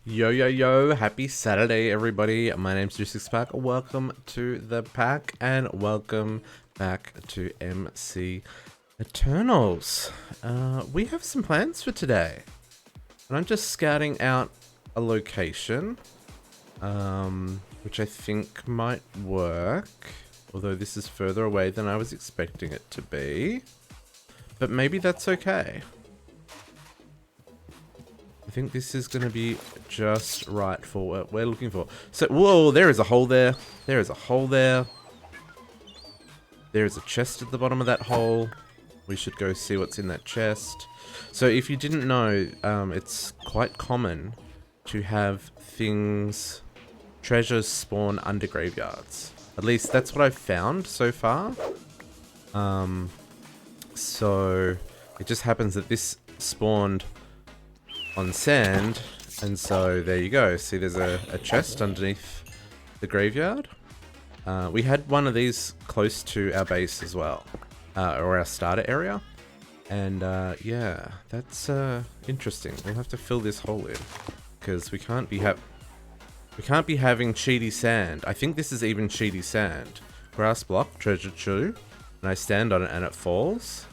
Yo, yo, yo, happy Saturday, everybody. My name's Pack. Welcome to the pack and welcome back to MC Eternals. We have some plans for today. And I'm just scouting out a location, which I think might work. Although this is further away than I was expecting it to be. But maybe that's okay. I think this is going to be just right for what we're looking for. So, whoa, there is a hole there. There is a hole there. There is a chest at the bottom of that hole. We should go see what's in that chest. So if you didn't know, it's quite common to have things, treasures spawn under graveyards. At least that's what I've found so far. So it just happens that this spawned on sand, and so there you go. See, there's a chest underneath the graveyard. We had one of these close to our base as well, or our starter area, and yeah, that's interesting. We'll have to fill this hole in because we can't be having cheaty sand. I think this is even cheaty sand. Grass block, treasure chew, and I stand on it and it falls.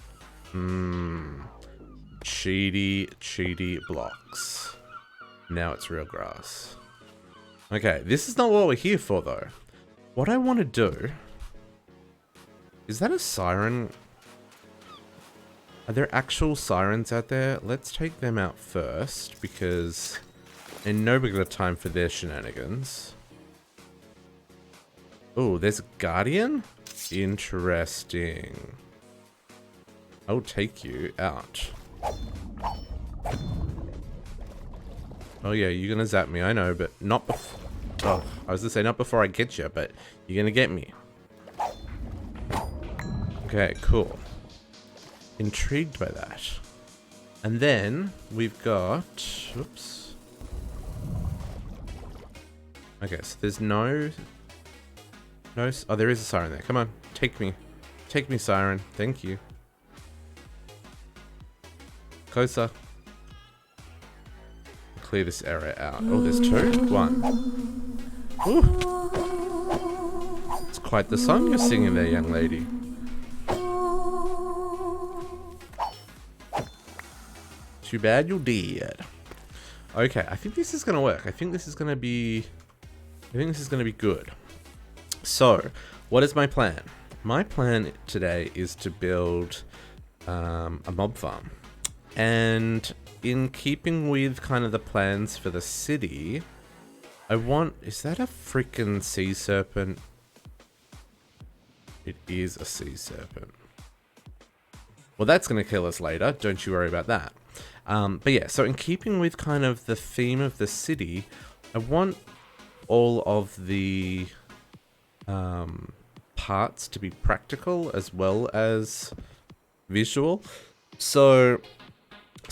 Cheaty blocks. Now it's real grass. Okay, this is not what we're here for though. What I want to do... Is that a siren? Are there actual sirens out there? Let's take them out first, because in no particular time for their shenanigans. Oh, there's a guardian? Interesting. I'll take you out. Oh yeah, you're gonna zap me, I know, but not before... Oh, I was gonna say not before I get you, but you're gonna get me. Okay, cool. Intrigued by that. And then we've got... Oops. Okay, so there's no... Oh, there is a siren there. Come on, take me. Take me, siren. Thank you. Closer. Clear this area out. Oh, there's two? One. Ooh. It's quite the song you're singing there, young lady. Too bad you're dead. Okay, I think this is gonna work. I think this is gonna be good. So, what is my plan? My plan today is to build a mob farm. And in keeping with kind of the plans for the city, I want... Is that a freaking sea serpent? It is a sea serpent. Well, that's going to kill us later. Don't you worry about that. But yeah, so in keeping with kind of the theme of the city, I want all of the parts to be practical as well as visual. So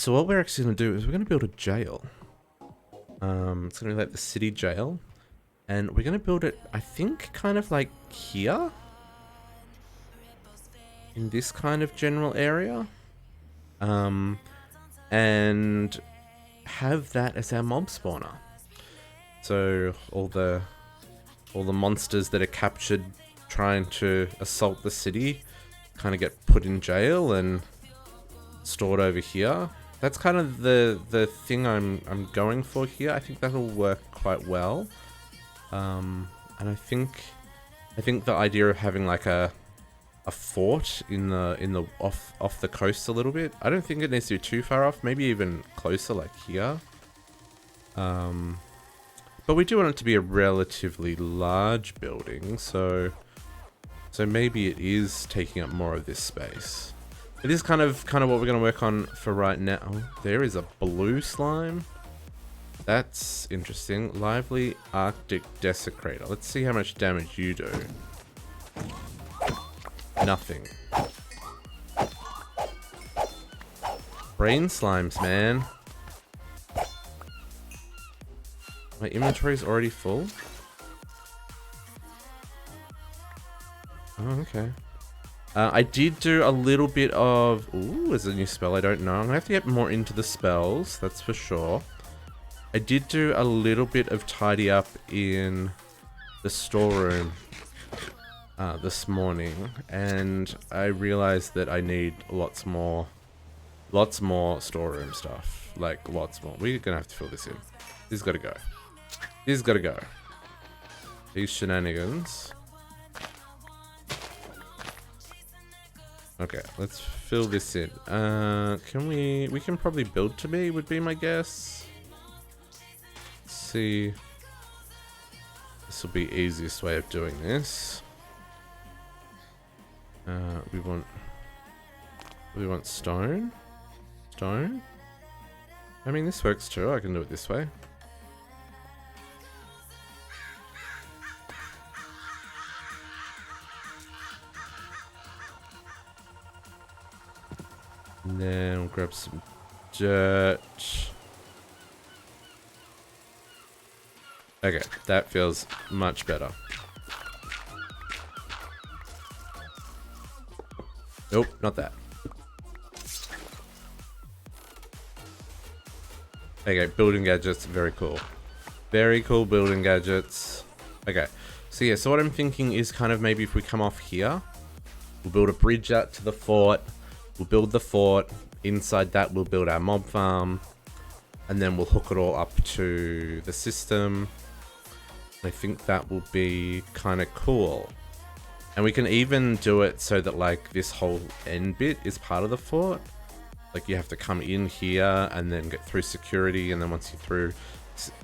what we're actually going to do is we're going to build a jail. It's going to be like the city jail. And we're going to build it, I think, kind of like here. In this kind of general area. And have that as our mob spawner. So all the monsters that are captured trying to assault the city kind of get put in jail and stored over here. That's kind of the thing I'm going for here. I think that'll work quite well. And I think the idea of having like a fort in the off the coast a little bit. I don't think it needs to be too far off. Maybe even closer, like here. But we do want it to be a relatively large building, so maybe it is taking up more of this space. It is kind of what we're going to work on for right now. Oh, there is a blue slime. That's interesting. Lively Arctic Desecrator. Let's see how much damage you do. Nothing. Brain slimes, man. My inventory is already full. Oh, okay. I did do a little bit of... Ooh, there's a new spell I don't know. I'm going to have to get more into the spells, that's for sure. I did do a little bit of tidy up in the storeroom this morning, and I realized that I need lots more storeroom stuff. Like, lots more. We're gonna have to fill this in. This has gotta go. This has gotta go. These shenanigans. Okay, let's fill this in. Can we can probably build to me, would be my guess. Let's see. This will be easiest way of doing this. We want stone. Stone. I mean, this works too. I can do it this way. And then we'll grab some dirt. Okay, that feels much better. Nope, not that. Okay, building gadgets, very cool. Very cool building gadgets. Okay, so yeah, so what I'm thinking is kind of maybe if we come off here, we'll build a bridge out to the fort. We'll build the fort. Inside that, we'll build our mob farm. And then we'll hook it all up to the system. I think that will be kind of cool. And we can even do it so that like this whole end bit is part of the fort. Like you have to come in here and then get through security, and then once you're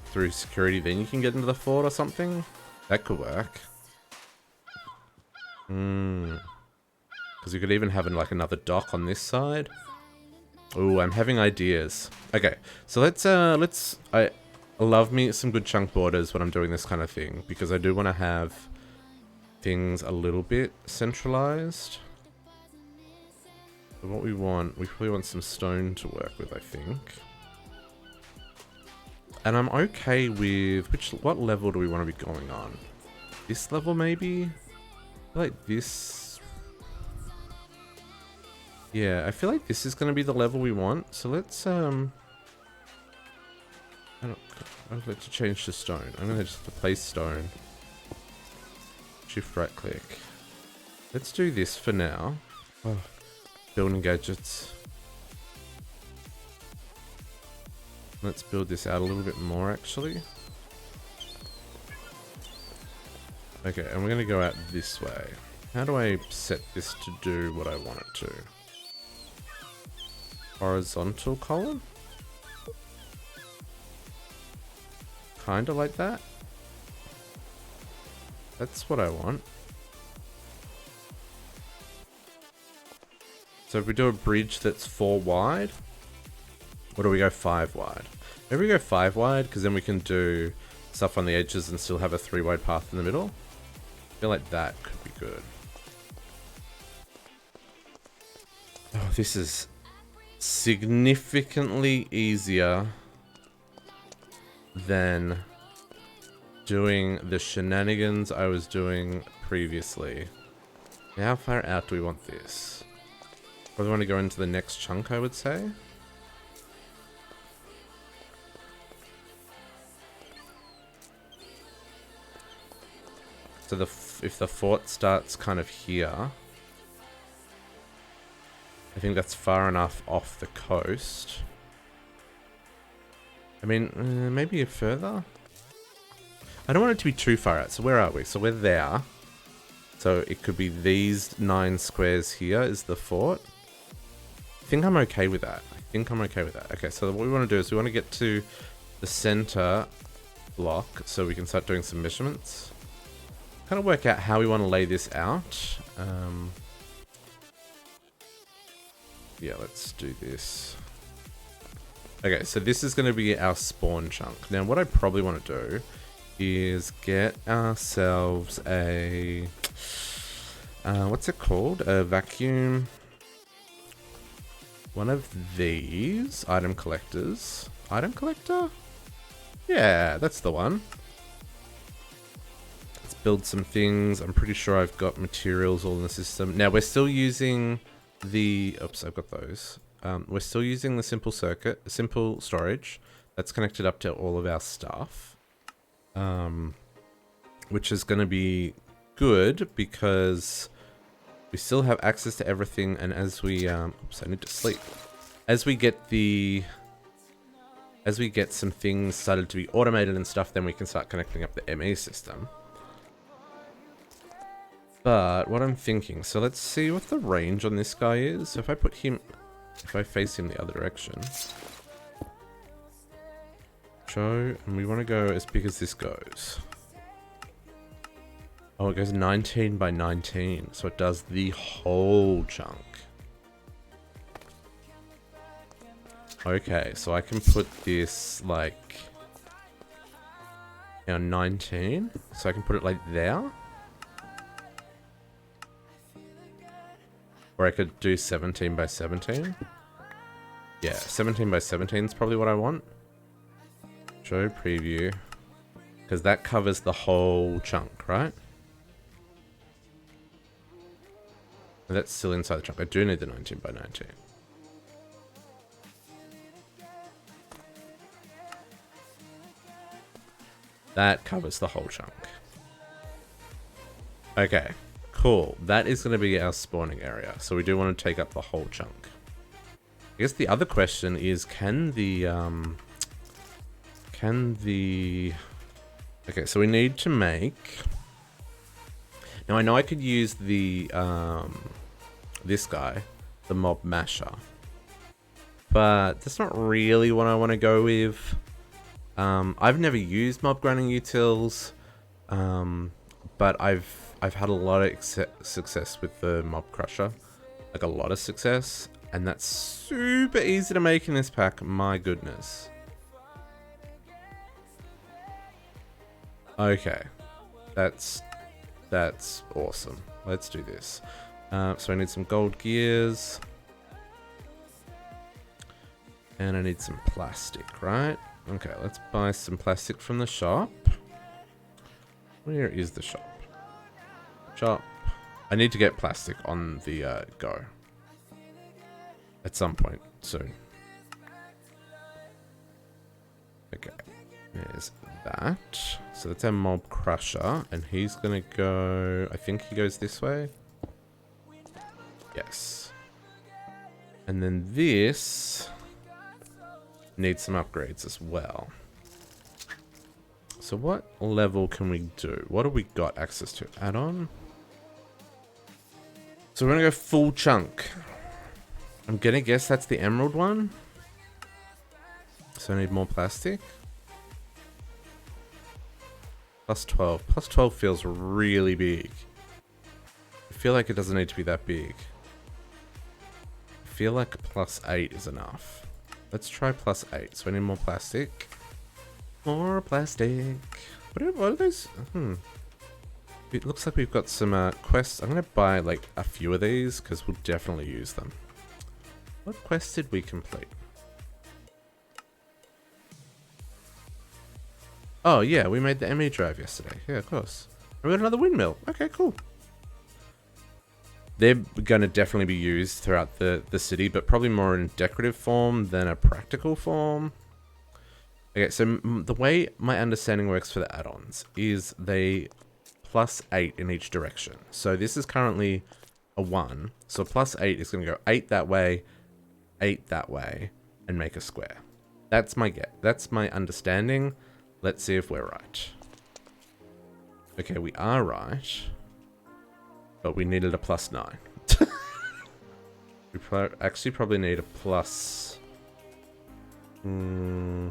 through security, then you can get into the fort or something. That could work. Because we could even have like another dock on this side. Oh, I'm having ideas. Okay, so I love me some good chunk borders when I'm doing this kind of thing, because I do want to have things a little bit centralized. So what we probably want some stone to work with, I think. And I'm okay with what level do we want to be going on? This level maybe? I feel like this. Yeah, I feel like this is going to be the level we want. So let's I'd like to change to stone. I'm going to just place stone. Shift right click. Let's do this for now. Oh, building gadgets. Let's build this out a little bit more actually. Okay, and we're going to go out this way. How do I set this to do what I want it to? Horizontal column? Kinda like that. That's what I want. So if we do a bridge that's 4 wide, or do we go 5 wide? Maybe we go 5 wide, because then we can do stuff on the edges and still have a 3 wide path in the middle. I feel like that could be good. Oh, this is significantly easier than doing the shenanigans I was doing previously. How far out do we want this? Probably want to go into the next chunk, I would say. So if the fort starts kind of here, I think that's far enough off the coast. I mean, maybe further? I don't want it to be too far out. So where are we? So we're there. So it could be these 9 squares here is the fort. I think I'm okay with that. Okay, so what we want to do is we want to get to the center block so we can start doing some measurements. Kind of work out how we want to lay this out. Yeah, let's do this. Okay, so this is going to be our spawn chunk. Now, what I probably want to do is get ourselves a... what's it called? A vacuum... One of these item collectors. Item collector? Yeah, that's the one. Let's build some things. I'm pretty sure I've got materials all in the system. Now, we're still using the... Oops, I've got those. We're still using the simple storage. That's connected up to all of our stuff. Which is going to be good because we still have access to everything, and as we oops, I need to sleep. As we get some things started to be automated and stuff, then we can start connecting up the ME system. But what I'm thinking, so let's see what the range on this guy is. So if I face him the other direction. Show, and we want to go as big as this goes. Oh, it goes 19 by 19, so it does the whole chunk. Okay, so I can put this like 19, so I can put it like there. Or I could do 17 by 17. Yeah, 17 by 17 is probably what I want. Show preview. Because that covers the whole chunk, right? And that's still inside the chunk. I do need the 19 by 19. That covers the whole chunk. Okay, cool. That is going to be our spawning area. So we do want to take up the whole chunk. I guess the other question is, can the... Okay, so we need to make... Now I know I could use the, this guy, the mob masher. But that's not really what I want to go with. I've never used mob grinding utils, but I've had a lot of success with the mob crusher. Like a lot of success. And that's super easy to make in this pack, my goodness. Okay, that's awesome. Let's do this. So I need some gold gears. And I need some plastic, right? Okay, let's buy some plastic from the shop. Where is the shop? Shop. I need to get plastic on the go. At some point soon. Okay, there's that. So that's our mob crusher, and he's gonna go... I think he goes this way. Yes. And then this needs some upgrades as well. So what level can we do? What have we got access to? Add-on? So we're gonna go full chunk. I'm gonna guess that's the emerald one. So I need more plastic. Plus 12. Plus 12 feels really big. I feel like it doesn't need to be that big. I feel like plus 8 is enough. Let's try plus 8. So I need more plastic. More plastic. What are those? It looks like we've got some quests. I'm going to buy like a few of these because we'll definitely use them. What quest did we complete? Oh yeah, we made the ME drive yesterday. Yeah, of course. We got another windmill. Okay, cool. They're going to definitely be used throughout the city, but probably more in decorative form than a practical form. Okay, so the way my understanding works for the add-ons is they plus 8 in each direction. So this is currently a 1. So plus 8 is going to go 8 that way, 8 that way, and make a square. That's my That's my understanding. Let's see if we're right. Okay, we are right. But we needed a plus 9. We actually probably need a plus... No,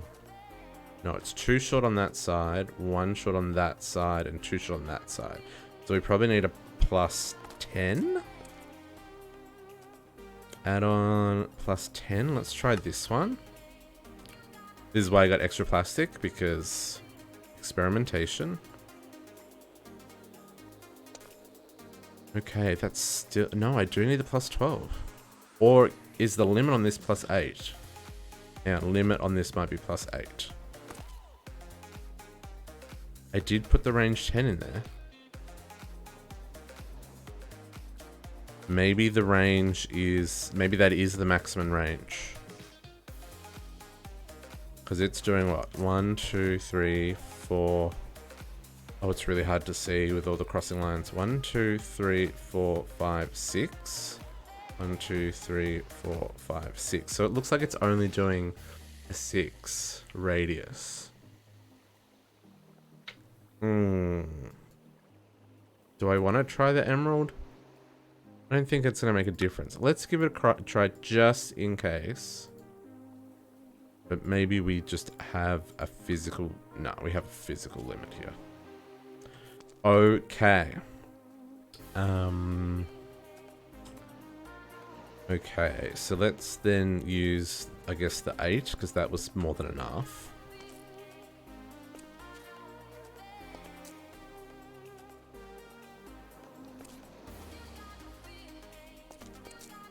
it's 2 short on that side, 1 short on that side, and 2 short on that side. So we probably need a plus 10. Add on plus 10. Let's try this one. This is why I got extra plastic, because experimentation. Okay, that's still... No, I do need the plus 12. Or is the limit on this plus 8? Yeah, limit on this might be plus 8. I did put the range 10 in there. Maybe the range is... Maybe that is the maximum range. Because it's doing what? 1, 2, 3, 4. Oh, it's really hard to see with all the crossing lines. 1, 2, 3, 4, 5, 6. 1, 2, 3, 4, 5, 6. So it looks like it's only doing a 6 radius. Do I want to try the emerald? I don't think it's going to make a difference. Let's give it a try just in case. But maybe we just have a physical... No, we have a physical limit here. Okay. Okay, so let's then use, I guess, the 8, because that was more than enough.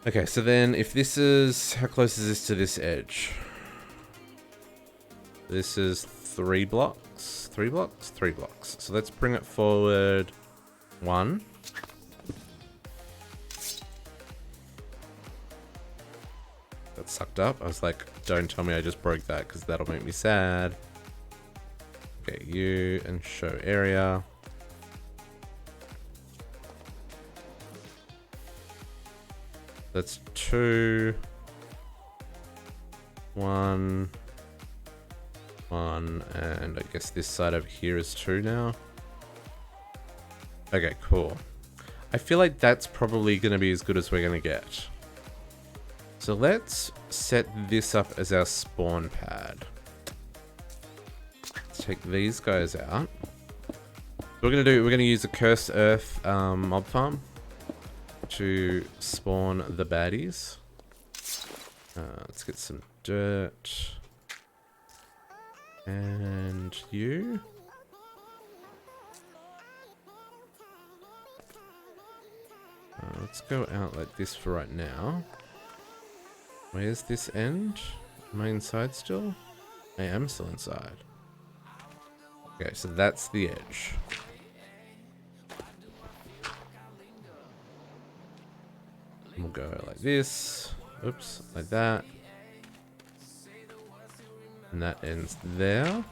Okay, so then if this is... How close is this to this edge? This is 3 blocks. 3 blocks? 3 blocks. So let's bring it forward 1. That sucked up. I was like, don't tell me I just broke that because that'll make me sad. Okay, you and show area. That's 2. 1. 1, and I guess this side over here is 2 now. Okay, cool. I feel like that's probably going to be as good as we're going to get. So let's set this up as our spawn pad. Let's take these guys out. We're going to use a cursed earth mob farm to spawn the baddies. Let's get some dirt. And you. Let's go out like this for right now. Where's this end? Am I inside still? I am still inside. Okay, so that's the edge. We'll go like this. Oops, like that. And that ends there.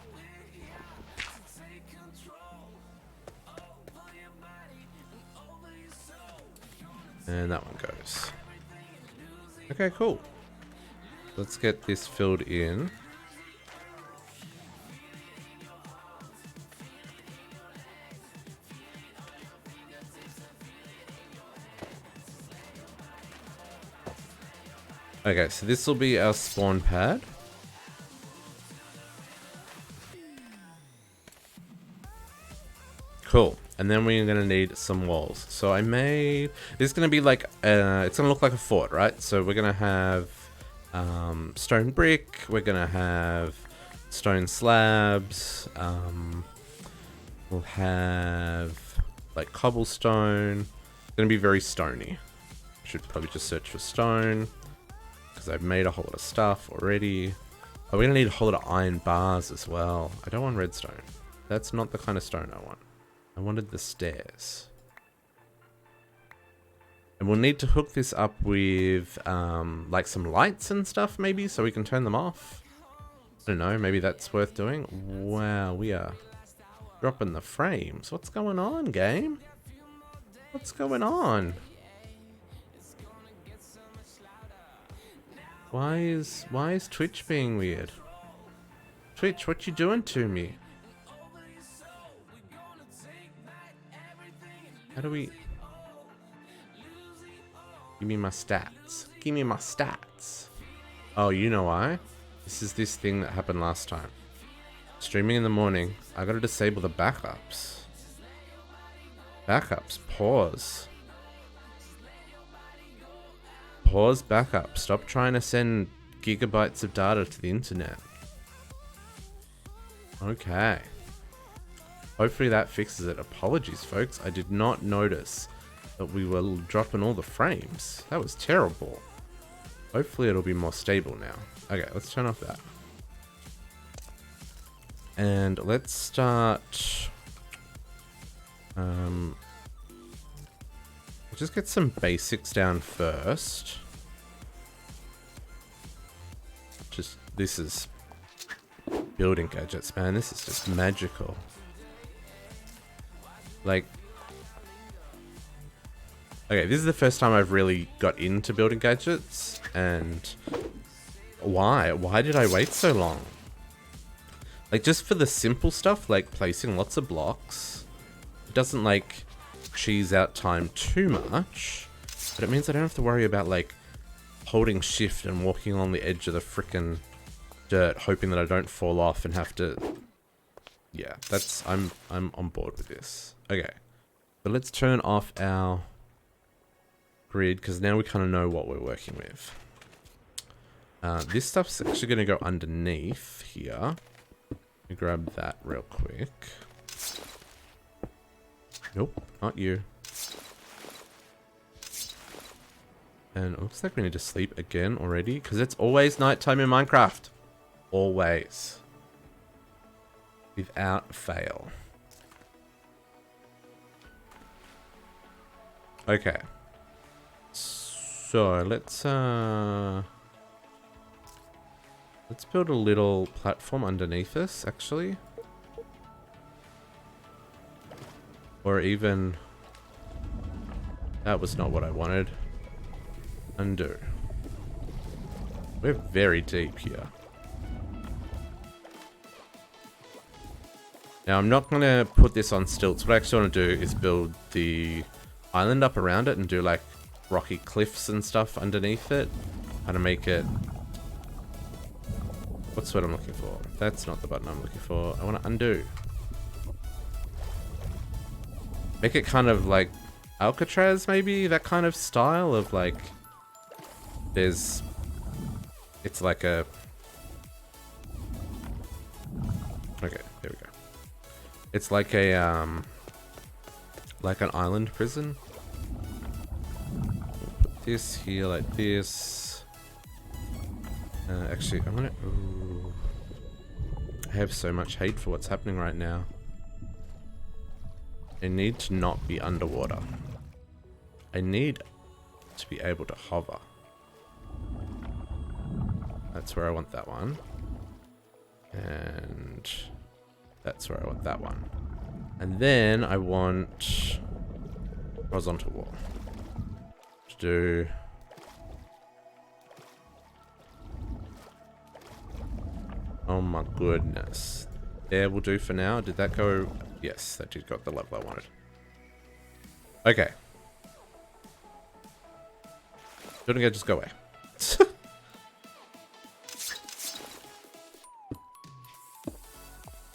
And that one goes. Okay, cool. Let's get this filled in. Okay, so this will be our spawn pad. Cool. And then we're going to need some walls. So I made... This is going to be like... it's going to look like a fort, right? So we're going to have stone brick. We're going to have stone slabs. We'll have like cobblestone. It's going to be very stony. Should probably just search for stone. Because I've made a whole lot of stuff already. Oh, we're going to need a whole lot of iron bars as well. I don't want redstone. That's not the kind of stone I want. I wanted the stairs. And we'll need to hook this up with like some lights and stuff maybe so we can turn them off. I don't know, maybe that's worth doing. Wow, we are dropping the frames. What's going on, game? What's going on? Why is Twitch being weird? Twitch, what you doing to me? How do we... Give me my stats. Give me my stats. Oh, you know why? This is this thing that happened last time. Streaming in the morning. I gotta disable the backups. Backups. Pause. Pause backup. Stop trying to send gigabytes of data to the internet. Okay. Hopefully that fixes it. Apologies, folks. I did not notice that we were dropping all the frames. That was terrible. Hopefully it'll be more stable now. Okay, let's turn off that. And let's start... we'll just get some basics down first. Just, this is Building gadgets, man. This is just magical. Like... Okay, this is the first time I've really got into building gadgets, and... Why? Why did I wait so long? Like, just for the simple stuff, like placing lots of blocks, it doesn't, like, cheese out time too much, but it means I don't have to worry about, like, holding shift and walking along the edge of the frickin' dirt, hoping that I don't fall off and have to... Yeah, that's... I'm on board with this. Okay. But let's turn off our grid, because now we kind of know what we're working with. This stuff's actually going to go underneath here. Let me grab that real quick. Nope, not you. And it looks like we need to sleep again already, because it's always nighttime in Minecraft. Always. Without fail. Okay. So, let's build a little platform underneath us, actually. Or even... That was not what I wanted. Undo. We're very deep here. Now, I'm not going to put this on stilts. What I actually want to do is build the island up around it and do, like, rocky cliffs and stuff underneath it. How to make it... What's what I'm looking for? That's not the button I'm looking for. I want to undo. Make it kind of like Alcatraz, maybe? That kind of style of, like... There's... It's like a... Okay, there we go. It's like a, like an island prison. We'll put this here like this. Actually, I'm gonna... Ooh. I have so much hate for what's happening right now. I need to not be underwater. I need to be able to hover. That's where I want that one. And that's where I want that one. And then I want horizontal wall. To do... Oh my goodness. There will do for now. Did that go... Yes, that did got the level I wanted. Okay. Don't go, just go away.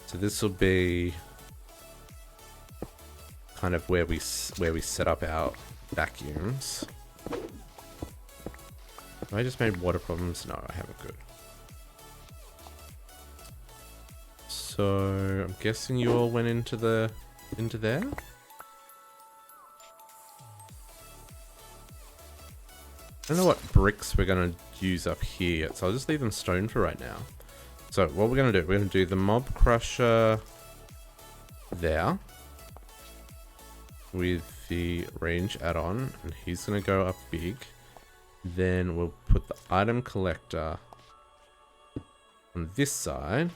So this will be kind of where we set up our vacuums. Have I just made water problems? No, I haven't. Good. So I'm guessing you all went into there. I don't know what bricks we're gonna use up here, so I'll just leave them stone for right now. So what we're gonna do, we're gonna do the mob crusher there with the range add-on, and he's gonna go up big. Then we'll put the item collector on this side,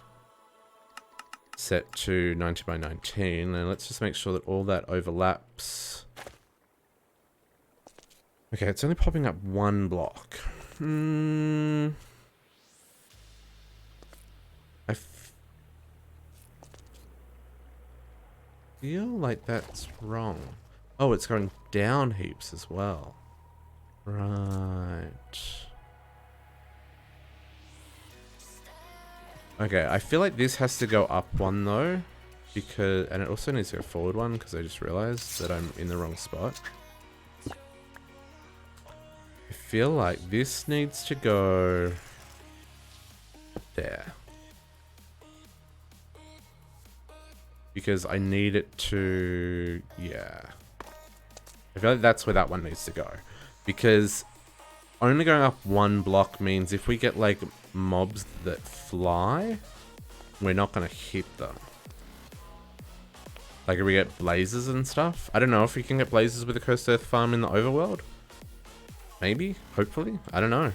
set to 90 by 19, and let's just make sure that all that overlaps. Okay, it's only popping up one block. I feel like that's wrong. Oh, it's going down heaps as well. Right. Okay, I feel like this has to go up one though, because, and it also needs to go forward one, because I just realized that I'm in the wrong spot. I feel like this needs to go there. Because I need it to, yeah. I feel like that's where that one needs to go. Because only going up one block means if we get like mobs that fly, we're not going to hit them. Like if we get blazes and stuff. I don't know if we can get blazes with the Cursed Earth farm in the overworld. Maybe, hopefully, I don't know.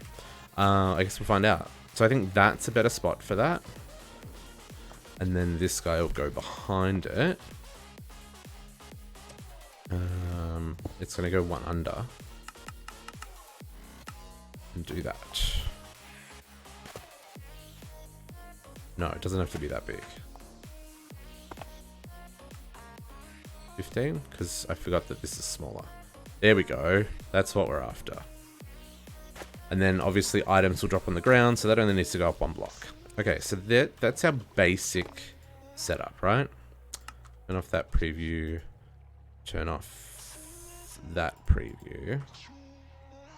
I guess we'll find out. So I think that's a better spot for that. And then this guy will go behind it. It's going to go one under. And do that. No, it doesn't have to be that big. 15, because I forgot that this is smaller. There we go. That's what we're after. And then obviously items will drop on the ground, so that only needs to go up one block. Okay, so that's our basic setup, right? Turn off that preview. Turn off that preview.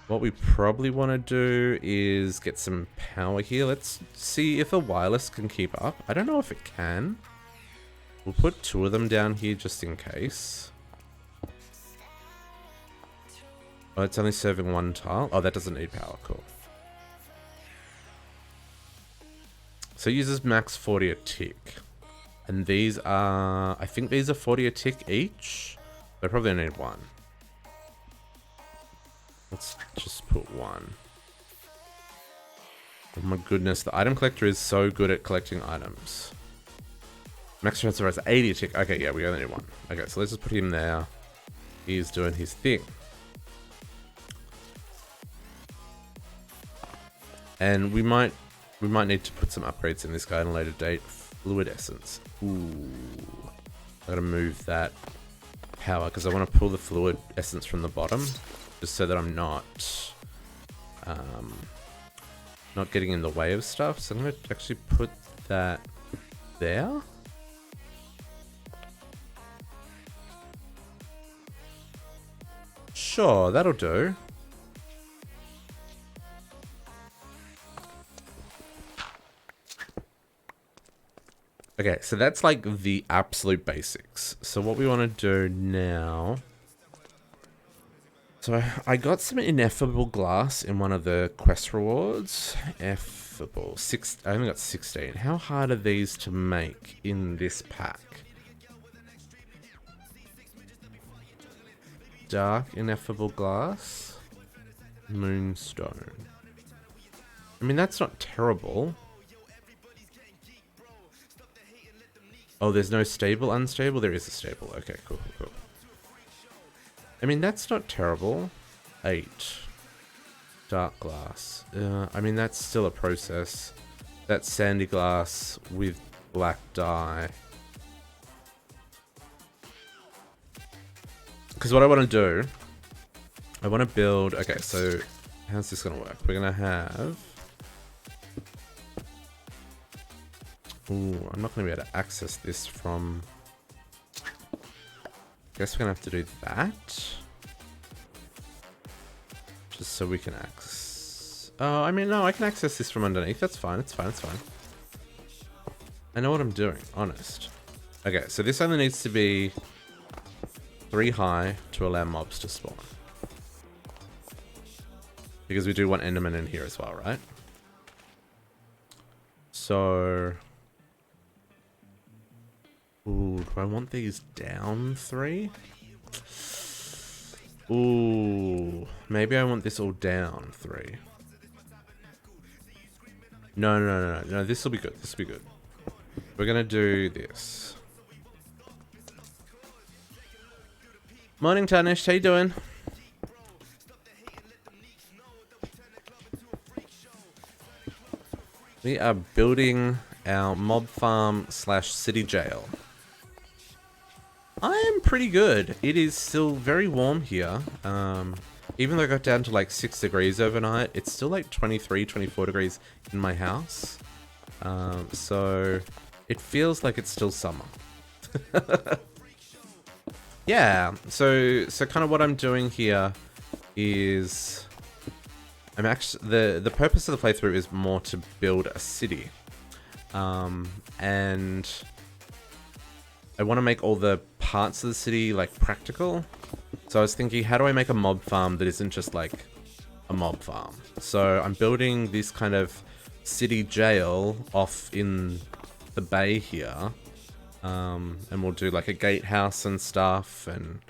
What we probably want to do is get some power here. Let's see if the wireless can keep up. I don't know if it can. We'll put 2 of them down here just in case. Oh, it's only serving 1 tile. Oh, that doesn't need power. Cool. So it uses max 40 a tick. And these are... I think these are 40 a tick each. They probably only need 1. Let's just put 1. Oh my goodness, the item collector is so good at collecting items. Max transfer is 80 a tick. Okay, yeah, we only need 1. Okay, so let's just put him there. He's doing his thing. And we might need to put some upgrades in this guy at a later date. Fluid essence. Ooh. I gotta move that power because I want to pull the fluid essence from the bottom. Just so that I'm not getting in the way of stuff. So I'm going to actually put that there. Sure, that'll do. Okay, so that's like the absolute basics. So what we want to do now... So I got some ineffable glass in one of the quest rewards. Effable. I only got 16. How hard are these to make in this pack? Dark ineffable glass. Moonstone. I mean, that's not terrible. Oh, there's no stable, unstable? There is a stable. Okay, cool, cool, cool. I mean, that's not terrible. 8. Dark glass. I mean, that's still a process. That's sandy glass with black dye. Because what I want to do... I want to build... Okay, so... How's this going to work? We're going to have... Ooh, I'm not going to be able to access this from... Guess we're gonna have to do that. Just so we can access... Oh, I mean, no, I can access this from underneath. That's fine, it's fine, it's fine. I know what I'm doing, honest. Okay, so this only needs to be 3 high to allow mobs to spawn. Because we do want Enderman in here as well, right? So... Ooh, do I want these down 3? Ooh, maybe I want this all down 3. No, this will be good, this will be good. We're gonna do this. Morning, Tanish, how you doing? We are building our mob farm / city jail. I am pretty good. It is still very warm here. Even though I got down to like 6 degrees overnight, it's still like 23, 24 degrees in my house. So it feels like it's still summer. Yeah, so kind of what I'm doing here is I'm actually the purpose of the playthrough is more to build a city. And I want to make all the parts of the city like practical. So I was thinking, how do I make a mob farm that isn't just like a mob farm? So I'm building this kind of city jail off in the bay here. And we'll do like a gatehouse and stuff, and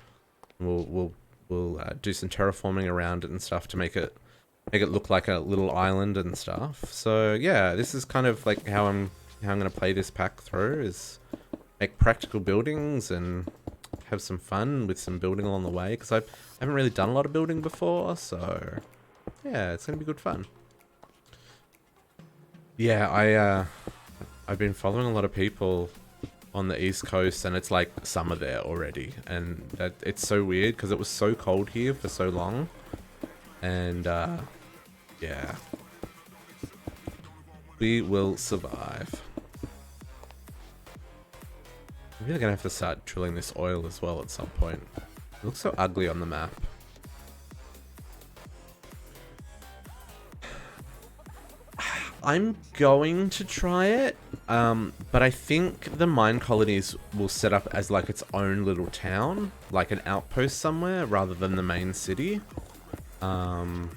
we'll do some terraforming around it and stuff to make it look like a little island and stuff. So yeah, this is kind of like how I'm how I'm going to play this pack through is make practical buildings and have some fun with some building along the way, because I haven't really done a lot of building before, so yeah, it's going to be good fun. Yeah, I've been following a lot of people on the East Coast, and it's like summer there already, and that it's so weird because it was so cold here for so long, and yeah, we will survive. I'm really gonna have to start drilling this oil as well at some point. It looks so ugly on the map. I'm going to try it, but I think the mine colonies will set up as like its own little town, like an outpost somewhere, rather than the main city. Even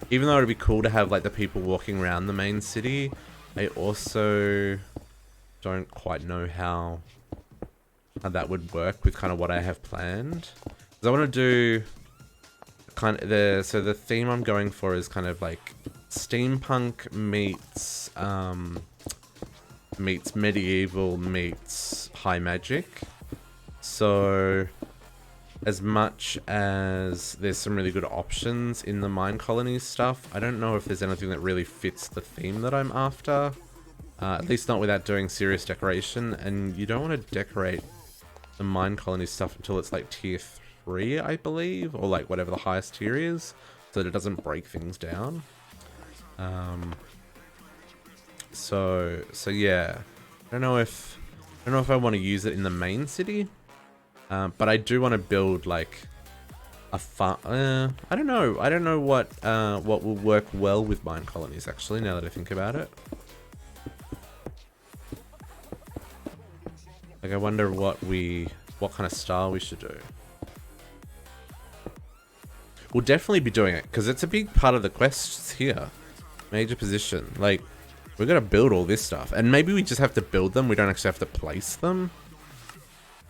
though it'd be cool to have like the people walking around the main city, I also don't quite know how that would work with kind of what I have planned. 'Cause I want to do kind of the theme I'm going for is kind of like steampunk meets meets medieval meets high magic. So as much as there's some really good options in the mine colonies stuff, I don't know if there's anything that really fits the theme that I'm after. At least not without doing serious decoration, and you don't want to decorate the mine colony stuff until it's like tier 3, I believe, or like whatever the highest tier is, so that it doesn't break things down. So yeah, I don't know if I want to use it in the main city, but I do want to build like a I don't know what will work well with mine colonies actually, now that I think about it. Like, I wonder what kind of style we should do. We'll definitely be doing it, because it's a big part of the quests here. Major position. Like, we're going to build all this stuff. And maybe we just have to build them. We don't actually have to place them.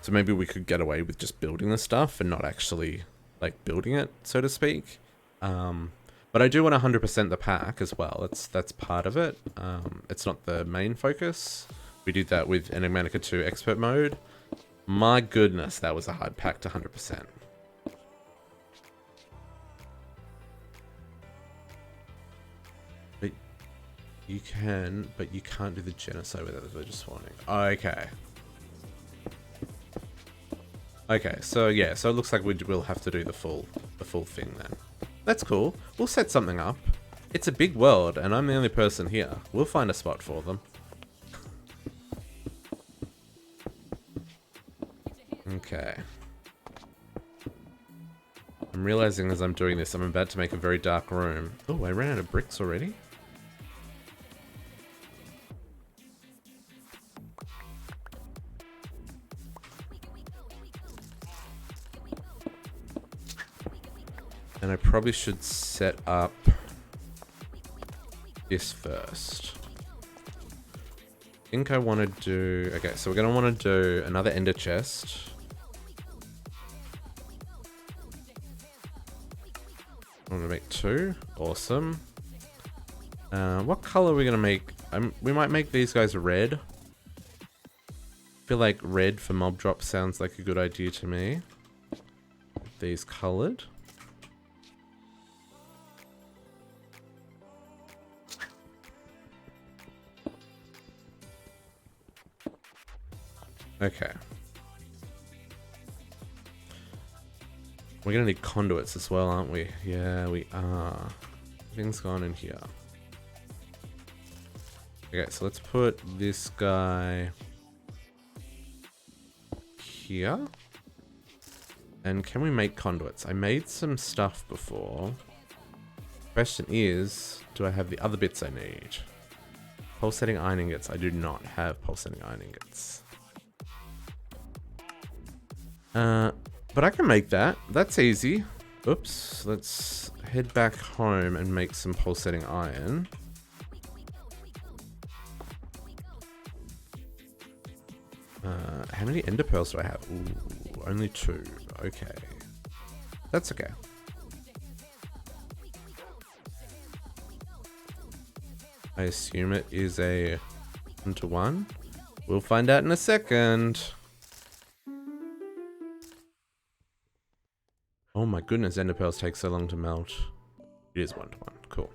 So maybe we could get away with just building the stuff and not actually, like, building it, so to speak. But I do want 100% the pack as well. That's part of it. It's not the main focus. We did that with Enigmatica 2 Expert Mode. My goodness, that was a hard pack to 100%. But you can't do the genocide without the village spawning. Okay. Okay, so yeah, so it looks like we will have to do the full thing then. That's cool. We'll set something up. It's a big world, and I'm the only person here. We'll find a spot for them. Okay. I'm realizing as I'm doing this, I'm about to make a very dark room. Oh, I ran out of bricks already? And I probably should set up this first. I think I want to do... Okay, so we're going to want to do another ender chest. I'm going to make 2. Awesome. What color are we going to make? We might make these guys red. I feel like red for mob drop sounds like a good idea to me. These colored. Okay. We're gonna need conduits as well, aren't we? Yeah, we are. Everything's gone in here. Okay, so let's put this guy here. And can we make conduits? I made some stuff before. Question is, do I have the other bits I need? Pulsating iron ingots. I do not have pulsating iron ingots. But I can make that. That's easy. Oops. Let's head back home and make some pulsating iron. How many ender pearls do I have? Ooh, only 2. Okay. That's okay. I assume it is a Into one. We'll find out in a second. Oh my goodness, ender pearls take so long to melt. It is 1 to 1. Cool.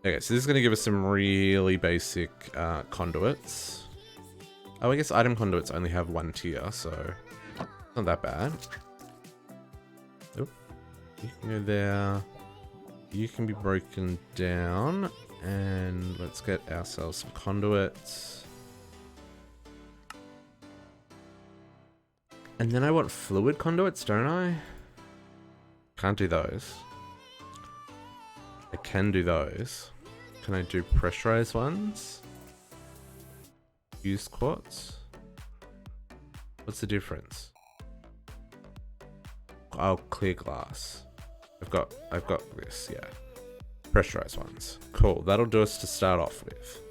Okay, so this is going to give us some really basic conduits. Oh, I guess item conduits only have 1 tier, so not that bad. Oop. You can go there. You can be broken down. And let's get ourselves some conduits. And then I want fluid conduits, don't I? Can't do those. I can do those. Can I do pressurized ones? Used quartz? What's the difference? Oh, clear glass. I've got this, yeah. Pressurized ones. Cool. That'll do us to start off with.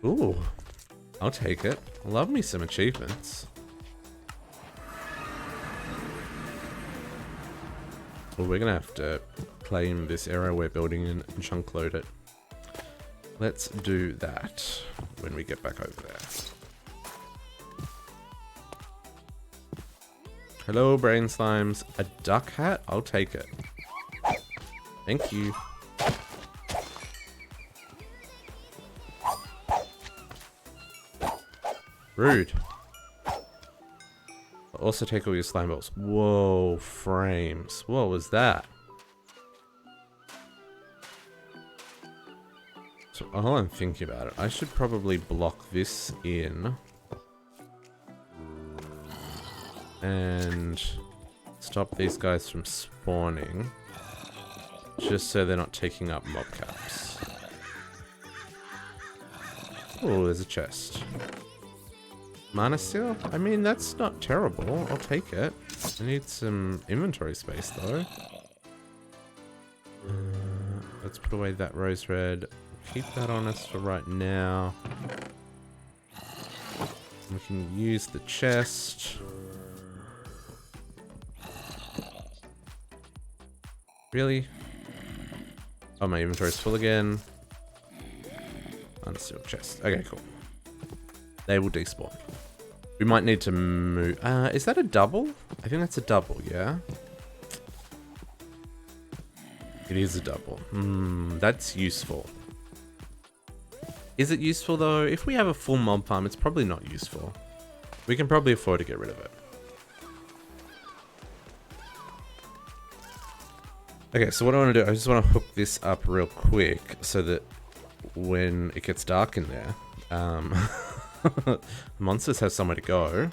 Ooh. I'll take it. Love me some achievements. Well, we're gonna have to claim this area we're building in and chunk load it. Let's do that when we get back over there. Hello, brain slimes. A duck hat? I'll take it. Thank you. Rude. I'll also take all your slime balls. Whoa, frames. What was that? So while I'm thinking about it, I should probably block this in. And stop these guys from spawning. Just so they're not taking up mob caps. Oh, there's a chest. Mana seal? I mean, that's not terrible. I'll take it. I need some inventory space, though. Let's put away that rose red. Keep that on us for right now. We can use the chest. Really? Oh, my inventory's full again. Unsealed chest. Okay, cool. They will despawn. We might need to move. Is that a double? I think that's a double, yeah? It is a double. That's useful. Is it useful, though? If we have a full mob farm, it's probably not useful. We can probably afford to get rid of it. Okay, so what I want to do, I just want to hook this up real quick so that when it gets dark in there, monsters have somewhere to go.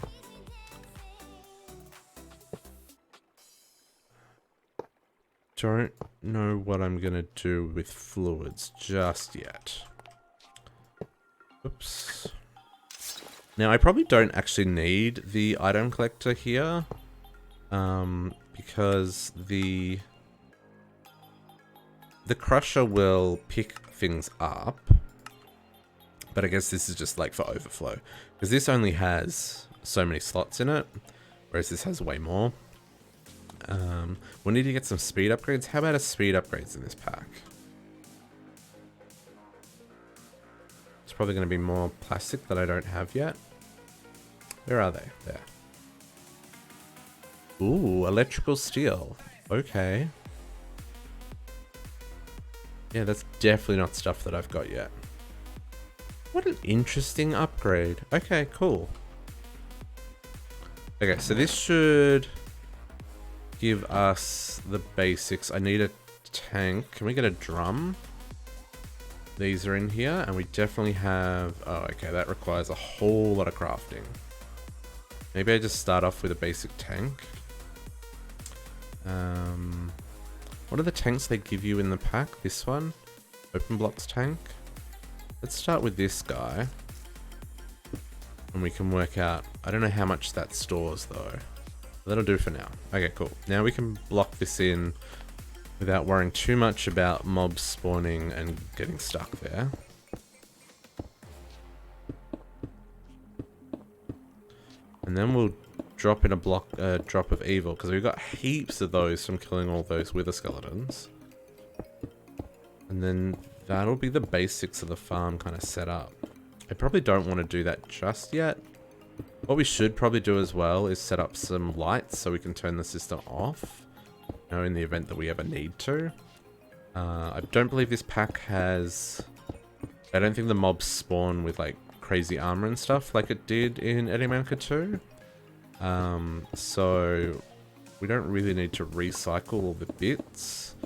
Don't know what I'm going to do with fluids just yet. Oops. Now, I probably don't actually need the item collector here, because the crusher will pick things up, but I guess this is just like for overflow, because this only has so many slots in it, whereas this has way more. We'll need to get some speed upgrades. How about a speed upgrades in this pack? It's probably going to be more plastic that I don't have yet. Where are they? There. Ooh, electrical steel. Okay. Yeah, that's definitely not stuff that I've got yet. What an interesting upgrade. Okay, cool. Okay, so this should give us the basics. I need a tank. Can we get a drum? These are in here, and we definitely have... Oh, okay, that requires a whole lot of crafting. Maybe I just start off with a basic tank. What are the tanks they give you in the pack? This one? Open blocks tank? Let's start with this guy. And we can work out... I don't know how much that stores, though. That'll do for now. Okay, cool. Now we can block this in without worrying too much about mobs spawning and getting stuck there. And then we'll drop in a block, drop of evil, because we've got heaps of those from killing all those wither skeletons. And then that'll be the basics of the farm kind of set up. I probably don't want to do that just yet. What we should probably do as well is set up some lights so we can turn the system off, you know, in the event that we ever need to. I don't believe this pack has... I don't think the mobs spawn with like crazy armor and stuff like it did in Edimanka 2. So we don't really need to recycle all the bits,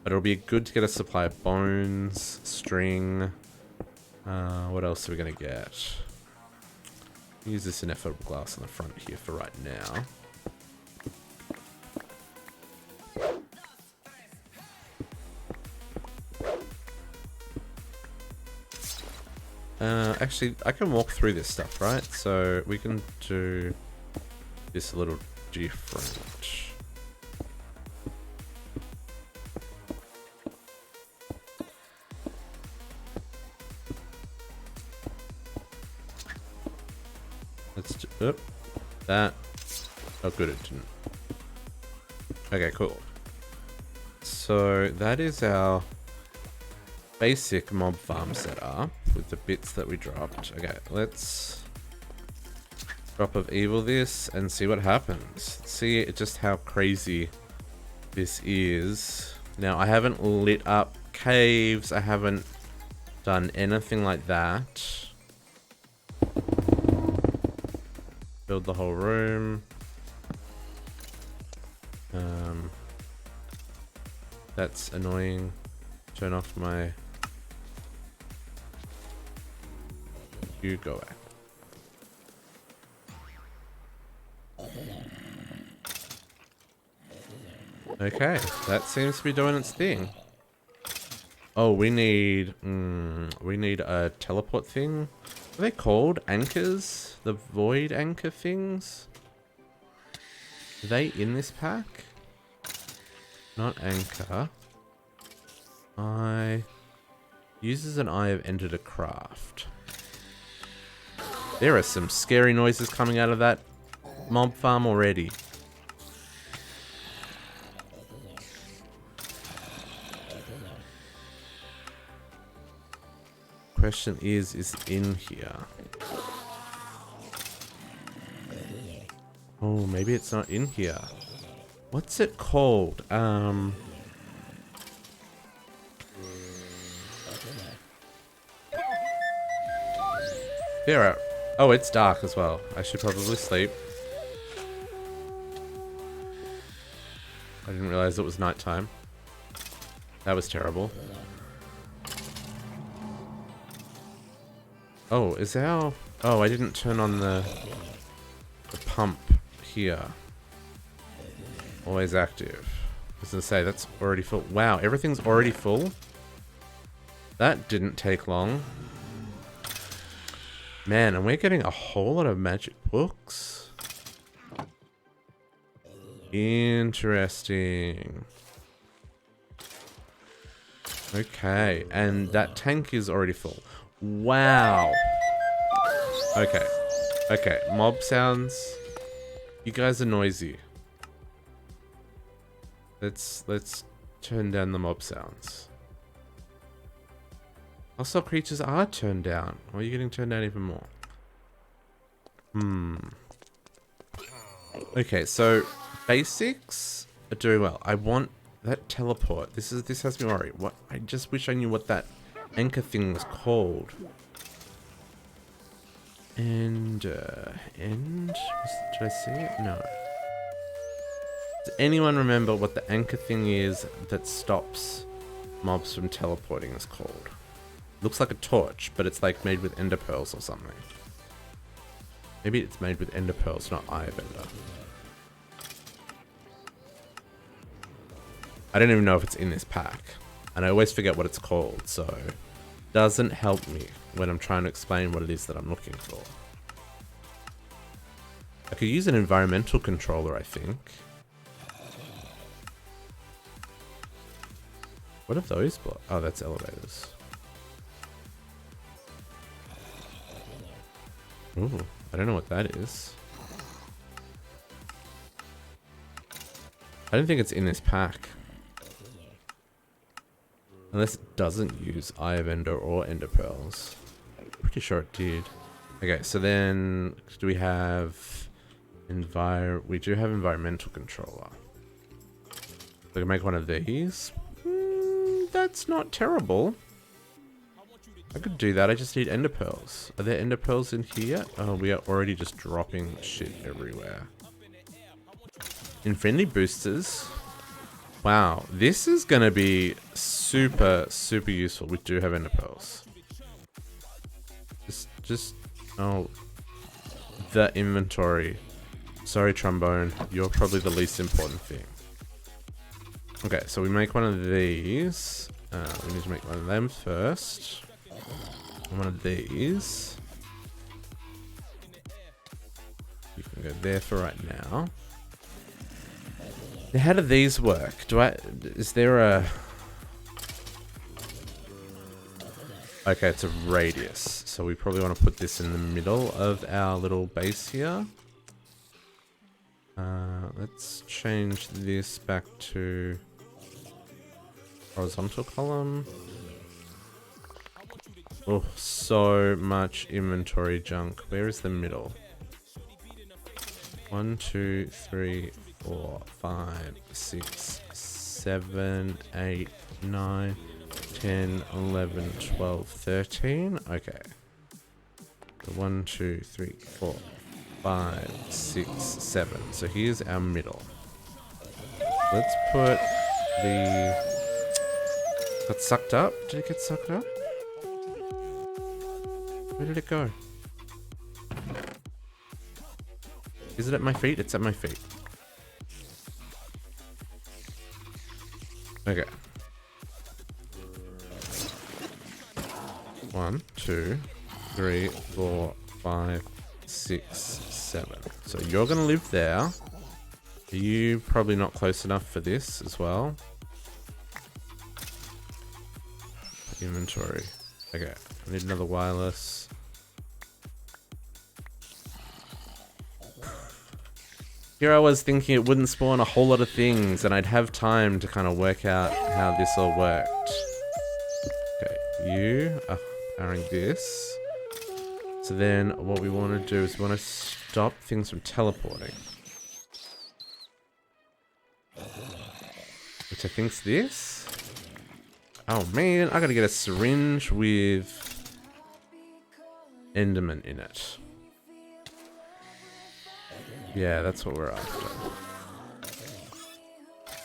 but it'll be good to get a supply of bones, string. What else are we gonna get? Use this ineffable glass on the front here for right now. Actually, I can walk through this stuff, right? So we can do this a little different. Let's do that. Oh, good, it didn't. Okay, cool. So that is our basic mob farm setup with the bits that we dropped. Okay, let's drop of evil this and see what happens. See just how crazy this is. Now, I haven't lit up caves. I haven't done anything like that. Build the whole room. That's annoying. Turn off my... You go away. Okay, that seems to be doing its thing. Oh, we need a teleport thing. What are they called? Anchors? The void anchor things? Are they in this pack? Not anchor. Uses an eye of ender to craft. There are some scary noises coming out of that mob farm already. Question is it in here? Oh, maybe it's not in here. What's it called? There. Oh, it's dark as well. I should probably sleep. I didn't realize it was nighttime. That was terrible. Oh, is our... Oh, I didn't turn on the pump here. Always active. I was gonna say, that's already full. Wow, everything's already full? That didn't take long. Man, and we're getting a whole lot of magic books. Interesting. Okay, and that tank is already full. Wow. Okay. Okay, mob sounds. You guys are noisy. Let's turn down the mob sounds. Hostile creatures are turned down. Or are you getting turned down even more? Okay, so basics are doing well. I want that teleport. This has me worried. What? I just wish I knew what that anchor thing was called. And should I see it? No. Does anyone remember what the anchor thing is that stops mobs from teleporting is called? Looks like a torch, but it's like made with ender pearls or something. Maybe it's made with ender pearls, not eye of ender. I don't even know if it's in this pack. And I always forget what it's called, so it doesn't help me when I'm trying to explain what it is that I'm looking for. I could use an environmental controller, I think. What are those? Oh, that's elevators. Ooh, I don't know what that is. I don't think it's in this pack. Unless it doesn't use Eye of Ender or Ender Pearls. Pretty sure it did. Okay, so then do we have we do have environmental controller. We can make one of these. That's not terrible. I could do that. I just need Ender Pearls. Are there Ender Pearls in here yet? Oh, we are already just dropping shit everywhere. Infinity boosters. Wow, this is gonna be super, super useful. We do have Ender Pearls. Oh, the inventory. Sorry, Trombone. You're probably the least important thing. Okay, so we make one of these. We need to make one of them first. And one of these. You can go there for right now. Now, how do these work? Is there a... Okay, it's a radius. So we probably want to put this in the middle of our little base here. Let's change this back to horizontal column. Oh, so much inventory junk. Where is the middle? 1, 2, 3, 4, 5, 6, 7, 8, 9, 10, 11, 12, 13. Okay. 1, 2, 3, 4, 5, 6, 7. So here's our middle. Let's put the... Got sucked up? Did it get sucked up? Where did it go? Is it at my feet? It's at my feet. Okay. 1, 2, 3, 4, 5, 6, 7. So you're gonna live there. You probably not close enough for this as well. Inventory. Okay, I need another wireless. Here I was thinking it wouldn't spawn a whole lot of things and I'd have time to kind of work out how this all worked. Okay, you are powering this. So then what we want to do is we want to stop things from teleporting. Which I think's this. Oh man, I gotta get a syringe with Enderman in it. Yeah, that's what we're after.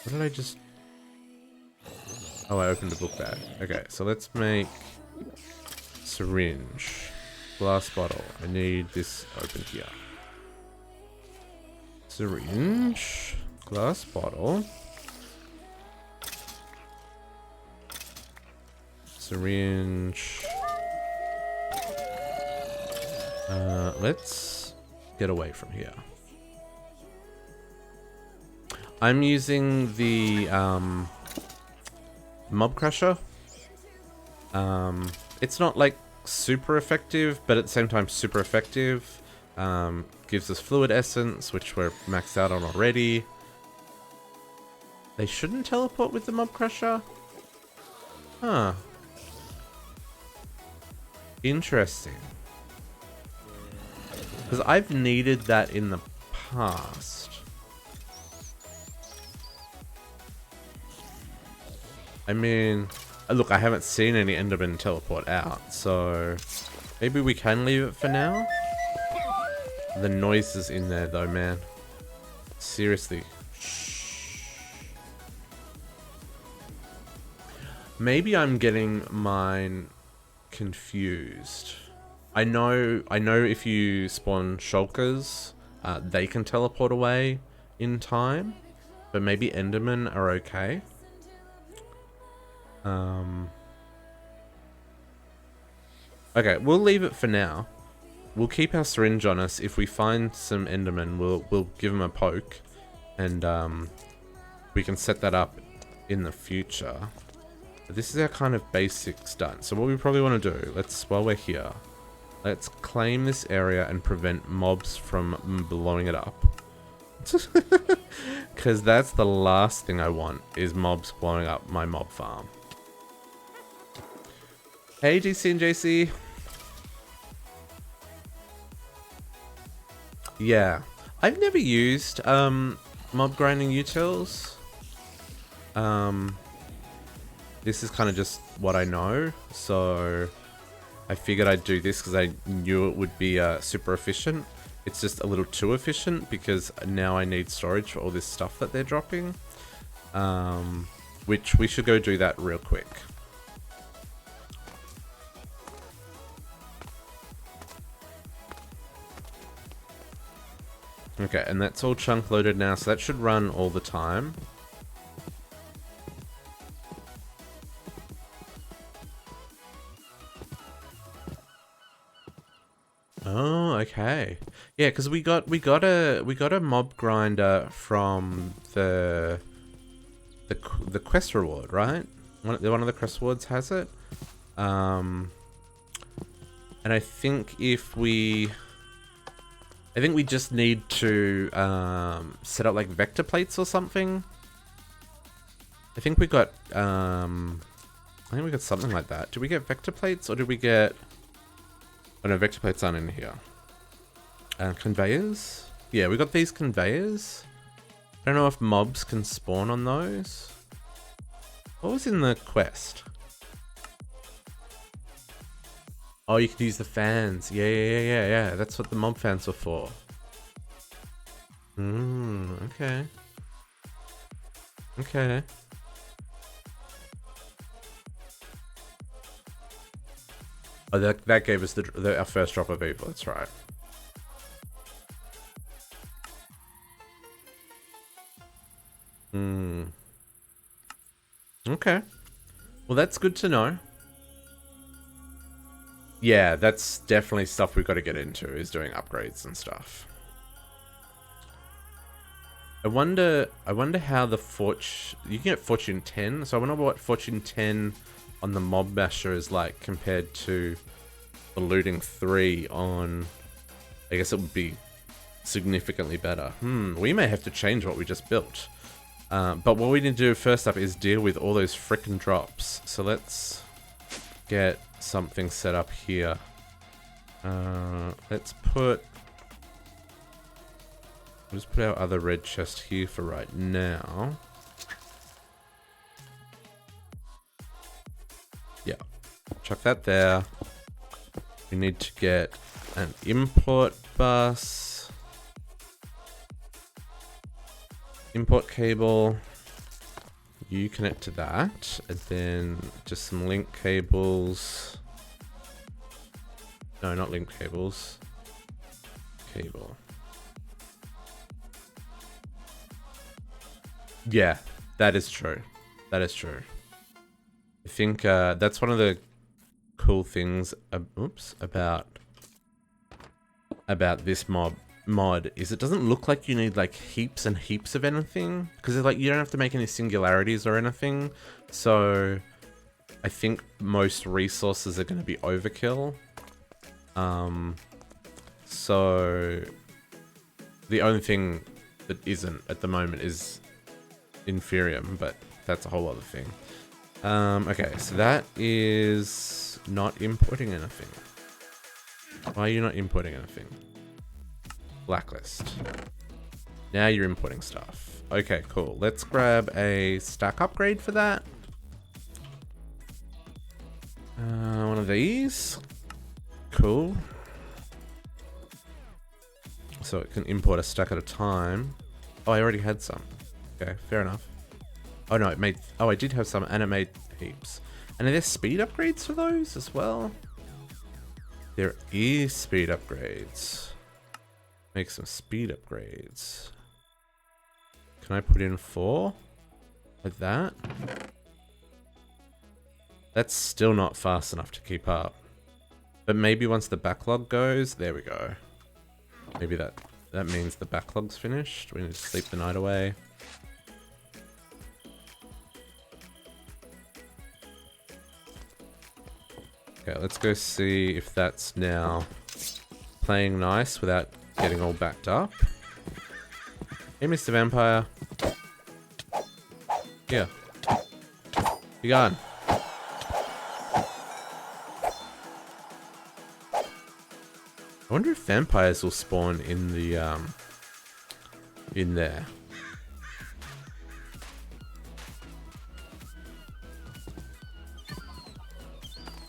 What did I just... Oh, I opened the book bag. Okay, so let's make syringe. Glass bottle. I need this open here. Syringe. Glass bottle. Syringe. Let's get away from here. I'm using the mob crusher. It's not like super effective, but at the same time super effective. Gives us fluid essence, which we're maxed out on already. They shouldn't teleport with the mob crusher? Huh. Interesting. Because I've needed that in the past. I mean, look, I haven't seen any Enderman teleport out, so maybe we can leave it for now. The noise is in there though, man. Seriously. Maybe I'm getting mine confused. I know if you spawn shulkers, they can teleport away in time, but maybe Endermen are okay. Okay, we'll leave it for now. We'll keep our syringe on us. If we find some Endermen, we'll give them a poke, and we can set that up in the future. But this is our kind of basics done. So what we probably want to do, while we're here, let's claim this area and prevent mobs from blowing it up. Because that's the last thing I want, is mobs blowing up my mob farm. Hey, GC and JC. Yeah. I've never used mob grinding utils. This is kind of just what I know, so I figured I'd do this because I knew it would be super efficient. It's just a little too efficient because now I need storage for all this stuff that they're dropping, which we should go do that real quick. Okay, and that's all chunk loaded now, so that should run all the time. Oh, okay. Yeah, because we got a mob grinder from the quest reward, right? One of the quest rewards has it. And I think we just need to set up like vector plates or something. I think we got something like that. Did we get vector plates or did we get? Oh no, vector plates aren't in here. Conveyors? Yeah, we got these conveyors. I don't know if mobs can spawn on those. What was in the quest? Oh, you could use the fans. Yeah. That's what the mob fans were for. Okay. Okay. Oh, that gave us our first drop of evil, that's right. Okay. Well, that's good to know. Yeah, that's definitely stuff we've got to get into, is doing upgrades and stuff. I wonder how the you can get Fortune 10, so I wonder what Fortune 10 on the Mob Basher is like compared to the Looting 3 on... I guess it would be significantly better. We may have to change what we just built. But what we need to do first up is deal with all those frickin' drops. So let's get something set up here. Let's just put our other red chest here for right now. Yeah, chuck that there. We need to get an import bus. Import cable. You connect to that. And then just some link cables. No, not link cables. Cable. Yeah, that is true. That is true. I think that's one of the cool things about this mod is it doesn't look like you need like heaps and heaps of anything, because like you don't have to make any singularities or anything. So I think most resources are going to be overkill. So the only thing that isn't at the moment is Inferium, but that's a whole other thing. Okay, so that is not importing anything. Why are you not importing anything? Blacklist. Now you're importing stuff. Okay, cool. Let's grab a stack upgrade for that. One of these. Cool. So it can import a stack at a time. Oh, I already had some. Okay, fair enough. Oh no, it made... Oh, I did have some and it made heaps. And are there speed upgrades for those as well? There is speed upgrades. Make some speed upgrades. Can I put in 4? Like that? That's still not fast enough to keep up. But maybe once the backlog goes, there we go. Maybe that means the backlog's finished. We need to sleep the night away. Okay, let's go see if that's now playing nice without getting all backed up. Hey, Mr. Vampire. Here. You gone? I wonder if vampires will spawn in the, in there.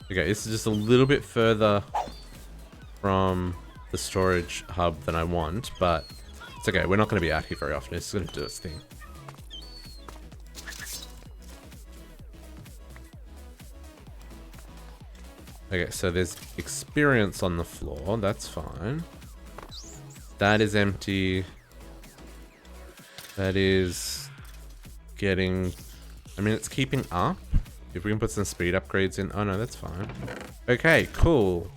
Okay, this is just a little bit further from the storage hub than I want, but it's okay. We're not going to be out here very often. It's going to do its thing. Okay, so there's experience on the floor. That's fine. That is empty. That is getting... I mean, it's keeping up. If we can put some speed upgrades in... Oh, no, that's fine. Okay, cool.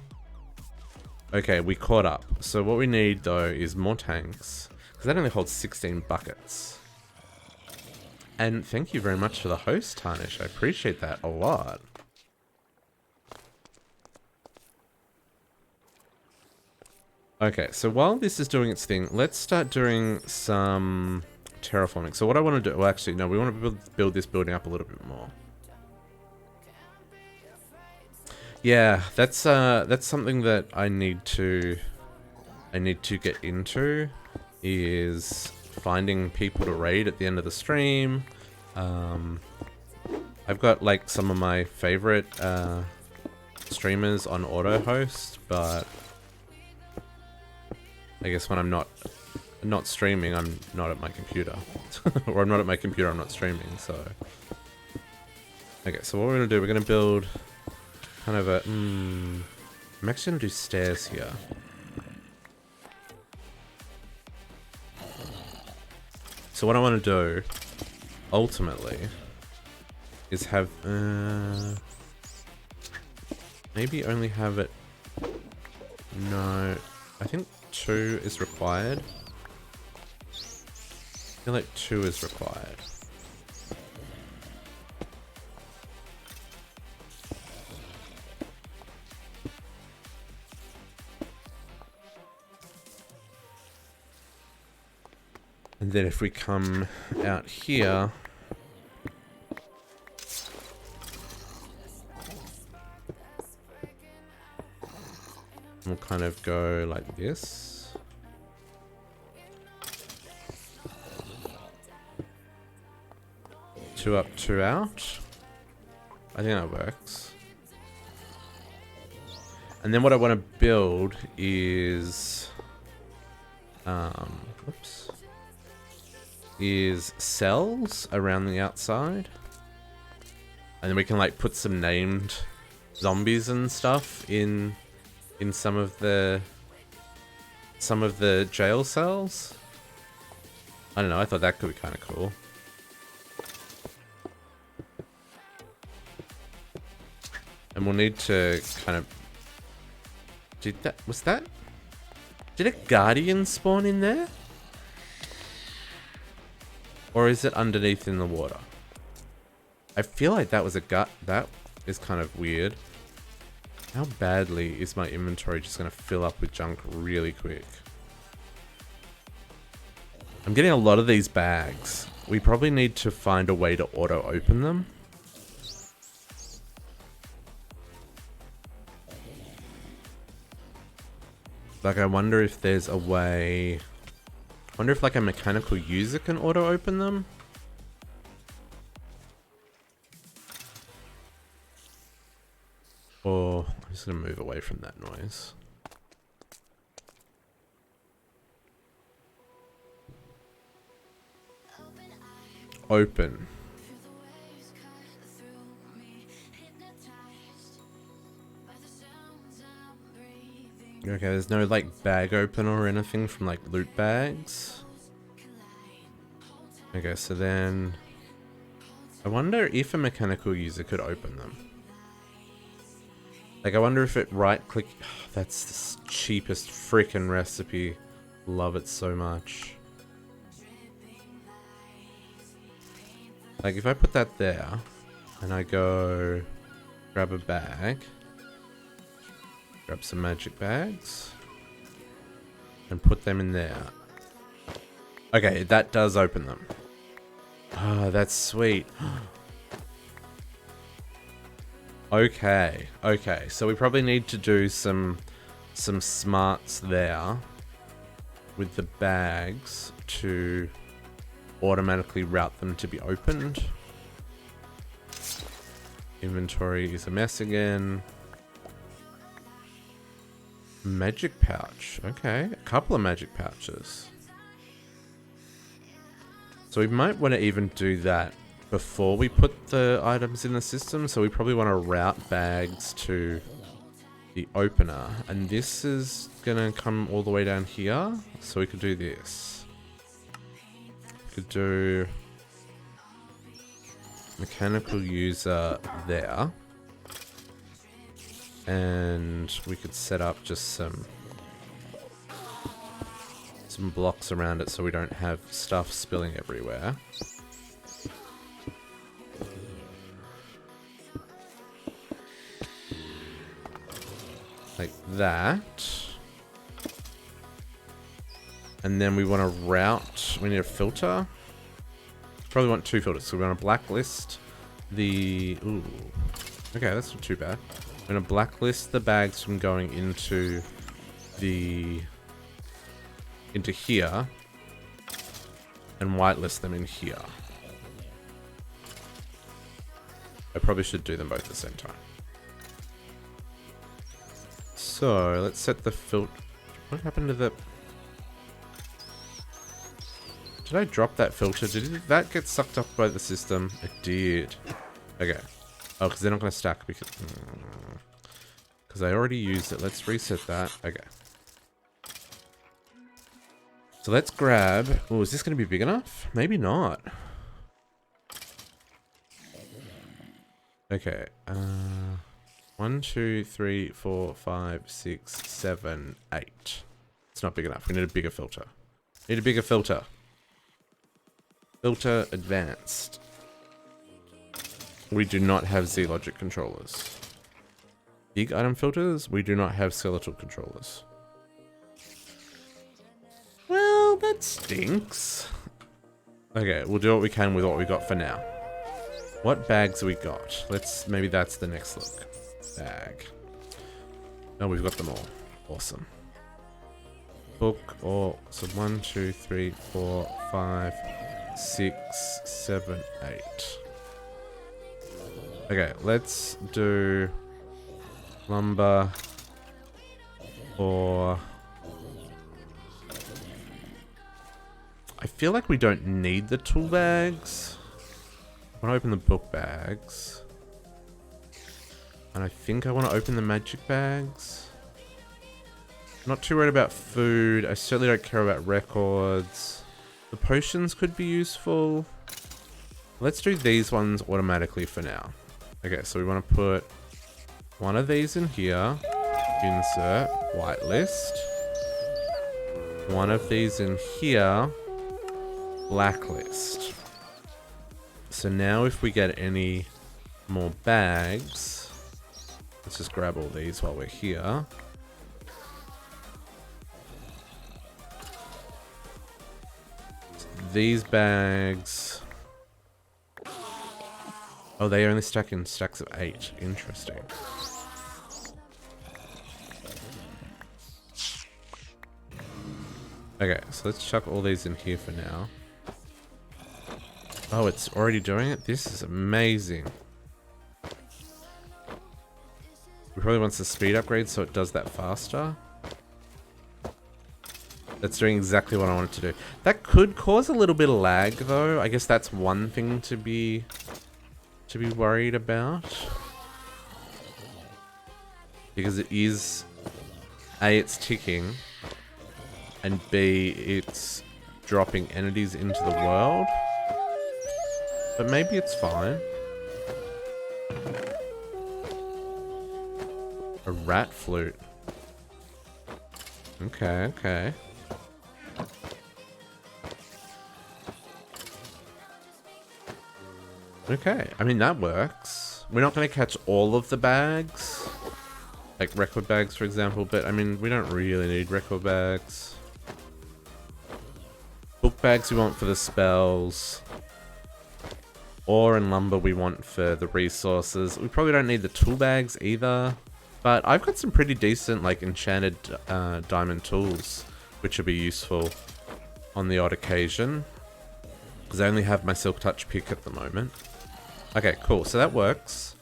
Okay, we caught up. So what we need, though, is more tanks. Because that only holds 16 buckets. And thank you very much for the host, Tarnish. I appreciate that a lot. Okay, so while this is doing its thing, let's start doing some terraforming. So what I want to do... Well, actually, no, we want to build this building up a little bit more. Yeah, that's something that I need to get into, is finding people to raid at the end of the stream. I've got like some of my favorite streamers on auto host, but I guess when I'm not streaming, I'm not at my computer. Or I'm not at my computer, I'm not streaming, so. Okay, so what we're gonna do, we're gonna build kind of a, I'm actually gonna do stairs here. So what I want to do, ultimately, is have, maybe only have it, no, I think 2 is required. I feel like 2 is required. And then if we come out here, we'll kind of go like this. Two up, 2 out. I think that works. And then what I want to build is, oops. Is cells around the outside, and then we can like put some named zombies and stuff in some of the jail cells. I don't know, I thought that could be kind of cool. And we'll need to kind of... Did a guardian spawn in there? Or is it underneath in the water? I feel like that was a gut. That is kind of weird. How badly is my inventory just going to fill up with junk really quick? I'm getting a lot of these bags. We probably need to find a way to auto-open them. Like, I wonder if there's a way... I wonder if like a mechanical user can auto-open them? Or... I'm just going to move away from that noise. Open. Okay, there's no like bag opener or anything from like loot bags. Okay, so then I wonder if a mechanical user could open them. Like I wonder if it right click. Oh, that's the cheapest freaking recipe. Love it so much. Like if I put that there and I go grab a bag. Grab some magic bags and put them in there. Okay, that does open them. Ah, that's sweet. Okay, okay. So we probably need to do some smarts there with the bags to automatically route them to be opened. Inventory is a mess again. Magic pouch. Okay, a couple of magic pouches. So we might want to even do that before we put the items in the system. So we probably want to route bags to the opener. And this is going to come all the way down here. So we could do this. We could do mechanical user there. And we could set up just some blocks around it so we don't have stuff spilling everywhere. Like that. And then we want to route, we need a filter. Probably want 2 filters, so we want to blacklist the, ooh, okay, that's not too bad. We're going to blacklist the bags from going into here and whitelist them in here. I probably should do them both at the same time. So let's set the filter. What happened to the... Did I drop that filter? Did that get sucked up by the system? It did. Okay. Oh, because they're not going to stack because I already used it. Let's reset that. Okay. So let's grab... Oh, is this going to be big enough? Maybe not. Okay. 1, 2, 3, 4, 5, 6, 7, 8. It's not big enough. We need a bigger filter. Need a bigger filter. Filter advanced. We do not have Z-Logic controllers. Big item filters, we do not have skeletal controllers. Well, that stinks. Okay, we'll do what we can with what we got for now. What bags have we got? Maybe that's the next look. Bag. Oh, we've got them all. Awesome. Book, so 1, 2, 3, 4, 5, 6, 7, 8. Okay, let's do lumber or... I feel like we don't need the tool bags. I want to open the book bags. And I think I want to open the magic bags. I'm not too worried about food. I certainly don't care about records. The potions could be useful. Let's do these ones automatically for now. Okay, so we want to put one of these in here. Insert. Whitelist. One of these in here. Blacklist. So now if we get any more bags, let's just grab all these while we're here. These bags... Oh, they only stack in stacks of 8. Interesting. Okay, so let's chuck all these in here for now. Oh, it's already doing it? This is amazing. We probably want the speed upgrade so it does that faster. That's doing exactly what I wanted to do. That could cause a little bit of lag though. I guess that's one thing to be worried about. Because it is A, it's ticking, and B, it's dropping entities into the world. But maybe it's fine. A rat flute. Okay, okay. Okay, I mean that works. We're not going to catch all of the bags. Like record bags, for example, but I mean, we don't really need record bags. Book bags we want for the spells. Ore and lumber we want for the resources. We probably don't need the tool bags either. But I've got some pretty decent, like, enchanted diamond tools, which will be useful on the odd occasion. Because I only have my Silk Touch pick at the moment. Okay, cool. So that works.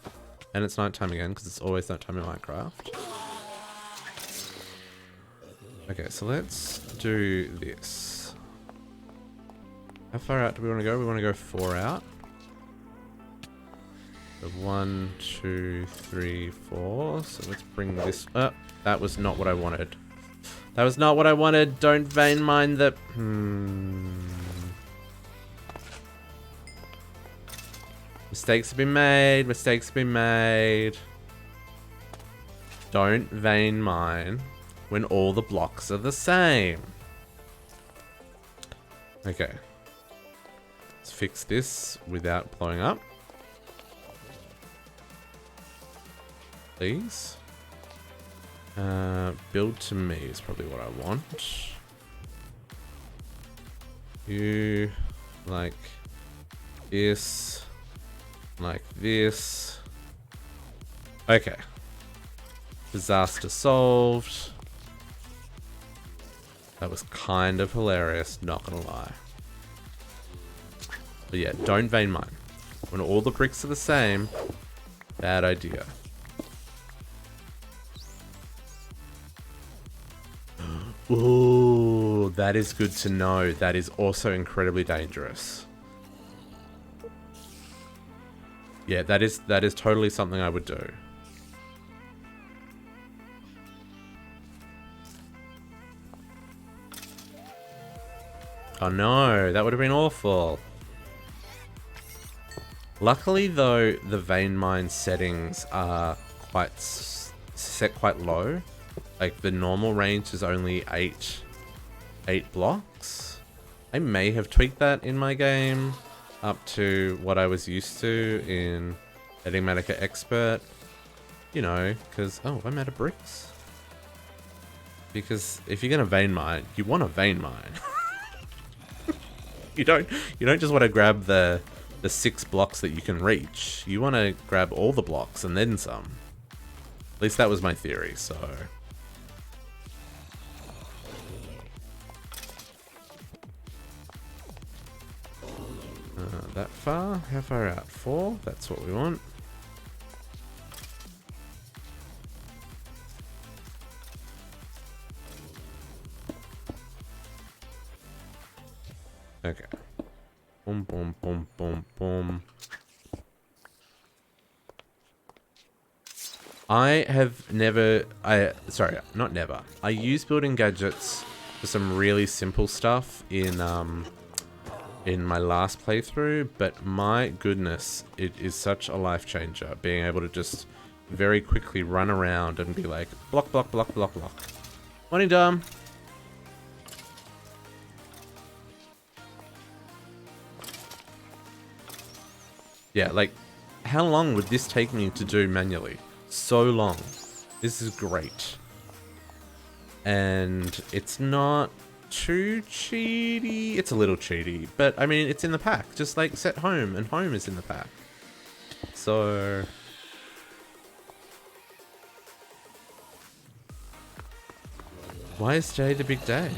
And it's nighttime again, because it's always nighttime in Minecraft. Okay, so let's do this. How far out do we want to go? We want to go 4 out. So 1, 2, 3, 4. So let's bring this up. That was not what I wanted. That was not what I wanted. Don't vein mine the... Mistakes have been made. Mistakes have been made. Don't vein mine when all the blocks are the same. Okay. Let's fix this without blowing up. Please. Build to me is probably what I want. You like this. Like this. Okay. Disaster solved. That was kind of hilarious, not gonna lie. But yeah, don't vein mine. When all the bricks are the same, bad idea. Ooh, that is good to know. That is also incredibly dangerous. Yeah, that is totally something I would do. Oh no, that would have been awful. Luckily though, the vein mine settings are set quite low. Like the normal range is only 8 blocks. I may have tweaked that in my game up to what I was used to in Enigmatica Expert. You know, because... Oh, I'm out of bricks. Because if you're going to vein mine, you want to vein mine. You don't just want to grab the 6 blocks that you can reach. You want to grab all the blocks and then some. At least that was my theory, so... that far? How far out? 4? That's what we want. Okay. Boom, boom, boom, boom, boom. I have never... sorry, not never. I use building gadgets for some really simple stuff in my last playthrough, but my goodness, it is such a life changer being able to just very quickly run around and be like, block, block, block, block, block. Morning, Dom. Yeah, like, how long would this take me to do manually? So long. This is great. And it's not too cheaty. It's a little cheaty, but I mean, it's in the pack. Just like set home, and home is in the pack. So... why is today the big day?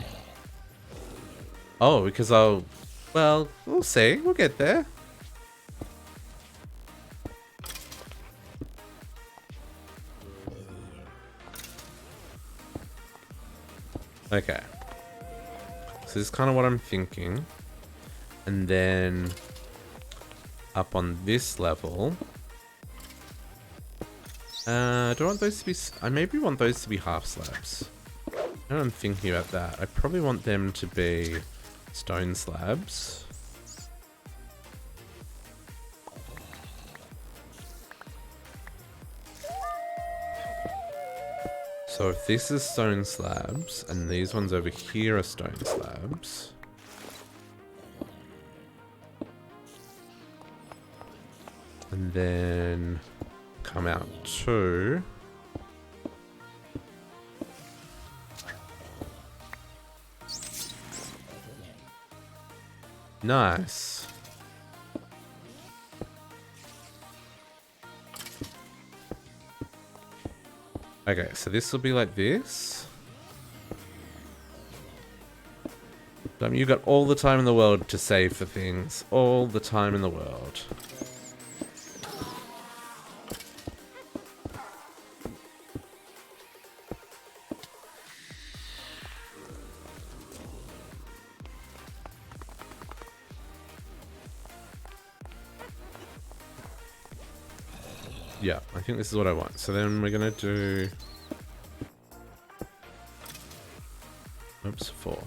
Oh, because I'll... well, we'll see. We'll get there. Okay. So this is kind of what I'm thinking. And then up on this level. Do I want those to be... I maybe want those to be half slabs. Now I'm thinking about that. I probably want them to be stone slabs. So if this is stone slabs, and these ones over here are stone slabs. And then come out 2. Nice. Okay, so this will be like this. You've got all the time in the world to save for things. All the time in the world. Yeah, I think this is what I want. So then we're gonna do... Oops, 4.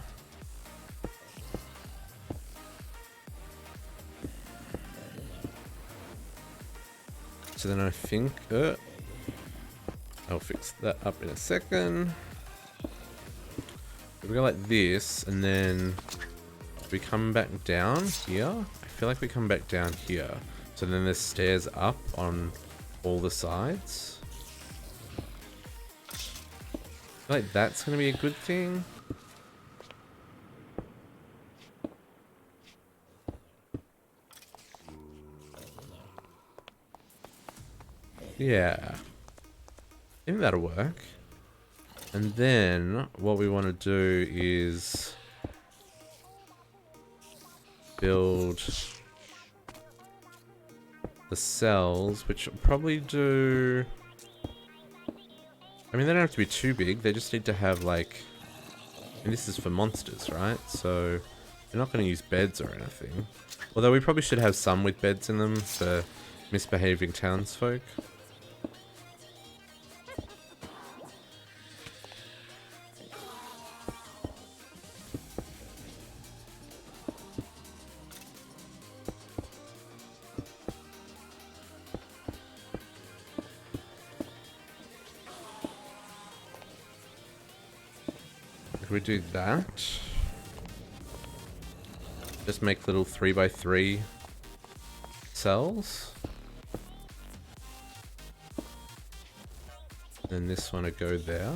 So then I think... I'll fix that up in a second. We go like this, and then we come back down here. I feel like we come back down here. So then there's stairs up on all the sides. I feel like that's going to be a good thing. Yeah. I think that'll work. And then what we want to do is build the cells, which will probably do... I mean, they don't have to be too big. They just need to have, like... And this is for monsters, right? So we're not going to use beds or anything. Although we probably should have some with beds in them for misbehaving townsfolk. We do that. Just make little 3x3 cells. Then this one will go there.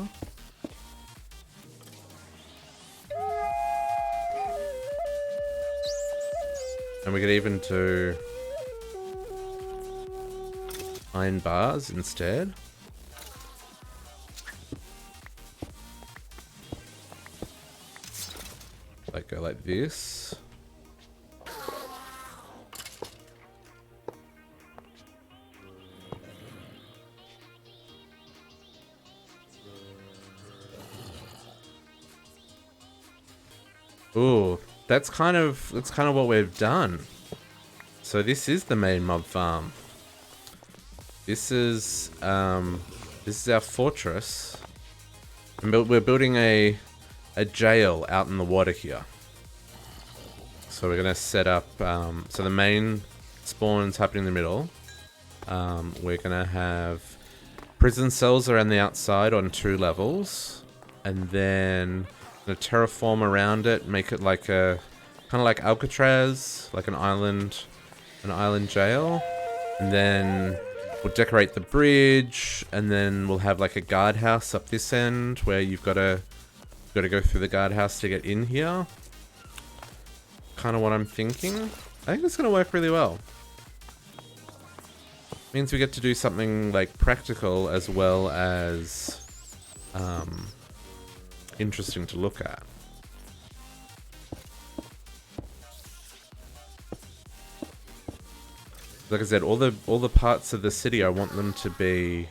And we could even do iron bars instead. Like go like this. Ooh, that's kind of what we've done. So this is the main mob farm. This is our fortress. And we're building a jail out in the water here. So we're gonna set up, so the main spawn's happening in the middle. We're gonna have prison cells around the outside on 2 levels. And then gonna terraform around it, make it like a, kind of like Alcatraz, like an island jail. And then we'll decorate the bridge, and then we'll have like a guardhouse up this end where you've got to go through the guardhouse to get in here. Kind of what I'm thinking. I think it's going to work really well. Means we get to do something like practical as well as interesting to look at. Like I said, all the parts of the city, I want them to be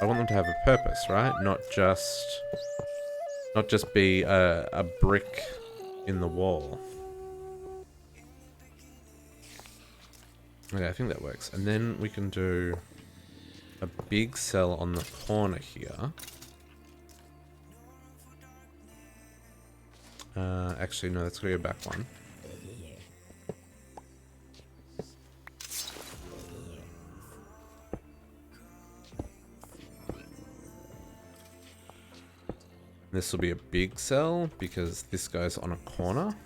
I want them to have a purpose, right? Not just be a brick in the wall. Okay, I think that works. And then we can do a big cell on the corner here. Actually, no, that's gonna go back one. This will be a big cell because this goes on a corner.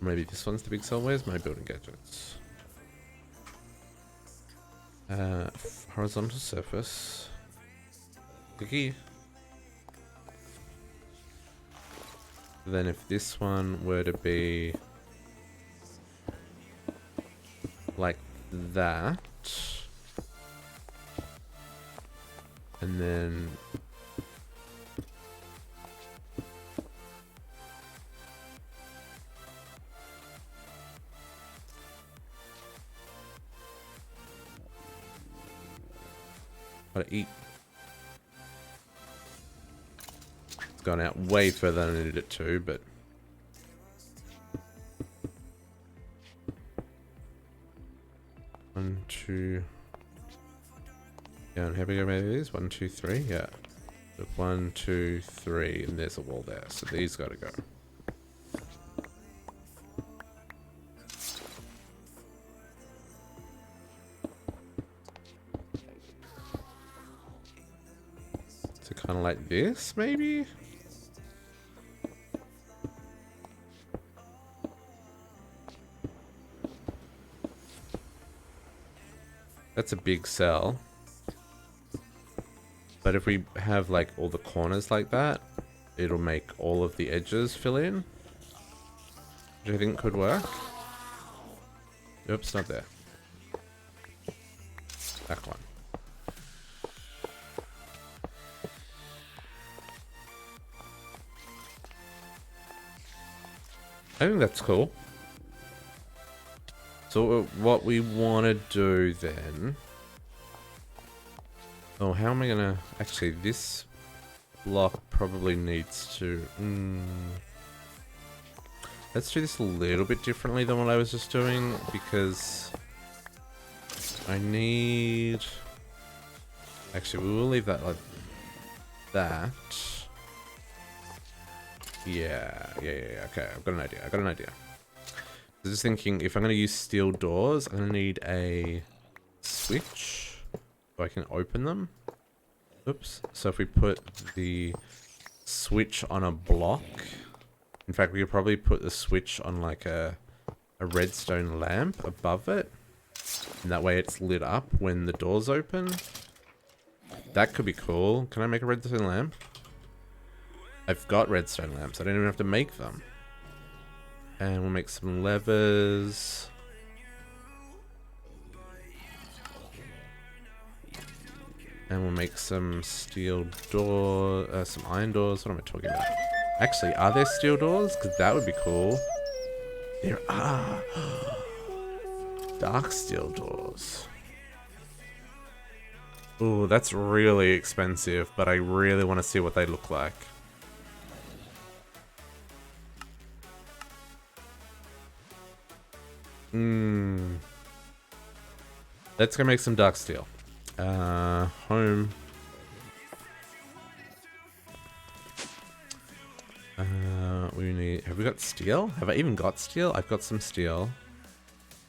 Maybe this one's the big cell. Where's my building gadgets? Horizontal surface. Cookie. Then if this one were to be like that. And then gotta eat. It's gone out way further than I needed it to, but one, two. Yeah, and how big are these? 1, 2, 3. Yeah. So 1, 2, 3, and there's a wall there. So these gotta go. So kind of like this, maybe? That's a big cell. But if we have like all the corners like that, it'll make all of the edges fill in. Which I think could work. Oops, not there. Back one. I think that's cool. So what we want to do then... Oh, how am I gonna... Actually, this block probably needs to... Let's do this a little bit differently than what I was just doing, because I need... Actually, we will leave that like that. Yeah. Okay, I've got an idea. I was just thinking, if I'm going to use steel doors, I'm going to need a switch so I can open them. Oops. So if we put the switch on a block, in fact, we could probably put the switch on like a redstone lamp above it. And that way it's lit up when the doors open. That could be cool. Can I make a redstone lamp? I've got redstone lamps. I don't even have to make them. And we'll make some levers. And we'll make some steel door, some iron doors. What am I talking about? Actually, are there steel doors? Because that would be cool. There are. Dark steel doors. Ooh, that's really expensive, but I really want to see what they look like. Let's go make some dark steel. Home. We need... Have we got steel? Have I even got steel? I've got some steel.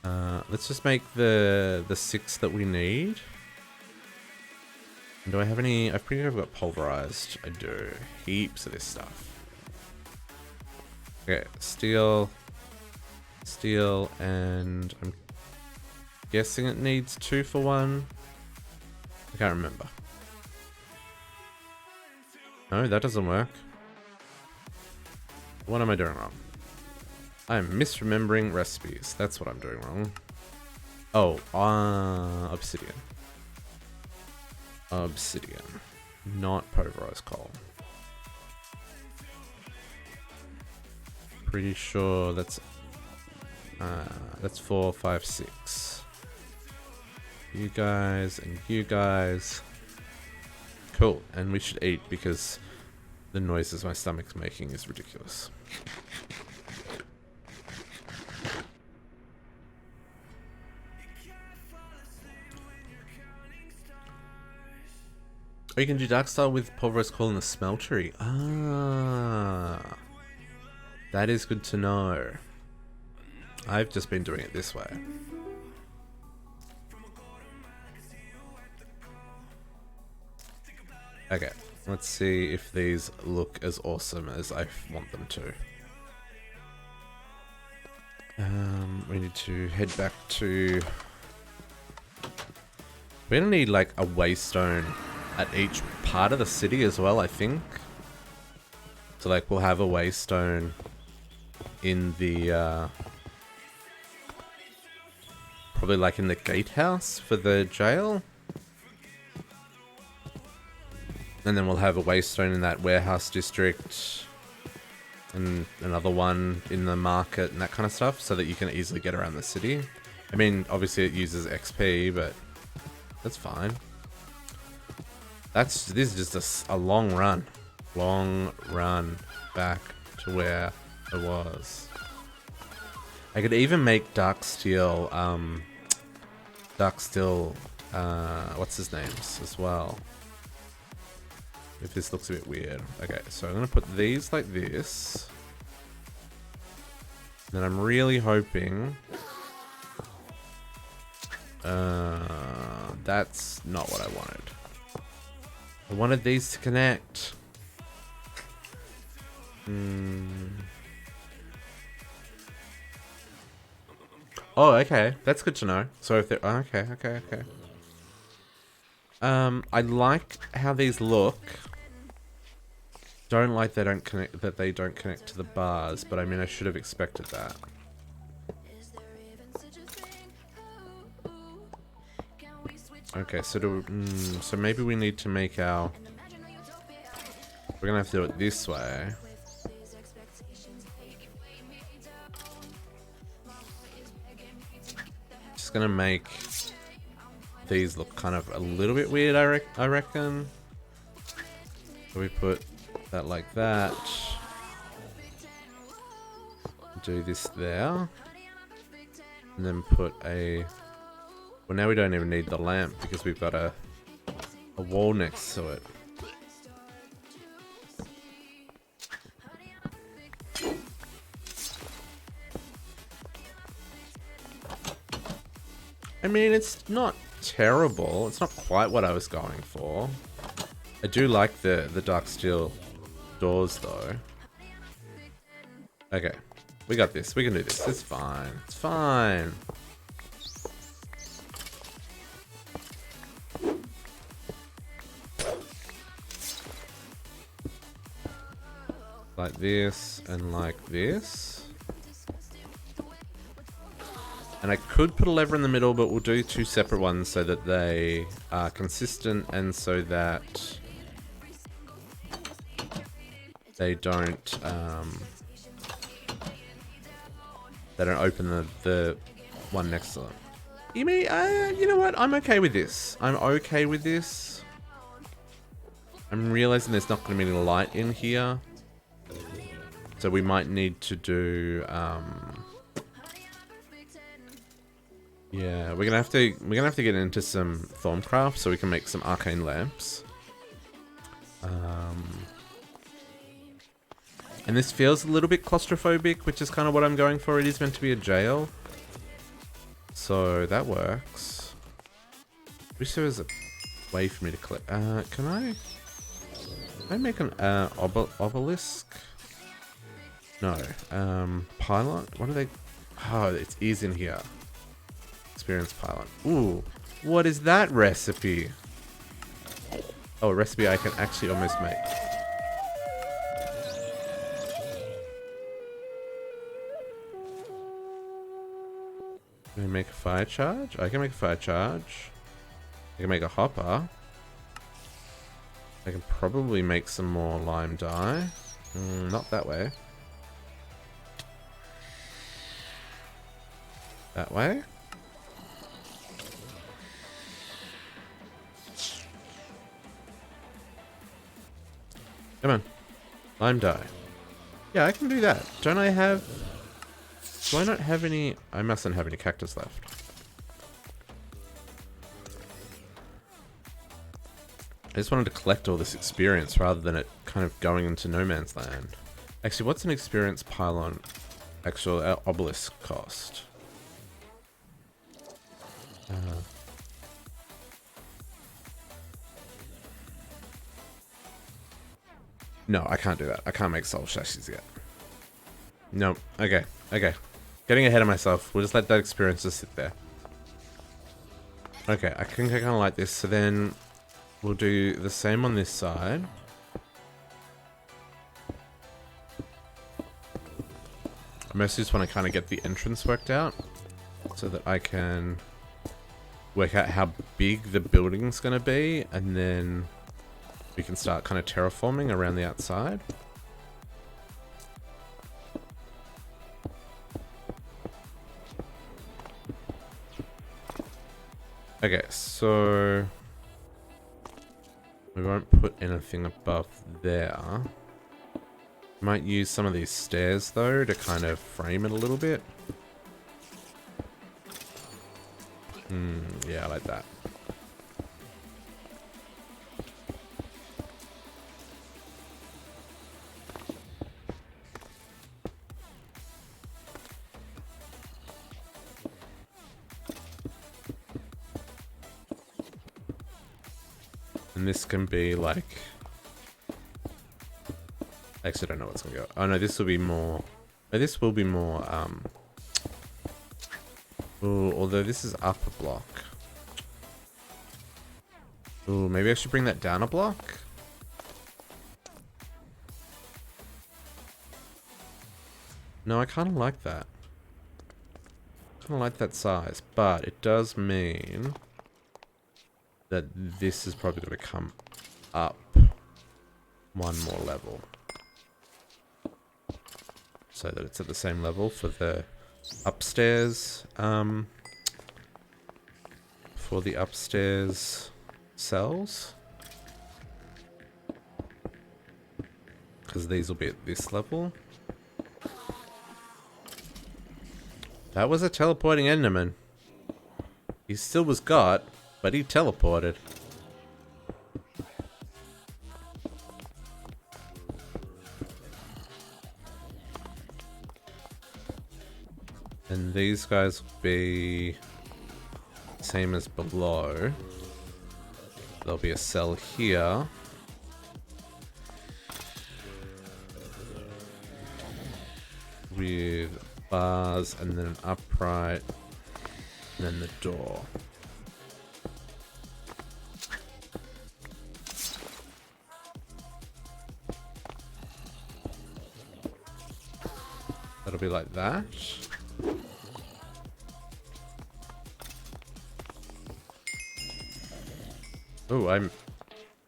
Let's just make the 6 that we need. And do I have any... I pretty sure I've got pulverized. I do. Heaps of this stuff. Okay, steel... Steel, and I'm guessing it needs 2 for 1. I can't remember. No, that doesn't work. What am I doing wrong? I'm misremembering recipes. That's what I'm doing wrong. Oh, obsidian. Obsidian. Not pulverized coal. Pretty sure that's 4, 5, 6. You guys and you guys. Cool. And we should eat because the noises my stomach's making is ridiculous. Oh, you can do dark style with pulverized coal in the smeltery. Ah. That is good to know. I've just been doing it this way. Okay, let's see if these look as awesome as I want them to. We need to head back to... We're gonna need like a waystone at each part of the city as well, I think. So like we'll have a waystone in the... probably like in the gatehouse for the jail. And then we'll have a waystone in that warehouse district. And another one in the market and that kind of stuff, so that you can easily get around the city. I mean, obviously it uses XP, but that's fine. This is just a long run back to where I was. I could even make dark steel, what's his names as well. If this looks a bit weird. Okay, so I'm gonna put these like this. Then I'm really hoping... that's not what I wanted. I wanted these to connect. Oh, okay. That's good to know. So if they're... Okay. I like how these look. Don't like they don't connect to the bars, but I mean I should have expected that. Okay, so so maybe we need to make our... We're gonna have to do it this way. Just gonna make these look kind of a little bit weird, I reckon. So we put that like that. Do this there. And then put a... Well, now we don't even need the lamp because we've got a wall next to it. I mean, it's not terrible. It's not quite what I was going for. I do like the dark steel doors though. Okay, we got this. We can do this. It's fine. It's fine. Like this and like this. And I could put a lever in the middle, but we'll do two separate ones so that they are consistent and so that they don't open the one next to them. You mean, you know what? I'm okay with this. I'm okay with this. I'm realizing there's not going to be any light in here. So we might need to do, yeah, we're gonna have to get into some Thorncraft so we can make some arcane lamps. And this feels a little bit claustrophobic, which is kind of what I'm going for. It is meant to be a jail, so that works. Wish there was a way for me to collect. Can I make an obelisk? No. Pylon? What are they? Oh, it is in here. Experience pylon. Ooh. What is that recipe? Oh, a recipe I can actually almost make. Can I make a fire charge? I can make a fire charge. I can make a hopper. I can probably make some more lime dye. Not that way. That way? Come on. Lime dye. Yeah, I can do that. Don't I have... Do I not have any... I mustn't have any cactus left. I just wanted to collect all this experience rather than it kind of going into no man's land. Actually, what's an experience pylon actual obelisk cost? No, I can't do that. I can't make soul chassis yet. Nope. Okay. Getting ahead of myself. We'll just let that experience just sit there. Okay, I think I kind of like this. So then we'll do the same on this side. I mostly just want to kind of get the entrance worked out so that I can work out how big the building's going to be, and then we can start kind of terraforming around the outside. Okay, so we won't put anything above there. Might use some of these stairs though to kind of frame it a little bit. Yeah, I like that. And this can be like... Actually, I don't know what's gonna go. Oh no, this will be more... Oh, this will be more, Ooh, although this is up a block. Ooh, maybe I should bring that down a block? No, I kind of like that. Kind of like that size, but it does mean that this is probably going to come up one more level. So that it's at the same level for the upstairs, cells. Because these will be at this level. That was a teleporting Enderman. He still was got, but he teleported. And these guys will be same as below. There'll be a cell here. With bars and then an upright. And then the door. That'll be like that. Oh,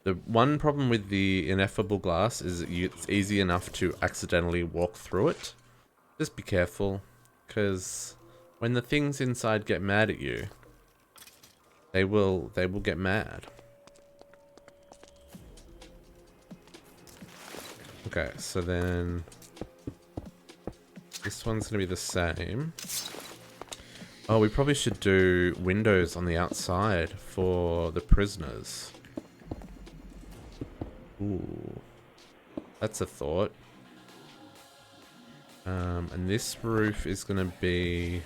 the one problem with the ineffable glass is it's easy enough to accidentally walk through it. Just be careful, because when the things inside get mad at you, they will get mad. Okay, so then this one's gonna be the same. Oh, we probably should do windows on the outside for the prisoners. Ooh. That's a thought. And this roof is going to be...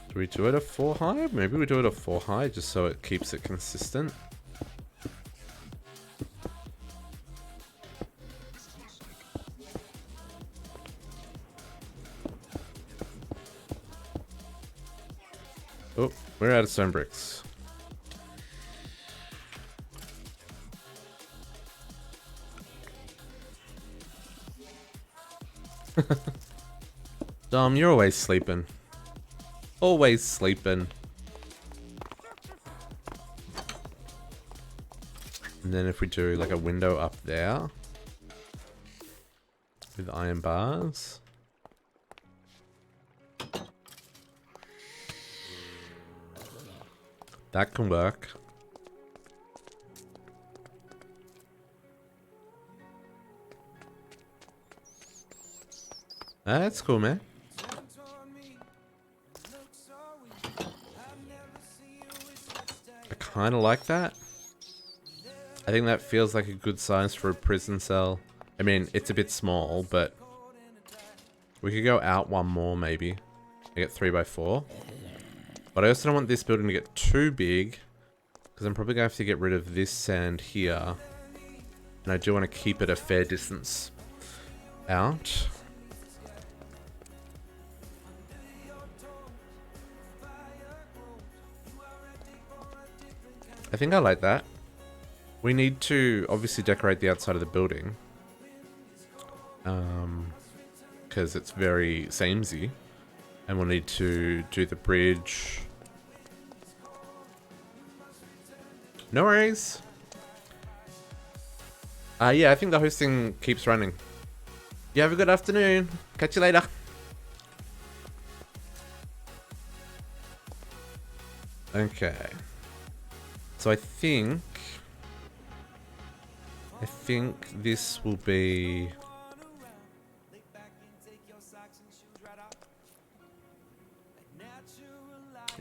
Do we do it at 4 high? Maybe we do it at 4 high just so it keeps it consistent. Oh, we're out of stone bricks. Dom, you're always sleeping. Always sleeping. And then if we do like a window up there with iron bars. That can work. That's cool, man. I kind of like that. I think that feels like a good size for a prison cell. I mean, it's a bit small, but we could go out one more maybe. I get 3x4. But I also don't want this building to get too big, because I'm probably going to have to get rid of this sand here. And I do want to keep it a fair distance out. I think I like that. We need to obviously decorate the outside of the building. Because it's very samey. And we'll need to do the bridge. No worries. Yeah, I think the hosting keeps running. You have a good afternoon. Catch you later. Okay. So I think this will be...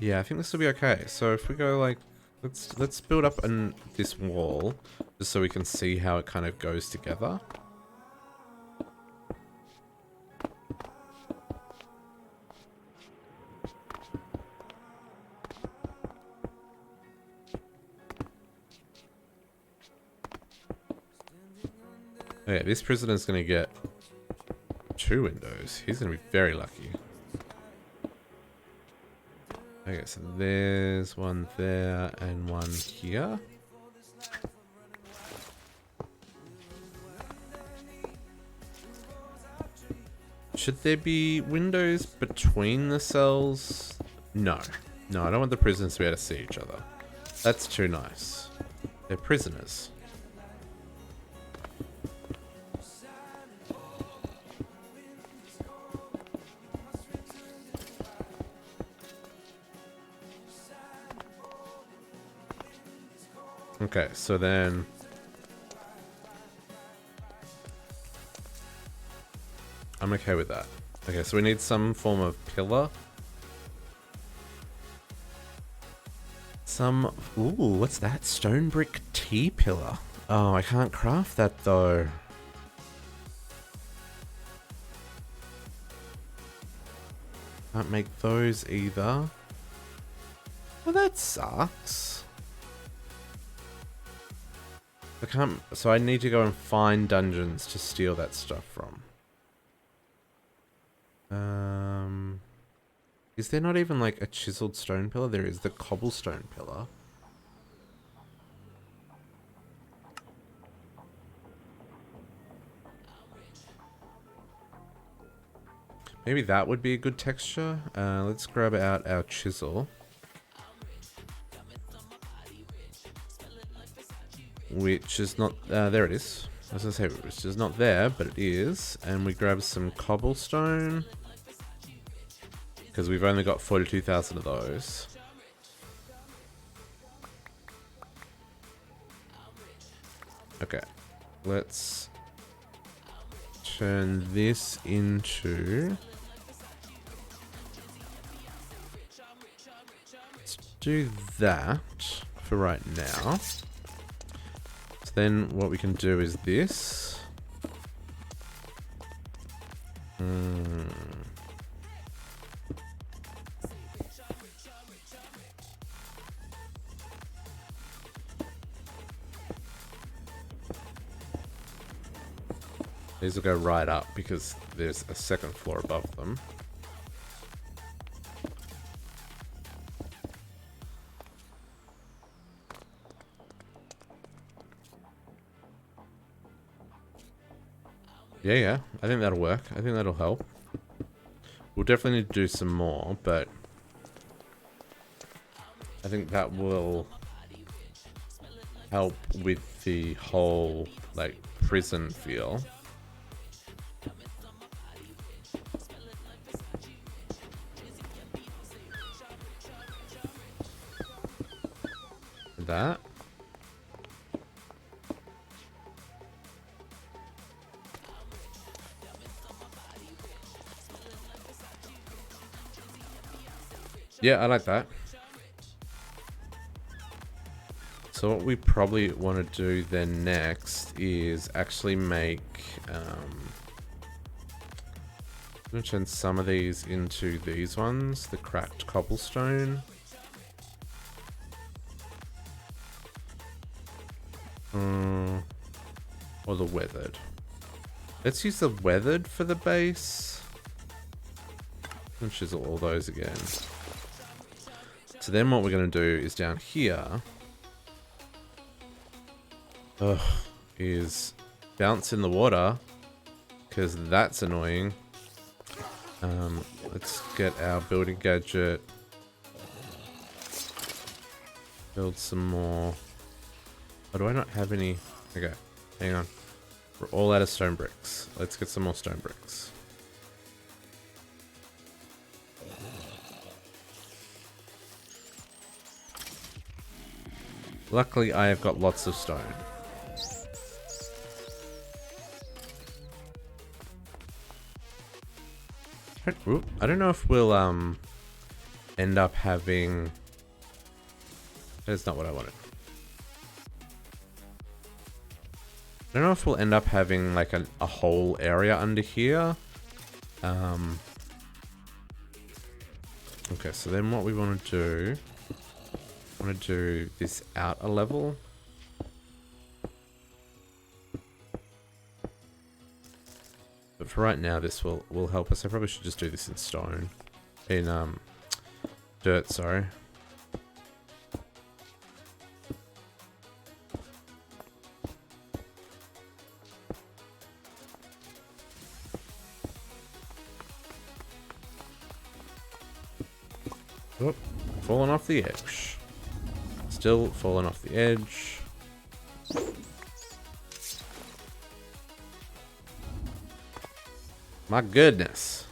Yeah, I think this will be okay. So if we go like, let's build up this wall just so we can see how it kind of goes together. Okay, this prisoner's gonna get 2 windows. He's gonna be very lucky. Okay, so there's one there and one here. Should there be windows between the cells? No. No, I don't want the prisoners to be able to see each other. That's too nice. They're prisoners. Okay, so then... I'm okay with that. Okay, so we need some form of pillar. Ooh, what's that? Stone brick T-pillar. Oh, I can't craft that though. Can't make those either. Well, that sucks. So I need to go and find dungeons to steal that stuff from. Is there not even like a chiseled stone pillar? There is the cobblestone pillar. Maybe that would be a good texture. Let's grab out our chisel. Which is not, there it is. I was gonna say, which is not there, but it is. And we grab some cobblestone. Because we've only got 42,000 of those. Okay. Let's turn this into... Let's do that for right now. So then what we can do is this. These will go right up because there's a second floor above them. Yeah, I think that'll work. I think that'll help. We'll definitely need to do some more, but I think that will help with the whole, like, prison feel. That. Yeah, I like that. So what we probably want to do then next is actually make... I'm going to turn some of these into these ones, the cracked cobblestone. Or the weathered. Let's use the weathered for the base. And chisel all those again. So then what we're going to do is down here is bounce in the water, because that's annoying. Let's get our building gadget. Build some more. Oh, do I not have any? Okay, hang on. We're all out of stone bricks. Let's get some more stone bricks. Luckily, I have got lots of stone. I don't know if we'll end up having... That's not what I wanted. I don't know if we'll end up having like a whole area under here. Okay, so then what we want to do... I want to do this out a level. But for right now, this will help us. I probably should just do this in stone. In dirt, sorry. Oh, falling off the edge. Still falling off the edge. My goodness.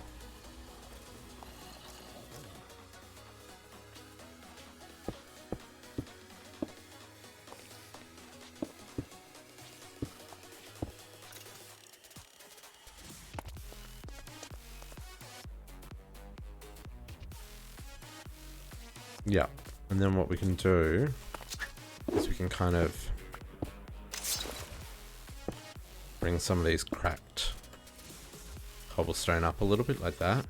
Yeah, and then what we can do is we can kind of bring some of these cracked cobblestone up a little bit like that.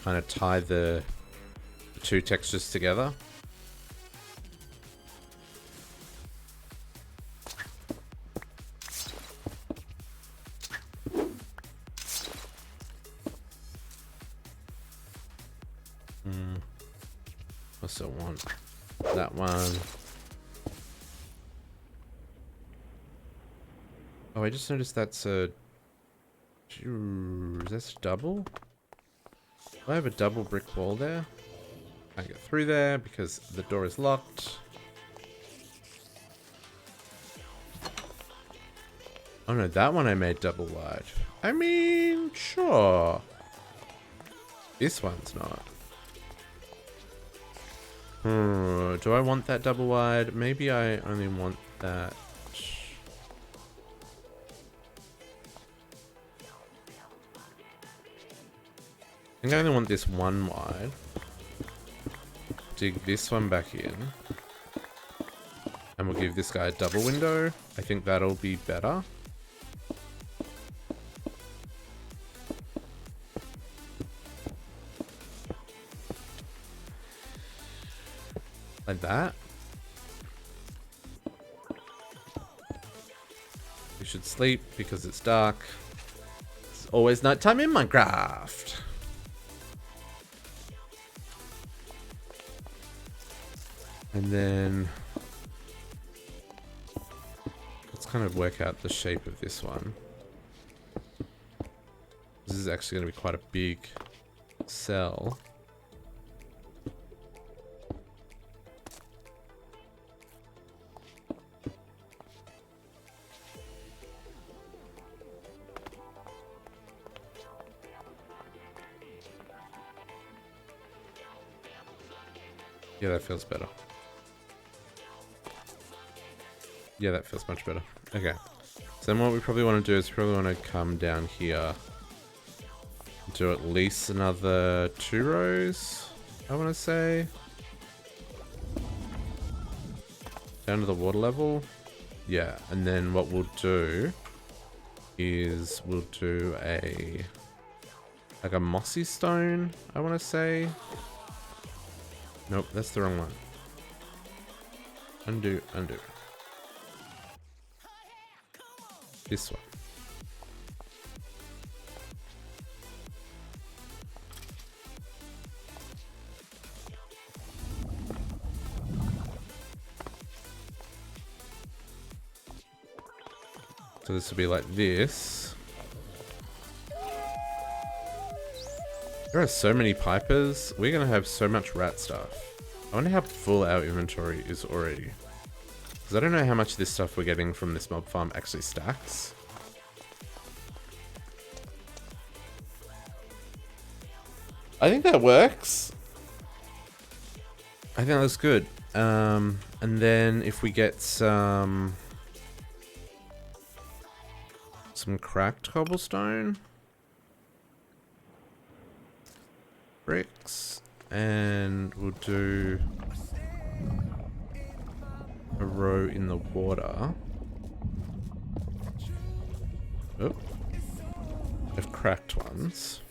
Kind of tie the two textures together. Also want that one. Oh, I just noticed that's a... Is that double? Do I have a double brick wall there? Can't get through there because the door is locked. Oh no, that one I made double wide. I mean, sure. This one's not. Do I want that double wide? Maybe I only want that. I think I only want this one wide. Dig this one back in. And we'll give this guy a double window. I think that'll be better. Like that. We should sleep because it's dark. It's always nighttime in Minecraft. And then let's kind of work out the shape of this one. This is actually going to be quite a big cell. Yeah, that feels better. Yeah, that feels much better. Okay. So then what we probably want to do is we probably want to come down here. Do at least another 2 rows, I want to say. Down to the water level. Yeah, and then what we'll do is we'll do like a mossy stone, I want to say. Nope, that's the wrong one. Undo, undo. This one. So this will be like this. There are so many pipers. We're gonna have so much rat stuff. I wonder how full our inventory is already. Because I don't know how much of this stuff we're getting from this mob farm actually stacks. I think that works. I think that looks good. And then if we get some cracked cobblestone bricks, and we'll do a row in the water. Oh, of cracked ones.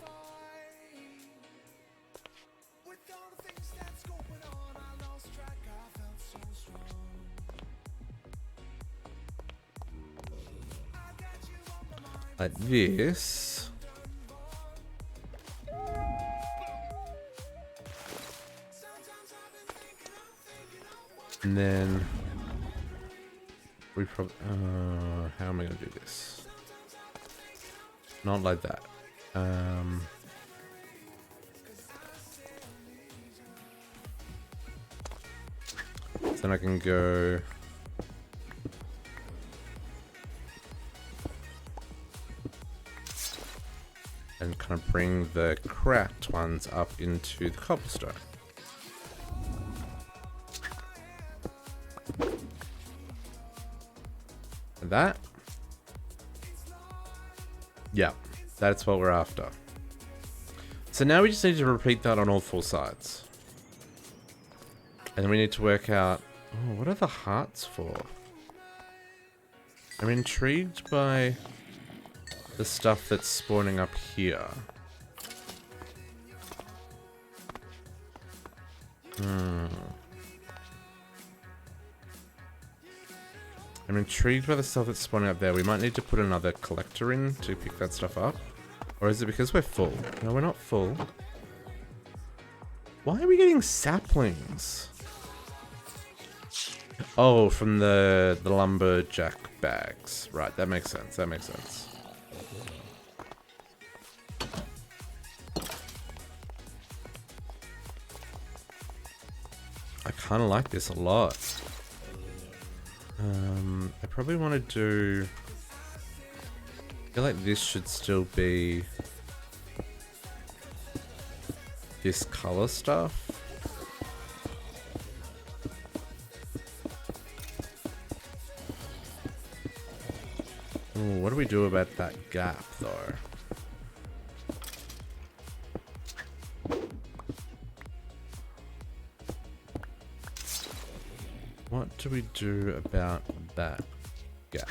Like this. And then we probably, how am I gonna do this? Not like that. Then I can go and kind of bring the cracked ones up into the cobblestone. And that? Yeah, that's what we're after. So now we just need to repeat that on all four sides. And then we need to work out, oh, what are the hearts for? I'm intrigued by the stuff that's spawning up here. I'm intrigued by the stuff that's spawning up there. We might need to put another collector in to pick that stuff up. Or is it because we're full? No, we're not full. Why are we getting saplings? Oh, from the lumberjack bags. Right, that makes sense. That makes sense. I kind of like this a lot. I probably want to do... I feel like this should still be this color stuff. Ooh, what do we do about that gap though? What do we do about that gap?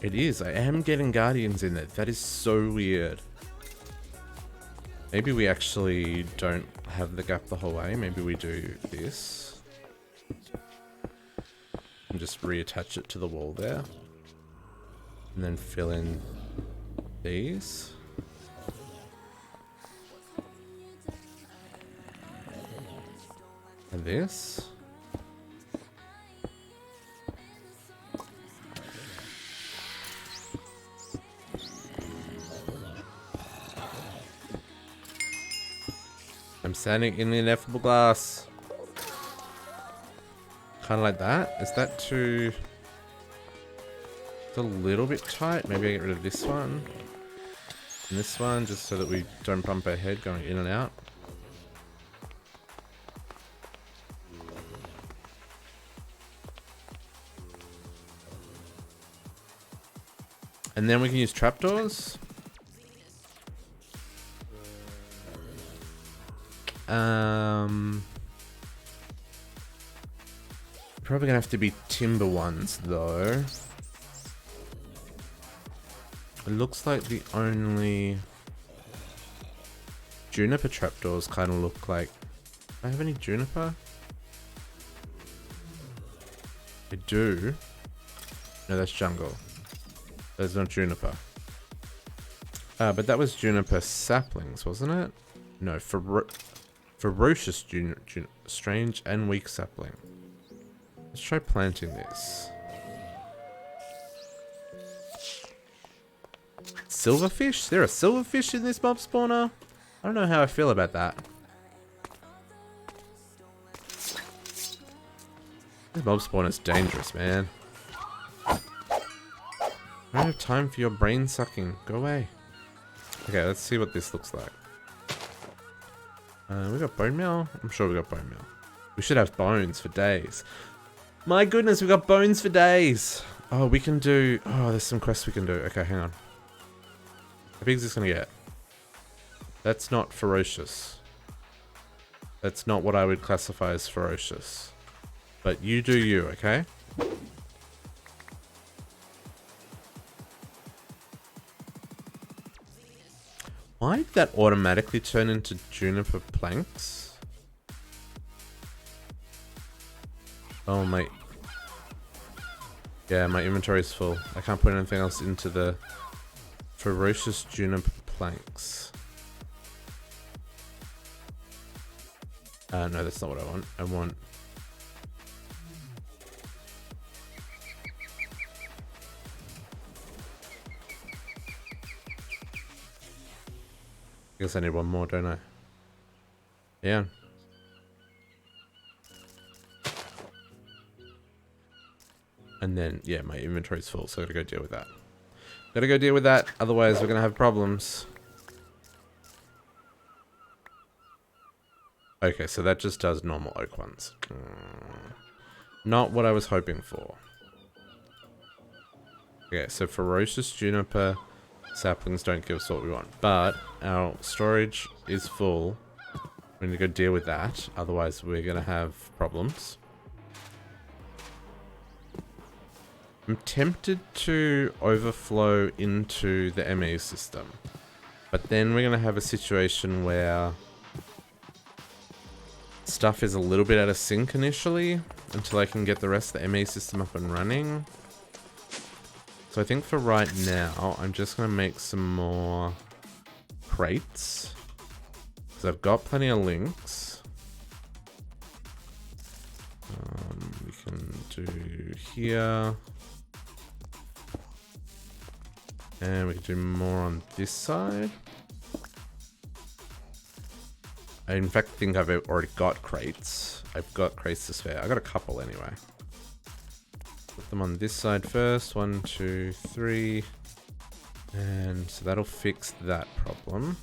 It is. I am getting guardians in it. That is so weird. Maybe we actually don't have the gap the whole way. Maybe we do this. And just reattach it to the wall there. And then fill in these. And this. I'm standing in the ineffable glass. Kind of like that. Is that too... It's a little bit tight. Maybe I get rid of this one. And this one, just so that we don't bump our head going in and out. And then we can use trapdoors. Probably gonna have to be timber ones though. It looks like the only juniper trapdoors kind of look like... Do I have any juniper? I do. No, that's jungle. There's no juniper. But that was juniper saplings, wasn't it? No, Ferocious strange and weak sapling. Let's try planting this. Silverfish? There are silverfish in this mob spawner? I don't know how I feel about that. This mob spawner is dangerous, man. I don't have time for your brain sucking. Go away. Okay, let's see what this looks like. We got bone meal? I'm sure we got bone meal. We should have bones for days. My goodness, we got bones for days. Oh, we can do... Oh, there's some quests we can do. Okay, hang on. How big is this gonna get? That's not ferocious. That's not what I would classify as ferocious. But you do you, okay? Why did that automatically turn into juniper planks? Oh, my... Yeah, my inventory is full. I can't put anything else into the ferocious juniper planks. No, that's not what I want. I want... I guess I need one more, don't I? Yeah. And then, yeah, my inventory's full, so I gotta go deal with that. Gotta go deal with that, otherwise we're gonna have problems. Okay, so that just does normal oak ones. Not what I was hoping for. Okay, so ferocious juniper saplings don't give us what we want. But our storage is full. We need to go deal with that, otherwise we're gonna have problems. I'm tempted to overflow into the ME system. But then we're going to have a situation where stuff is a little bit out of sync initially until I can get the rest of the ME system up and running. So I think for right now, I'm just going to make some more crates. Because I've got plenty of links. We can do here. And we can do more on this side. I in fact think I've already got crates. I've got crates to spare. I got a couple anyway. Put them on this side first. 1, 2, 3. And so that'll fix that problem.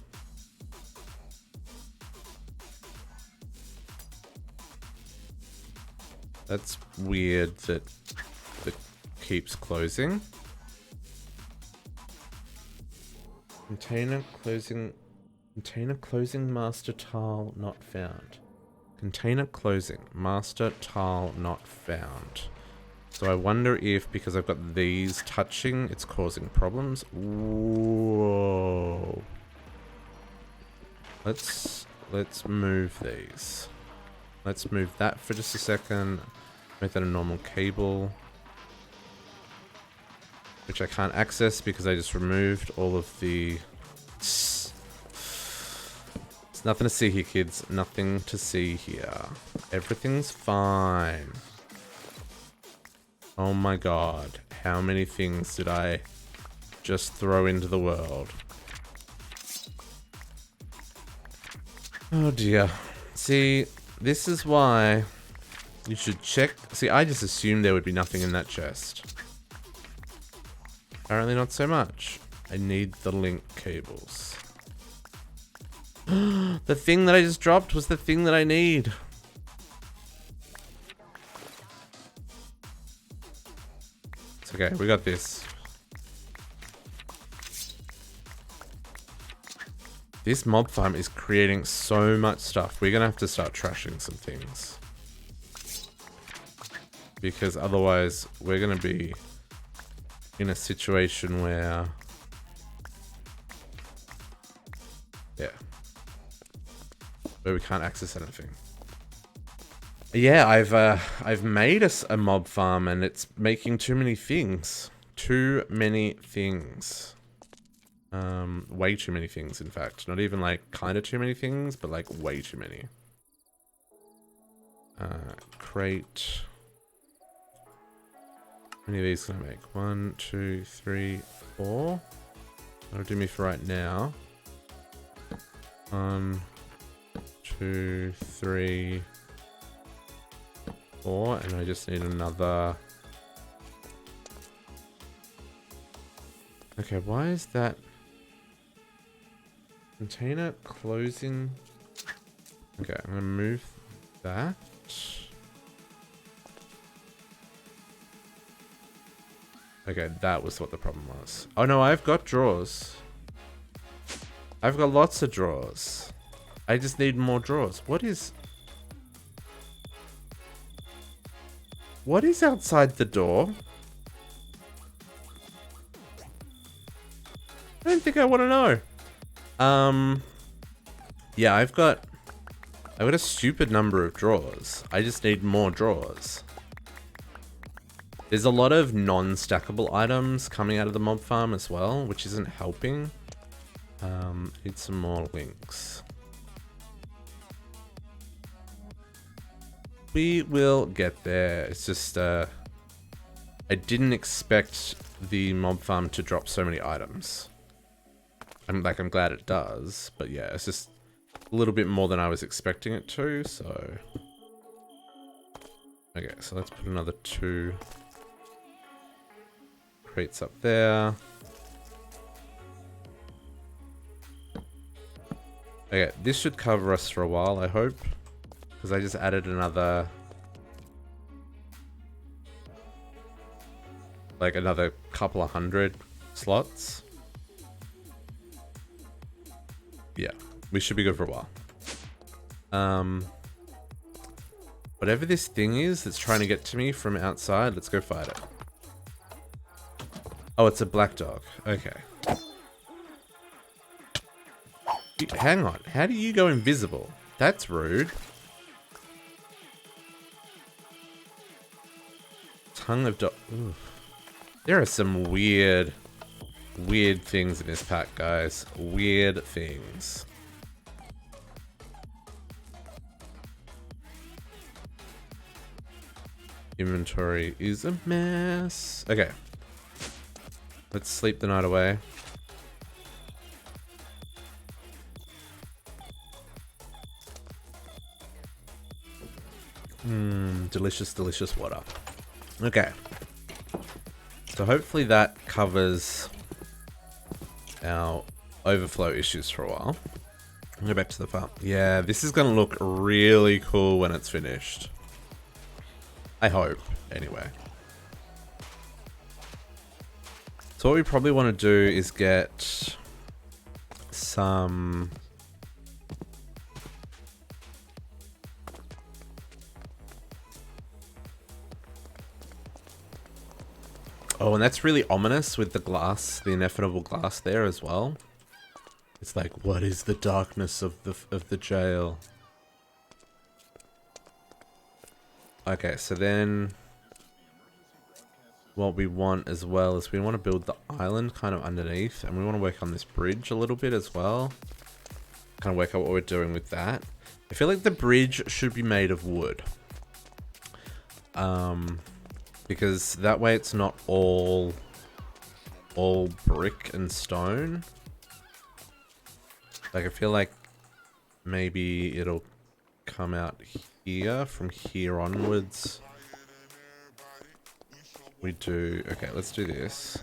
That's weird that it keeps closing. Container closing master tile not found. Container closing master tile not found. So I wonder if because I've got these touching, it's causing problems. Whoa. Let's move these. Let's move that for just a second. Make that a normal cable. Which I can't access because I just removed all of the... There's nothing to see here, kids. Nothing to see here. Everything's fine. Oh my god. How many things did I just throw into the world? Oh dear. See, this is why you should check... See, I just assumed there would be nothing in that chest. Apparently not so much. I need the link cables. The thing that I just dropped was the thing that I need. It's okay, we got this. This mob farm is creating so much stuff. We're gonna have to start trashing some things. Because otherwise we're gonna be in a situation where, yeah, where we can't access anything. Yeah, I've made a mob farm and it's making too many things. Too many things. Way too many things, in fact. Not even like kind of too many things, but like way too many. Crate. How many of these gonna make? 1, 2, 3, 4. That'll do me for right now. 1, 2, 3, 4, and I just need another. Okay, why is that container closing? Okay, I'm gonna move that. Okay, that was what the problem was. Oh no, I've got drawers. I've got lots of drawers. I just need more drawers. What is outside the door? I don't think I want to know. Yeah, I've got a stupid number of drawers. I just need more drawers. There's a lot of non-stackable items coming out of the mob farm as well, which isn't helping. Need some more links. We will get there. It's just, I didn't expect the mob farm to drop so many items. I'm glad it does, but yeah, it's just a little bit more than I was expecting it to, so. Okay, so let's put another 2 crates up there. Okay, this should cover us for a while, I hope. Because I just added another... like another couple of 100 slots. Yeah, we should be good for a while. Whatever this thing is that's trying to get to me from outside, let's go fight it. Oh, it's a black dog. Okay. Hang on. How do you go invisible? That's rude. Tongue of dog. Oof. There are some weird things in this pack, guys. Weird things. Inventory is a mess. Okay. Let's sleep the night away. Delicious, delicious water. Okay. So hopefully that covers our overflow issues for a while. I'll go back to the farm. Yeah, this is gonna look really cool when it's finished. I hope, anyway. So what we probably want to do is get some... Oh, and that's really ominous with the glass, the ineffable glass there as well. It's like, what is the darkness of the jail? Okay, so then what we want as well is we want to build the island kind of underneath, and we want to work on this bridge a little bit as well. Kind of work out what we're doing with that. I feel like the bridge should be made of wood. Because that way it's not all brick and stone. Like, I feel like maybe it'll come out here, from here onwards. We do... Okay, let's do this.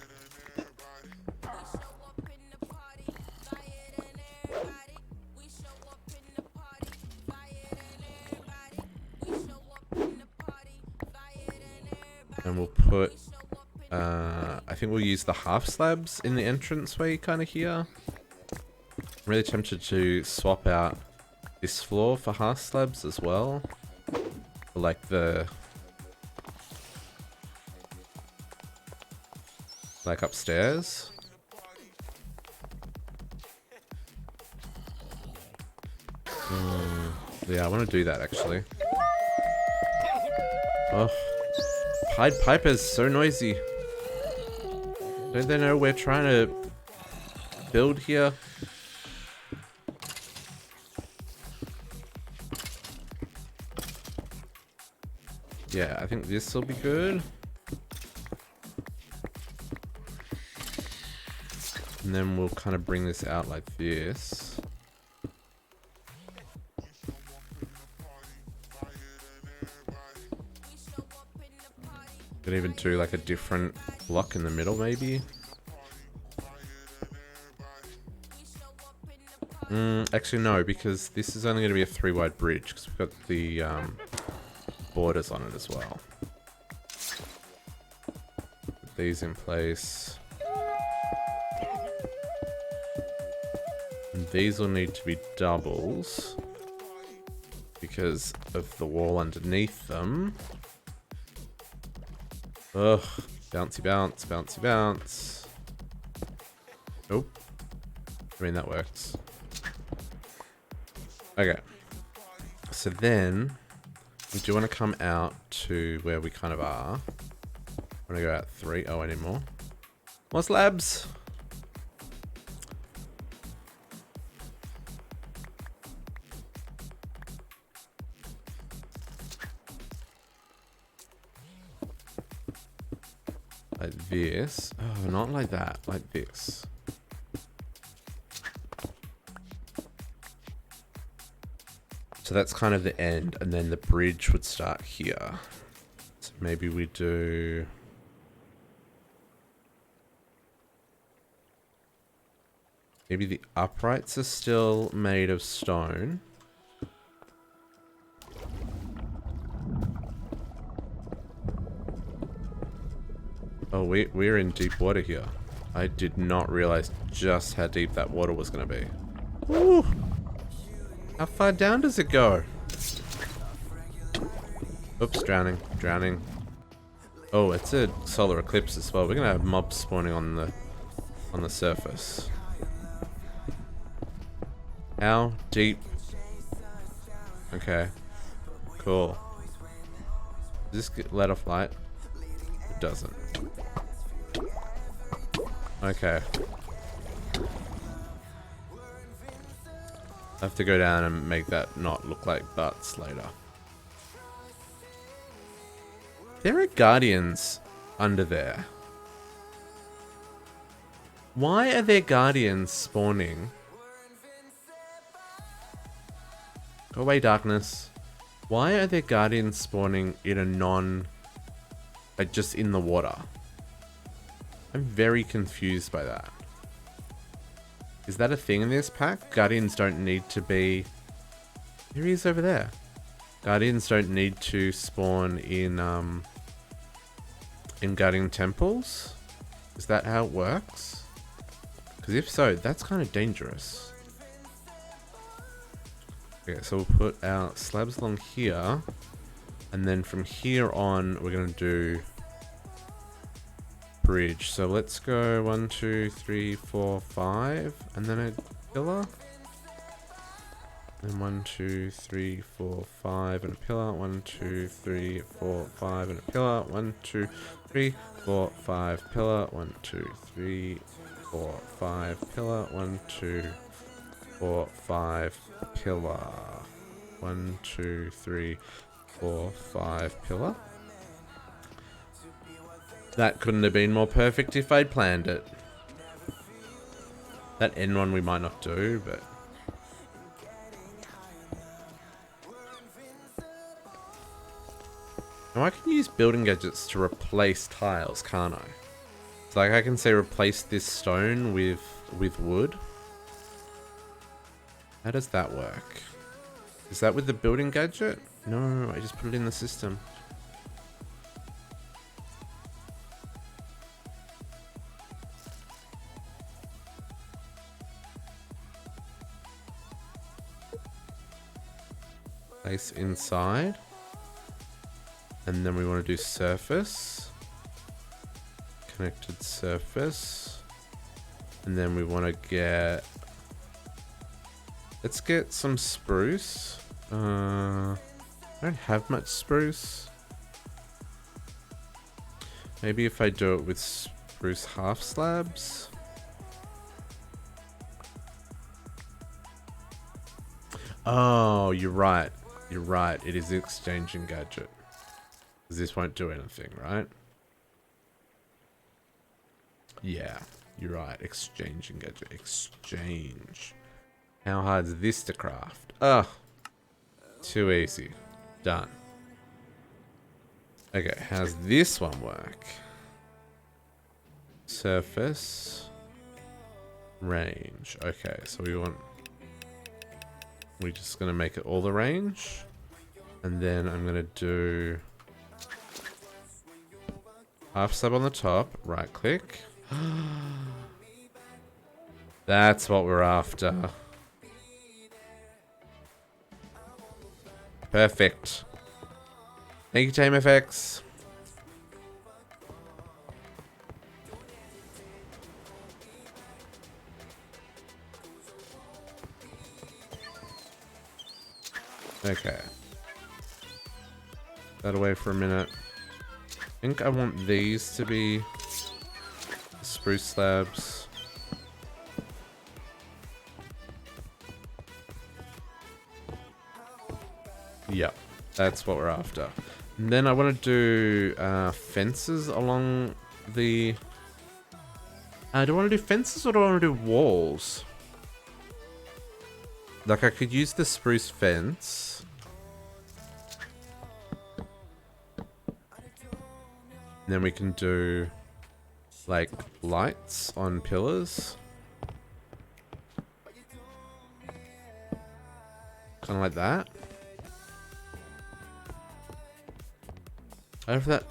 And we'll put... I think we'll use the half slabs in the entranceway kind of here. I'm really tempted to swap out this floor for half slabs as well. For like the... like upstairs. Yeah, I want to do that actually. Oh, Pied Piper's so noisy. Don't they know we're trying to build here? Yeah, I think this will be good. And then we'll kind of bring this out like this. Could even do like a different block in the middle, maybe. Actually, no, because this is only going to be a 3-wide bridge because we've got the borders on it as well. Put these in place. And these will need to be doubles because of the wall underneath them. Ugh, bouncy bounce, bouncy bounce. Nope. I mean, that works. Okay. So then, we do want to come out to where we kind of are. I want to go out 3. Oh, I need more. More slabs. Like this. Oh, not like that. Like this. So that's kind of the end, and then the bridge would start here. So maybe we do... Maybe the uprights are still made of stone. Oh, we're in deep water here. I did not realize just how deep that water was going to be. Woo! How far down does it go? Oops, drowning, drowning. Oh, it's a solar eclipse as well. We're gonna have mobs spawning on the surface. How deep? Okay, cool. Does this get let off light? It doesn't. Okay. I have to go down and make that not look like butts later. There are guardians under there. Why are there guardians spawning? Go away, darkness. Why are there guardians spawning in a like just in the water? I'm very confused by that. Is that a thing in this pack? Guardians don't need to be... Here he is over there. Guardians don't need to spawn in guardian temples? Is that how it works? Because if so, that's kind of dangerous. Okay, so we'll put our slabs along here. And then from here on, we're going to do... bridge. So let's go 1, 2, 3, 4, 5, and then a pillar. And 1, 2, 3, 4, 5, and a pillar. 1, 2, 3, 4, 5, and a pillar. 1, 2, 3, 4, 5, pillar. 1, 2, 3, 4, 5, pillar. 1, 2, 4, 5, pillar. 1, 2, 3, 4, 5, pillar. That couldn't have been more perfect if I'd planned it. That end one we might not do, but... Now I can use building gadgets to replace tiles, can't I? So like I can say replace this stone with wood. How does that work? Is that with the building gadget? No, I just put it in the system. Place inside. And then we want to do surface. Connected surface. And then we want to get... Let's get some spruce. I don't have much spruce. Maybe if I do it with spruce half slabs. Oh, you're right. You're right. It is exchanging gadget. 'Cause this won't do anything, right? Yeah, you're right. Exchange and gadget. Exchange. How hard is this to craft? Ugh. Too easy. Done. Okay, how's this one work? Surface. Range. Okay, so we're just going to make it all the range. And then I'm going to do half sub on the top. Right click. That's what we're after. Perfect. Thank you, Tame FX. Okay. That away for a minute. I think I want these to be spruce slabs. Yep, that's what we're after. And then I want to do fences along the... do I want to do fences or do I want to do walls? Like, I could use the spruce fence. And then we can do, like, lights on pillars. Kind of like that. I don't know if that...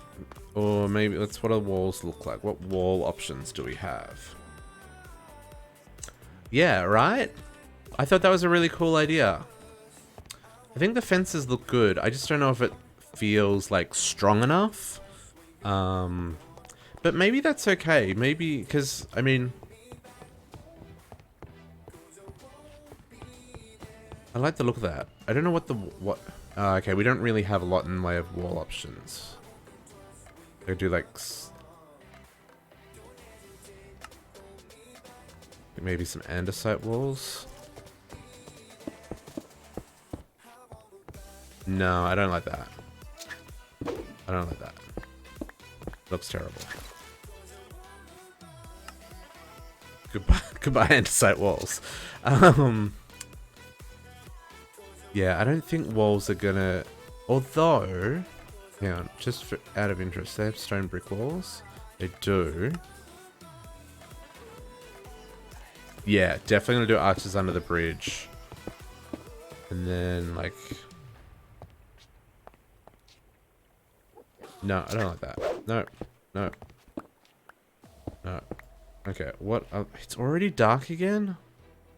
Or maybe, let's... What do walls look like? What wall options do we have? Yeah, right? I thought that was a really cool idea. I think the fences look good. I just don't know if it feels, like, strong enough. But maybe that's okay. Maybe, because, I mean... I like the look of that. I don't know what the... okay, we don't really have a lot in the way of wall options. I do, like... Maybe some andesite walls. No, I don't like that. I don't like that. Looks terrible. Goodbye, goodbye andesite walls. Yeah, I don't think walls are gonna... Although... Hang on, just for, out of interest, they have stone brick walls? They do. Yeah, definitely gonna do arches under the bridge. And then, like... No, I don't like that. No, no. No. Okay, what? It's already dark again?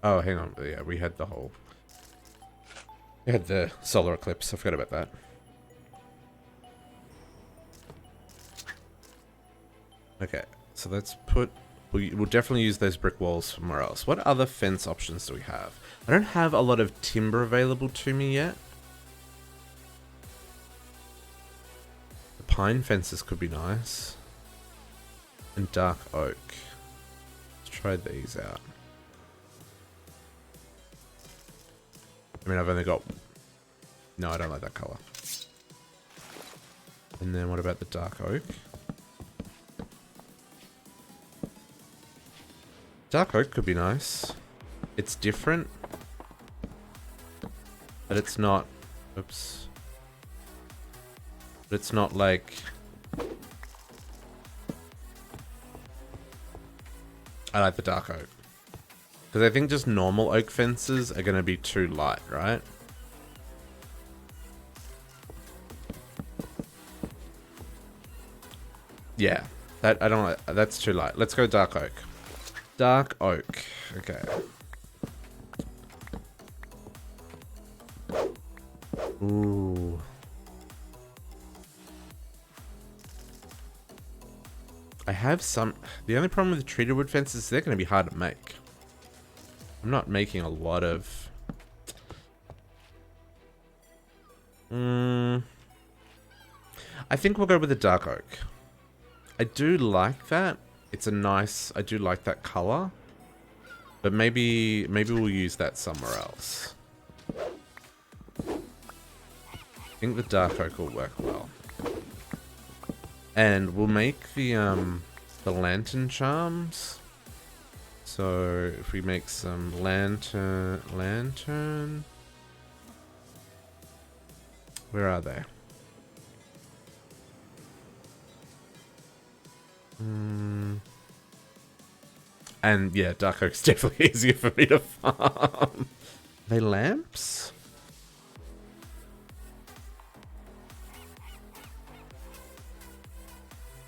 Oh, hang on. Yeah, we had the whole... We had the solar eclipse. I forgot about that. Okay, so let's put... We'll definitely use those brick walls somewhere else. What other fence options do we have? I don't have a lot of timber available to me yet. The pine fences could be nice. And dark oak. Let's try these out. I mean, I've only got... No, I don't like that color. And then what about the dark oak? Dark oak could be nice. It's different. But it's not... Oops. But it's not like... I like the dark oak. Because I think just normal oak fences are going to be too light, right? Yeah. That I don't like, that's too light. Let's go dark oak. Dark oak. Okay. Ooh. I have some... The only problem with the treated wood fences is they're going to be hard to make. I'm not making a lot of... I think we'll go with the dark oak. I do like that. It's a nice... I do like that color. But maybe we'll use that somewhere else. I think the dark oak will work well. And we'll make the lantern charms. So if we make some lantern. Where are they? And yeah, dark oak's definitely easier for me to farm. Are they lamps?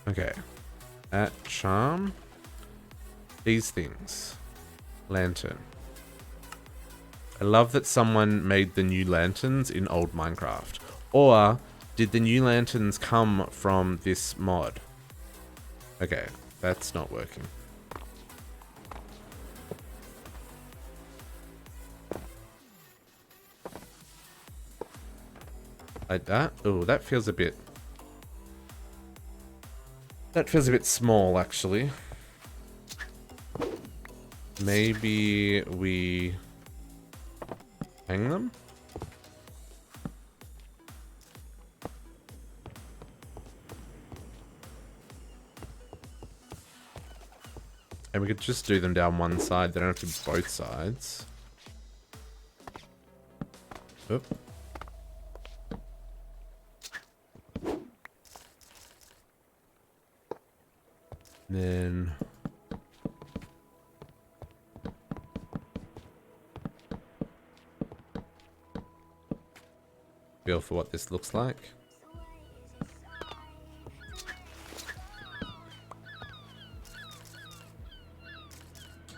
Okay. At charm. These things. Lantern. I love that someone made the new lanterns in old Minecraft. Or did the new lanterns come from this mod? Okay, that's not working. Like that? Oh, that feels a bit... That feels a bit small, actually. Maybe we... hang them? And we could just do them down one side. They don't have to be both sides. Oop. Then... feel for what this looks like.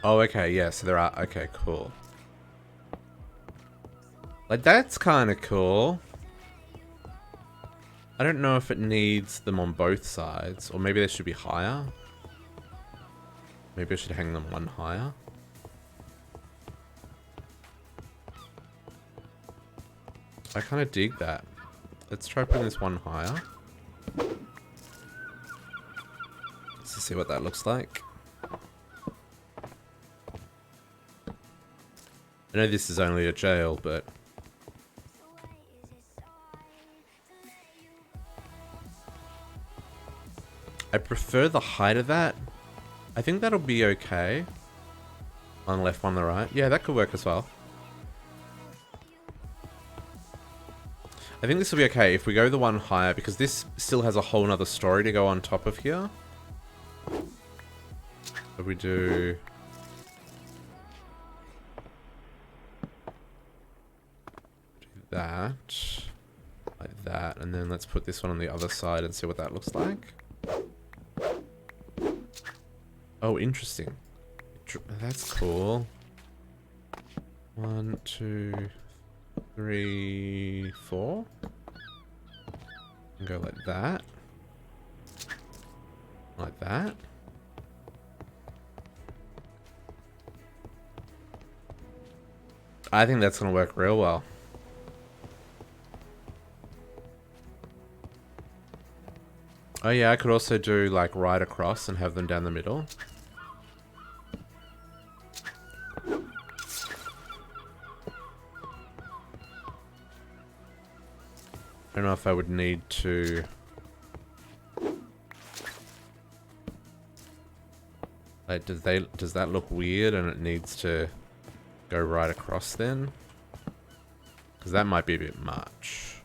Oh, okay, yeah, so there are... okay, cool. Like, that's kind of cool. I don't know if it needs them on both sides, or maybe they should be higher. Maybe I should hang them one higher. I kind of dig that. Let's try putting this one higher. Let's see what that looks like. I know this is only a jail, but... I prefer the height of that. I think that'll be okay. On the left, one on the right. Yeah, that could work as well. I think this will be okay if we go the one higher, because this still has a whole nother story to go on top of here. If we do... that, like that, and then let's put this one on the other side and see what that looks like. Oh, interesting. That's cool. 1, 2, 3, 4. And go like that. Like that. I think that's gonna work real well. Oh yeah, I could also do like right across and have them down the middle. I don't know if I would need to... like, does that look weird and it needs to go right across then? Because that might be a bit much.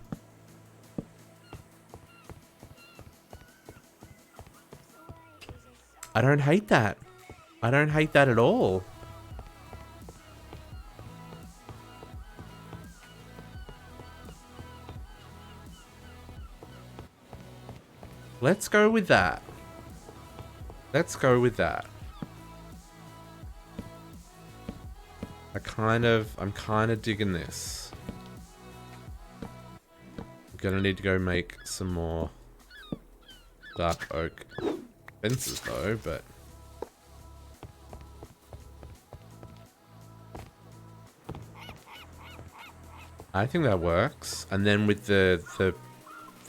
I don't hate that. I don't hate that at all. Let's go with that. Let's go with that. I'm kind of digging this. I'm gonna need to go make some more dark oak fences though, but I think that works. And then with the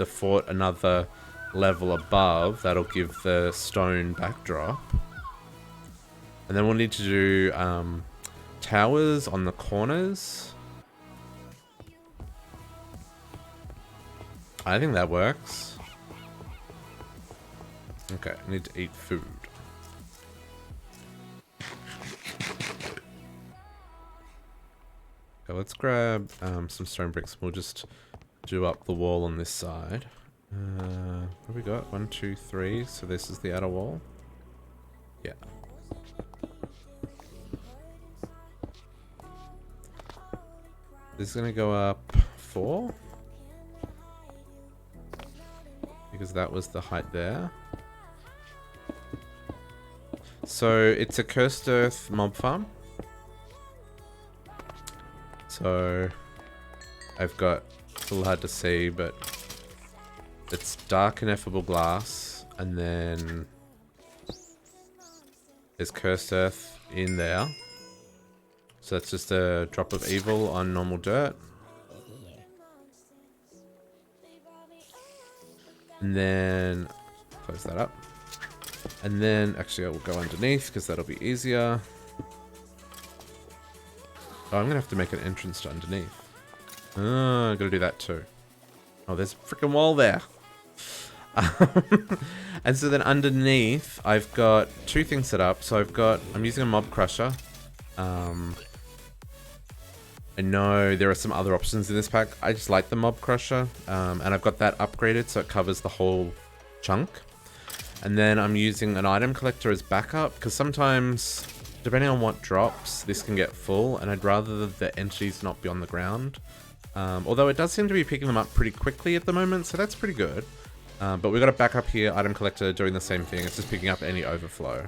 fort another level above, that'll give the stone backdrop. And then we'll need to do towers on the corners. I think that works. Okay, I need to eat food. Okay, let's grab some stone bricks. We'll just do up the wall on this side. What have we got? 1, 2, 3. So this is the outer wall. Yeah. This is gonna go up 4. Because that was the height there. So it's a cursed earth mob farm. So I've got, it's a little hard to see, but it's dark ineffable glass, and then there's cursed earth in there. So that's just a drop of evil on normal dirt. And then close that up. And then actually I will go underneath because that'll be easier. Oh, I'm gonna have to make an entrance to underneath. Oh, I gotta do that too. Oh, there's a freaking wall there. And so then underneath, I've got 2 things set up. So I'm using a mob crusher. I know there are some other options in this pack. I just like the mob crusher. And I've got that upgraded so it covers the whole chunk. And then I'm using an item collector as backup because sometimes, depending on what drops, this can get full, and I'd rather the entities not be on the ground. Although it does seem to be picking them up pretty quickly at the moment, so that's pretty good. But we've got a backup here, item collector, doing the same thing. It's just picking up any overflow.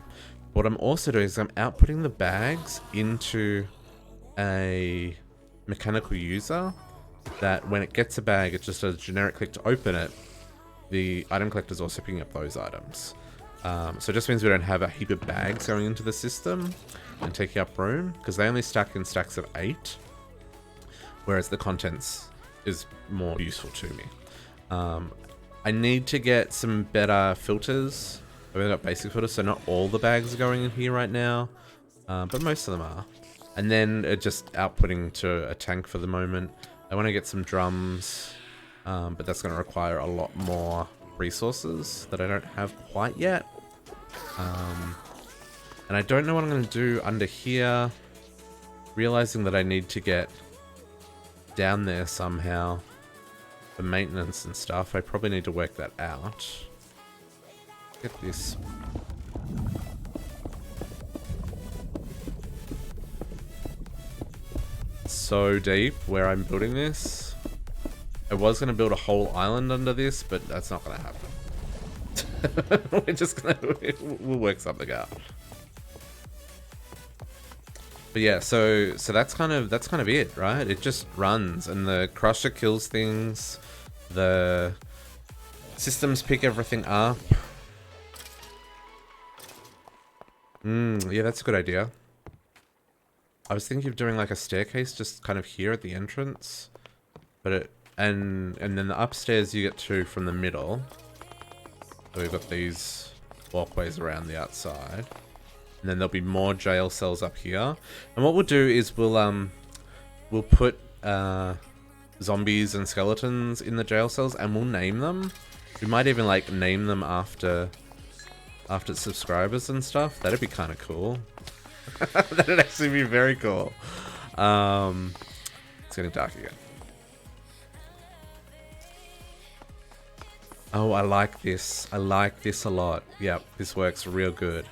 What I'm also doing is I'm outputting the bags into a mechanical user that when it gets a bag, it's just a generic click to open it. The item collector is also picking up those items. So it just means we don't have a heap of bags going into the system and taking up room, because they only stack in stacks of 8, whereas the contents is more useful to me. I need to get some better filters. I've only got basic filters, so not all the bags are going in here right now, but most of them are. And then just outputting to a tank for the moment. I want to get some drums, but that's going to require a lot more resources that I don't have quite yet. And I don't know what I'm going to do under here. Realizing that I need to get down there somehow for maintenance and stuff. I probably need to work that out. Get this. So deep where I'm building this. I was going to build a whole island under this, but that's not going to happen. We're just going to, we'll work something out. But yeah, so that's kind of it, right? It just runs, and the crusher kills things. The systems pick everything up. Yeah, that's a good idea. I was thinking of doing like a staircase just kind of here at the entrance, but it and then the upstairs you get to from the middle. So we've got these walkways around the outside. And then there'll be more jail cells up here. And what we'll do is we'll put zombies and skeletons in the jail cells, and we'll name them. We might even like name them after subscribers and stuff. That'd be kind of cool. That'd actually be very cool. It's getting dark again. Oh, I like this. I like this a lot. Yep, this works real good.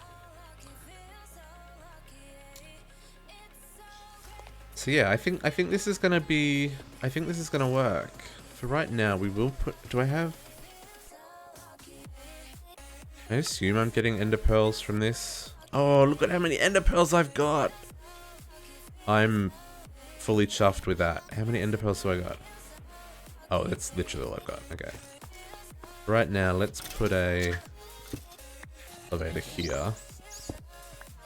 So yeah, I think this is gonna be. I think this is gonna work. For right now, we will put. Do I have? I assume I'm getting ender pearls from this. Oh, look at how many ender pearls I've got. I'm fully chuffed with that. How many ender pearls do I got? Oh, that's literally all I've got. Okay. Right now, let's put a elevator here,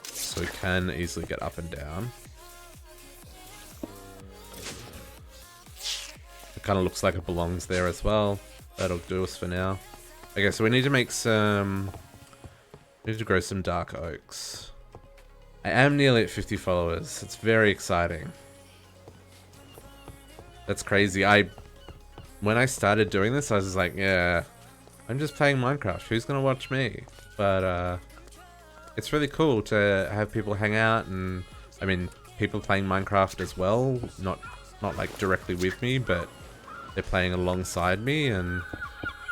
so we can easily get up and down. It kind of looks like it belongs there as well. That'll do us for now. Okay, so we need to make some. We need to grow some dark oaks. I am nearly at 50 followers. It's very exciting. That's crazy. When I started doing this, I was just like, yeah, I'm just playing Minecraft. Who's gonna watch me? But it's really cool to have people hang out, and I mean, people playing Minecraft as well. Not like directly with me, but they're playing alongside me, and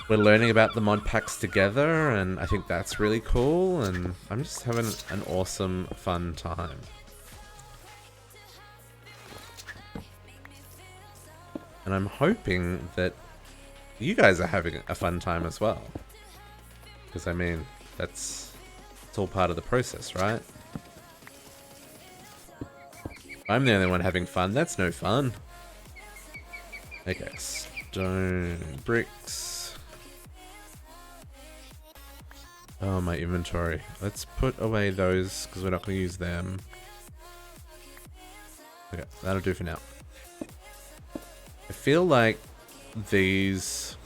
we're learning about the mod packs together, and I think that's really cool, and I'm just having an awesome, fun time. And I'm hoping that you guys are having a fun time as well. Because, I mean, it's all part of the process, right? I'm the only one having fun. That's no fun. Okay, stone bricks. Oh, my inventory. Let's put away those because we're not going to use them. Okay, that'll do for now. I feel like these...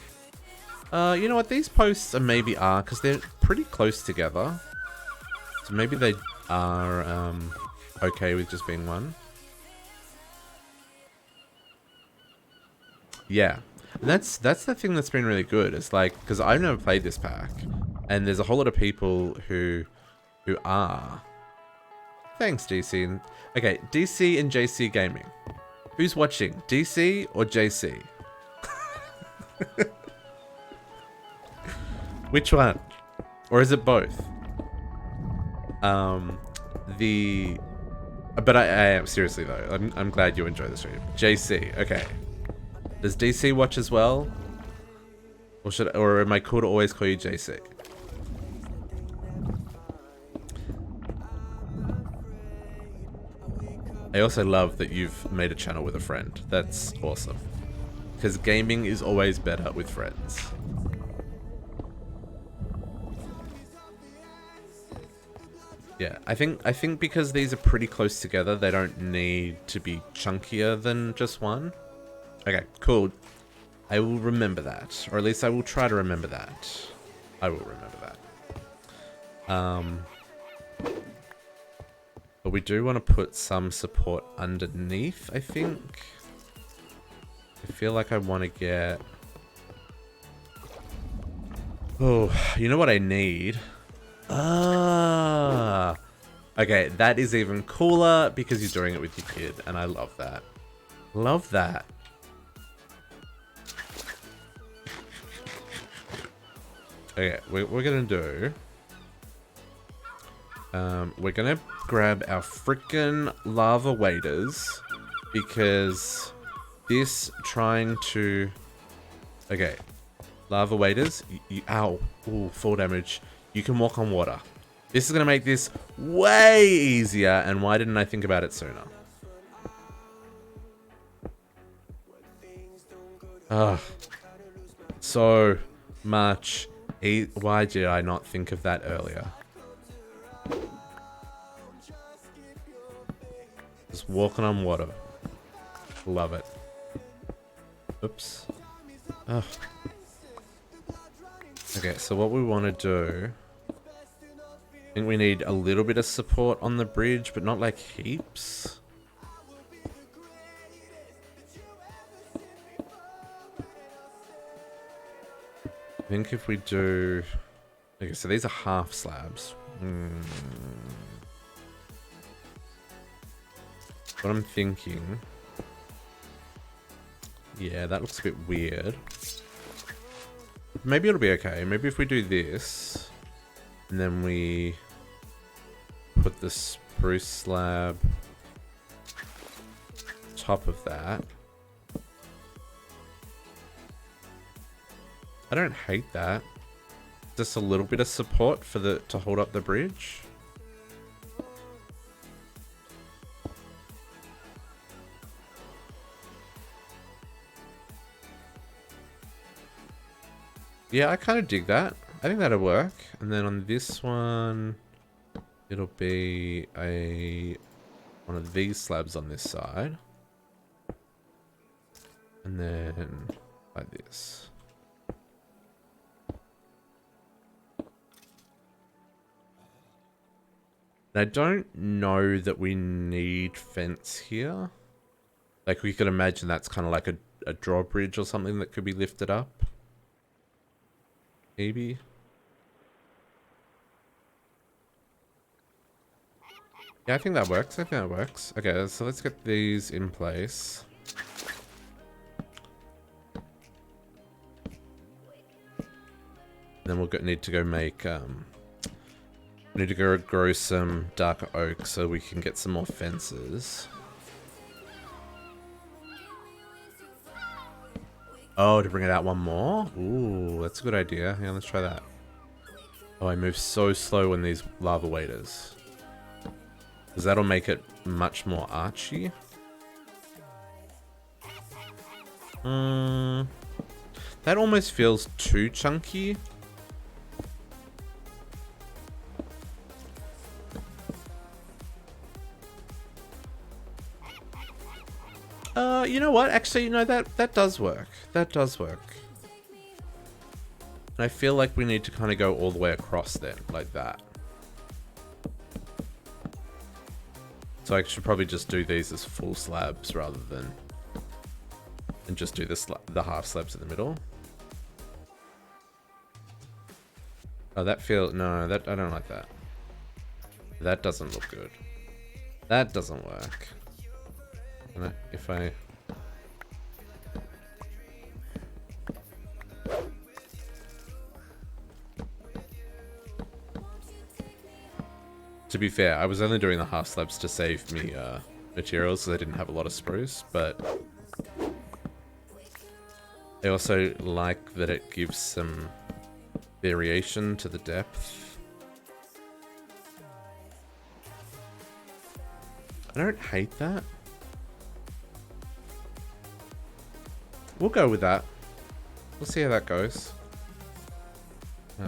you know what? These posts maybe are, because they're pretty close together. So maybe they are okay with just being one. Yeah. And that's the thing that's been really good. It's like, because I've never played this pack, and there's a whole lot of people who are. Thanks, DC. Okay, DC and JC Gaming. Who's watching? DC or JC? Which one? Or is it both? But I am seriously though. I'm glad you enjoy the stream. JC, okay. Does DC watch as well? Or am I cool to always call you JC? I also love that you've made a channel with a friend. That's awesome. Because gaming is always better with friends. Yeah, I think because these are pretty close together, they don't need to be chunkier than just one. Okay, cool. I will remember that. Or at least I will try to remember that. I will remember that. But we do want to put some support underneath, I think. I feel like I want to get... Oh, you know what I need? Ah, okay, that is even cooler because you're doing it with your kid, and I love that. Love that. Okay, we're gonna do... we're gonna grab our frickin' lava waders because this trying to... Okay, lava waders, ow, ooh, 4 damage. You can walk on water. This is going to make this way easier, and why didn't I think about it sooner? Ugh. So much. Why did I not think of that earlier? Just walking on water. Love it. Oops. Ugh. Okay, so what we want to do... I think we need a little bit of support on the bridge, but not like heaps. I think if we do... Okay, so these are half slabs. What I'm thinking... Yeah, that looks a bit weird. Maybe it'll be okay. Maybe if we do this, and then we put the spruce slab top of that. I don't hate that. Just a little bit of support for to hold up the bridge. Yeah, I kind of dig that. I think that'll work. And then on this one, it'll be one of these slabs on this side. And then like this. And I don't know that we need fence here. Like we could imagine that's kind of like a drawbridge or something that could be lifted up. Maybe. Yeah, I think that works. I think that works. Okay, so let's get these in place. Then we'll need to go make, need to go grow some dark oak so we can get some more fences. Oh, to bring it out one more? Ooh, that's a good idea. Yeah, let's try that. Oh, I move so slow when these lava waders. Because that'll make it much more archy. That almost feels too chunky. You know what? Actually, you know, that does work. That does work. And I feel like we need to kind of go all the way across then, like that. So I should probably just do these as full slabs rather than... And just do the half slabs in the middle. Oh, that feels... No, that I don't like that. That doesn't look good. That doesn't work. And if I... To be fair, I was only doing the half slabs to save me materials because I didn't have a lot of spruce, but I also like that it gives some variation to the depth. I don't hate that. We'll go with that. We'll see how that goes.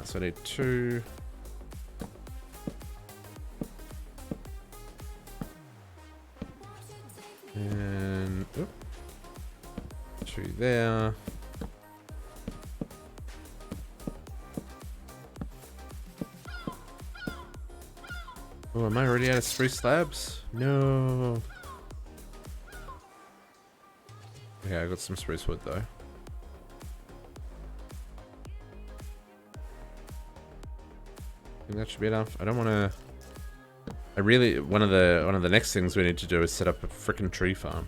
So I need 2. And 2 there. Oh, am I already out of spruce slabs? No. Okay, I got some spruce wood though. I think that should be enough. I don't want to. I really one of the next things we need to do is set up a freaking tree farm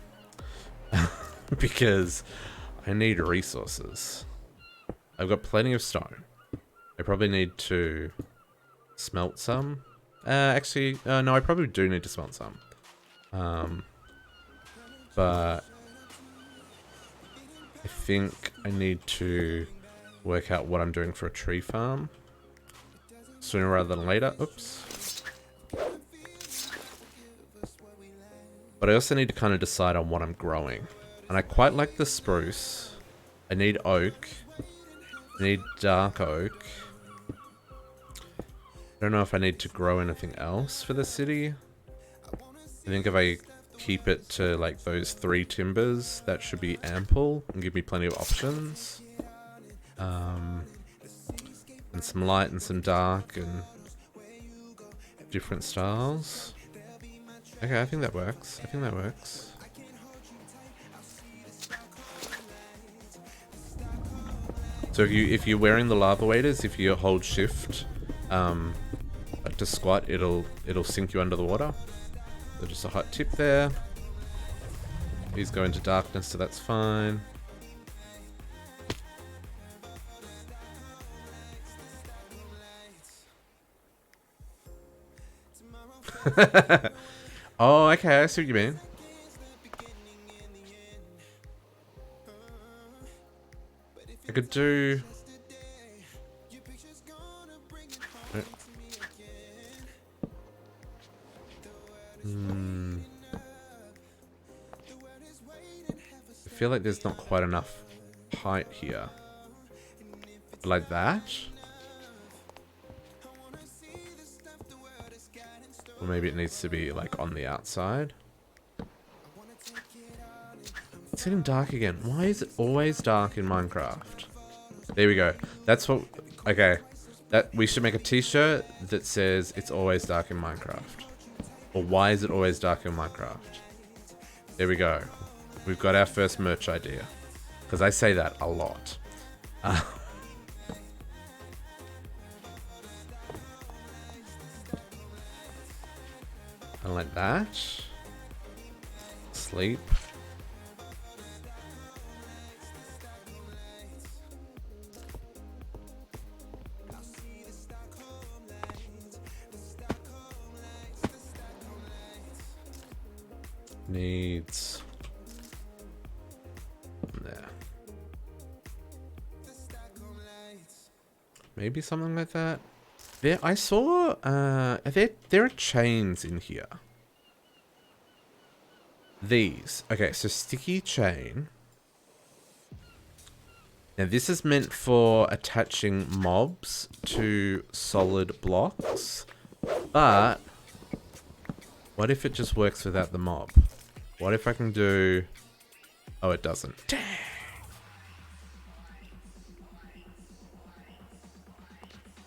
because I need resources. I've got plenty of stone. I probably need to smelt some. Actually, no, I probably do need to smelt some. But I think I need to work out what I'm doing for a tree farm sooner rather than later. Oops. But I also need to kind of decide on what I'm growing. And I quite like the spruce. I need oak. I need dark oak. I don't know if I need to grow anything else for the city. I think if I keep it to like those 3 timbers, that should be ample and give me plenty of options. And some light and some dark and different styles. Okay, I think that works. I think that works. So if you're wearing the lava waders, if you hold shift to squat, it'll sink you under the water. So just a hot tip there. These go into darkness, so that's fine. Oh, okay, I see what you mean. I could do... I feel like there's not quite enough height here. Like that? Or maybe it needs to be like on the outside. It's getting dark again. Why is it always dark in Minecraft? There we go. That's what... Okay. We should make a t-shirt that says it's always dark in Minecraft. Or why is it always dark in Minecraft? There we go. We've got our first merch idea. Because I say that a lot. And like that. Sleep. Needs there. Maybe something like that. There, I saw. There are chains in here. These. Okay, so sticky chain. Now this is meant for attaching mobs to solid blocks, but what if it just works without the mob? What if I can do... Oh, it doesn't. Dang.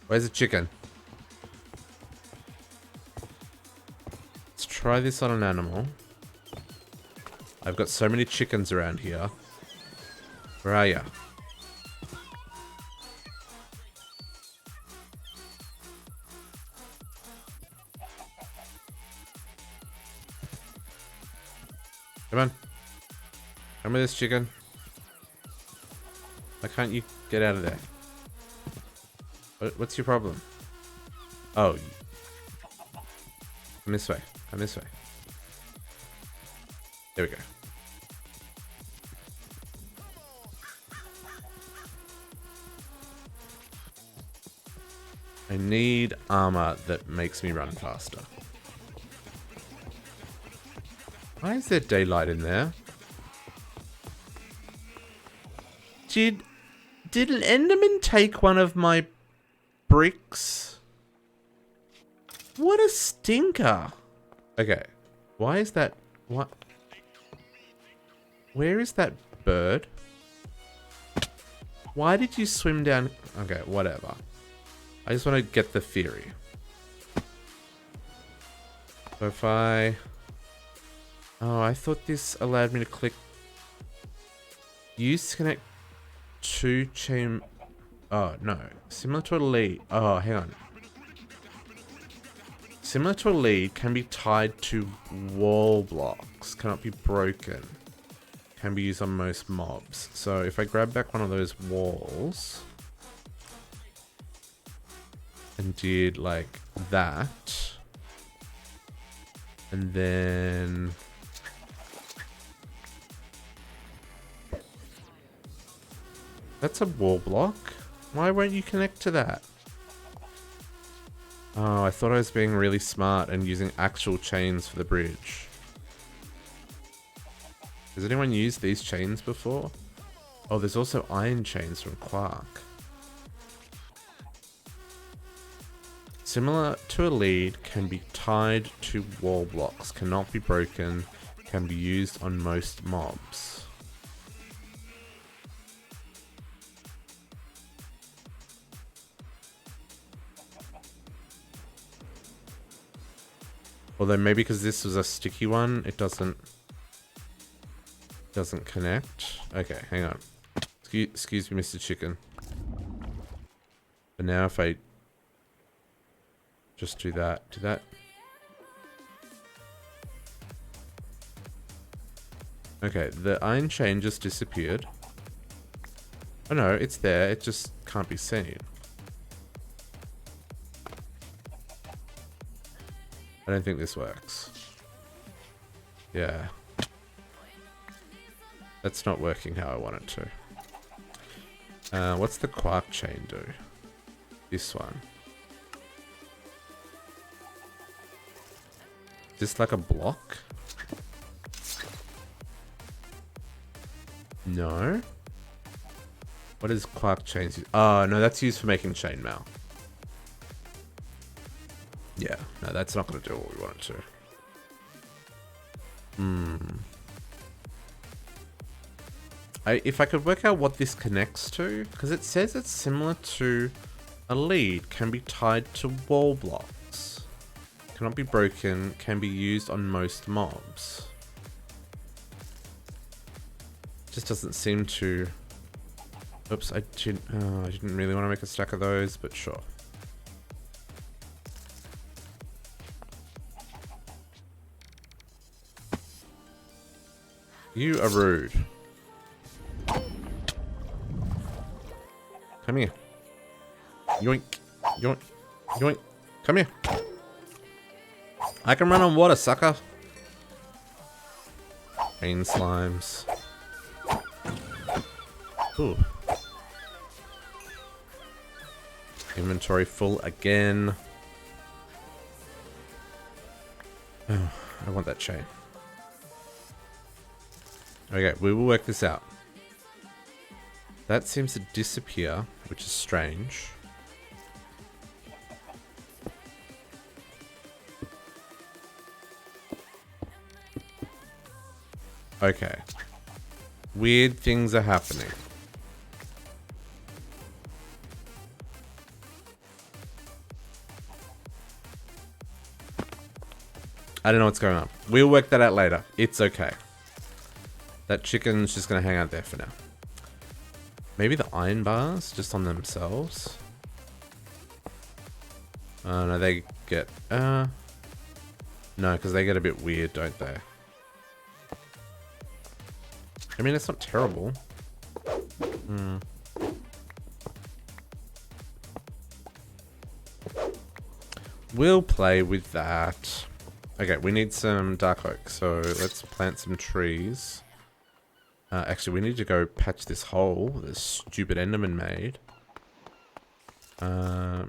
Where's the chicken? Let's try this on an animal. I've got so many chickens around here. Where are ya? Come on. Come with this chicken. Why can't you get out of there? What's your problem? Oh. Come this way. Come this way. There we go. I need armor that makes me run faster. Why is there daylight in there? Did an Enderman take one of my bricks? What a stinker. Okay. Why is that? What? Where is that bird? Why did you swim down? Okay, whatever. I just want to get the theory. So if I... Oh, I thought this allowed me to click... Use to connect two chain... Oh, no. Similar to a lead. Oh, hang on. Similar to a lead, can be tied to wall blocks. Cannot be broken. Can be used on most mobs. So if I grab back one of those walls... And did like that. And then... That's a wall block. Why won't you connect to that? Oh, I thought I was being really smart and using actual chains for the bridge. Has anyone used these chains before? Oh, there's also iron chains from Quark. Similar to a lead, can be tied to wall blocks, cannot be broken, can be used on most mobs. Although maybe because this was a sticky one, it doesn't connect. Okay, hang on. Excuse me, Mr. Chicken. But now if I just do that. Okay, the iron chain just disappeared. Oh no, it's there. It just can't be seen. I don't think this works. Yeah. That's not working how I want it to. What's the Quark chain do? This one. Is this like a block? No. What is Quark chains? Oh, no, that's used for making chainmail. Yeah, no, that's not going to do what we want it to. If I could work out what this connects to, because it says it's similar to a lead, can be tied to wall blocks. Cannot be broken, can be used on most mobs. Just doesn't seem to... Oops, I didn't really want to make a stack of those, but sure. You are rude. Come here. Yoink. Yoink. Yoink. Come here. I can run on water, sucker. Green slimes. Ooh. Inventory full again. Oh, I want that chain. Okay, we will work this out. That seems to disappear, which is strange. Okay. Weird things are happening. I don't know what's going on. We'll work that out later. It's okay. That chicken's just going to hang out there for now. Maybe the iron bars just on themselves. No, they get... no, because they get a bit weird, don't they? I mean, it's not terrible. We'll play with that. Okay, we need some dark oak, so let's plant some trees. Actually, we need to go patch this hole this stupid Enderman made.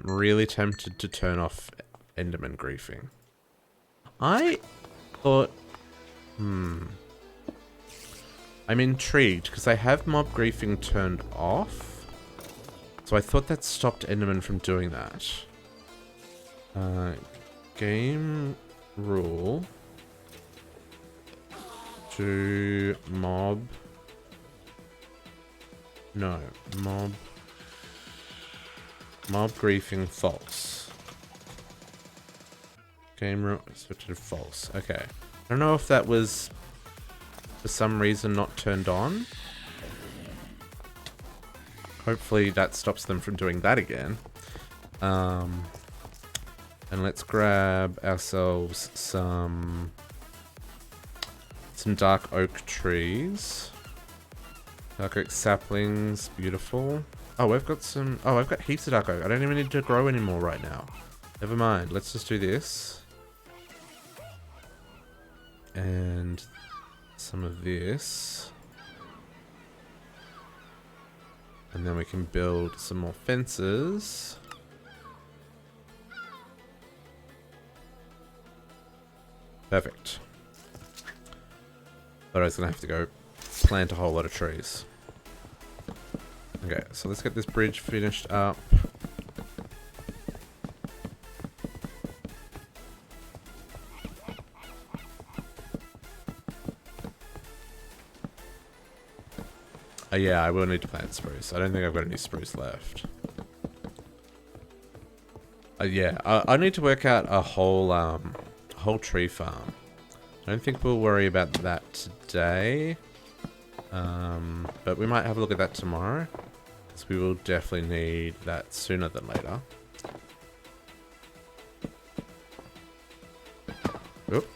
Really tempted to turn off Enderman griefing. I thought... I'm intrigued, because I have mob griefing turned off. So I thought that stopped Enderman from doing that. Game rule to mob... No, mob griefing false. Game rule switch to false. Okay. I don't know if that was for some reason not turned on. Hopefully that stops them from doing that again. And let's grab ourselves some dark oak trees. Dark oak saplings, beautiful. Oh, we've got some... Oh, I've got heaps of dark oak. I don't even need to grow anymore right now. Never mind. Let's just do this. And some of this. And then we can build some more fences. Perfect. Thought I was going to have to go plant a whole lot of trees. Okay, so let's get this bridge finished up. Yeah, I will need to plant spruce. I don't think I've got any spruce left. Yeah, I need to work out a whole tree farm. I don't think we'll worry about that today. But we might have a look at that tomorrow. Because we will definitely need that sooner than later. Oop.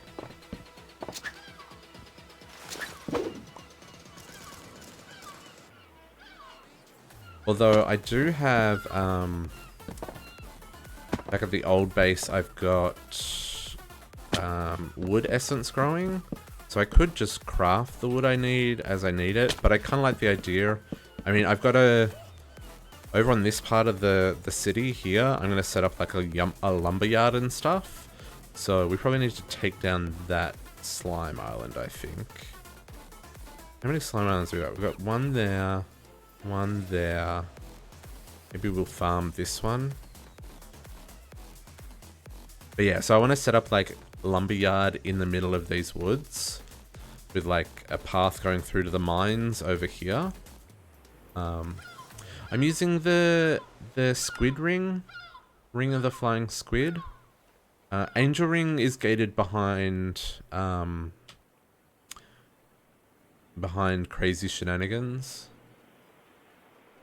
Although I do have, back at the old base, I've got wood essence growing. So I could just craft the wood I need as I need it, but I kind of like the idea. I mean, I've got over on this part of the city here, I'm going to set up like a lumberyard and stuff. So we probably need to take down that slime island, I think. How many slime islands we got? We've got one there, one there. Maybe we'll farm this one. But yeah, so I want to set up like lumberyard in the middle of these woods with like a path going through to the mines over here. I'm using the squid ring of the flying squid. Angel ring is gated behind crazy shenanigans.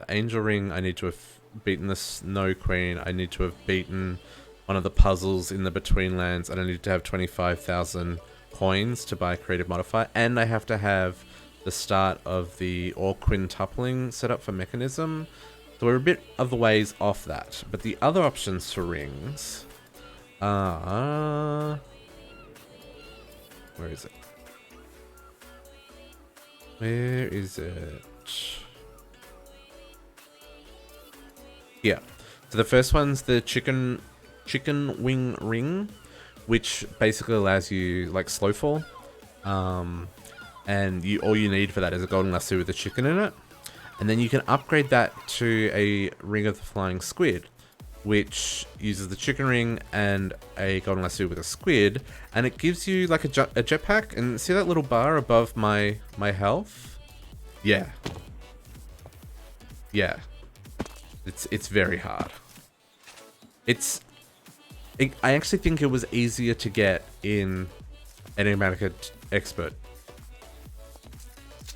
The angel ring, I need to have beaten the Snow Queen. I need to have beaten one of the puzzles in the Between Lands, and I need to have 25,000 coins to buy creative modifier, and I have to have the start of the ore quintupling setup for mechanism. So we're a bit of the ways off that. But the other options for rings are... Where is it? Where is it? Yeah. So the first one's the chicken wing ring, which basically allows you like slow fall. And all you need for that is a golden lasso with a chicken in it. And then you can upgrade that to a ring of the flying squid, which uses the chicken ring and a golden lasso with a squid, and it gives you like a jetpack. And see that little bar above my health? Yeah. Yeah. It's very hard. I actually think it was easier to get in Enigmatica Expert.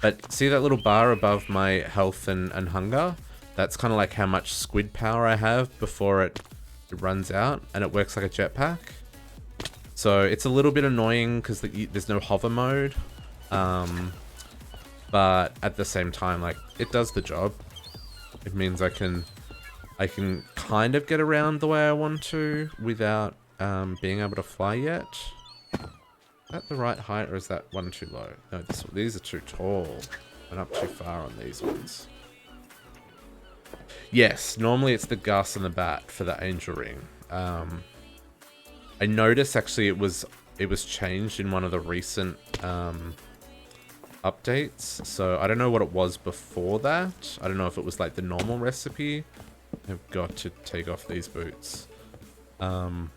But see that little bar above my health and hunger? That's kind of like how much squid power I have before it runs out, and it works like a jetpack. So it's a little bit annoying because there's no hover mode. But at the same time, like, it does the job. It means I can kind of get around the way I want to without being able to fly yet. Is that the right height, or is that one too low? No, these are too tall. Went up too far on these ones. Yes, normally it's the Gus and the Bat for the Angel Ring. I noticed actually it was changed in one of the recent updates. So I don't know what it was before that. I don't know if it was like the normal recipe. I've got to take off these boots. Because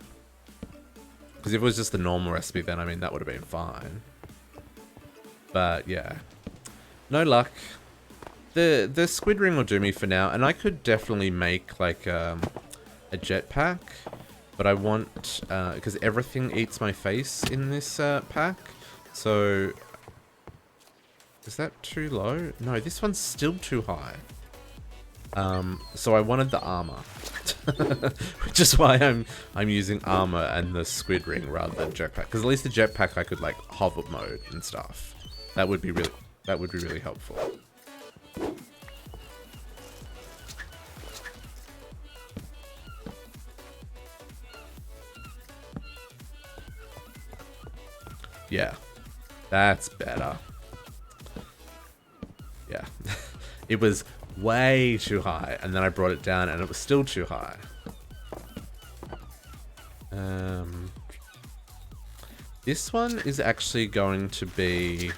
if it was just the normal recipe, then I mean that would have been fine. But yeah, no luck. The squid ring will do me for now, and I could definitely make like a jetpack, but I want because everything eats my face in this pack. So is that too low? No, this one's still too high. So I wanted the armor, which is why I'm using armor and the squid ring rather than jetpack. Because at least the jetpack I could like hover mode and stuff. That would be really helpful. Yeah, that's better. Yeah, it was way too high, and then I brought it down, and it was still too high. This one is actually going to be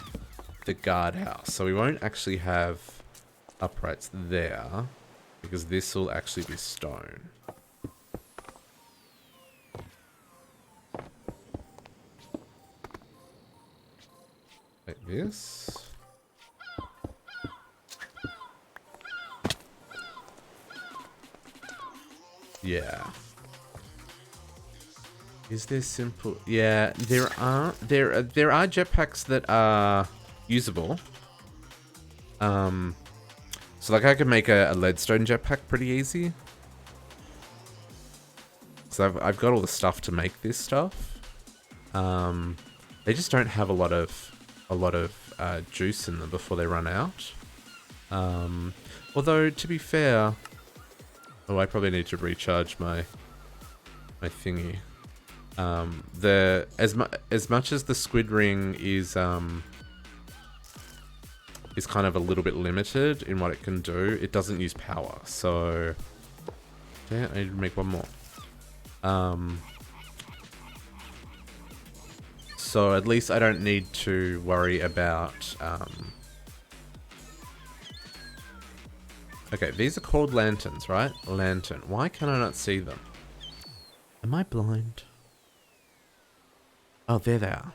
the guardhouse, so we won't actually have uprights there, because this will actually be stone. Like this. Yeah. Is there simple? Yeah, there are jetpacks that are usable. So like I could make a ledstone jetpack pretty easy. So I've got all the stuff to make this stuff. They just don't have a lot of juice in them before they run out. Although to be fair, oh, I probably need to recharge my thingy. As much as the squid ring is kind of a little bit limited in what it can do, it doesn't use power. So yeah, I need to make one more. So at least I don't need to worry about okay, these are called lanterns, right? Lantern. Why can I not see them? Am I blind? Oh, there they are.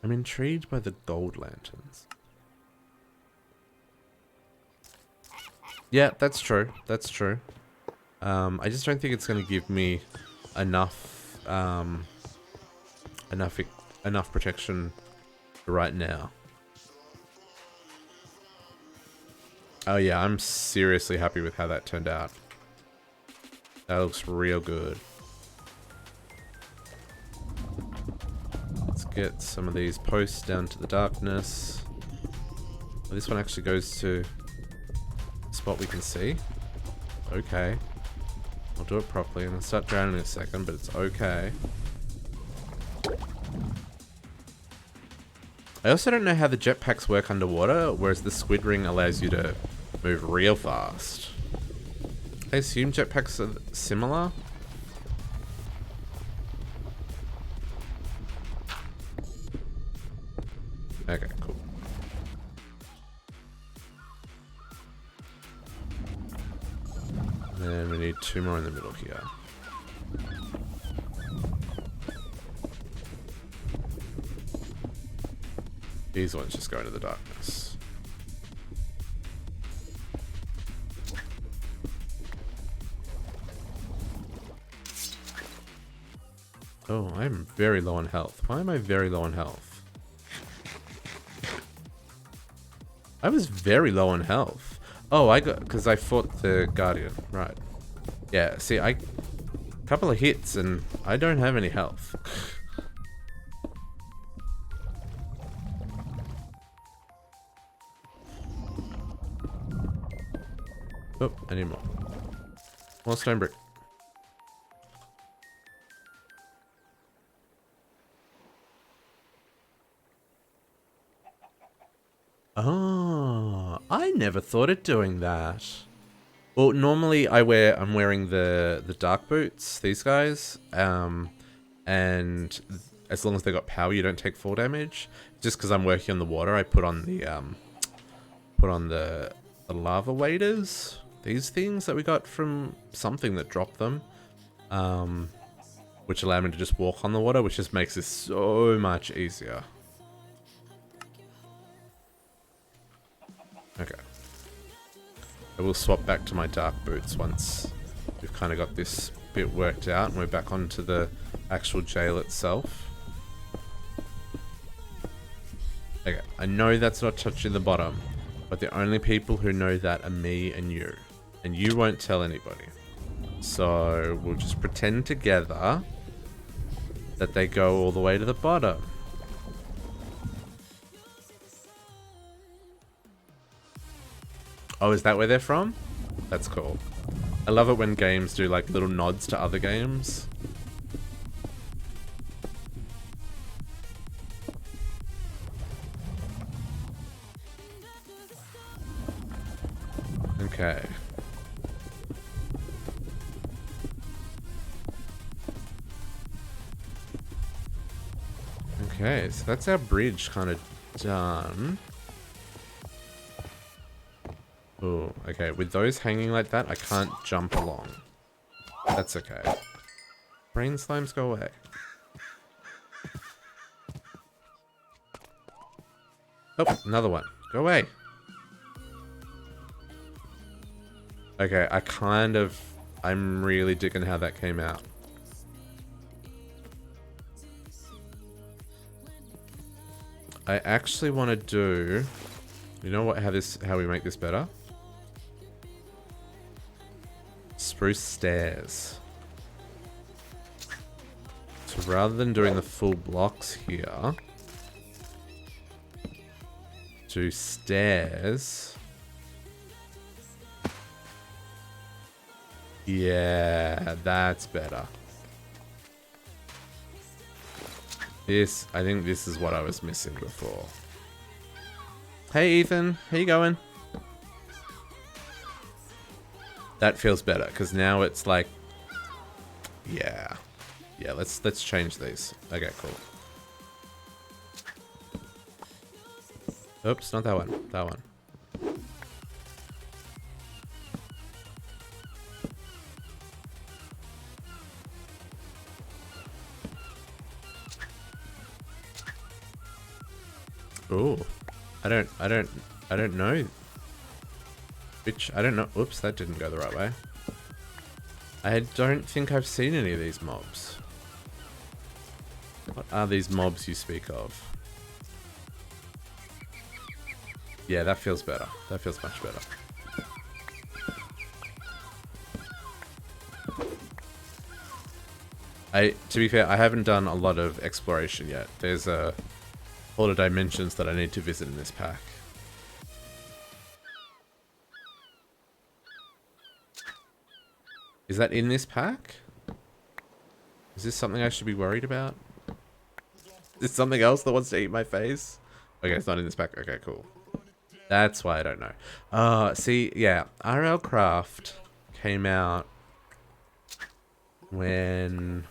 I'm intrigued by the gold lanterns. Yeah, that's true. That's true. I just don't think it's going to give me enough, enough protection right now. Oh yeah, I'm seriously happy with how that turned out. That looks real good. Let's get some of these posts down to the darkness. This one actually goes to a spot we can see. Okay. I'll do it properly and I'll start drowning in a second, but it's okay. I also don't know how the jetpacks work underwater, whereas the squid ring allows you to move real fast. I assume jetpacks are similar. Okay, cool. And then we need 2 more in the middle here. These ones just go into the darkness. Oh, I'm very low on health. Why am I very low on health? I was very low on health. Oh, I got... because I fought the Guardian. Right. Yeah, see, a couple of hits and I don't have any health. Oh, I need more. More stone brick. Oh, I never thought of doing that. Well, normally I'm wearing the dark boots, these guys, and as long as they got power, you don't take fall damage. Just because I'm working on the water, I put on the lava waders. These things that we got from something that dropped them, which allow me to just walk on the water, which just makes this so much easier. Okay. I will swap back to my dark boots once we've kind of got this bit worked out and we're back onto the actual jail itself. Okay, I know that's not touching the bottom, but the only people who know that are me and you. And you won't tell anybody. So we'll just pretend together that they go all the way to the bottom. Oh, is that where they're from? That's cool. I love it when games do like little nods to other games. Okay. Okay, so that's our bridge kind of done. Oh, okay. With those hanging like that, I can't jump along. That's okay. Brain slimes, go away. Oh, another one. Go away. Okay, I'm really digging how that came out. I actually want to do... You know what? How we make this better? Spruce stairs. So rather than doing the full blocks here, do stairs. Yeah, that's better. I think this is what I was missing before. Hey Ethan, how you going? That feels better, because now it's like... Yeah. Yeah, let's change these. Okay, cool. Oops, not that one. That one. Ooh. I don't know. I don't know. Oops, that didn't go the right way. I don't think I've seen any of these mobs. What are these mobs you speak of? Yeah, that feels better. That feels much better. To be fair, I haven't done a lot of exploration yet. There's a lot of dimensions that I need to visit in this pack. Is that in this pack? Is this something I should be worried about? Is something else that wants to eat my face? Okay, it's not in this pack. Okay, cool. That's why I don't know. See, yeah, RL Craft came out when...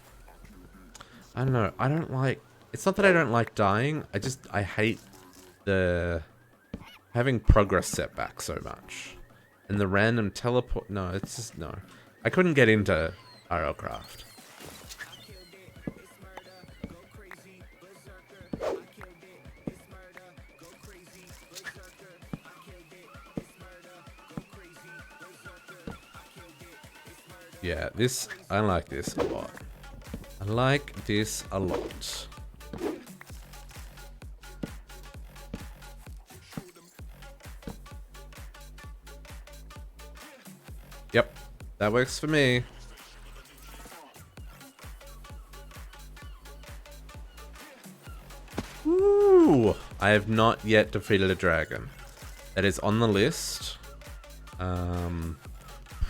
I don't know. I don't like... It's not that I don't like dying. I hate the... having progress setback so much. And the random teleport... No, it's just... No. I couldn't get into RL Craft. Yeah, this... I like this a lot. I like this a lot. Yep, that works for me. Ooh, I have not yet defeated a dragon. That is on the list.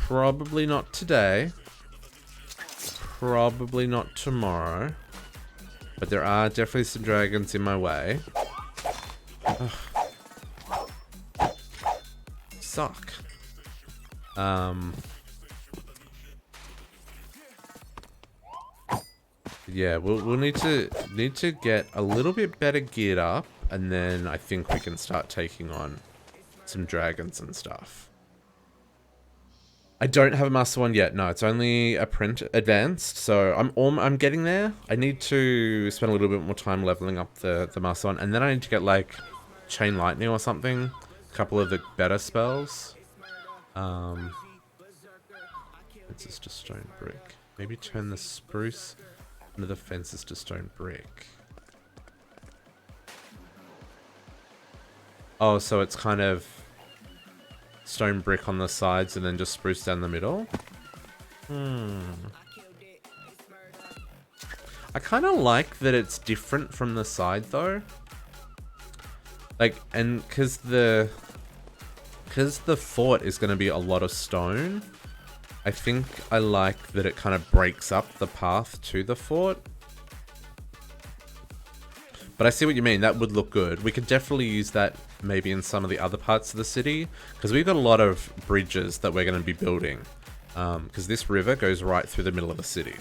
Probably not today. Probably not tomorrow. But there are definitely some dragons in my way. Ugh. Suck. Yeah, we'll need to get a little bit better geared up, and then I think we can start taking on some dragons and stuff. I don't have a master one yet. No, it's only advanced, so I'm getting there. I need to spend a little bit more time leveling up the master one, and then I need to get like chain lightning or something. A couple of the better spells. This is just stone brick. Maybe turn the spruce into the fences to stone brick. Oh, so it's kind of stone brick on the sides and then just spruce down the middle. I kind of like that it's different from the side though. Like, and because the fort is going to be a lot of stone, I think I like that it kind of breaks up the path to the fort. But I see what you mean. That would look good. We could definitely use that maybe in some of the other parts of the city, because we've got a lot of bridges that we're going to be building. Because this river goes right through the middle of the city.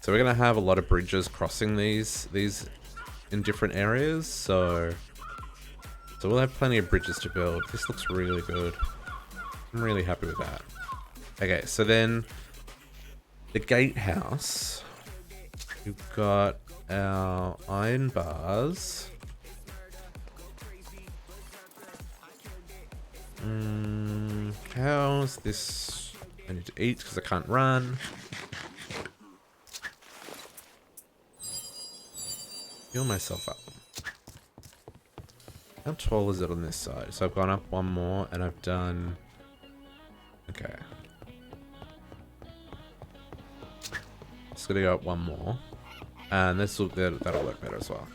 So we're going to have a lot of bridges crossing these in different areas. So we'll have plenty of bridges to build. This looks really good. I'm really happy with that. Okay, so then the gatehouse. We've got our iron bars. How's this? I need to eat because I can't run. Heal myself up. How tall is it on this side? So I've gone up one more and I've done... Okay. Just gonna go up one more. And that'll work better as well.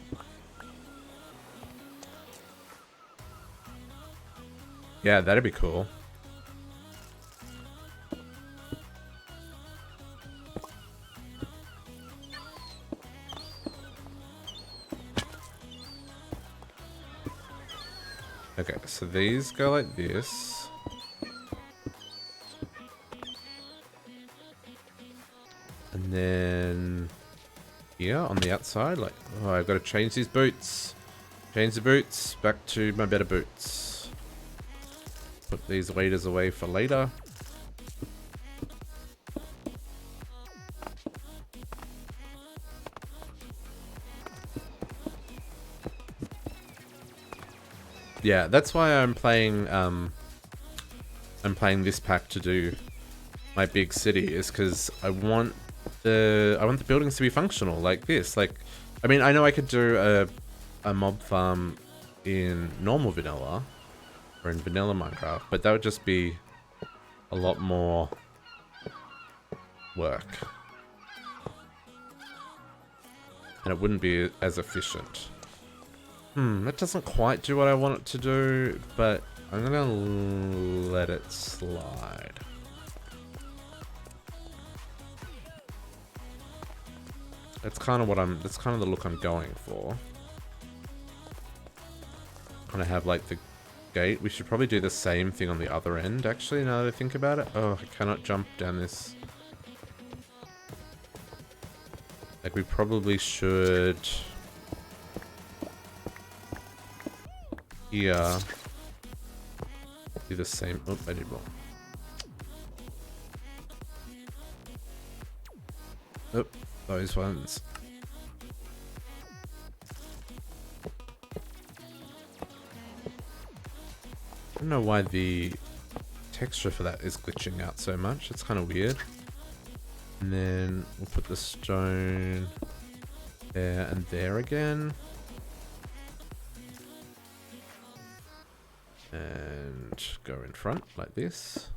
Yeah, that'd be cool. Okay, so these go like this. And then here on the outside, like, oh, I've got to change these boots. Change the boots back to my better boots. Put these waders away for later. Yeah, that's why I'm playing this pack to do my big city, is because I want the buildings to be functional like this. Like, I mean, I know I could do a mob farm in normal vanilla or in vanilla Minecraft, but that would just be a lot more work. And it wouldn't be as efficient. That doesn't quite do what I want it to do, but I'm gonna let it slide. That's kind of what that's kind of the look I'm going for. Kind of have like the gate. We should probably do the same thing on the other end, actually, now that I think about it. Oh, I cannot jump down this. Like, we probably should... Here... do the same... Oh, I did wrong. Oh, those ones. I don't know why the texture for that is glitching out so much. It's kind of weird. And then we'll put the stone there and there again. And go in front like this.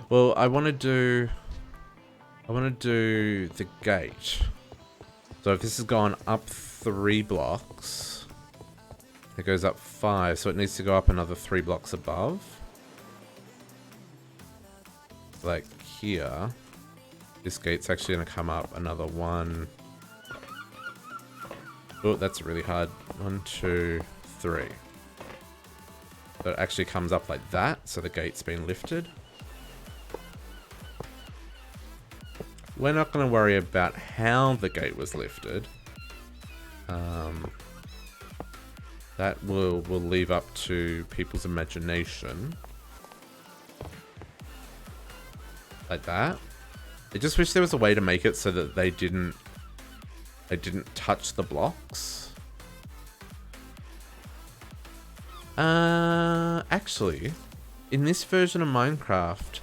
Well, I want to do the gate. So if this has gone up 3 blocks, it goes up 5, so it needs to go up another 3 blocks above. Like here, this gate's actually going to come up another 1. Oh, that's really hard. 1, 2, 3. So it actually comes up like that, so the gate's been lifted. We're not going to worry about how the gate was lifted. That we'll leave up to people's imagination. Like that. I just wish there was a way to make it so that they didn't touch the blocks. Actually, in this version of Minecraft,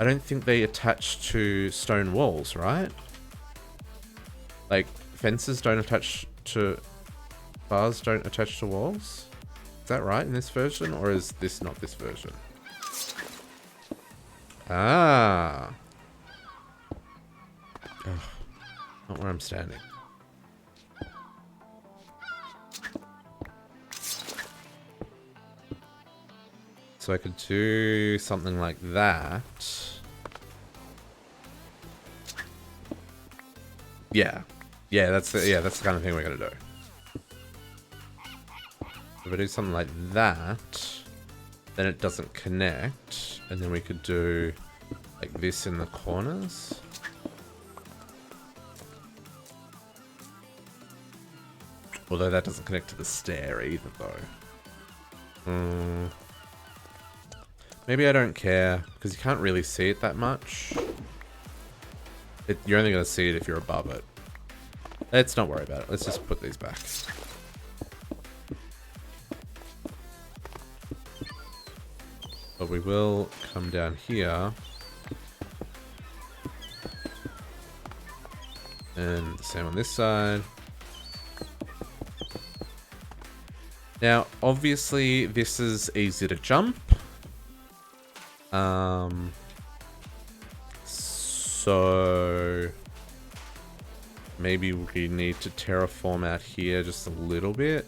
I don't think they attach to stone walls, right? Like, fences don't attach to... Bars don't attach to walls? Is that right in this version, or is this not this version? Ah. Ugh, not where I'm standing. So I could do something like that. Yeah. Yeah, that's the kind of thing we're gonna do. If I do something like that, then it doesn't connect, and then we could do like this in the corners. Although that doesn't connect to the stair either, though. Maybe I don't care, because you can't really see it that much. You're only going to see it if you're above it. Let's not worry about it. Let's just put these back. But we will come down here. And the same on this side. Now, obviously, this is easy to jump. So maybe we need to terraform out here just a little bit.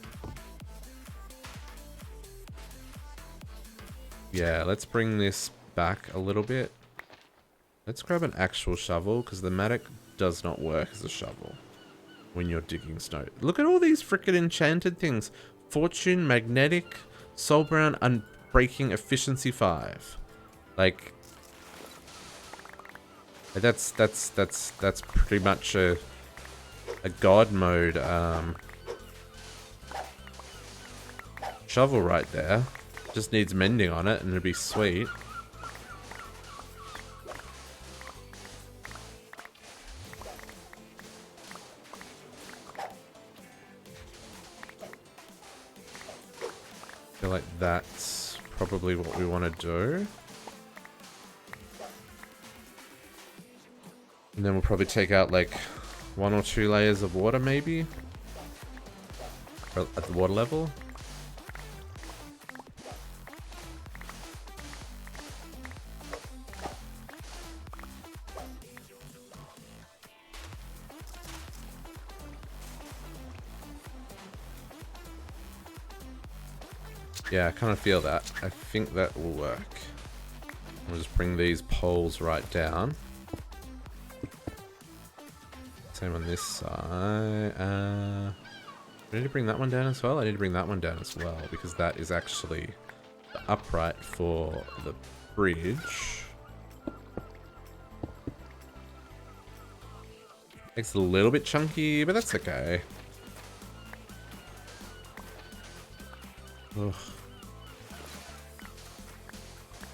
Yeah, let's bring this back a little bit. Let's grab an actual shovel, because the mattock does not work as a shovel when you're digging snow. Look at all these freaking enchanted things. Fortune, magnetic, soul brown, unbreaking, efficiency 5. Like, that's pretty much a god mode shovel right there. Just needs mending on it and it'll be sweet. I feel like that's probably what we want to do. And then we'll probably take out like 1 or 2 layers of water maybe. Or at the water level. Yeah, I kind of feel that. I think that will work. I'll just bring these poles right down. Same on this side. I need to bring that one down as well. I need to bring that one down as well because that is actually the upright for the bridge. It's a little bit chunky, but that's okay. Ugh.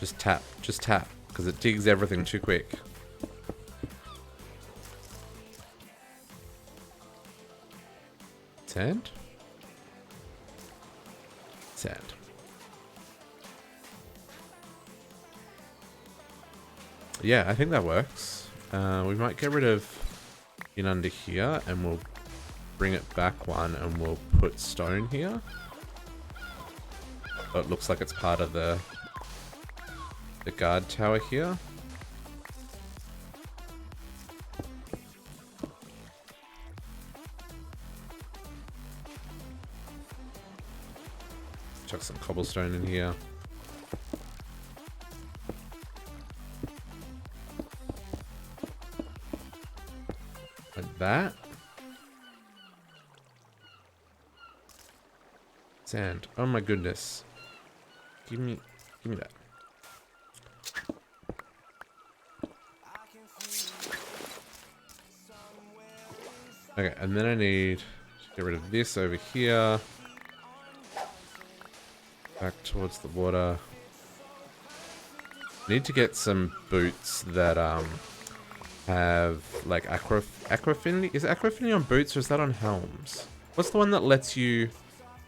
Just tap, because it digs everything too quick. Sand? Sand. Yeah, I think that works. We might get rid of in under here, and we'll bring it back one, and we'll put stone here. Oh, it looks like it's part of the guard tower here. Chuck some cobblestone in here. Like that. Sand. Oh my goodness. Give me that. Okay, and then I need to get rid of this over here. Back towards the water. Need to get some boots that have like aquafinity. Is aquafinity on boots or is that on helms? What's the one that lets you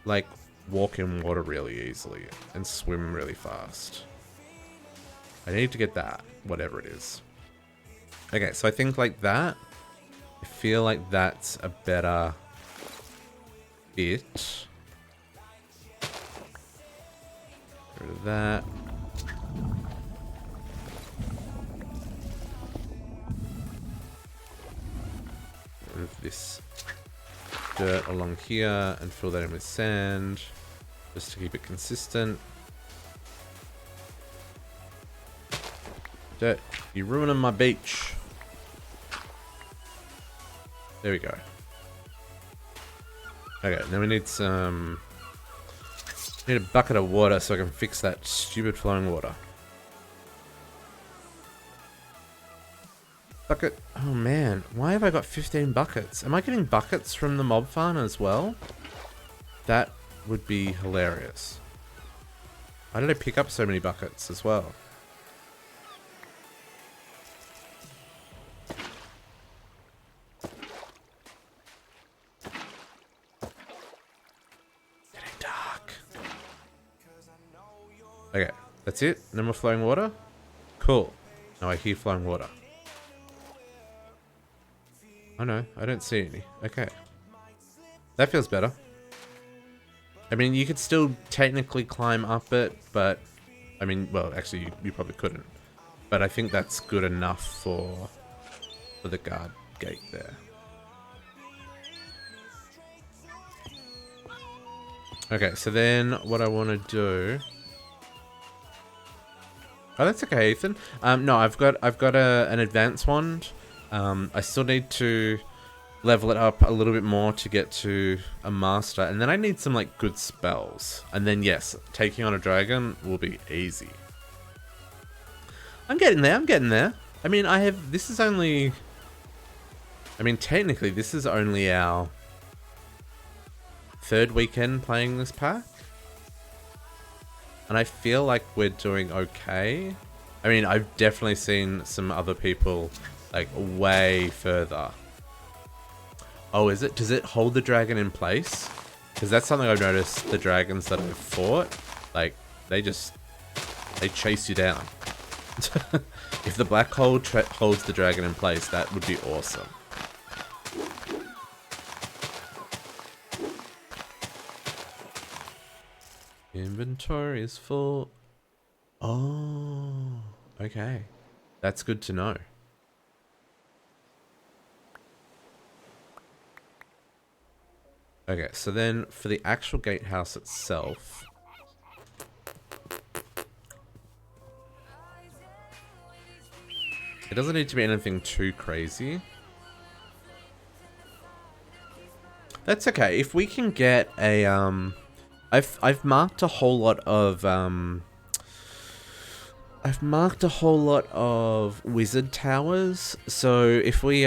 like walk in water really easily and swim really fast? I need to get that, whatever it is. Okay, so I think like that. I feel like that's a better fit. Get rid of that. Get rid of this dirt along here and fill that in with sand just to keep it consistent. Dirt, you're ruining my beach. There we go. Okay, now we need some... Need a bucket of water so I can fix that stupid flowing water. Bucket... Oh man, why have I got 15 buckets? Am I getting buckets from the mob farm as well? That would be hilarious. Why did I pick up so many buckets as well? Okay, that's it? No more flowing water? Cool. No, I hear flowing water. Oh no, I don't see any. Okay. That feels better. I mean, you could still technically climb up it, but... I mean, well, actually, you probably couldn't. But I think that's good enough for the guard gate there. Okay, so then what I want to do... Oh, that's okay, Ethan. No, I've got an advanced wand. I still need to level it up a little bit more to get to a master, and then I need some like good spells. And then yes, taking on a dragon will be easy. I'm getting there. I'm getting there. I mean, this is only. I mean, technically, this is only our third weekend playing this pack. And I feel like we're doing okay. I mean, I've definitely seen some other people like way further. Oh, is it? Does it hold the dragon in place? Because that's something I've noticed. The dragons that I've fought, like they chase you down. If the black hole holds the dragon in place, that would be awesome. Inventory is full. Oh, okay. That's good to know. Okay, so then for the actual gatehouse itself, It doesn't need to be anything too crazy. That's okay. If we can get a I've marked a whole lot of wizard towers. So if we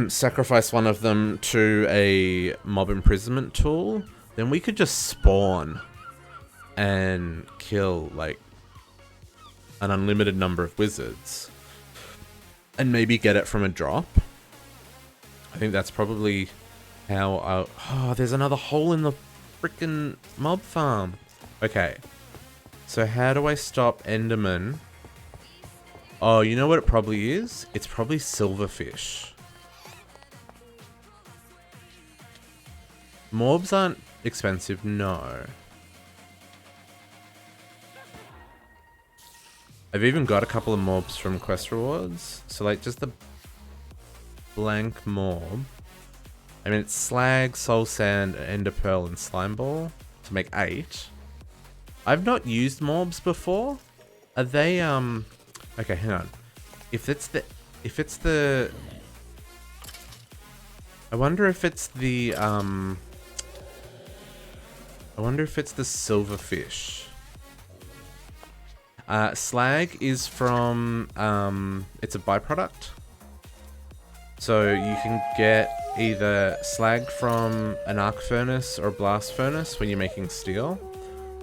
sacrifice one of them to a mob imprisonment tool, then we could just spawn and kill like an unlimited number of wizards and maybe get it from a drop. I think that's probably how oh, there's another hole in the freaking mob farm. Okay. So how do I stop Enderman? Oh, you know what it probably is? It's probably silverfish. Mobs aren't expensive, no. I've even got a couple of mobs from quest rewards. So like just the blank mob. I mean, it's slag, soul sand, ender pearl, and slime ball to make 8. I've not used mobs before. Are they okay, hang on. If it's the I wonder if it's the silverfish. Slag is from it's a byproduct. So you can get either slag from an arc furnace or a blast furnace when you're making steel,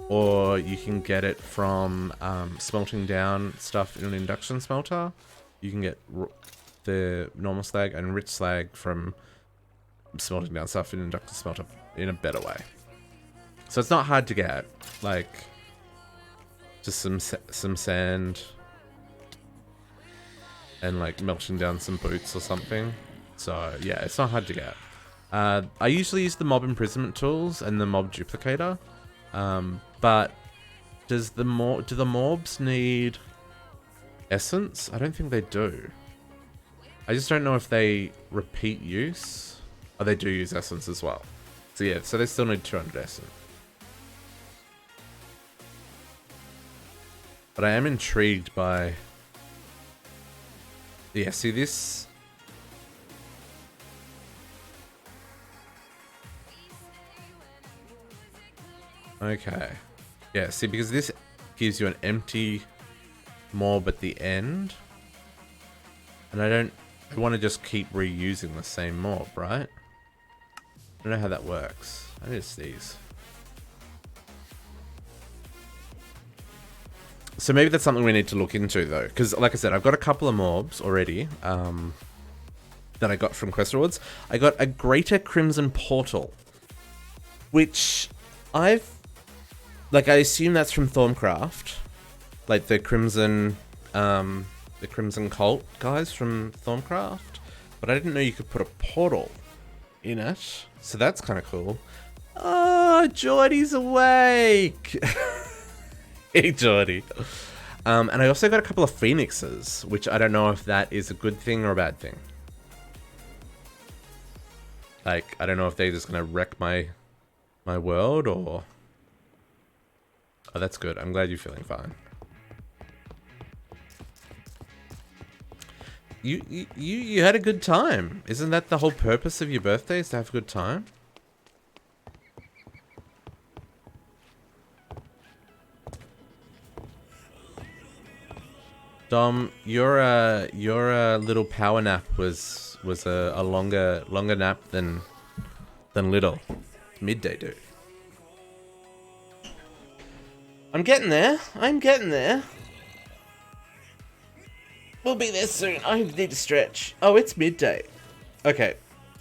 or you can get it from smelting down stuff in an induction smelter. You can get the normal slag and rich slag from smelting down stuff in an induction smelter in a better way. So it's not hard to get, like just some sand and like melting down some boots or something. So yeah, it's not hard to get. I usually use the mob imprisonment tools and the mob duplicator. But do the mobs need essence? I don't think they do. I just don't know if they repeat use. Oh, they do use essence as well. So yeah, so they still need 200 essence. But I am intrigued by... Yeah, see this... Okay. Yeah, see, because this gives you an empty mob at the end. And I want to just keep reusing the same mob, right? I don't know how that works. I need to sneeze. So maybe that's something we need to look into, though. Because, like I said, I've got a couple of mobs already that I got from quest rewards. I got a Greater Crimson Portal, which I've... Like, I assume that's from Thorncraft. Like, the Crimson Cult guys from Thorncraft. But I didn't know you could put a portal in it. So that's kind of cool. Oh, Geordie's awake! Hey, Geordie. And I also got a couple of phoenixes, which I don't know if that is a good thing or a bad thing. Like, I don't know if they're just gonna wreck my world or... Oh, that's good. I'm glad you're feeling fine. You had a good time. Isn't that the whole purpose of your birthday, is to have a good time? Dom, your little power nap was a longer nap than little. Midday, dude. I'm getting there. I'm getting there. We'll be there soon. I need to stretch. Oh, it's midday. Okay.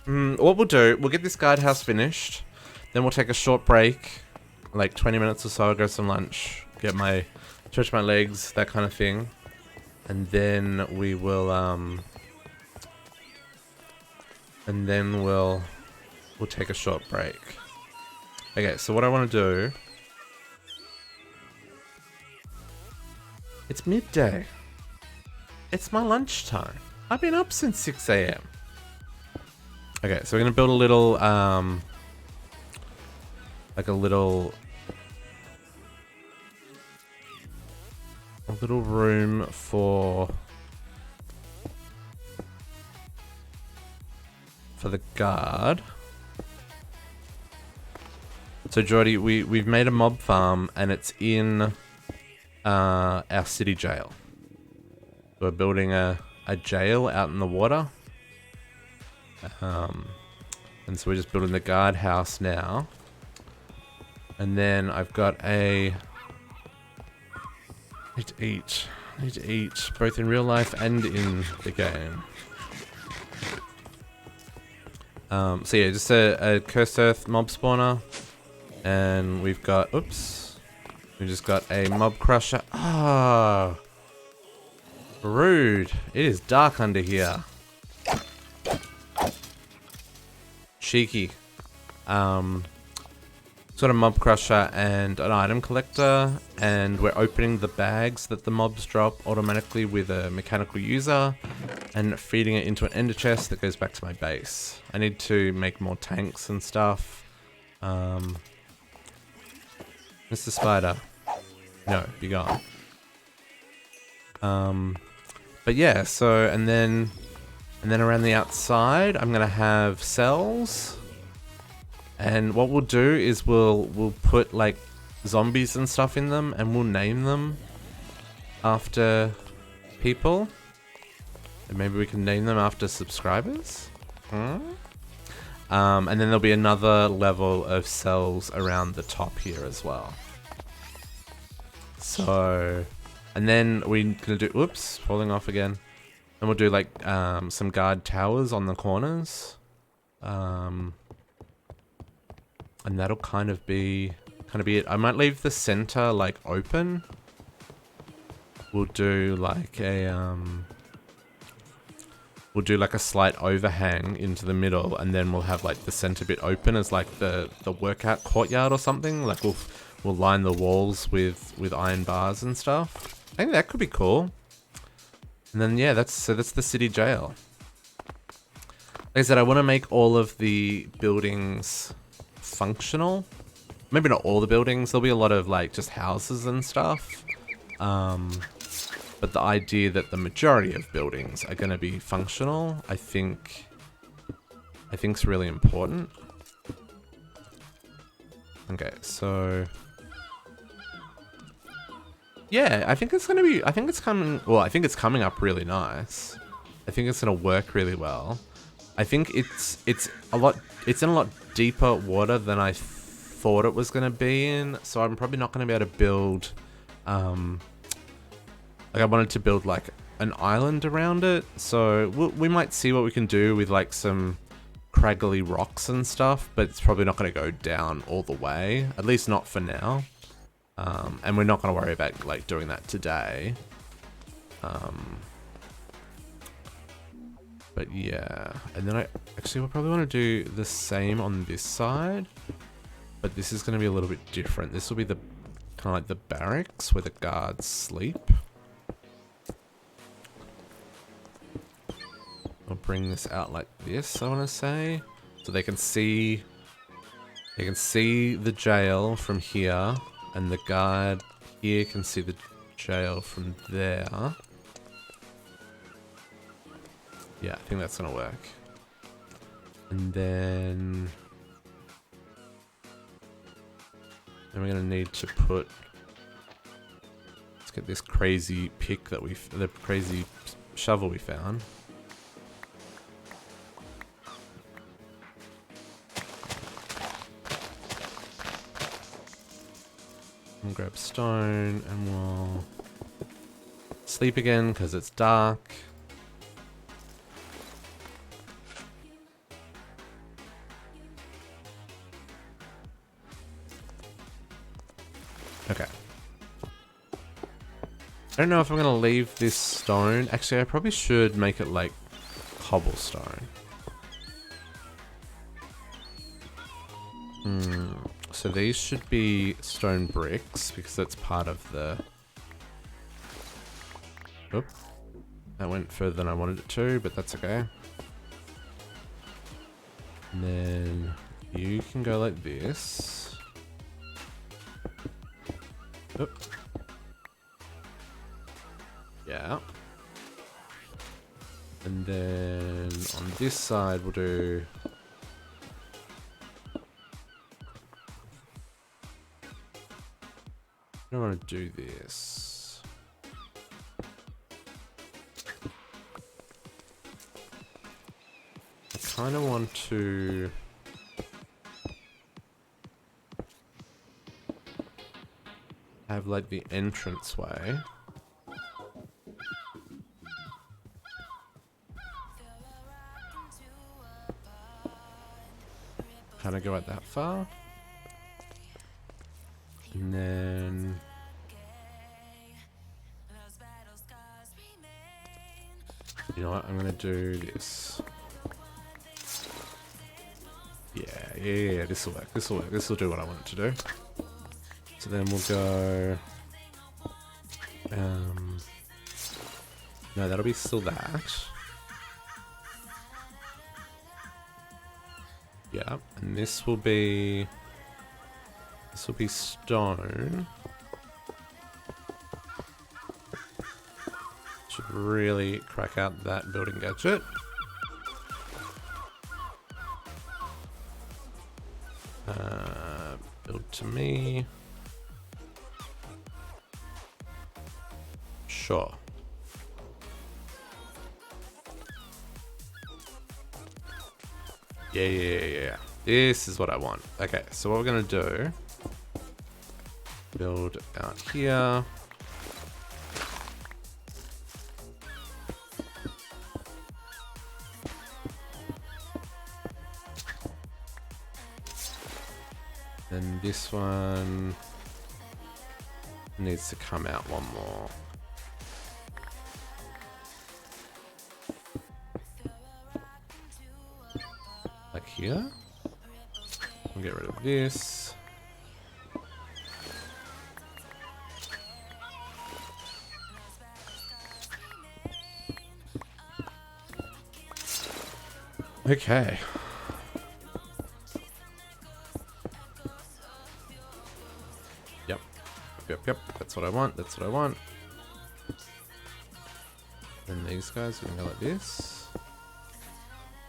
What we'll do, we'll get this guardhouse finished. Then we'll take a short break. Like 20 minutes or so. I'll go some lunch. Stretch my legs, that kind of thing. And then we will, and then we'll take a short break. Okay, so what I want to do... It's midday. It's my lunchtime. I've been up since 6 AM. Okay, so we're gonna build a little, like a little room for for the guard. So Jordy, we've made a mob farm and it's in our city jail. We're building a jail out in the water. And so we're just building the guard house now. And then I've got I need to eat. I need to eat, both in real life and in the game. So yeah, just a Cursed Earth mob spawner. And we've got, oops. We just got a mob crusher. Ah, rude. It is dark under here. Cheeky. Got a mob crusher and an item collector, and we're opening the bags that the mobs drop automatically with a mechanical user and feeding it into an ender chest that goes back to my base. I need to make more tanks and stuff. Mr. Spider. No, be gone. But yeah, so and then around the outside I'm gonna have cells. And what we'll do is we'll put like zombies and stuff in them, and we'll name them after people. And maybe we can name them after subscribers. And then there'll be another level of cells around the top here as well. So, and then we're gonna do, oops, falling off again. And we'll do like some guard towers on the corners. And that'll kind of be it. I might leave the center like open. We'll do like a slight overhang into the middle, and then we'll have like the center bit open as like the workout courtyard or something. Like we'll line the walls with iron bars and stuff. I think that could be cool. And then yeah, that's the city jail. Like I said, I want to make all of the buildings functional. Maybe not all the buildings. There'll be a lot of like just houses and stuff. But the idea that the majority of buildings are going to be functional, I think is really important. Okay, so yeah, I think it's coming up really nice. I think it's going to work really well. I think it's in a lot deeper water than I thought it was going to be in, so I'm probably not going to be able to build like I wanted to build like an island around it, so we might see what we can do with like some craggly rocks and stuff, but it's probably not going to go down all the way, at least not for now. And we're not going to worry about like doing that today. But yeah, and then we'll probably want to do the same on this side, but this is going to be a little bit different. This will be the kind of like the barracks where the guards sleep. I'll bring this out like this, I want to say, so they can see the jail from here, and the guard here can see the jail from there. Yeah, I think that's gonna work. And then we're gonna need to put. Let's get this crazy pick that the crazy shovel we found. And grab stone, and we'll sleep again because it's dark. Okay. I don't know if I'm going to leave this stone. Actually, I probably should make it like cobblestone. So these should be stone bricks because that's part of the... Oop. That went further than I wanted it to, but that's okay. And then you can go like this. Oop. Yeah. And then on this side we'll do... I don't want to do this. I kind of want to... have like the entranceway. Can I go out that far? And then... you know what? I'm gonna do this. Yeah, this will work. This will work. This will do what I want it to do. So then we'll go... no, that'll be still that. Yeah, and this will be stone. Should really crack out that building gadget. Build to me. Sure. Yeah. This is what I want. Okay, so what we're gonna do, build out here. Then this one needs to come out one more. Like here. We'll get rid of this. Okay. Yep. That's what I want. That's what I want. And these guys are gonna go like this.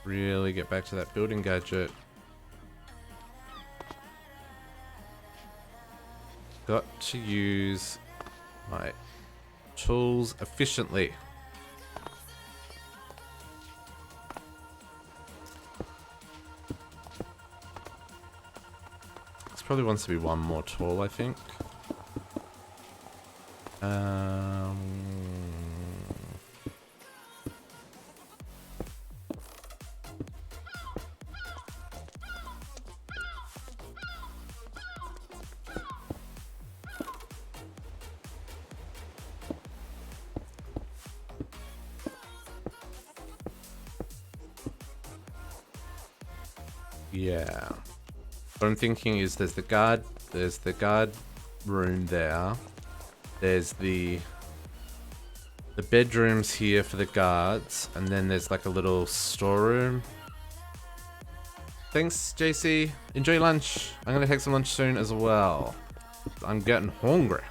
Really get back to that building gadget. Got to use my tools efficiently. This probably wants to be one more tall, I think. Yeah. What I'm thinking is there's the guard room there. There's the bedrooms here for the guards, and then there's like a little storeroom. Thanks, JC. Enjoy your lunch. I'm gonna take some lunch soon as well. I'm getting hungry.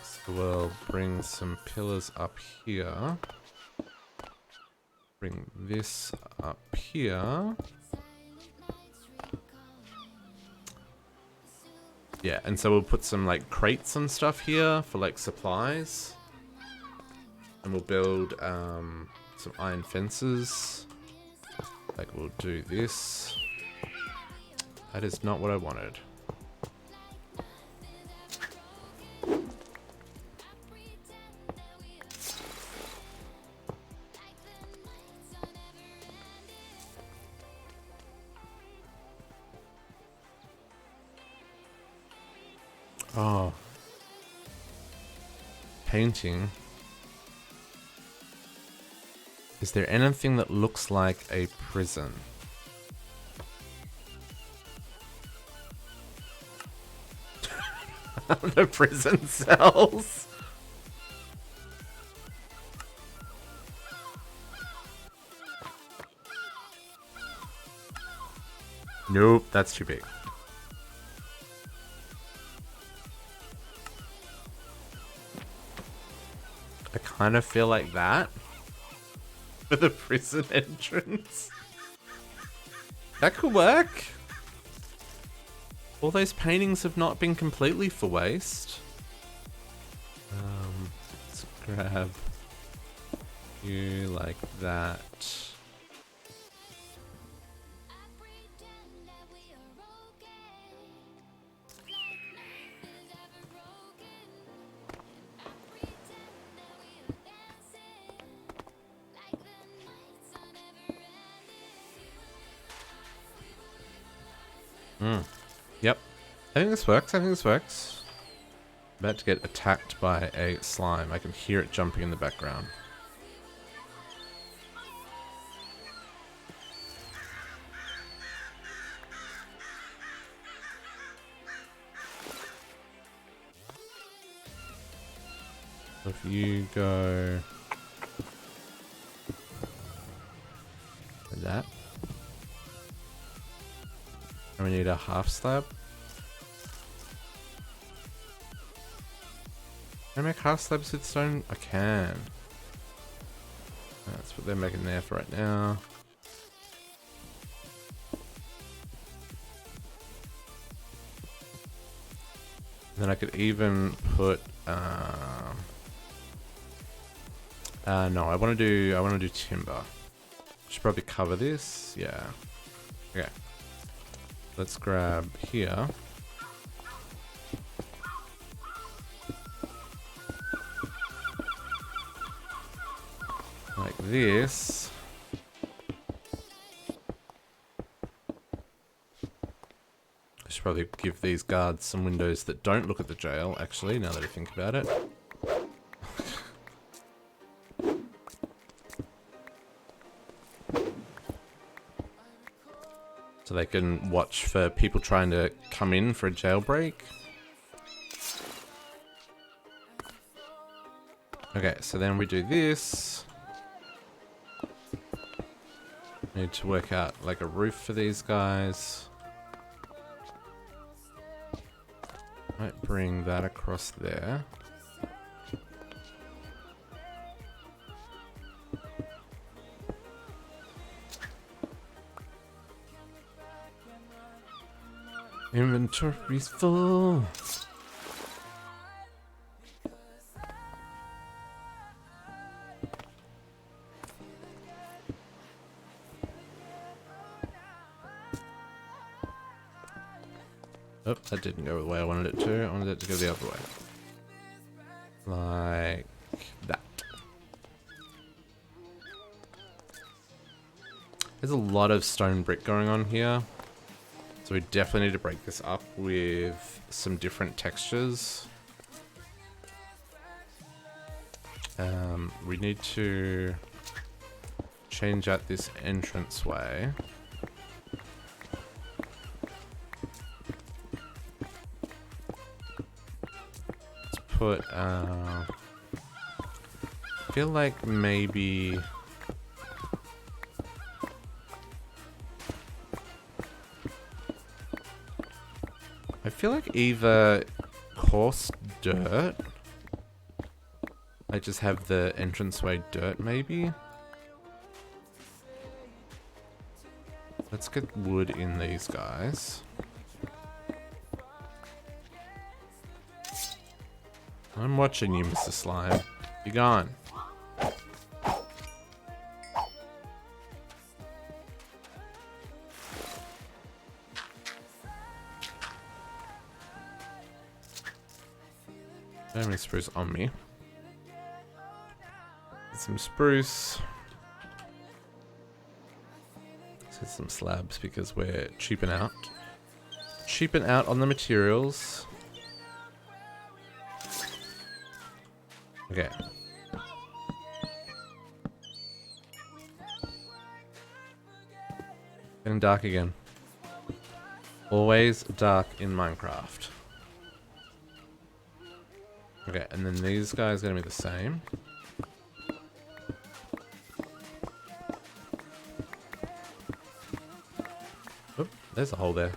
So we'll bring some pillars up here. Bring this up here. Yeah, and so we'll put some like crates and stuff here for like supplies. And we'll build some iron fences. Like we'll do this. That is not what I wanted. Oh. Painting. Is there anything that looks like a prison? The prison cells. Nope, that's too big. I kind of feel like that for the prison entrance. That could work. All those paintings have not been completely for waste. Let's grab you like that. Yep. I think this works. I think this works. I'm about to get attacked by a slime. I can hear it jumping in the background. If you go like that. And we need a half slab. Can I make half slabs with stone? I can. That's what they're making there for right now. And then I could even put no, I want to do timber. Should probably cover this. Yeah. Okay. Let's grab here. Like this. I should probably give these guards some windows that don't look at the jail, actually, now that I think about it. So they can watch for people trying to come in for a jailbreak. Okay, so then we do this. Need to work out like a roof for these guys. Might bring that across there. Inventory's full. Oh, that didn't go the way I wanted it to. I wanted it to go the other way. Like that. There's a lot of stone brick going on here. So we definitely need to break this up with some different textures. We need to change out this entranceway. Let's put, I feel like maybe... I feel like either coarse dirt, I just have the entranceway dirt maybe. Let's get wood in these guys. I'm watching you, Mr. Slime. Be gone. Don't have any spruce on me. Get some spruce. Let's get some slabs because we're cheaping out. Cheaping out on the materials. Okay. Getting dark again. Always dark in Minecraft. Okay, and then these guys are gonna be the same. Oop, there's a hole there.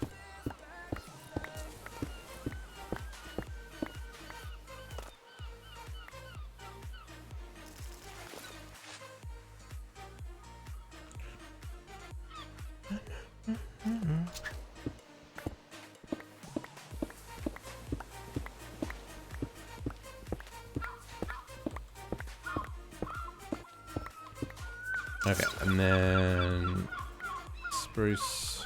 Okay, and then spruce.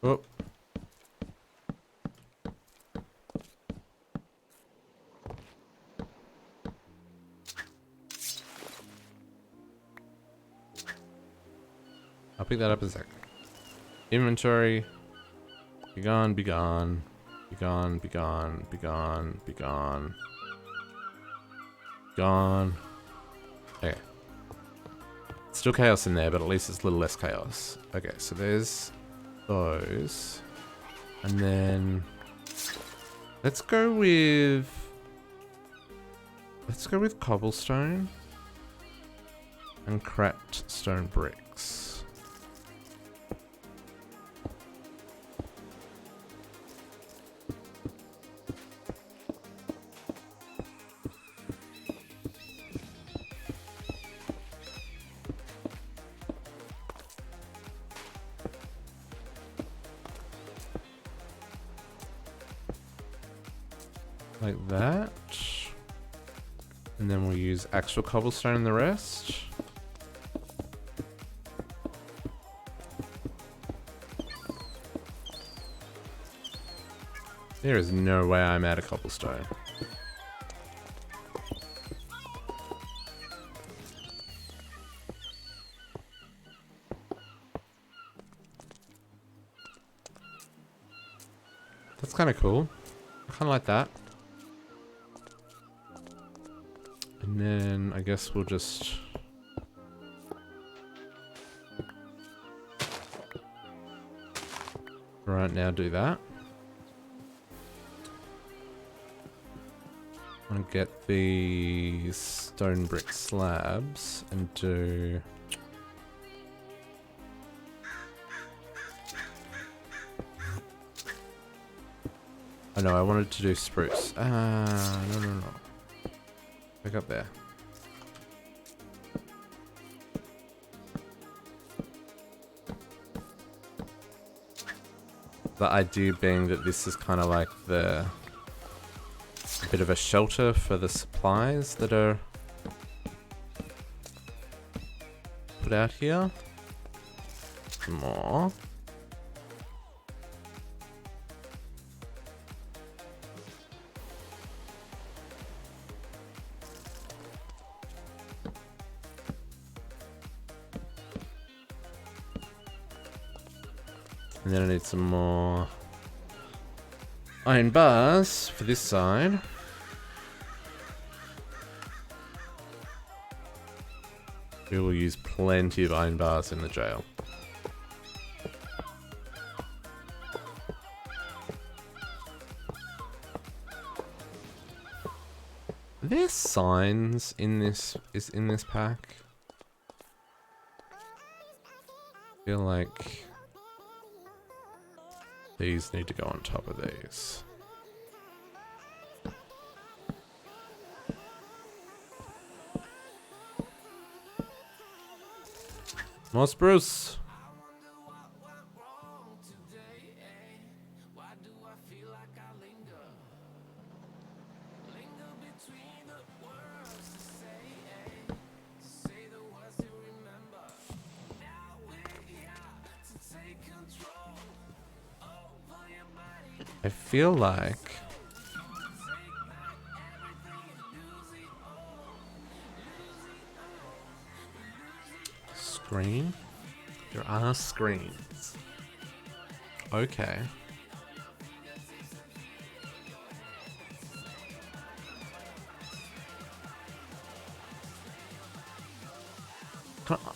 Oh. I'll pick that up in a second. Inventory. Be gone, be gone. Be gone, be gone, be gone, be gone. Gone. Okay. Still chaos in there, but at least it's a little less chaos. Okay, so there's those. And then let's go with cobblestone and cracked stone bricks. Like that. And then we'll use actual cobblestone in the rest. There is no way I'm out of cobblestone. That's kind of cool. I kind of like that. And then I guess we'll just... right now do that. I'm gonna get the stone brick slabs and do... oh no, I wanted to do spruce. No. Back up there. The idea being that this is kind of like the... a bit of a shelter for the supplies that are put out here. Some more. And then I need some more iron bars for this side. We will use plenty of iron bars in the jail. Are there signs in this pack? I feel like these need to go on top of these. More spruce. I feel like screen. There are screens. Okay.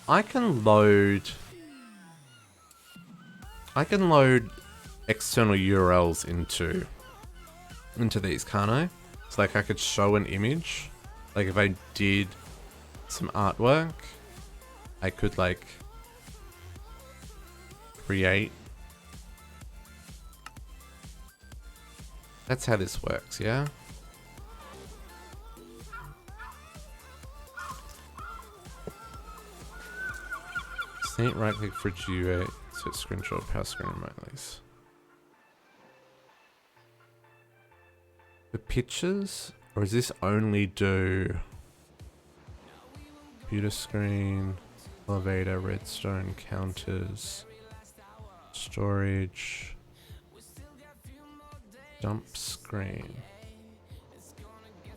I can load external URLs into these, can't I? So like I could show an image. Like if I did some artwork, I could like create. That's how this works, yeah? Neat right click for duet, set screenshot power screen remotely. The pictures? Or does this only do computer screen, elevator, redstone, counters, storage, dump screen?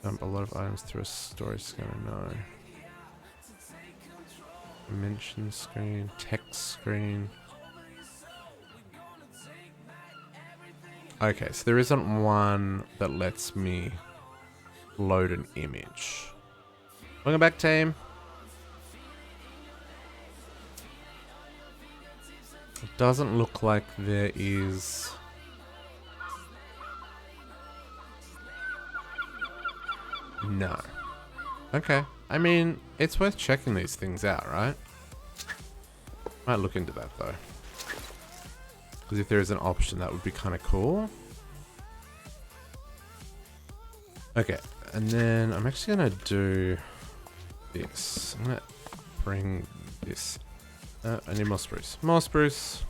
Dump a lot of items through a storage scanner, no. Dimension screen, text screen. Okay, so there isn't one that lets me load an image. Welcome back, team. It doesn't look like there is. No. Okay. I mean, it's worth checking these things out, right? Might look into that though. Because if there is an option, that would be kind of cool. Okay, and then I'm actually gonna do this. I'm gonna bring this. I need more spruce. More spruce.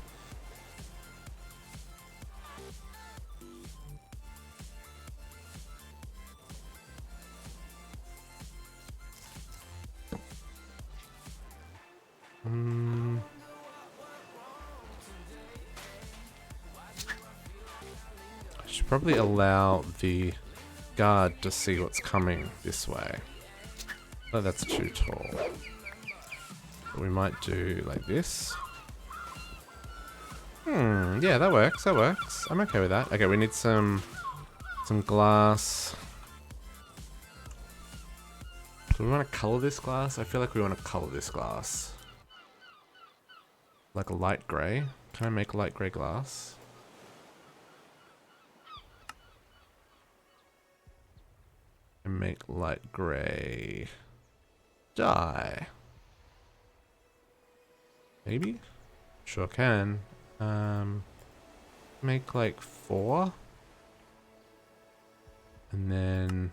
I should probably allow the guard to see what's coming this way. Oh, that's too tall. But we might do like this. Yeah, that works. That works. I'm okay with that. Okay, we need some glass. Do we want to color this glass? I feel like we want to color this glass. Like a light gray. Can I make light gray glass? And make light gray dye. Maybe? Sure can. Make like 4. And then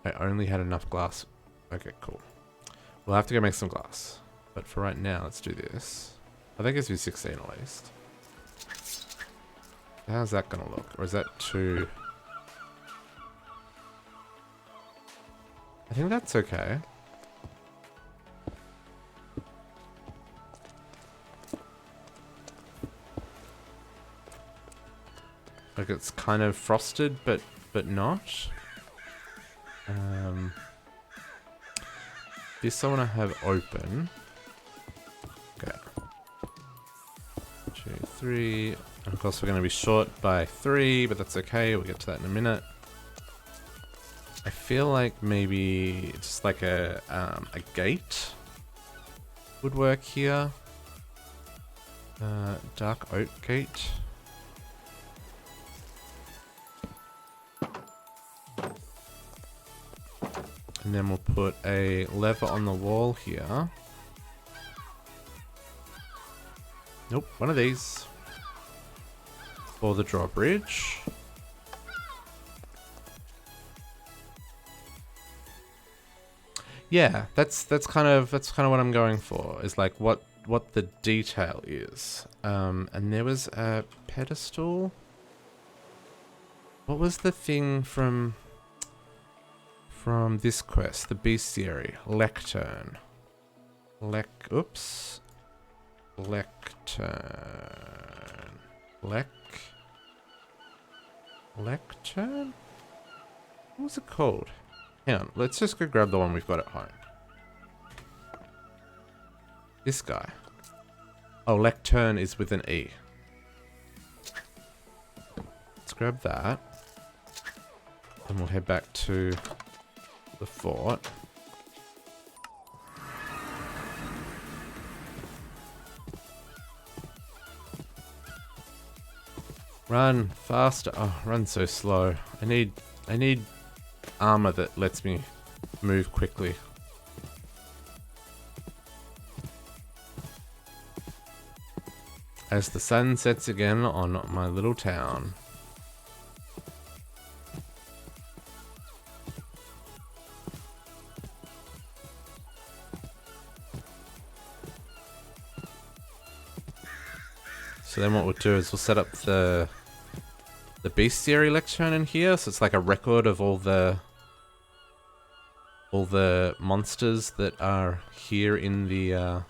I only had enough glass. Okay, cool. We'll have to go make some glass. But for right now, let's do this. I think it's be 16 at least. How's that gonna look? Or is that too... I think that's okay. Like it's kind of frosted, but not. This I want to have open. Okay. 2, 3. And of course we're going to be short by 3, but that's okay. We'll get to that in a minute. I feel like maybe just like a gate would work here. Dark oak gate. And then we'll put a lever on the wall here. Nope, one of these. For the drawbridge. Yeah, that's kind of what I'm going for. Is like what the detail is. And there was a pedestal. What was the thing from this quest, the bestiary? Lectern. Oops. Lectern. Lectern? What was it called? Hang on, let's just go grab the one we've got at home. This guy. Oh, lectern is with an E. Let's grab that. And we'll head back to the fort. Run faster. Oh, run so slow. I need armor that lets me move quickly. As the sun sets again on my little town. So then what we'll do is we'll set up the bestiary lectern in here, so it's like a record of all the monsters that are here in the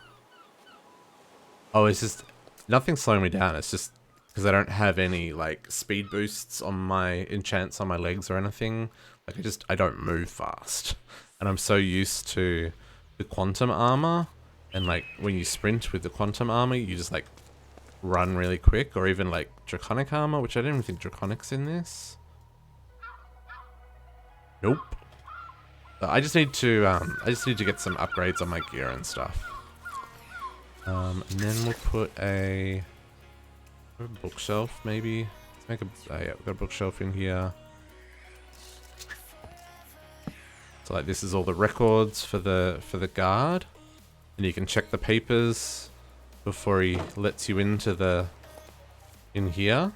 oh, it's just nothing's slowing me down. It's just because I don't have any like speed boosts on my enchants on my legs or anything. Like I don't move fast, and I'm so used to the quantum armor, and like when you sprint with the quantum armor, you just like run really quick, or even like draconic armor, which I didn't even think draconic's in this. Nope. But I just need to get some upgrades on my gear and stuff. And then we'll put a bookshelf maybe. Let's make a yeah, we've got a bookshelf in here. So like this is all the records for the guard, and you can check the papers before he lets you into in here.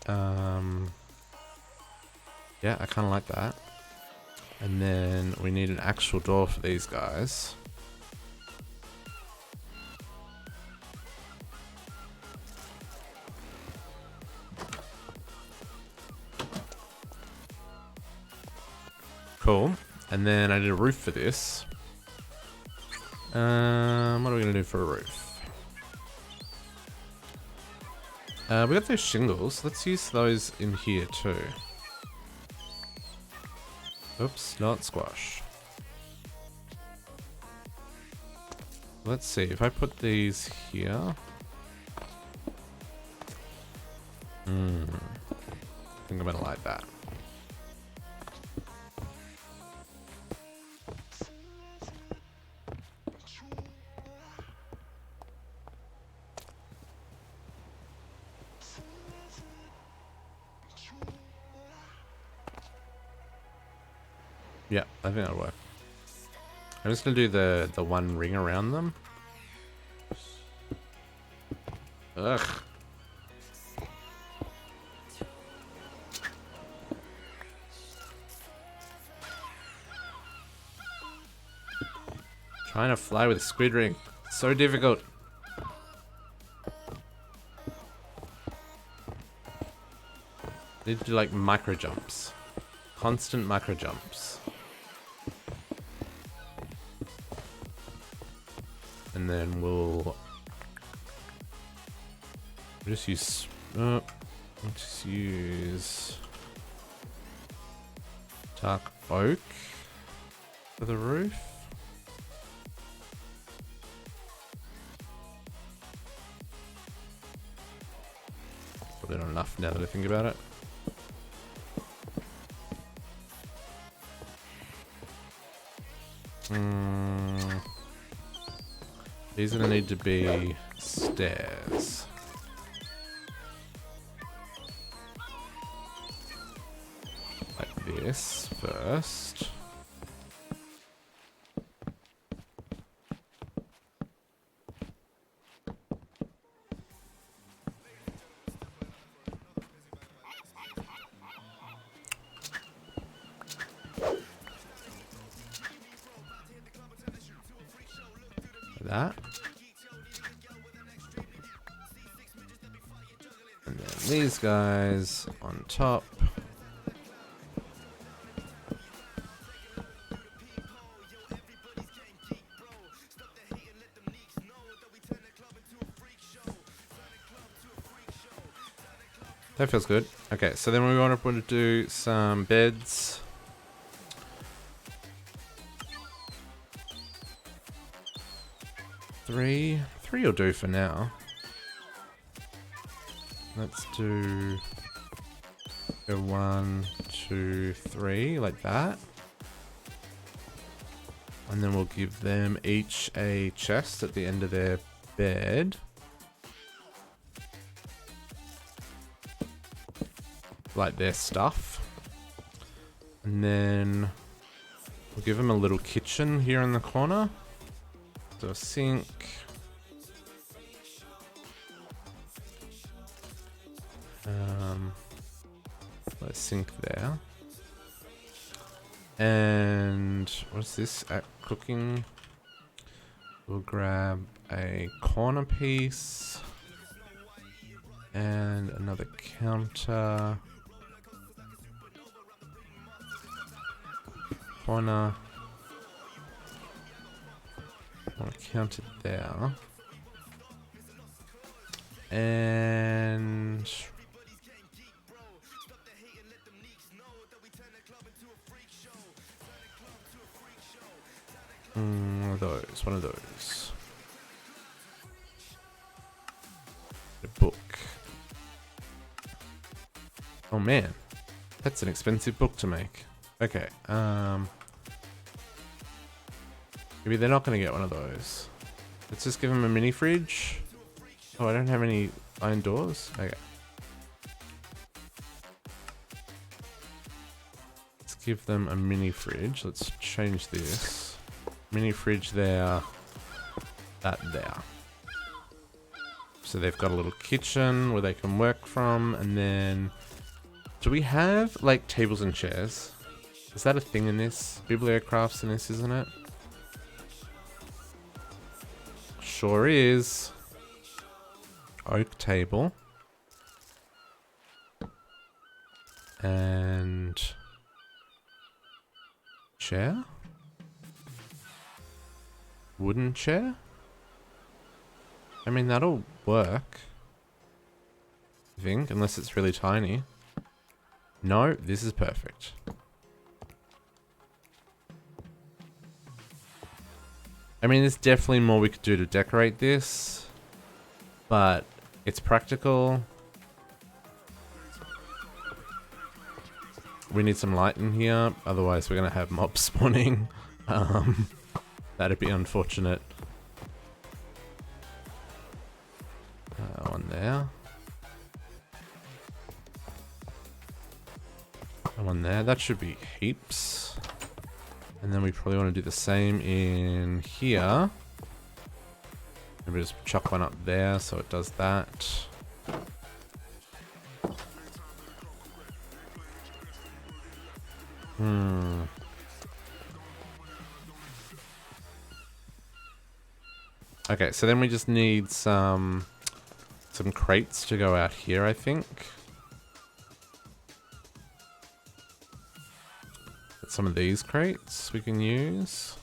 Yeah, I kind of like that. And then we need an actual door for these guys. Cool. And then I did a roof for this. What are we gonna do for a roof? We got those shingles. Let's use those in here too. Oops, not squash. Let's see, if I put these here. I think I'm gonna like that. Yeah, I think that'll work. I'm just gonna do the one ring around them. Ugh. Trying to fly with a squid ring. So difficult. Need to do like micro jumps. Constant micro jumps. And then we'll just use dark oak for the roof. Probably not enough now that I think about it. These are gonna need to be stairs. Like this first. That. And then these guys on top. That feels good. Okay, so then we want to do some beds. Three will do for now. Let's do a 1, 2, 3 like that. And then we'll give them each a chest at the end of their bed. Like their stuff. And then we'll give them a little kitchen here in the corner. So a sink. Let's sink there. And what's this at cooking? We'll grab a corner piece. And another counter. Corner. I'll count it there. And one of those, one of those. A book. Oh man, that's an expensive book to make. Okay, maybe they're not gonna get one of those. Let's just give them a mini fridge. Oh, I don't have any iron doors? Okay. Let's give them a mini fridge. Let's change this. Mini fridge there. That there. So they've got a little kitchen where they can work from. And then... do we have, like, tables and chairs? Is that a thing in this? Bibliocrafts in this, isn't it? Sure is. Oak table. And chair? Wooden chair? I mean, that'll work. I think, unless it's really tiny. No, this is perfect. I mean, there's definitely more we could do to decorate this, but it's practical. We need some light in here, otherwise we're gonna have mobs spawning. That'd be unfortunate. One there. And one there. That should be heaps. And then we probably want to do the same in here. Maybe just chuck one up there so it does that. Okay, so then we just need some crates to go out here, I think. Some of these crates we can use.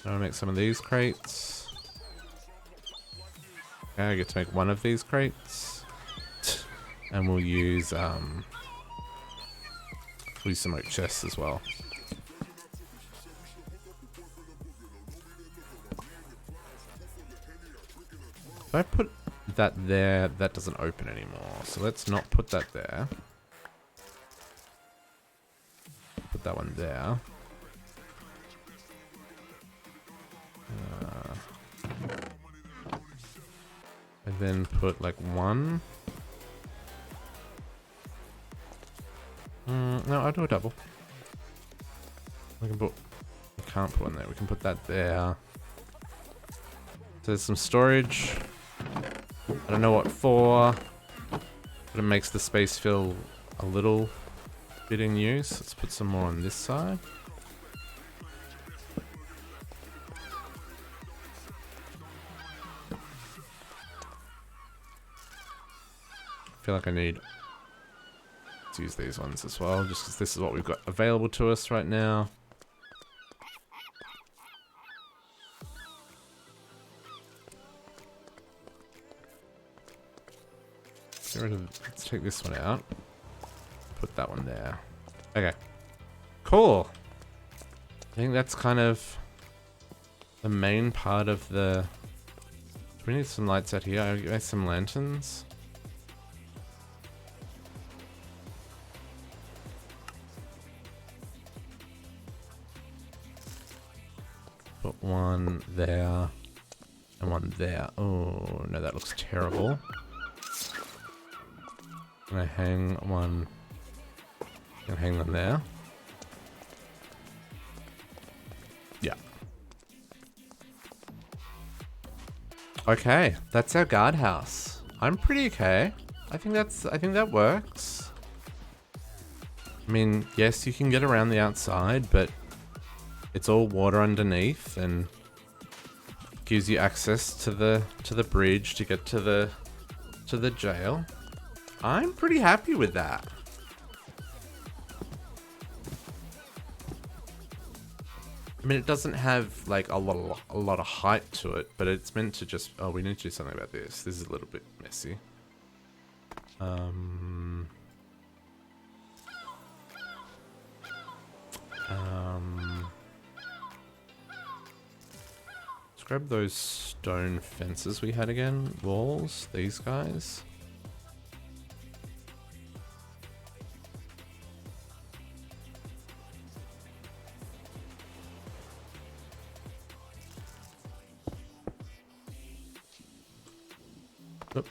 I'll make some of these crates. Okay, I get to make one of these crates. And we'll use some oak chests as well. If I put that there, that doesn't open anymore. So let's not put that there. Put that one there. And then put like one. No, I'll do a double. We can put. We can't put one there. We can put that there. So there's some storage. I don't know what for, but it makes the space feel a little bit in use. Let's put some more on this side. I feel like I need to use these ones as well, just because this is what we've got available to us right now. Get rid of, let's take this one out. Put that one there. Okay. Cool. I think that's kind of the main part of the... Do we need some lights out here? I'll get some lanterns. Put one there and one there. Oh, no, that looks terrible. I'm gonna hang one. I'm gonna hang them there. Yeah. Okay, that's our guardhouse. I'm pretty okay. I think that works. I mean, yes, you can get around the outside, but it's all water underneath and gives you access to the bridge to get to the jail. I'm pretty happy with that. I mean, it doesn't have like a lot of height to it, but it's meant to just. Oh, we need to do something about this. This is a little bit messy. Let's grab those stone fences we had again. Walls. These guys. Oop.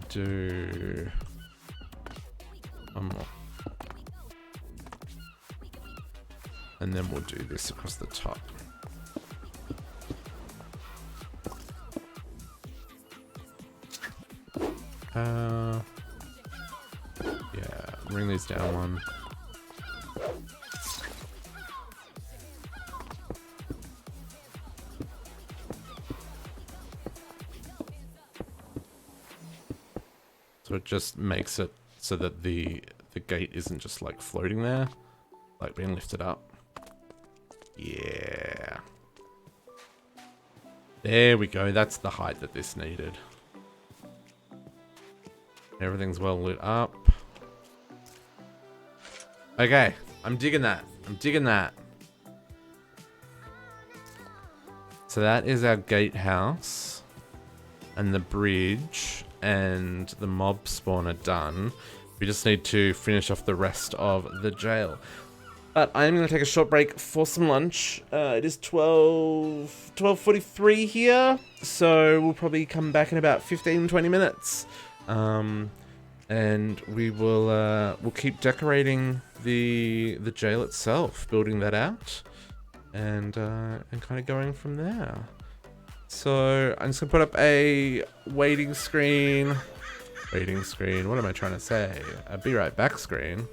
Do one more. And then we'll do this across the top. Yeah, bring these down one. So it just makes it so that the gate isn't just like floating there, like being lifted up. Yeah. There we go. That's the height that this needed. Everything's well lit up. Okay, I'm digging that. I'm digging that. So that is our gatehouse and the bridge and the mob spawner done. We just need to finish off the rest of the jail. But I'm going to take a short break for some lunch. It is 12:43 here, so we'll probably come back in about 15-20 minutes. And we will we'll keep decorating the jail itself, building that out, and kind of going from there. So I'm just gonna put up a waiting screen. Waiting screen. What am I trying to say? A be right back screen.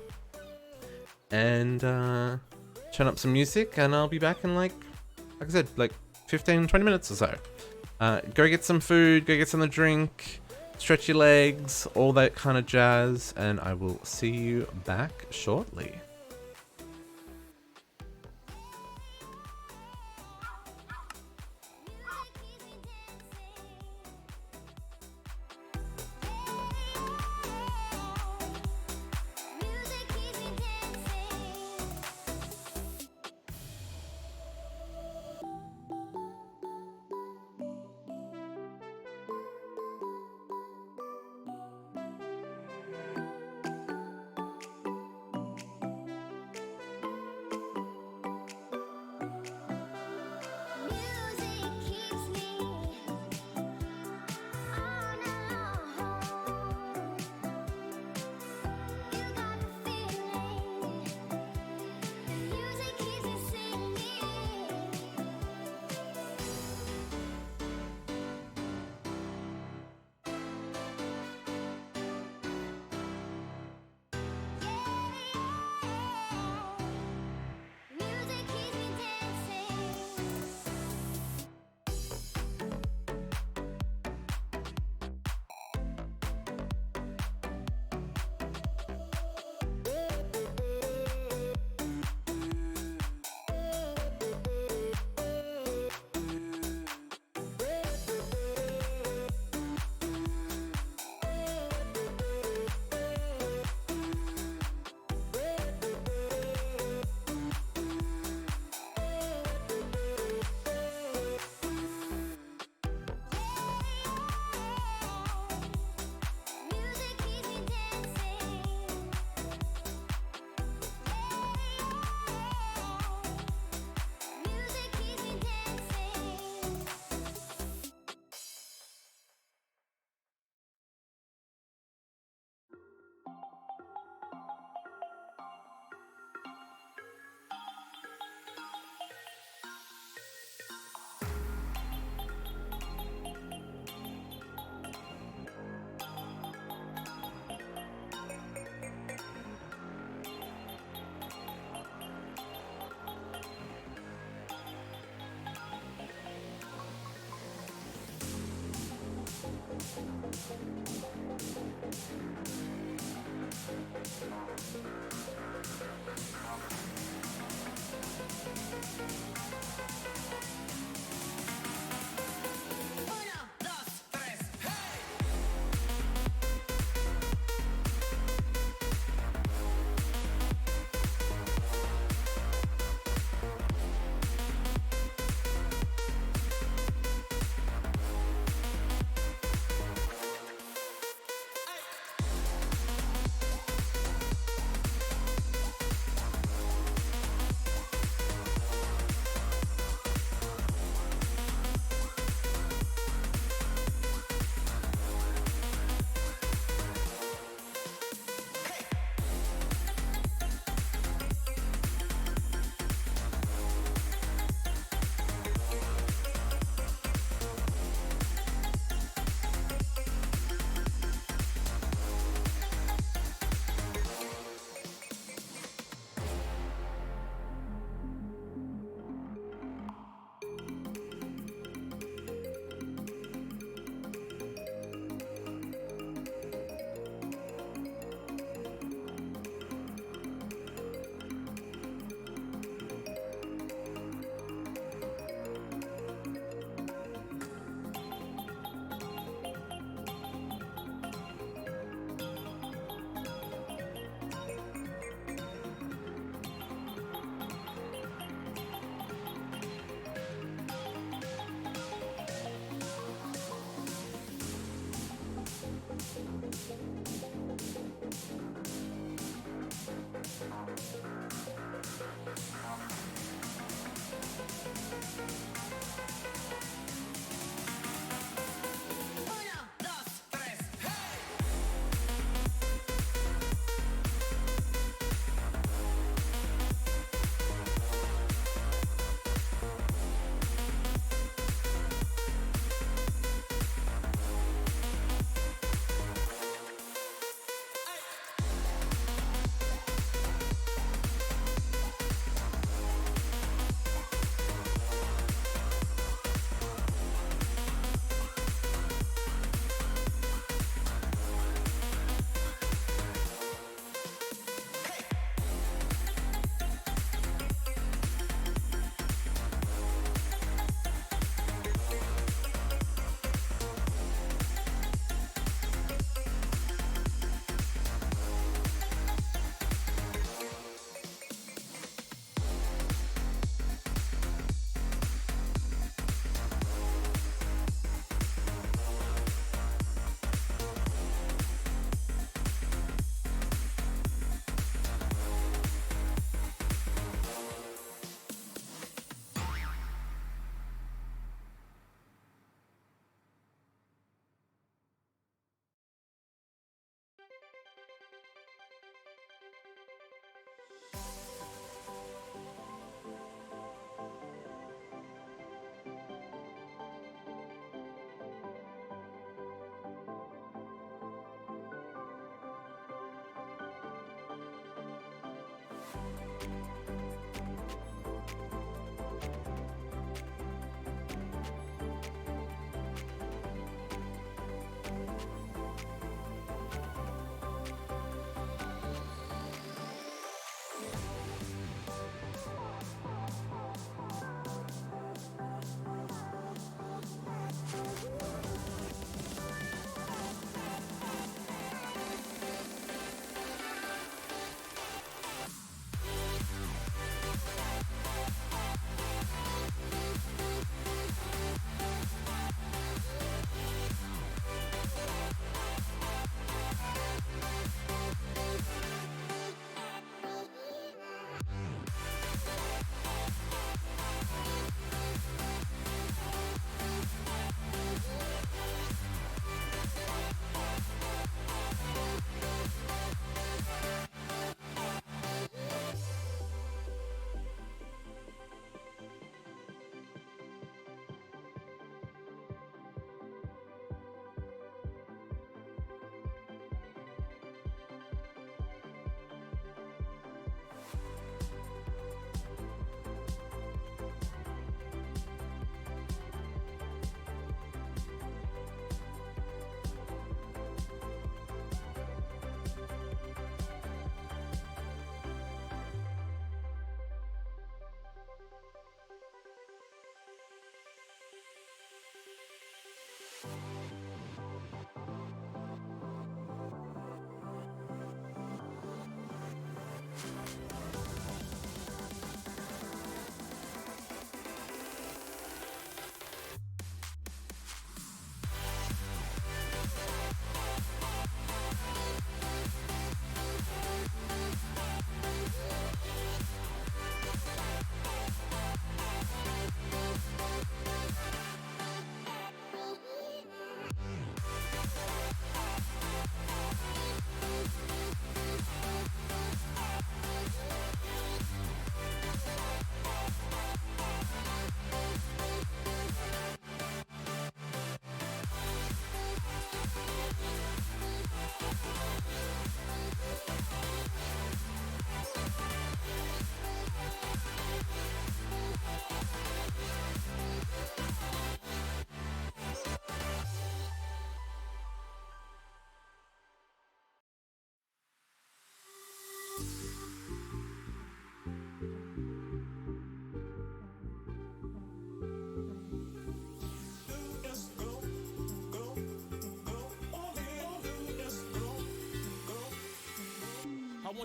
And turn up some music, and I'll be back in like I said, like 15-20 minutes or so. Go get some food. Go get something to drink. Stretch your legs, all that kind of jazz, and I will see you back shortly.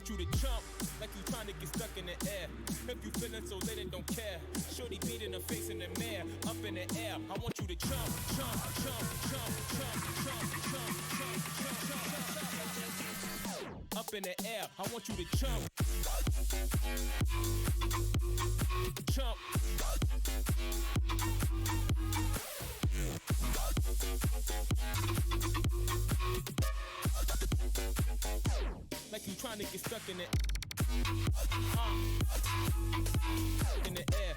want you to jump like you trying to get stuck in the air. If you feeling so lit and don't care, shorty beat in her face in the mirror, up in the air. I want you to jump, jump, jump, jump, jump, jump, jump, jump, jump, jump, up in the air. I want you to jump, jump. Like you trying to get stuck in it. In the air.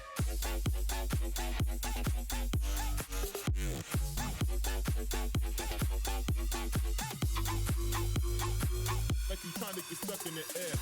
Like you trying to get stuck in the air.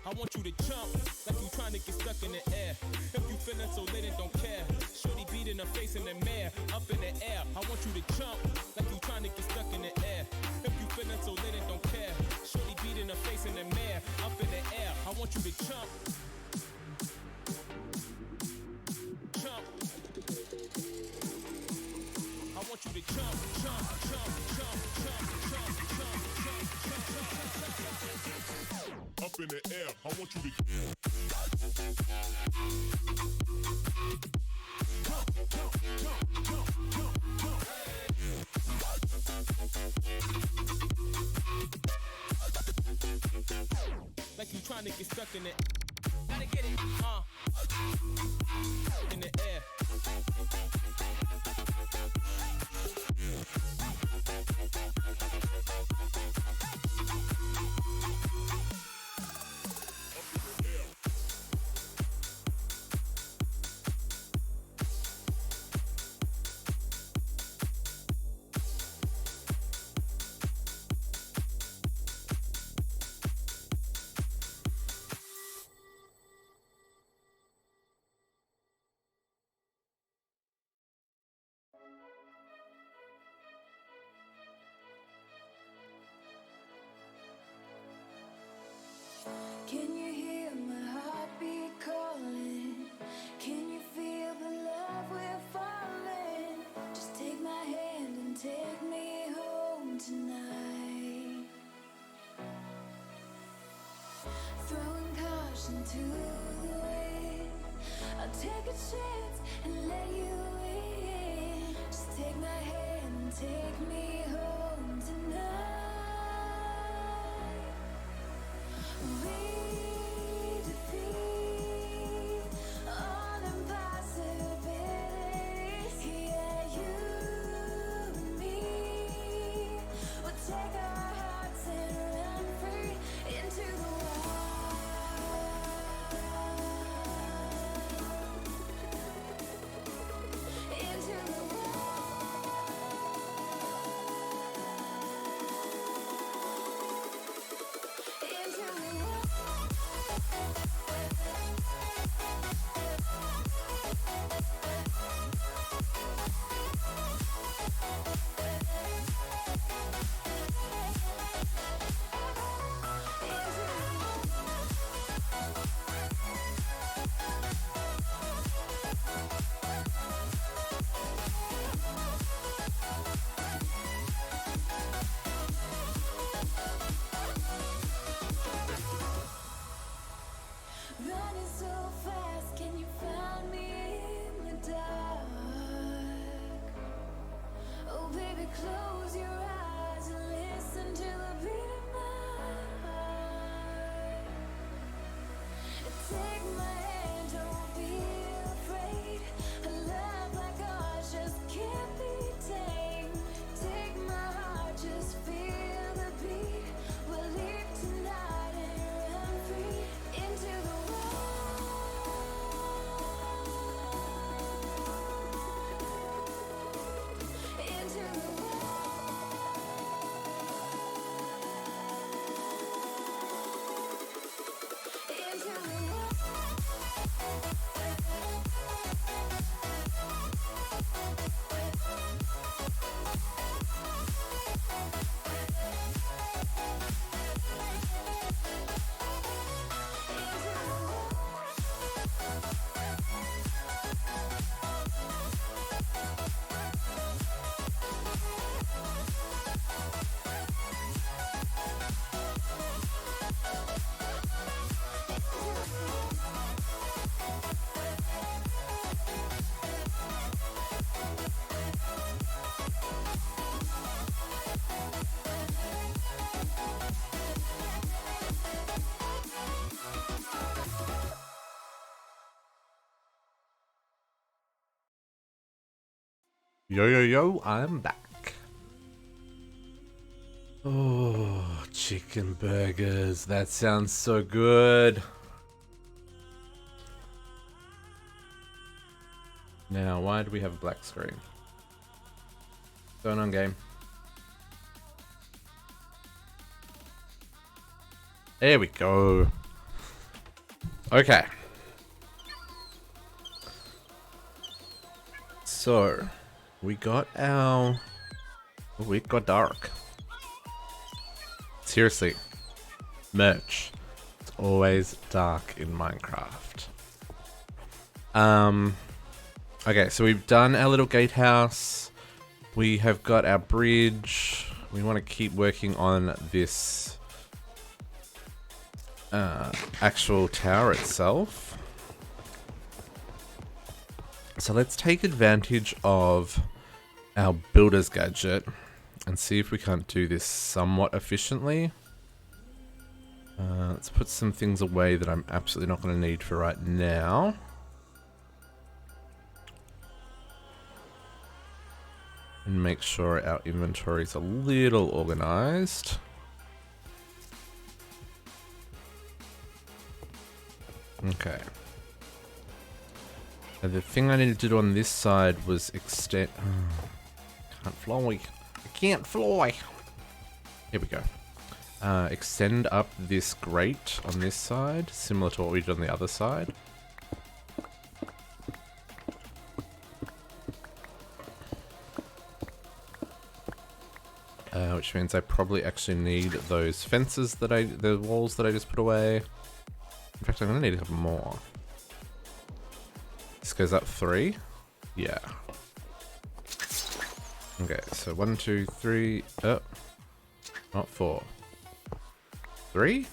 I want you to jump like you trying to get stuck in the air. If you feeling so lit and don't care, shorty beat in her face in the mirror, up in the air. I want you to jump like you trying to get stuck in the air. If you feeling so lit and don't care, shorty beat in her face in the mirror, up in the air. I want you to jump, jump. I want you to jump, jump, jump, jump, jump, jump, jump, jump, jump, jump. Up in the air, I want you to jump, jump, jump, jump, jump, jump. Like you trying to get stuck in it. Gotta get it, in the air. Can you hear my heartbeat calling? Can you feel the love we're falling? Just take my hand and take me home tonight. Throwing caution to the wind, I'll take a chance and let you in. Just take my hand and take me home tonight. Into the wild. Yo, yo, yo, I'm back. Oh, chicken burgers. That sounds so good. Now, why do we have a black screen? What's going on, game? There we go. Okay. So, we got our... Oh, it got dark. Seriously. Merch. It's always dark in Minecraft. Okay, so we've done our little gatehouse. We have got our bridge. We want to keep working on this actual tower itself. So let's take advantage of our builder's gadget and see if we can't do this somewhat efficiently. Let's put some things away that I'm absolutely not going to need for right now. And make sure our inventory is a little organized. Okay. Now the thing I needed to do on this side was extend... Oh, can't fly. I can't fly. Here we go. Extend up this grate on this side, similar to what we did on the other side. Which means I probably actually need those fences that the walls that I just put away. In fact, I'm gonna need a couple more. This goes up 3. Yeah. Okay, so 1, 2, 3. Oh, not 4. 3?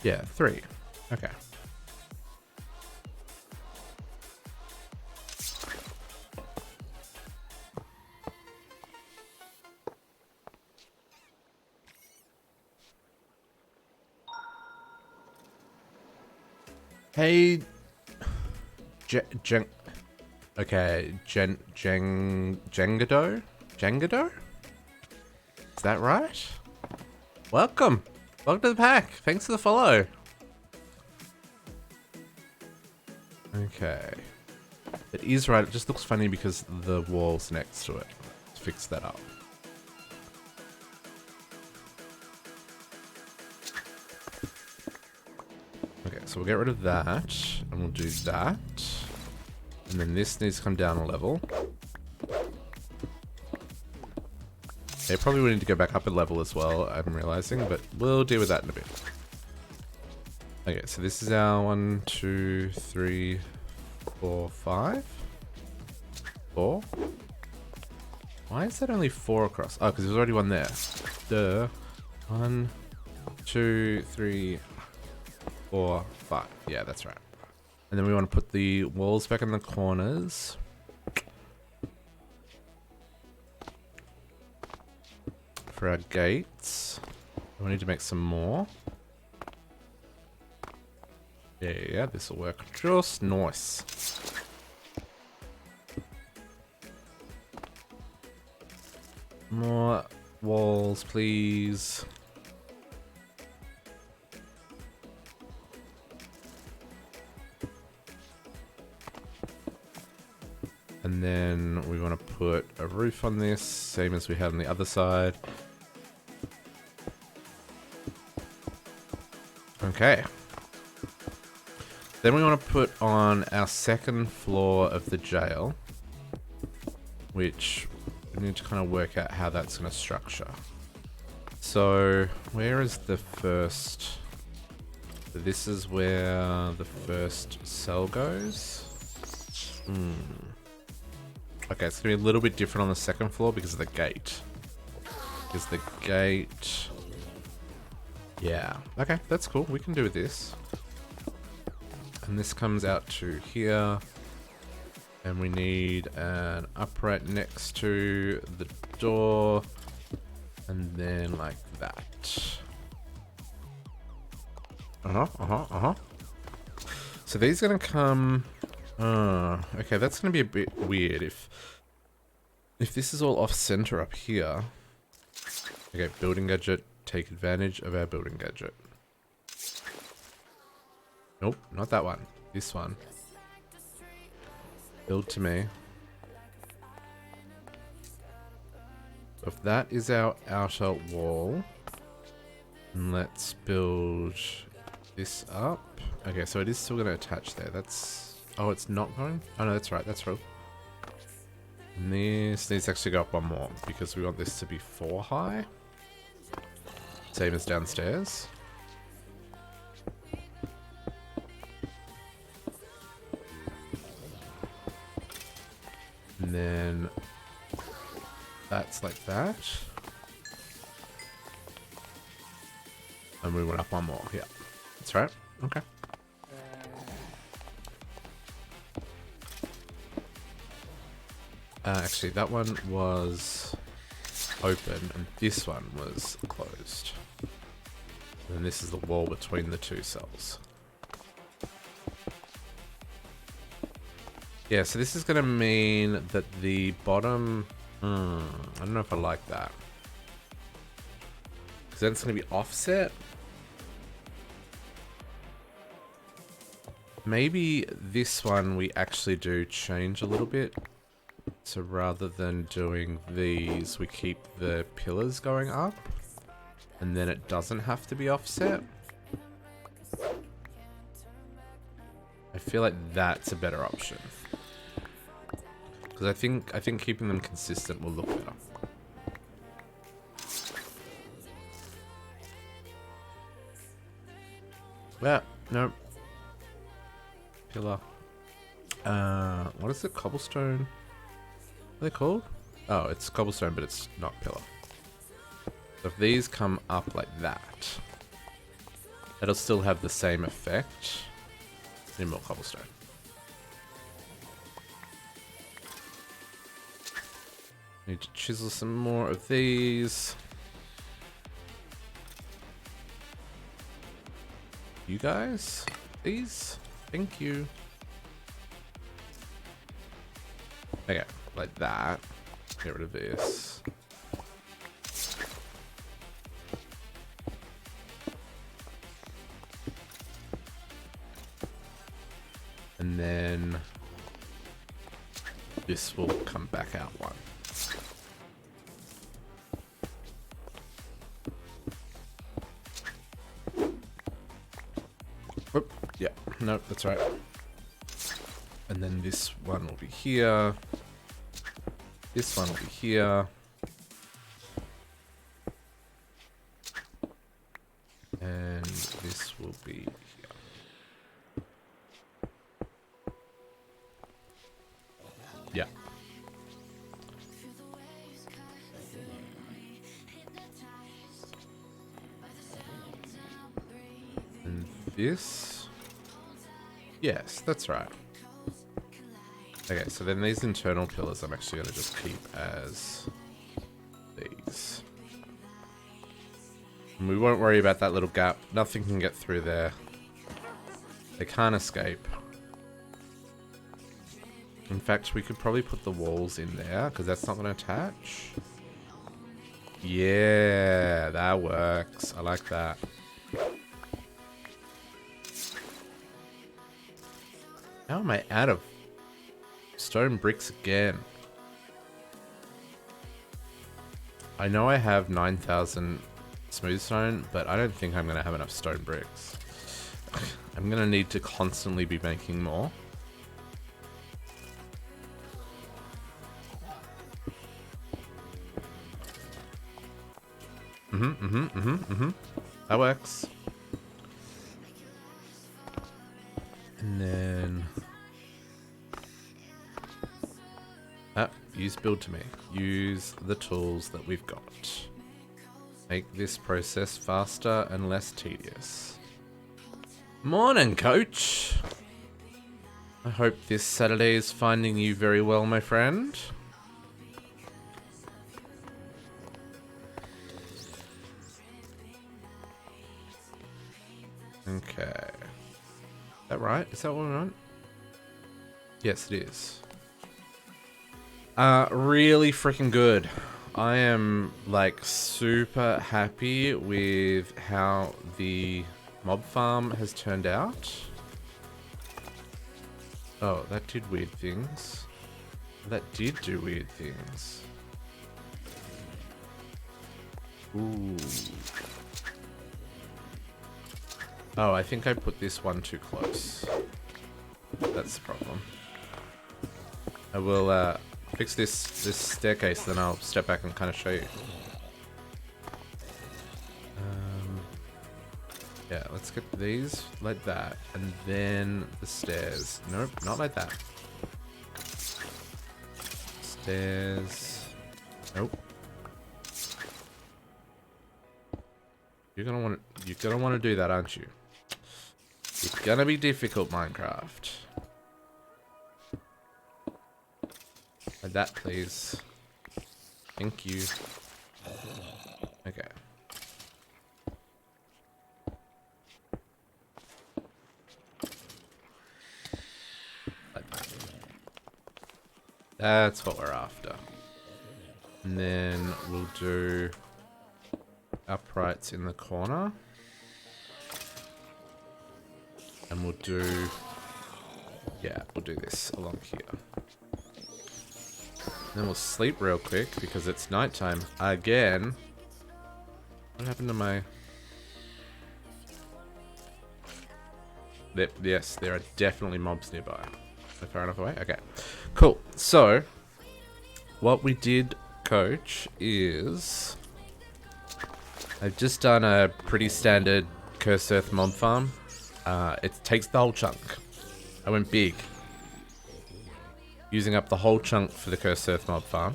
Yeah, 3. Okay. Hey, Jengado? Jengado? Is that right? Welcome. Welcome to the pack. Thanks for the follow. Okay. It is right. It just looks funny because the wall's next to it. Let's fix that up. Okay, so we'll get rid of that, and we'll do that. And then this needs to come down a level. They probably will need to go back up a level as well, I'm realizing, but we'll deal with that in a bit. Okay, so this is our 1, 2, 3, 4, 5? 4? Why is that only 4 across? Oh, because there's already one there. Duh. 1, 2, 3, 4, 5. Yeah, that's right. And then we want to put the walls back in the corners. For our gates. We need to make some more. Yeah, this will work just nice. More walls, please. And then we want to put a roof on this, same as we had on the other side. Okay. Then we want to put on our second floor of the jail, which we need to kind of work out how that's going to structure. So, where is the first... This is where the first cell goes. Okay, it's going to be a little bit different on the second floor because of the gate. Because the gate... Yeah. Okay, that's cool. We can do this. And this comes out to here. And we need an upright next to the door. And then like that. So these are going to come Okay, that's gonna be a bit weird if this is all off center up here. Okay, building gadget, take advantage of our building gadget. Nope, not that one. This one. Build to me. If that is our outer wall, let's build this up. Okay, so it is still going to attach there. That's... Oh, it's not going? Oh, no, that's right. That's right. And this needs to actually go up one more because we want this to be 4 high. Same as downstairs. And then that's like that. And we went up one more. Yeah, that's right. Okay. Actually, that one was open and this one was closed. And this is the wall between the two cells. Yeah, so this is going to mean that the bottom... I don't know if I like that. Because then it's going to be offset. Maybe this one we actually do change a little bit. So rather than doing these, we keep the pillars going up. And then it doesn't have to be offset. I feel like that's a better option. Because I think keeping them consistent will look better. Yeah, no. Pillar. What is it? Cobblestone? What are they called? Oh, it's cobblestone, but it's not pillar. So if these come up like that, it'll still have the same effect. Need more cobblestone. Need to chisel some more of these. You guys? These? Thank you. Okay, like that. Get rid of this. And then this will come back out one. Oop, yeah, no, that's right. And then this one will be here. This one will be here. And this will be here. Yeah. And this? Yes, that's right. Okay, so then these internal pillars I'm actually going to just keep as these. And we won't worry about that little gap. Nothing can get through there. They can't escape. In fact, we could probably put the walls in there, because that's not going to attach. Yeah, that works. I like that. How am I out of stone bricks again? I know I have 9,000 smooth stone, but I don't think I'm going to have enough stone bricks. I'm going to need to constantly be making more. That works. And then... use build to me. Use the tools that we've got. Make this process faster and less tedious. Morning, coach! I hope this Saturday is finding you very well, my friend. Okay. Is that right? Is that what we want? Yes, it is. Really freaking good. I am like super happy with how the mob farm has turned out. Oh, that did weird things. That did do weird things. Ooh. Oh, I think I put this one too close. That's the problem. I will fix this staircase, then I'll step back and kind of show you. Yeah, let's get these like that, and then the stairs. Nope, not like that. Stairs. Nope. You're gonna want to do that, aren't you? It's gonna be difficult, Minecraft. Like that, please. Thank you. Okay. Like that. That's what we're after. And then we'll do uprights in the corner. And we'll do... yeah, we'll do this along here. Then we'll sleep real quick because it's nighttime again. What happened to my... yes, there are definitely mobs nearby. They're far enough away? Okay. Cool. So, what we did, coach, is... I've just done a pretty standard Cursed Earth mob farm. It takes the whole chunk. I went big. Using up the whole chunk for the Cursed Earth mob farm.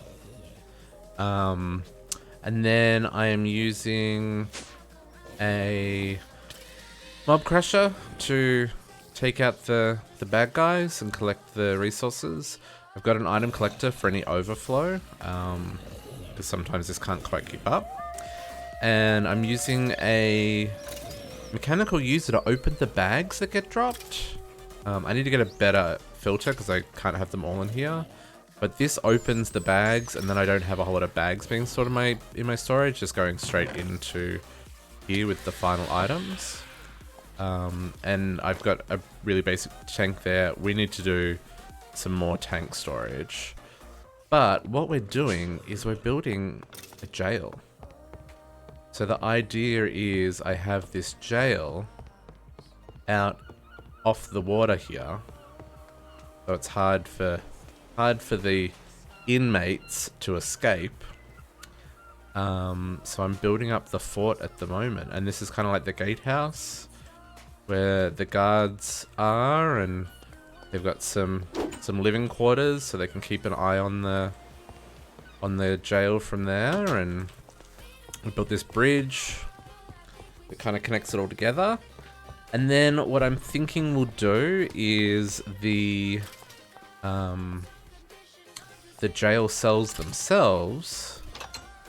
And then I am using a mob crusher to take out the bad guys and collect the resources. I've got an item collector for any overflow, because sometimes this can't quite keep up. And I'm using a mechanical user to open the bags that get dropped. I need to get a better filter because I can't have them all in here. But this opens the bags, and then I don't have a whole lot of bags being stored in my storage, just going straight into here with the final items. And I've got a really basic tank there. We need to do some more tank storage. But what we're doing is we're building a jail. So the idea is I have this jail out off the water here. So it's hard for the inmates to escape. So I'm building up the fort at the moment, and this is kind of like the gatehouse where the guards are, and they've got some living quarters so they can keep an eye on the jail from there. And we built this bridge that kind of connects it all together. And then what I'm thinking we'll do is the jail cells themselves.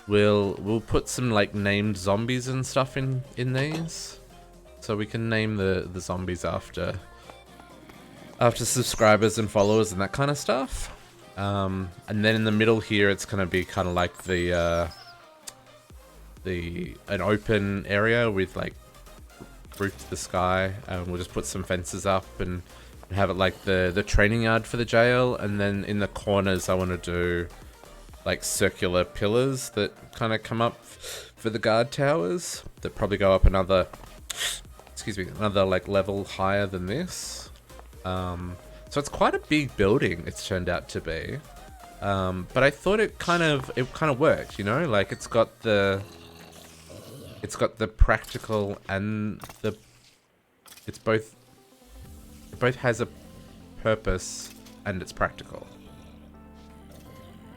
We'll put some like named zombies and stuff in these, so we can name the zombies after subscribers and followers and that kind of stuff. And then in the middle here, it's gonna be kind of like an open area with like roof to the sky, and we'll just put some fences up and have it like the training yard for the jail. And then in the corners I want to do like circular pillars that kind of come up for the guard towers that probably go up another like level higher than this. So it's quite a big building it's turned out to be, but I thought it kind of worked, you know, like it's got the practical and it both has a purpose and it's practical,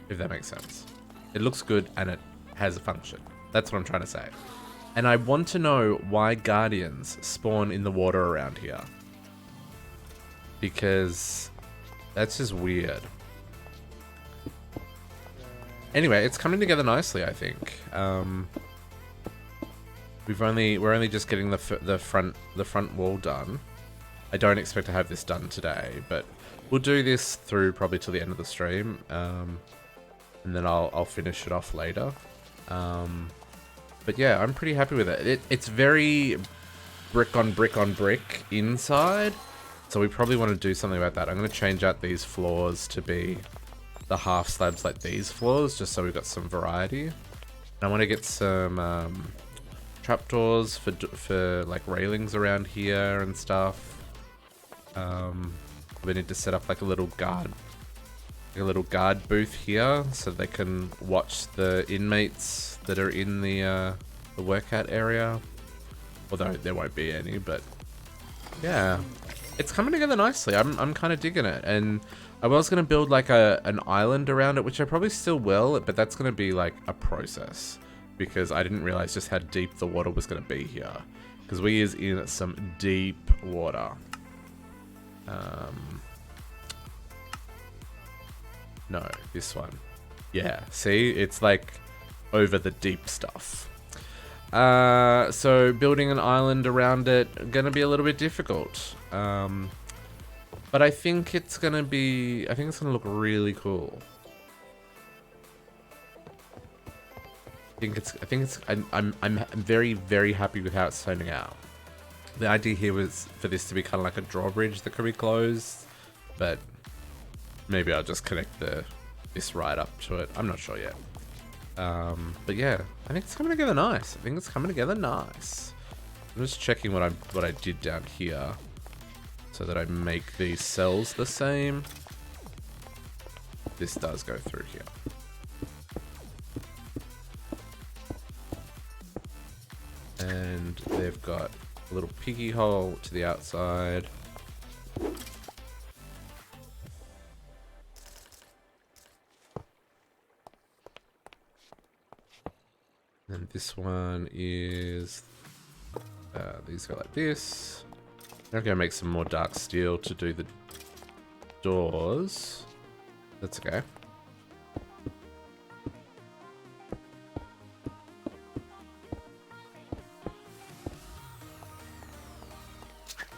if that makes sense. It looks good and it has a function. That's what I'm trying to say. And I want to know why guardians spawn in the water around here, because that's just weird. Anyway, it's coming together nicely, I think. We're only just getting the front wall done. I don't expect to have this done today, but we'll do this through probably till the end of the stream, and then I'll finish it off later. But yeah, I'm pretty happy with it. It's very brick on brick on brick inside, so we probably want to do something about that. I'm going to change out these floors to be the half slabs like these floors, just so we've got some variety. And I want to get some trapdoors for like railings around here and stuff. We need to set up like a little guard booth here so they can watch the inmates that are in the workout area. Although there won't be any, but yeah, it's coming together nicely. I'm kind of digging it, and I was gonna build like an island around it, which I probably still will, but that's gonna be like a process because I didn't realize just how deep the water was gonna be here, because we is in some deep water. No, this one. Yeah, see, it's like over the deep stuff. So building an island around it gonna be a little bit difficult. But I think it's gonna look really cool. I'm very, very happy with how it's turning out. The idea here was for this to be kind of like a drawbridge that could be closed, but maybe I'll just connect this right up to it. I'm not sure yet. But yeah, I think it's coming together nice. I'm just checking what I did down here so that I make these cells the same. This does go through here. And they've got a little piggy hole to the outside. And this one is, these go like this. I'm gonna make some more dark steel to do the doors. That's okay.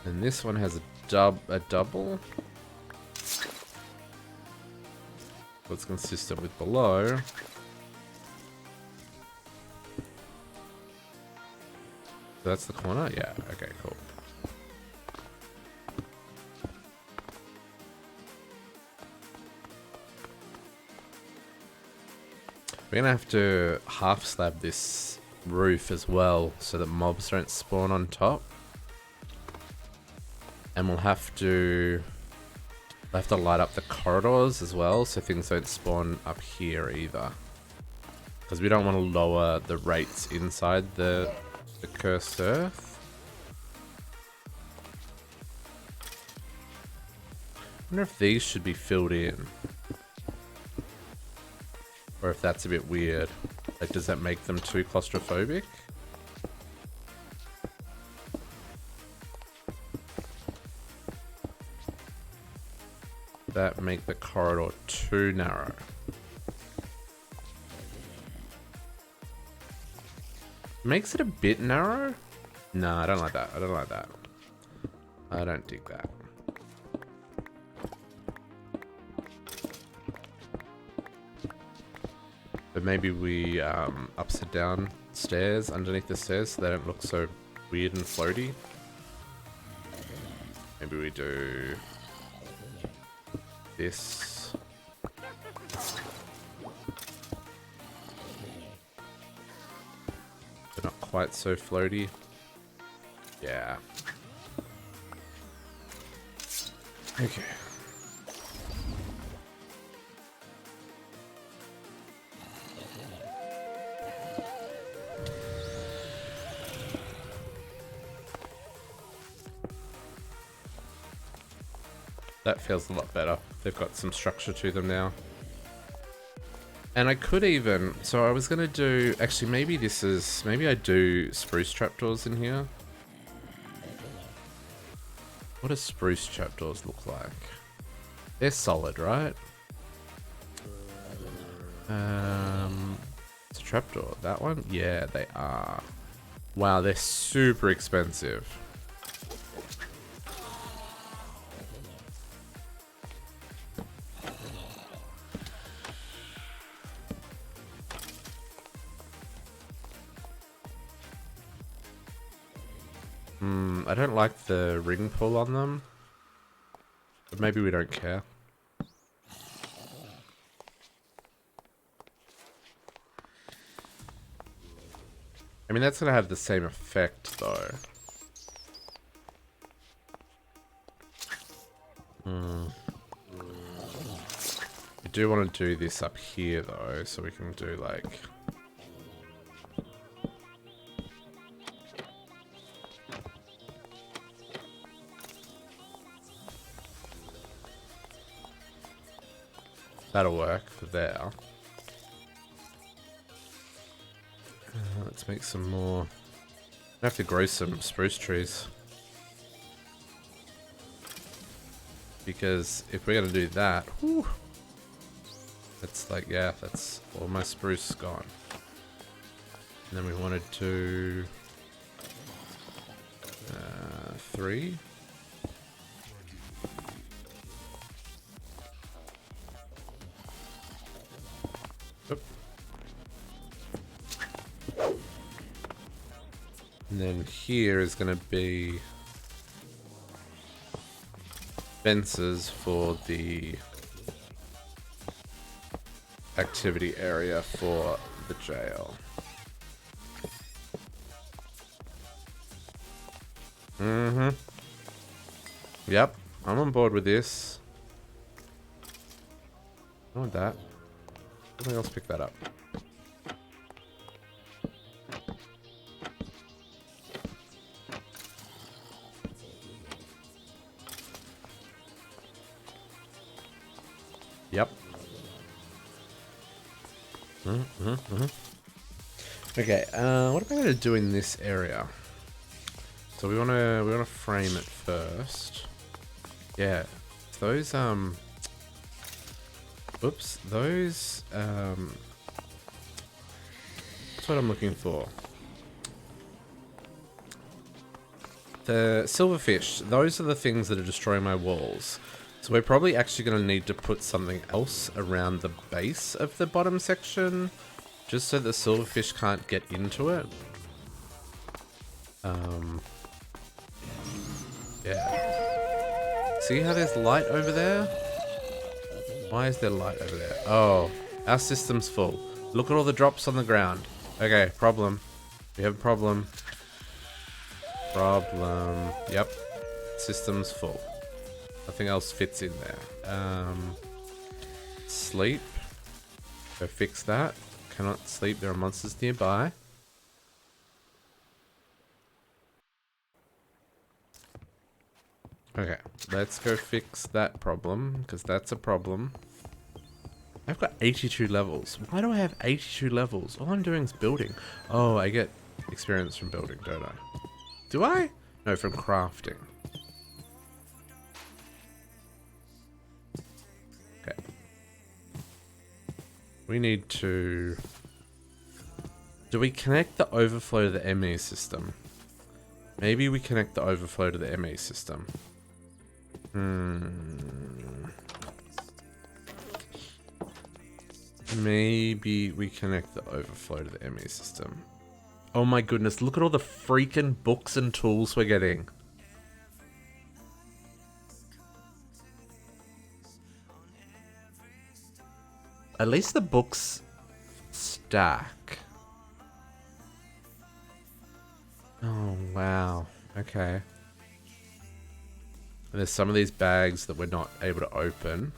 And this one has a double. What's consistent with below. That's the corner? Yeah, okay, cool. We're gonna have to half slab this roof as well so that mobs don't spawn on top. And we'll have to light up the corridors as well so things don't spawn up here either. Because we don't want to lower the rates inside the cursed earth. I wonder if these should be filled in. Or if that's a bit weird. Like, does that make them too claustrophobic? That make the corridor too narrow. Makes it a bit narrow? No, I don't like that. I don't like that. I don't dig that. But maybe we upside down stairs underneath the stairs so they don't look so weird and floaty. Maybe we do this. They're not quite so floaty. Yeah. Okay. That feels a lot better. They've got some structure to them now. And I could even... So I was going to do... Actually, maybe this is... Maybe I do spruce trapdoors in here. What do spruce trapdoors look like? They're solid, right? It's a trapdoor. That one? Yeah, they are. Wow, they're super expensive. I don't like the ring pull on them. But maybe we don't care. I mean, that's gonna have the same effect, though. We do want to do this up here, though, so we can do, like... That'll work for there. Let's make some more... I have to grow some spruce trees. Because if we're gonna do that, whew, that's like, yeah, that's all my spruce gone. And then we wanted to... 3. Oop. And then here is going to be fences for the activity area for the jail. Yep, I'm on board with this. I want that. Something else pick that up. Yep. Okay, what am I gonna do in this area? So we wanna frame it first. Yeah, those oops, those that's what I'm looking for. The silverfish, those are the things that are destroying my walls. So we're probably actually going to need to put something else around the base of the bottom section, just so the silverfish can't get into it. Yeah. See how there's light over there? Why is there light over there? Oh, our system's full. Look at all the drops on the ground. Okay, problem. We have a problem. Problem. Yep. System's full. Nothing else fits in there. Sleep. Go fix that. Cannot sleep. There are monsters nearby. Okay, let's go fix that problem, because that's a problem. I've got 82 levels. Why do I have 82 levels? All I'm doing is building. Oh, I get experience from building, don't I? Do I? No, from crafting. Okay. We need to... Do we connect the overflow to the ME system? Maybe we connect the overflow to the ME system. Maybe we connect the overflow to the ME system. Oh my goodness, look at all the freaking books and tools we're getting. At least the books stack. Oh, wow. Okay. And there's some of these bags that we're not able to open.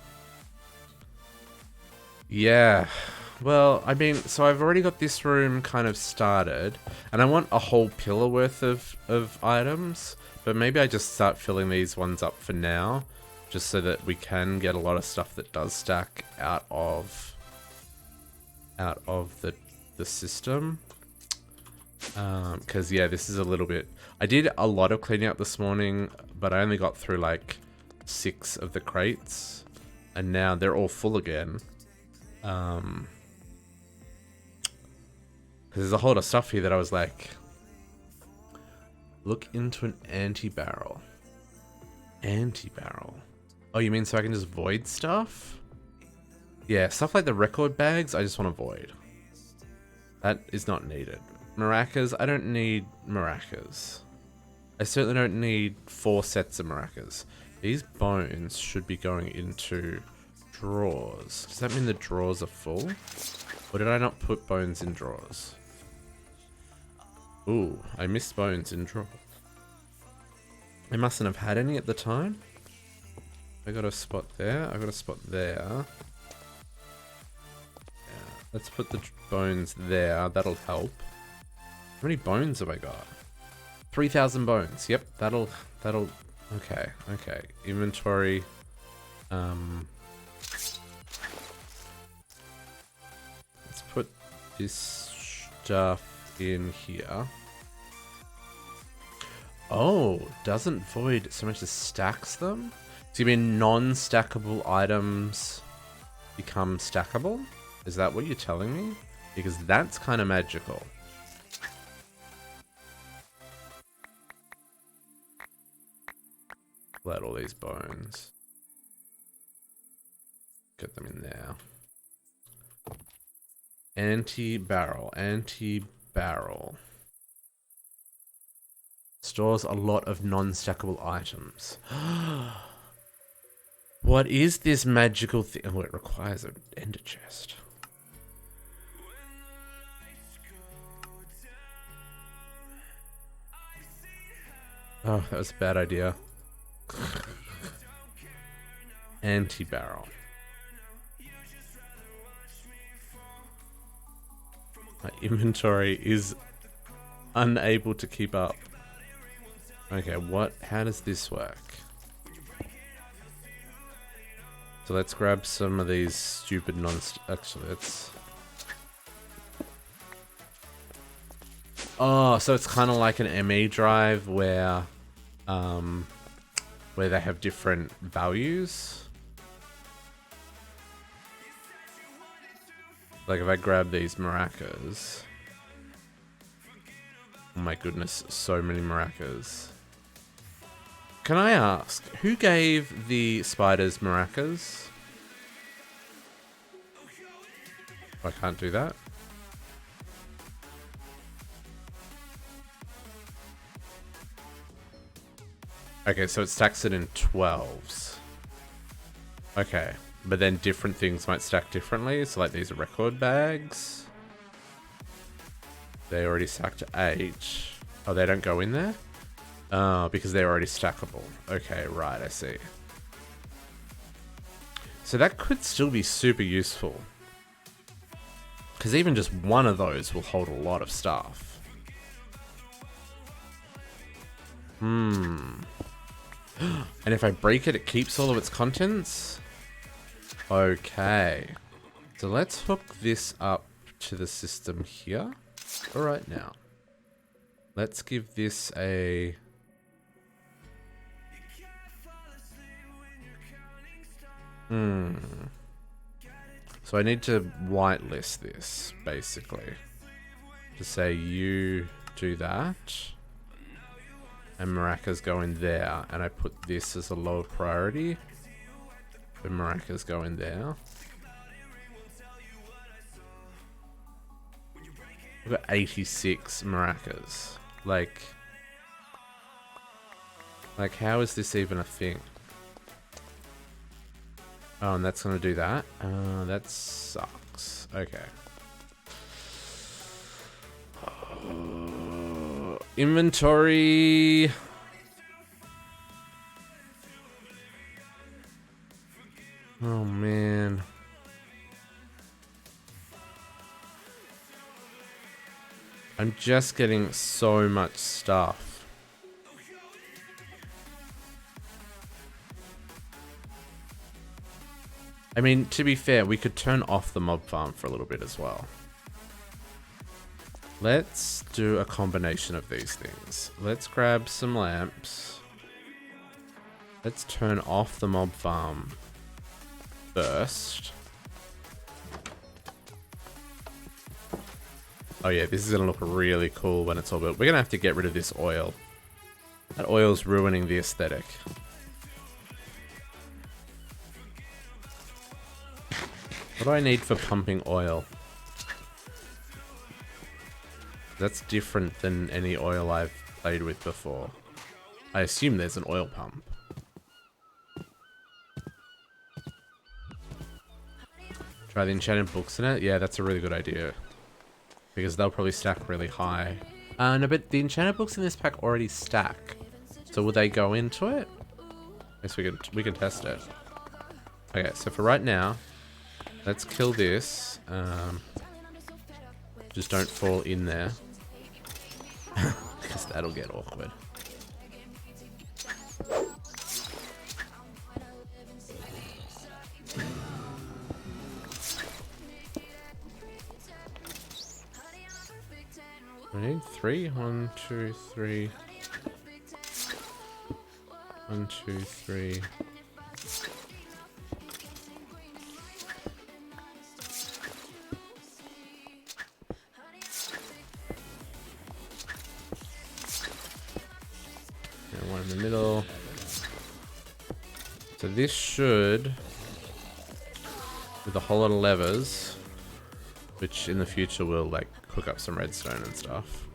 Yeah. Well, I mean, so I've already got this room kind of started. And I want a whole pillar worth of items. But maybe I just start filling these ones up for now. Just so that we can get a lot of stuff that does stack out of the system. Because, yeah, this is a little bit... I did a lot of cleaning up this morning, but I only got through, like, 6 of the crates. And now they're all full again. Because there's a whole lot of stuff here that I was like... Look into an anti-barrel. Anti-barrel. Oh, you mean so I can just void stuff? Yeah, stuff like the record bags, I just want to void. That is not needed. Maracas, I don't need maracas. I certainly don't need 4 sets of maracas. These bones should be going into drawers. Does that mean the drawers are full? Or did I not put bones in drawers? Ooh, I missed bones in drawers. I mustn't have had any at the time. I got a spot there. I got a spot there. Yeah, let's put the bones there. That'll help. How many bones have I got? 3,000 bones. Yep, that'll. Okay. Inventory. Let's put this stuff in here. Oh, doesn't void so much as stacks them? So you mean non-stackable items become stackable? Is that what you're telling me? Because that's kind of magical. Let all these bones. Get them in there. Anti-barrel. Stores a lot of non-stackable items. What is this magical thing? Oh, it requires an ender chest. Oh, that was a bad idea. Anti-barrel. My inventory is unable to keep up. Okay, how does this work? So let's grab some of these stupid actually, let's... Oh, so it's kind of like an ME drive where they have different values. Like if I grab these maracas... Oh my goodness, so many maracas. Can I ask, who gave the spiders maracas? Oh, I can't do that. Okay, so it stacks it in 12s. Okay, but then different things might stack differently. So like these are record bags. They already stacked 8. Oh, they don't go in there? Oh, because they're already stackable. Okay, right, I see. So that could still be super useful. Because even just one of those will hold a lot of stuff. And if I break it, it keeps all of its contents? Okay. So let's hook this up to the system here. All right, now. Let's give this a... So I need to whitelist this, basically. To say you do that. And maracas go in there. And I put this as a low priority. The maracas go in there. We've got 86 maracas. Like how is this even a thing? Oh, and that's gonna do that. That sucks. Okay. Inventory. Oh man. I'm just getting so much stuff. I mean, to be fair, we could turn off the mob farm for a little bit as well. Let's do a combination of these things. Let's grab some lamps. Let's turn off the mob farm first. Oh yeah, this is gonna look really cool when it's all built. We're gonna have to get rid of this oil. That oil's ruining the aesthetic. What do I need for pumping oil? That's different than any oil I've played with before. I assume there's an oil pump. Try the enchanted books in it? Yeah, that's a really good idea. Because they'll probably stack really high. No, but the enchanted books in this pack already stack. So will they go into it? I guess we can test it. Okay, so for right now, let's kill this. Just don't fall in there. Because that'll get awkward. I need 3. 1, 2, 3. 1, 2, 3. And one in the middle. So this should, with a whole lot of levers, which in the future will like cook up some redstone and stuff.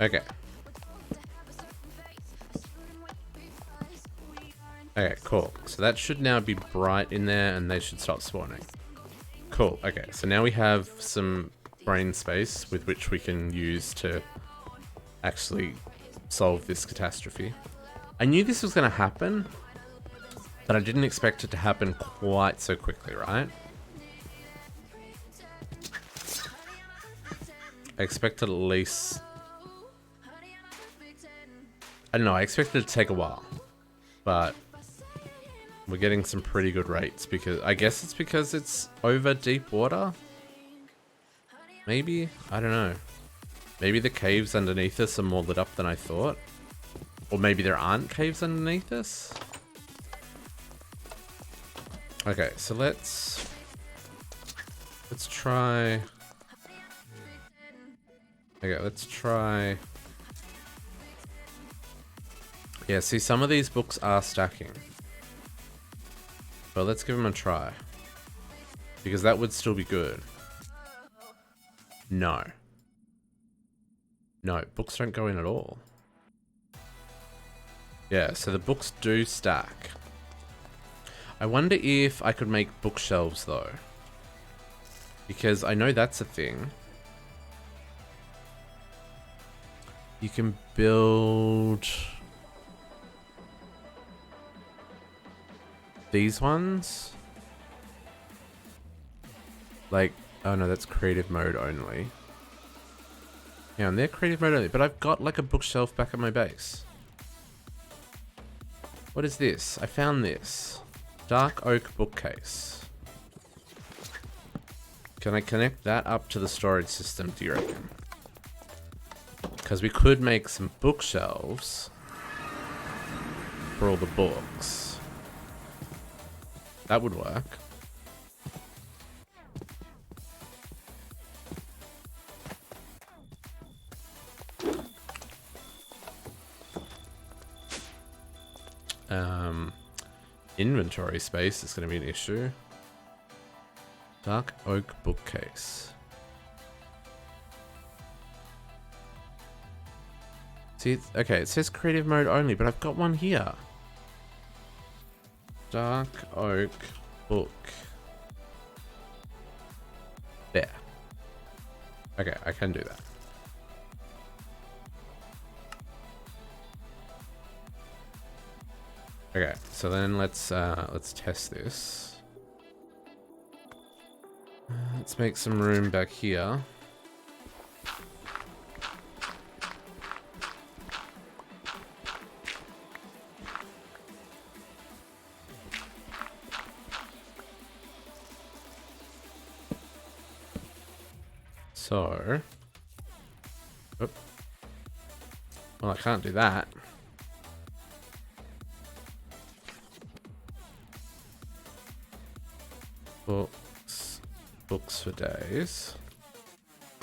Okay. Okay, cool. So that should now be bright in there and they should stop spawning. Cool. Okay, so now we have some brain space with which we can use to actually solve this catastrophe. I knew this was going to happen, but I didn't expect it to happen quite so quickly, right? I expected at least... I don't know, I expected it to take a while, but we're getting some pretty good rates because I guess it's because it's over deep water. Maybe? I don't know. Maybe the caves underneath us are more lit up than I thought. Or maybe there aren't caves underneath us. Okay, so let's try... Okay, let's try... Yeah, see, some of these books are stacking. But let's give them a try. Because that would still be good. No. No, books don't go in at all. Yeah, so the books do stack. I wonder if I could make bookshelves, though. Because I know that's a thing. You can build... these ones? Like, oh no, that's creative mode only. Yeah, and they're creative mode only, but I've got like a bookshelf back at my base. What is this? I found this. Dark oak bookcase. Can I connect that up to the storage system, do you reckon? Because we could make some bookshelves for all the books. That would work. Inventory space is going to be an issue. Dark oak bookcase. See, okay, it says creative mode only, but I've got one here. Dark oak book. There. Okay, I can do that. Okay, so then let's test this. Let's make some room back here. So, oop. Well, I can't do that. Books for days.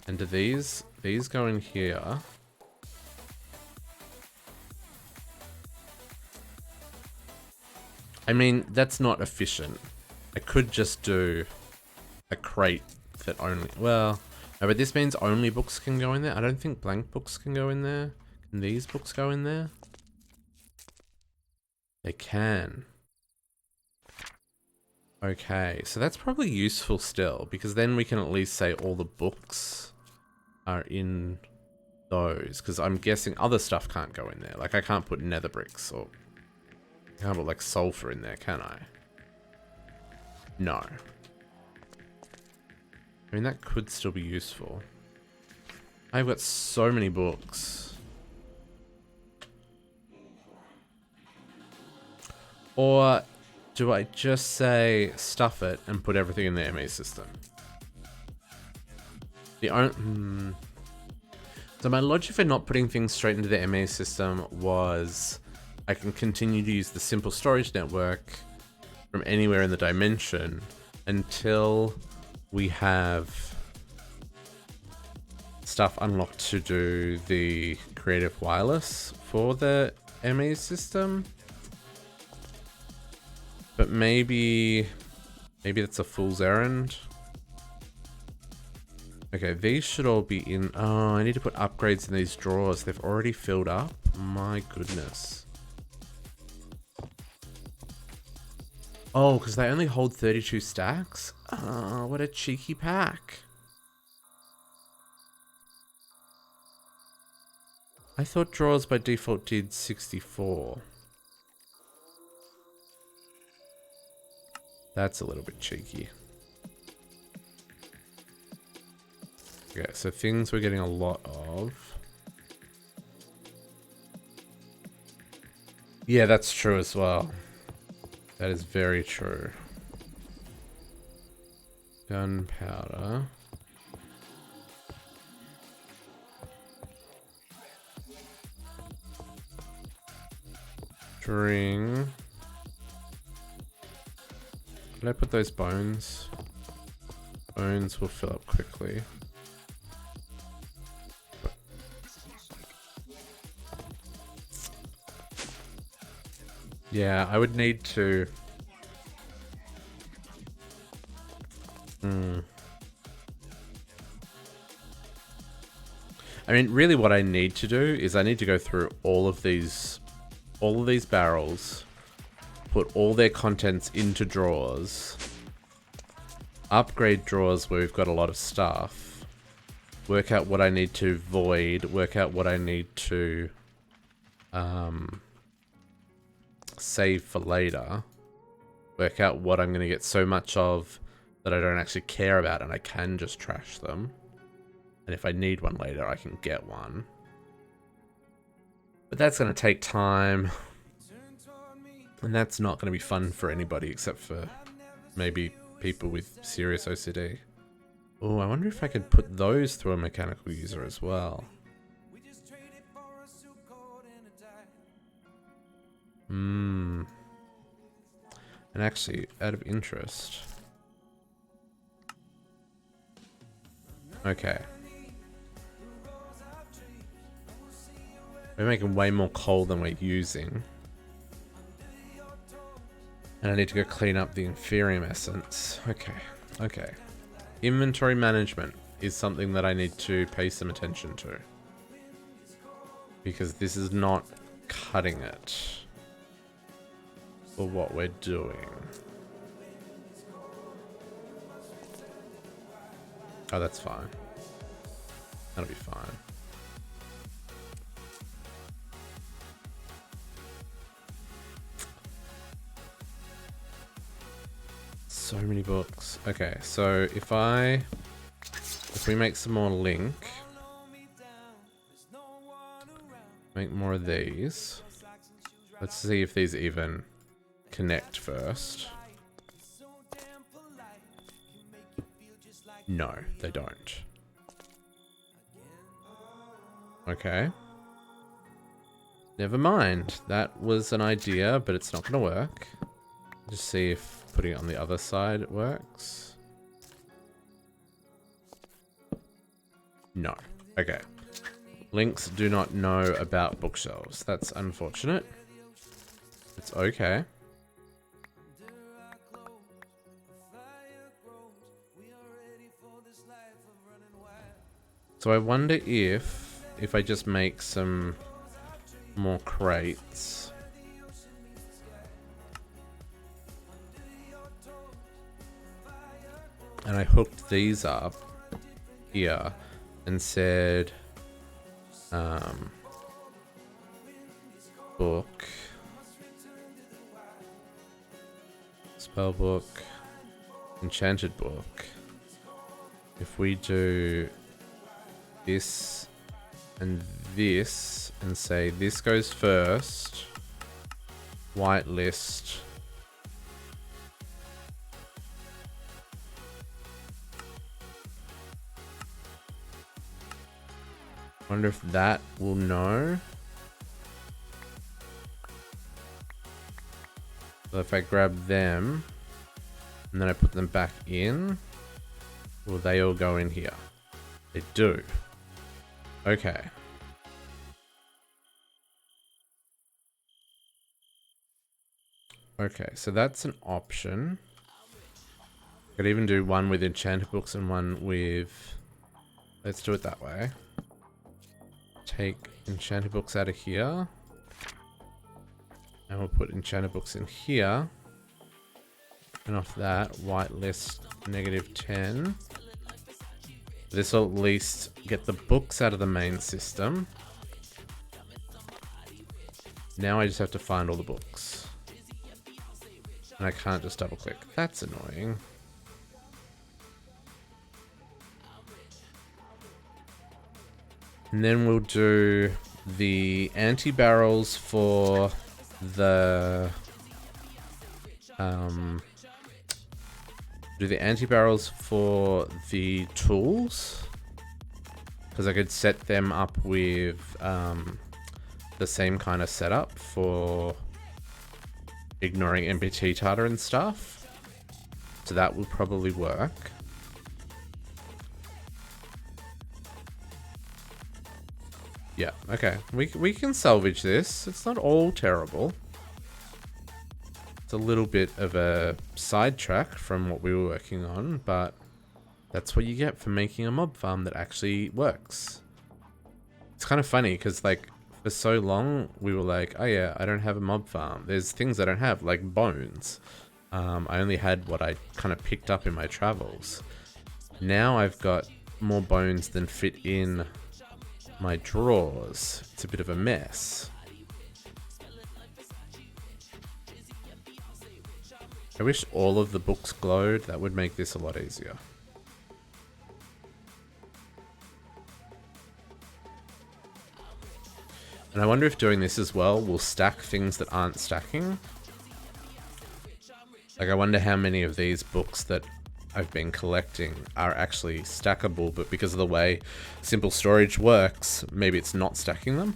And do these go in here? I mean, that's not efficient. I could just do a crate that only... Well, no, but this means only books can go in there. I don't think blank books can go in there. Can these books go in there? They can. Okay, so that's probably useful still, because then we can at least say all the books are in those, because I'm guessing other stuff can't go in there. Like, I can't put nether bricks, or I can't put, like, sulfur in there, can I? No. I mean, that could still be useful. I've got so many books. Or do I just say stuff it and put everything in the MA system? The only... So my logic for not putting things straight into the MA system was I can continue to use the simple storage network from anywhere in the dimension until we have stuff unlocked to do the creative wireless for the MA system. But maybe that's a fool's errand. Okay, these should all be in... Oh, I need to put upgrades in these drawers. They've already filled up. My goodness. Oh, because they only hold 32 stacks? Oh, what a cheeky pack. I thought drawers by default did 64. That's a little bit cheeky. Okay, so things we're getting a lot of. Yeah, that's true as well. That is very true. Gunpowder. String. Did I put those bones? Bones will fill up quickly. Yeah, I would need to... I mean, really what I need to do is I need to go through all of these barrels, put all their contents into drawers, upgrade drawers where we've got a lot of stuff, work out what I need to void, work out what I need to save for later, work out what I'm going to get so much of that I don't actually care about and I can just trash them. And if I need one later, I can get one. But that's going to take time. And that's not going to be fun for anybody except for maybe people with serious OCD. Oh, I wonder if I could put those through a mechanical user as well. And actually, out of interest. Okay. We're making way more coal than we're using. And I need to go clean up the Inferium Essence. Okay, okay. Inventory management is something that I need to pay some attention to. Because this is not cutting it for what we're doing. Oh, that's fine. That'll be fine. So many books. Okay, so if we make some more link, make more of these. Let's see if these even connect first. No, they don't. Okay. Never mind. That was an idea, but it's not going to work. Just see if putting it on the other side it works. No. Okay. Links do not know about bookshelves. That's unfortunate. It's okay. So I wonder if I just make some more crates. And I hooked these up here and said, book, spell book, enchanted book. If we do this and this and say this goes first, whitelist, wonder if that will know. So if I grab them and then I put them back in, will they all go in here? They do. Okay. Okay, so that's an option. Could even do one with enchanted books and one with... Let's do it that way. Take enchanted books out of here. And we'll put enchanted books in here. And off that, whitelist -10. This will at least get the books out of the main system. Now I just have to find all the books. And I can't just double click. That's annoying. And then we'll do the anti-barrels for the... do the anti-barrels for the tools. Because I could set them up with the same kind of setup for ignoring NPT data and stuff. So that will probably work. Yeah, okay. We can salvage this. It's not all terrible. It's a little bit of a sidetrack from what we were working on, but that's what you get for making a mob farm that actually works. It's kind of funny because, like, for so long we were like, oh yeah, I don't have a mob farm. There's things I don't have, like bones. I only had what I kind of picked up in my travels. Now I've got more bones than fit in my drawers. It's a bit of a mess. I wish all of the books glowed. That would make this a lot easier. And I wonder if doing this as well will stack things that aren't stacking. Like, I wonder how many of these books that I've been collecting are actually stackable, but because of the way simple storage works, maybe it's not stacking them.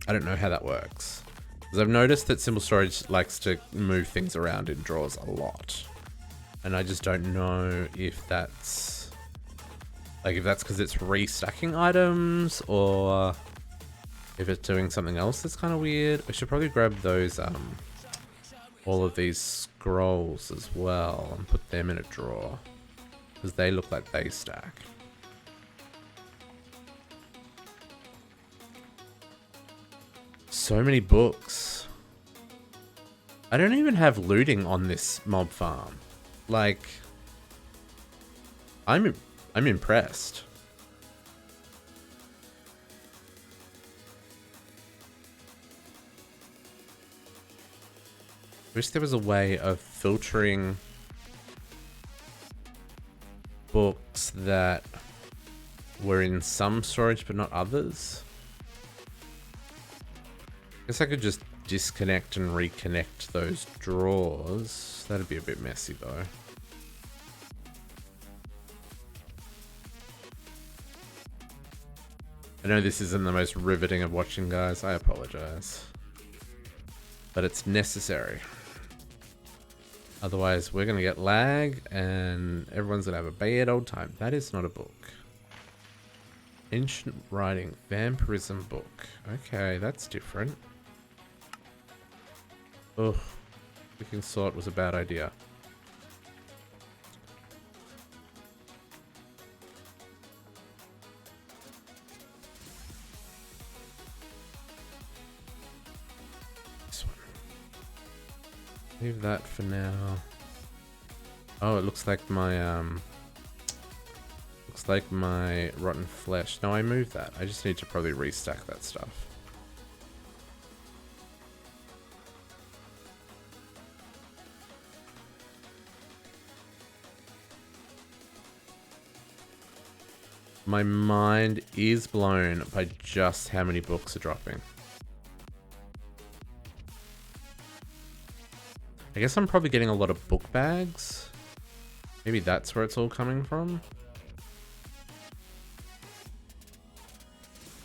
I don't know how that works. Because I've noticed that simple storage likes to move things around in drawers a lot. And I just don't know if that's... like, if that's because it's restacking items, or if it's doing something else that's kind of weird. I should probably grab those, all of these scrolls as well and put them in a drawer. Because they look like they stack. So many books. I don't even have looting on this mob farm. Like, I'm impressed. Wish there was a way of filtering books that were in some storage but not others. Guess I could just disconnect and reconnect those drawers. That'd be a bit messy though. I know this isn't the most riveting of watching, guys. I apologize. But it's necessary. Otherwise, we're going to get lag and everyone's going to have a bad old time. That is not a book. Ancient Writing, Vampirism book. Okay, that's different. Ugh. Clicking sort was a bad idea. Leave that for now. Oh, it looks like my rotten flesh. No, I moved that. I just need to probably restack that stuff. My mind is blown by just how many books are dropping. I guess I'm probably getting a lot of book bags. Maybe that's where it's all coming from.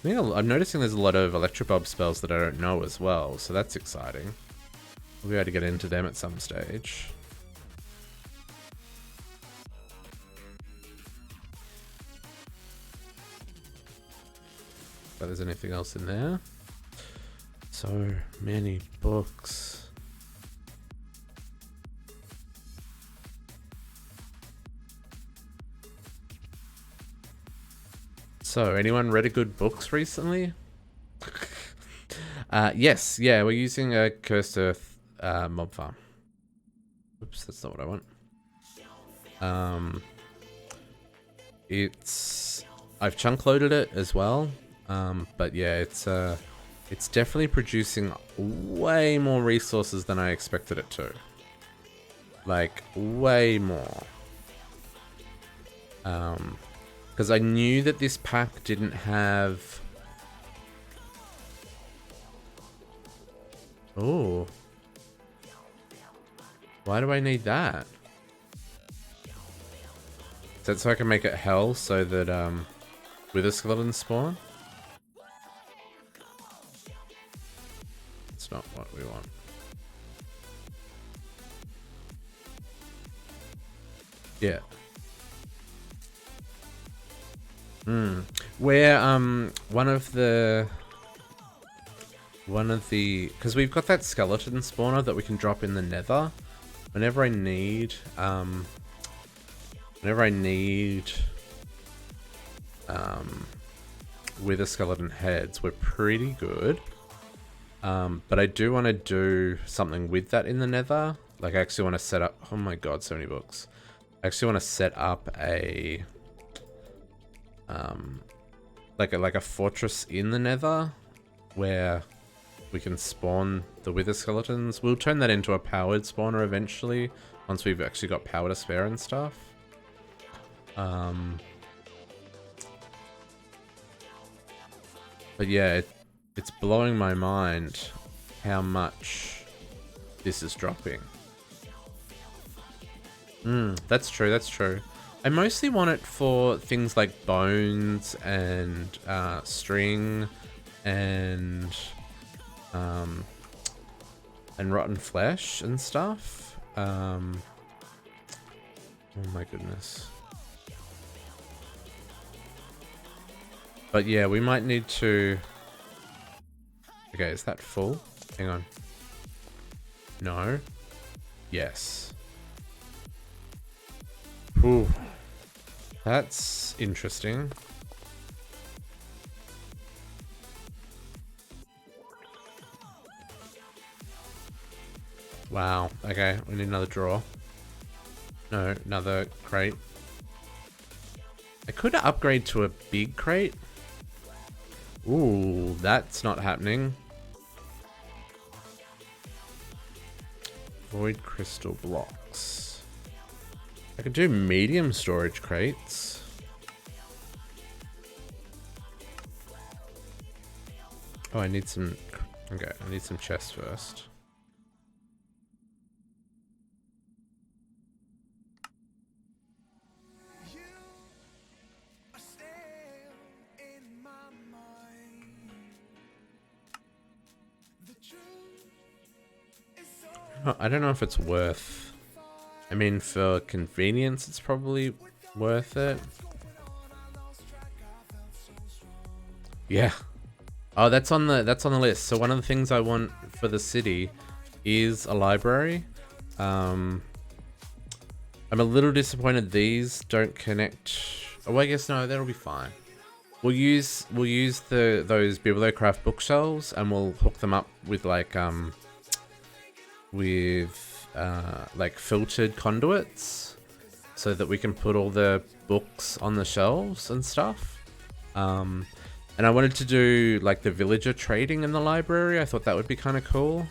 I'm noticing there's a lot of electrobulb spells that I don't know as well, so that's exciting. We'll be able to get into them at some stage. If there's anything else in there. So many books. So, anyone read a good books recently? Yes, yeah, we're using a Cursed Earth mob farm. Oops, that's not what I want. I've chunk loaded it as well. But yeah, it's definitely producing way more resources than I expected it to. Like, way more. Because I knew that this pack didn't have... Oh. Why do I need that? Is that so I can make it hell so that wither skeletons spawn? It's not what we want. Yeah. Where one of the because we've got that skeleton spawner that we can drop in the nether whenever I need wither skeleton heads. We're pretty good, but I do want to do something with that in the nether. Like, I actually want to set up, oh my god, so many books. I actually want to set up a like a fortress in the nether where we can spawn the wither skeletons. We'll turn that into a powered spawner eventually once we've actually got power to spare and stuff. But yeah, it's blowing my mind how much this is dropping. That's true, that's true. I mostly want it for things like bones and string and rotten flesh and stuff. Oh my goodness. But yeah, we might need to... Okay, is that full? Hang on. No. Yes. Ooh. That's interesting. Wow. Okay, we need another drawer. No, another crate. I could upgrade to a big crate. Ooh, that's not happening. Void crystal blocks. I could do medium storage crates. Oh, I need some... Okay, I need some chests first. I don't know if it's worth... I mean, for convenience, it's probably worth it. Yeah. Oh, that's on the list. So one of the things I want for the city is a library. I'm a little disappointed these don't connect. Oh, I guess no, that'll be fine. We'll use those Bibliocraft bookshelves and we'll hook them up with like with like filtered conduits so that we can put all the books on the shelves and stuff. And I wanted to do like the villager trading in the library. I thought that would be kind of cool.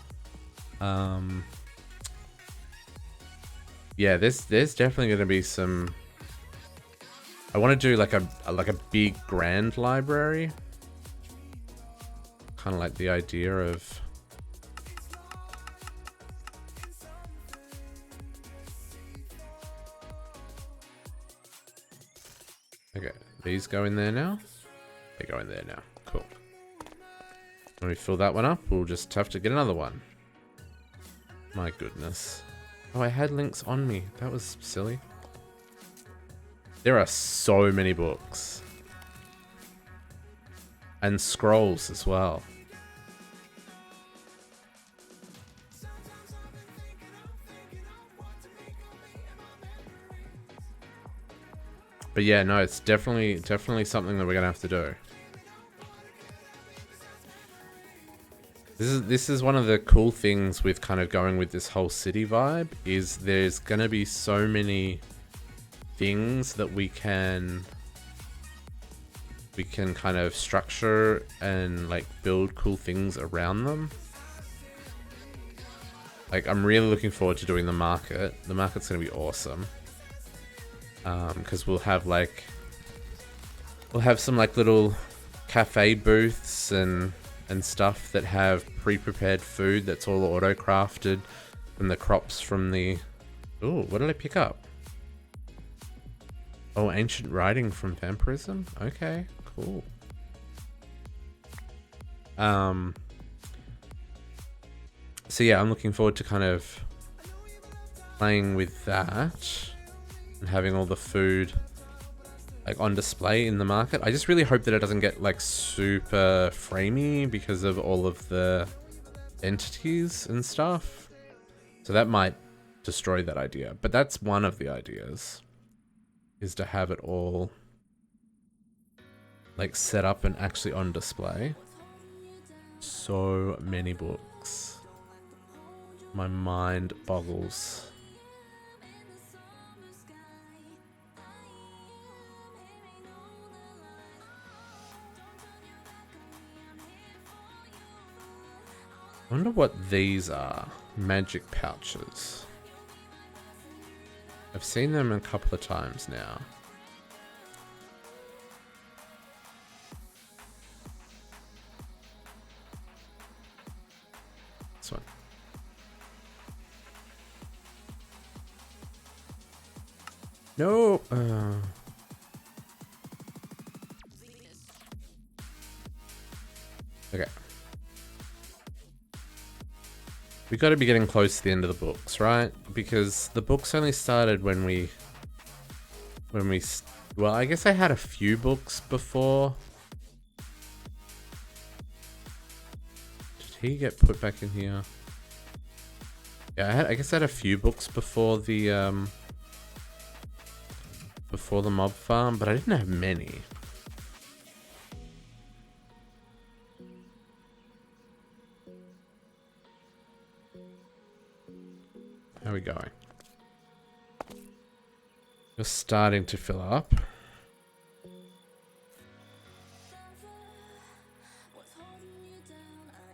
Yeah, there's definitely going to be some. I want to do like a big grand library. Kind of like the idea of. Okay, these go in there now. They go in there now. Cool. When we fill that one up, we'll just have to get another one. My goodness. Oh, I had links on me. That was silly. There are so many books. And scrolls as well. But yeah, no, it's definitely something that we're gonna have to do. This is one of the cool things with kind of going with this whole city vibe, is there's gonna be so many things that we can kind of structure and like build cool things around them. Like, I'm really looking forward to doing the market. The market's gonna be awesome. Because we'll have some like little cafe booths and stuff that have pre-prepared food that's all auto-crafted from the crops from the... Ooh, what did I pick up? Oh, ancient writing from vampirism? Okay, cool. So yeah, I'm looking forward to kind of playing with that and having all the food like on display in the market. I just really hope that it doesn't get like super framey because of all of the entities and stuff. So that might destroy that idea. But that's one of the ideas, is to have it all like set up and actually on display. So many books. My mind boggles. I wonder what these are. Magic pouches. I've seen them a couple of times now. This one. No. Okay. We got to be getting close to the end of the books, right? Because the books only started when we... Well, I guess I had a few books before. Did he get put back in here? Yeah, I guess I had a few books before the mob farm, but I didn't have many. How are we going? You're starting to fill up.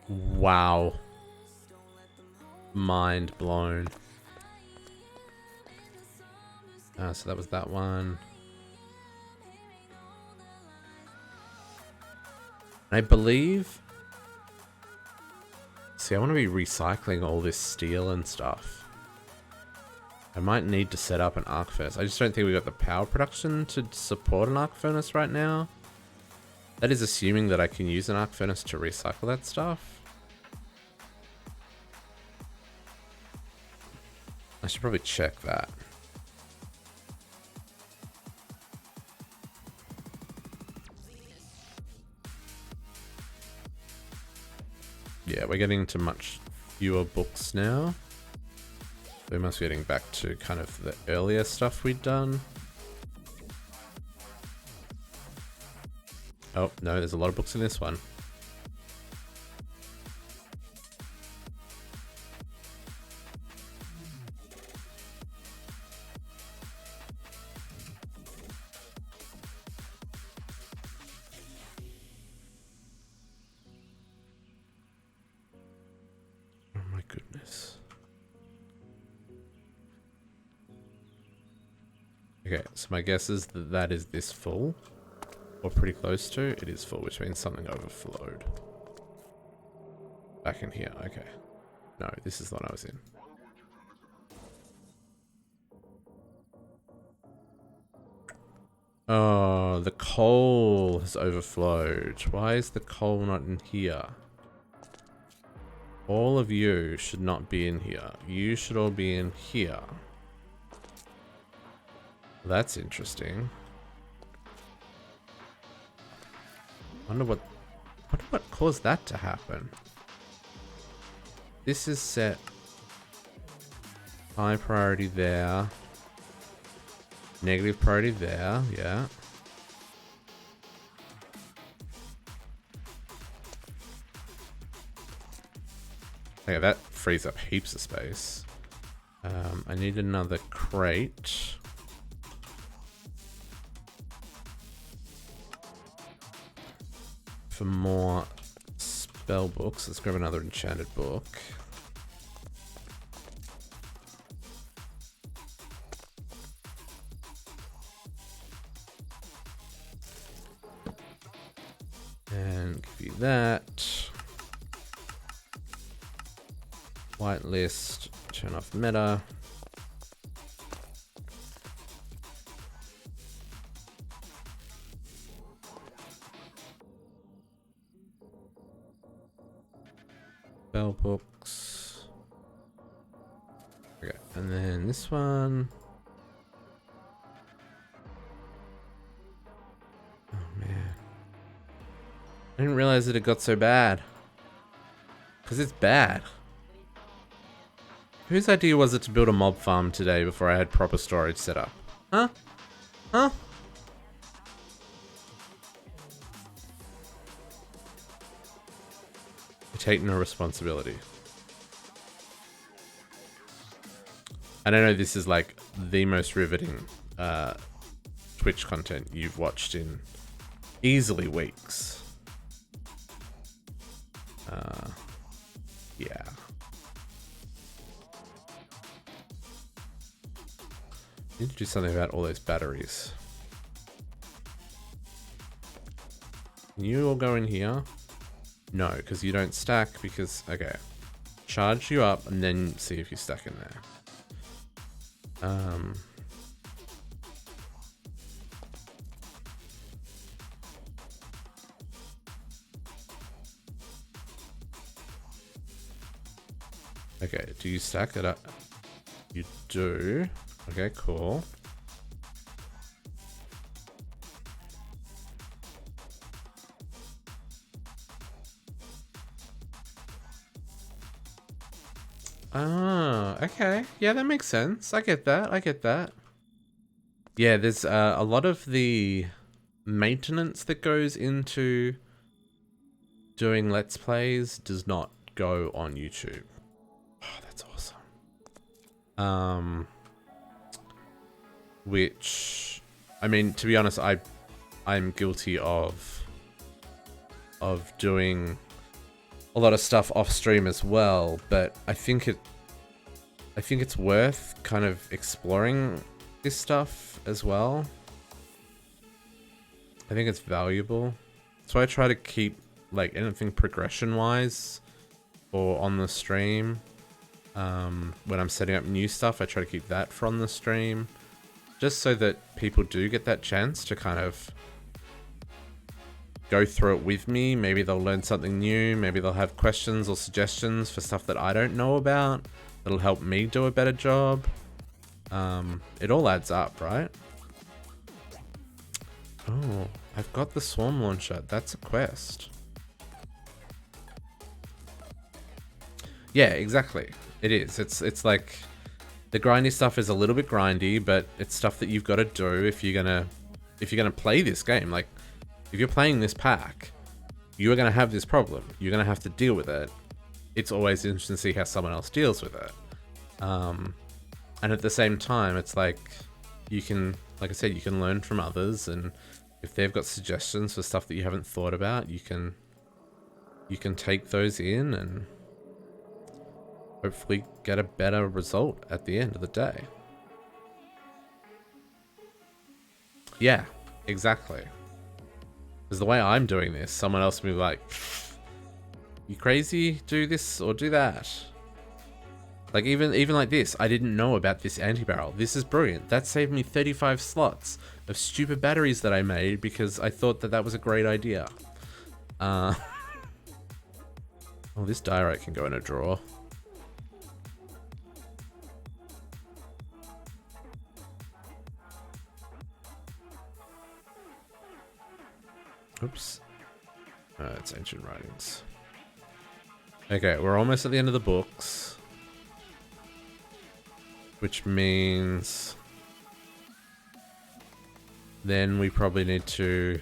Wow. Mind blown. So that was that one. I believe... See, I want to be recycling all this steel and stuff. I might need to set up an arc furnace. I just don't think we've got the power production to support an arc furnace right now. That is assuming that I can use an arc furnace to recycle that stuff. I should probably check that. Yeah, we're getting to much fewer books now. We must be getting back to kind of the earlier stuff we'd done. Oh, no, there's a lot of books in this one. Okay, so my guess is that that is this full. Or pretty close to. It is full, which means something overflowed. Back in here, okay. No, this is the one I was in. Oh, the coal has overflowed. Why is the coal not in here? All of you should not be in here. You should all be in here. That's interesting. Wonder what caused that to happen. This is set high priority there. Negative priority there, yeah. Okay, that frees up heaps of space. I need another crate. For more spell books. Let's grab another enchanted book. And give you that. Whitelist, turn off meta. Spell books. Okay, and then this one. Oh man. I didn't realize that it got so bad. Because it's bad. Whose idea was it to build a mob farm today before I had proper storage set up? Huh? Huh? I take no responsibility. I don't know, this is like the most riveting Twitch content you've watched in easily weeks. Yeah. Need to do something about all those batteries. Can you all go in here? No, because you don't stack because... Okay. Charge you up and then see if you stack in there. Okay, do you stack it up? You do. Okay, cool. Ah, okay. Yeah, that makes sense. I get that. I get that. Yeah, there's a lot of the maintenance that goes into doing Let's Plays does not go on YouTube. Oh, that's awesome. Which, I mean, to be honest, I'm guilty of doing a lot of stuff off stream as well, but I think it's worth kind of exploring this stuff as well. I think it's valuable. So I try to keep like anything progression wise or on the stream. When I'm setting up new stuff, I try to keep that from the stream. Just so that people do get that chance to kind of go through it with me. Maybe they'll learn something new. Maybe they'll have questions or suggestions for stuff that I don't know about. That'll help me do a better job. It all adds up, right? Oh, I've got the swarm launcher. That's a quest. Yeah, exactly. It is. It's like... The grindy stuff is a little bit grindy, but it's stuff that you've got to do if you're gonna play this game. Like, if you're playing this pack, you are gonna have this problem. You're gonna have to deal with it. It's always interesting to see how someone else deals with it. And at the same time, it's like you can, like I said, you can learn from others, and if they've got suggestions for stuff that you haven't thought about, you can take those in and hopefully get a better result at the end of the day. Yeah, exactly. Because the way I'm doing this, someone else will be like, you crazy? Do this or do that. Like even like this, I didn't know about this anti-barrel. This is brilliant. That saved me 35 slots of stupid batteries that I made because I thought that was a great idea. Oh, this diorite can go in a drawer. Oops. It's ancient writings. Okay, we're almost at the end of the books. Which means then we probably need to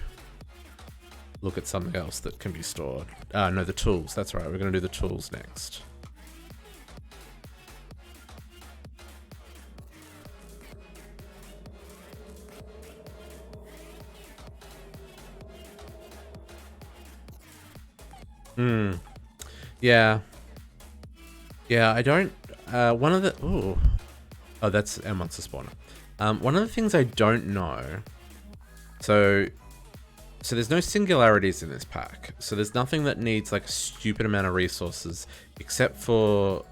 look at something else that can be stored. No, the tools. That's right. We're going to do the tools next. Yeah. Yeah, I don't... one of the... Ooh. Oh, that's our monster spawner. One of the things I don't know... So there's no singularities in this pack. So there's nothing that needs like a stupid amount of resources except for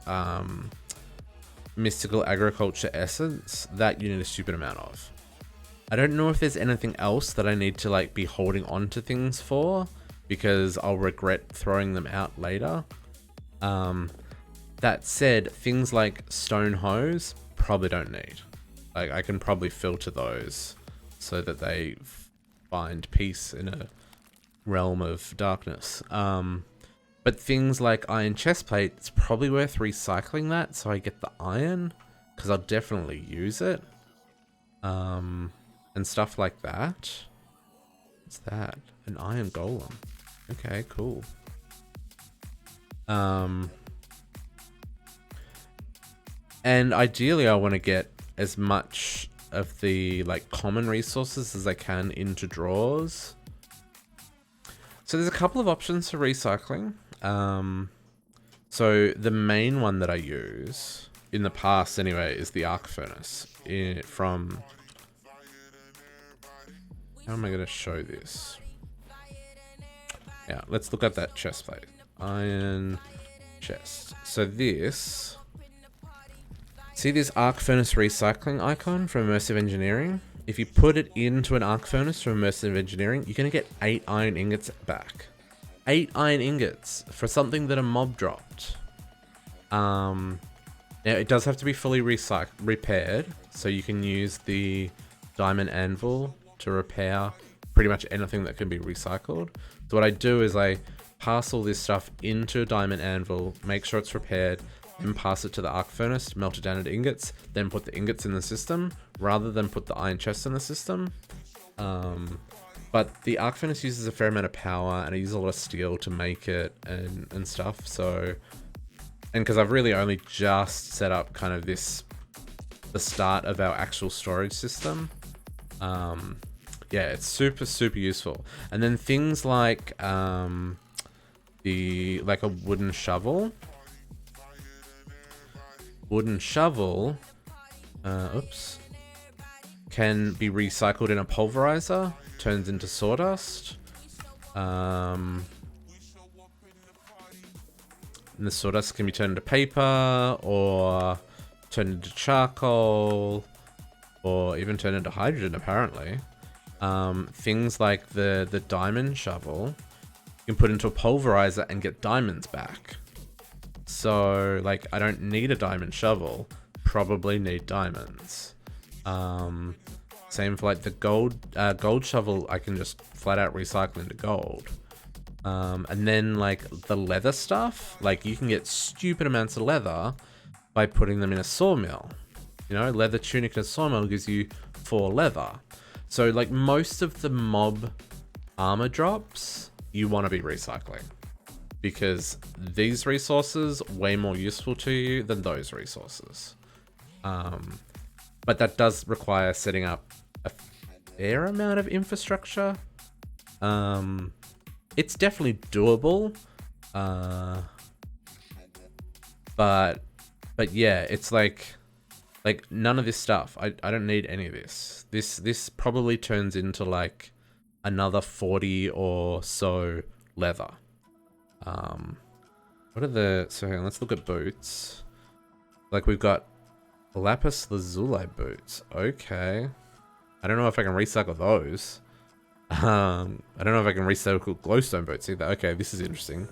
mystical agriculture essence that you need a stupid amount of. I don't know if there's anything else that I need to like be holding on to things for because I'll regret throwing them out later. That said, things like stone hose probably don't need. Like I can probably filter those so that they find peace in a realm of darkness. But things like iron chestplate, it's probably worth recycling that so I get the iron because I'll definitely use it. And stuff like that. What's that? An iron golem. Okay, cool. And ideally I want to get as much of the like common resources as I can into drawers. So there's a couple of options for recycling. So the main one that I use in the past anyway is the arc furnace from... How am I going to show this? Yeah, let's look at that chest plate. Iron chest. So this... See this arc furnace recycling icon from immersive engineering? If you put it into an arc furnace from immersive engineering, you're going to get 8 iron ingots back. 8 iron ingots for something that a mob dropped. Now it does have to be fully repaired, so you can use the diamond anvil to repair pretty much anything that can be recycled. So what I do is I pass all this stuff into a diamond anvil, make sure it's repaired, then pass it to the arc furnace, melt it down into ingots, then put the ingots in the system, rather than put the iron chest in the system. But the arc furnace uses a fair amount of power, and I use a lot of steel to make it and stuff, so... And because I've really only just set up kind of the start of our actual storage system. Yeah, it's super, super useful. And then things like like a wooden shovel. Wooden shovel, oops, can be recycled in a pulverizer, turns into sawdust. And the sawdust can be turned into paper, or turned into charcoal, or even turned into hydrogen, apparently. Things like the diamond shovel, you can put into a pulverizer and get diamonds back. So, like, I don't need a diamond shovel, probably need diamonds. Same for, like, the gold shovel, I can just flat out recycle into gold. And then, like, the leather stuff, like, you can get stupid amounts of leather by putting them in a sawmill. You know, leather tunic in a sawmill gives you 4 leather. So, like, most of the mob armor drops, you want to be recycling. Because these resources are way more useful to you than those resources. But that does require setting up a fair amount of infrastructure. It's definitely doable. But yeah, it's like Like, none of this stuff. I don't need any of this. This probably turns into, like, another 40 or so leather. What are the... So, hang on, let's look at boots. Like, we've got lapis lazuli boots. Okay. I don't know if I can recycle those. I don't know if I can recycle glowstone boots either. Okay, this is interesting.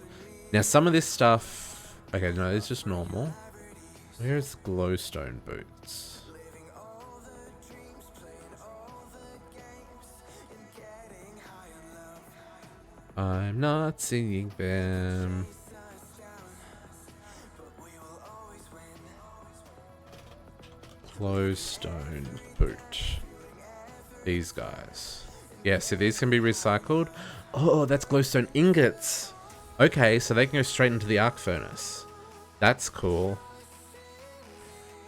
Now, some of this stuff... Okay, no, it's just normal. Where's glowstone boots? I'm not seeing them. Glowstone boot. These guys. Yeah, so these can be recycled. Oh, that's glowstone ingots. Okay, so they can go straight into the arc furnace. That's cool.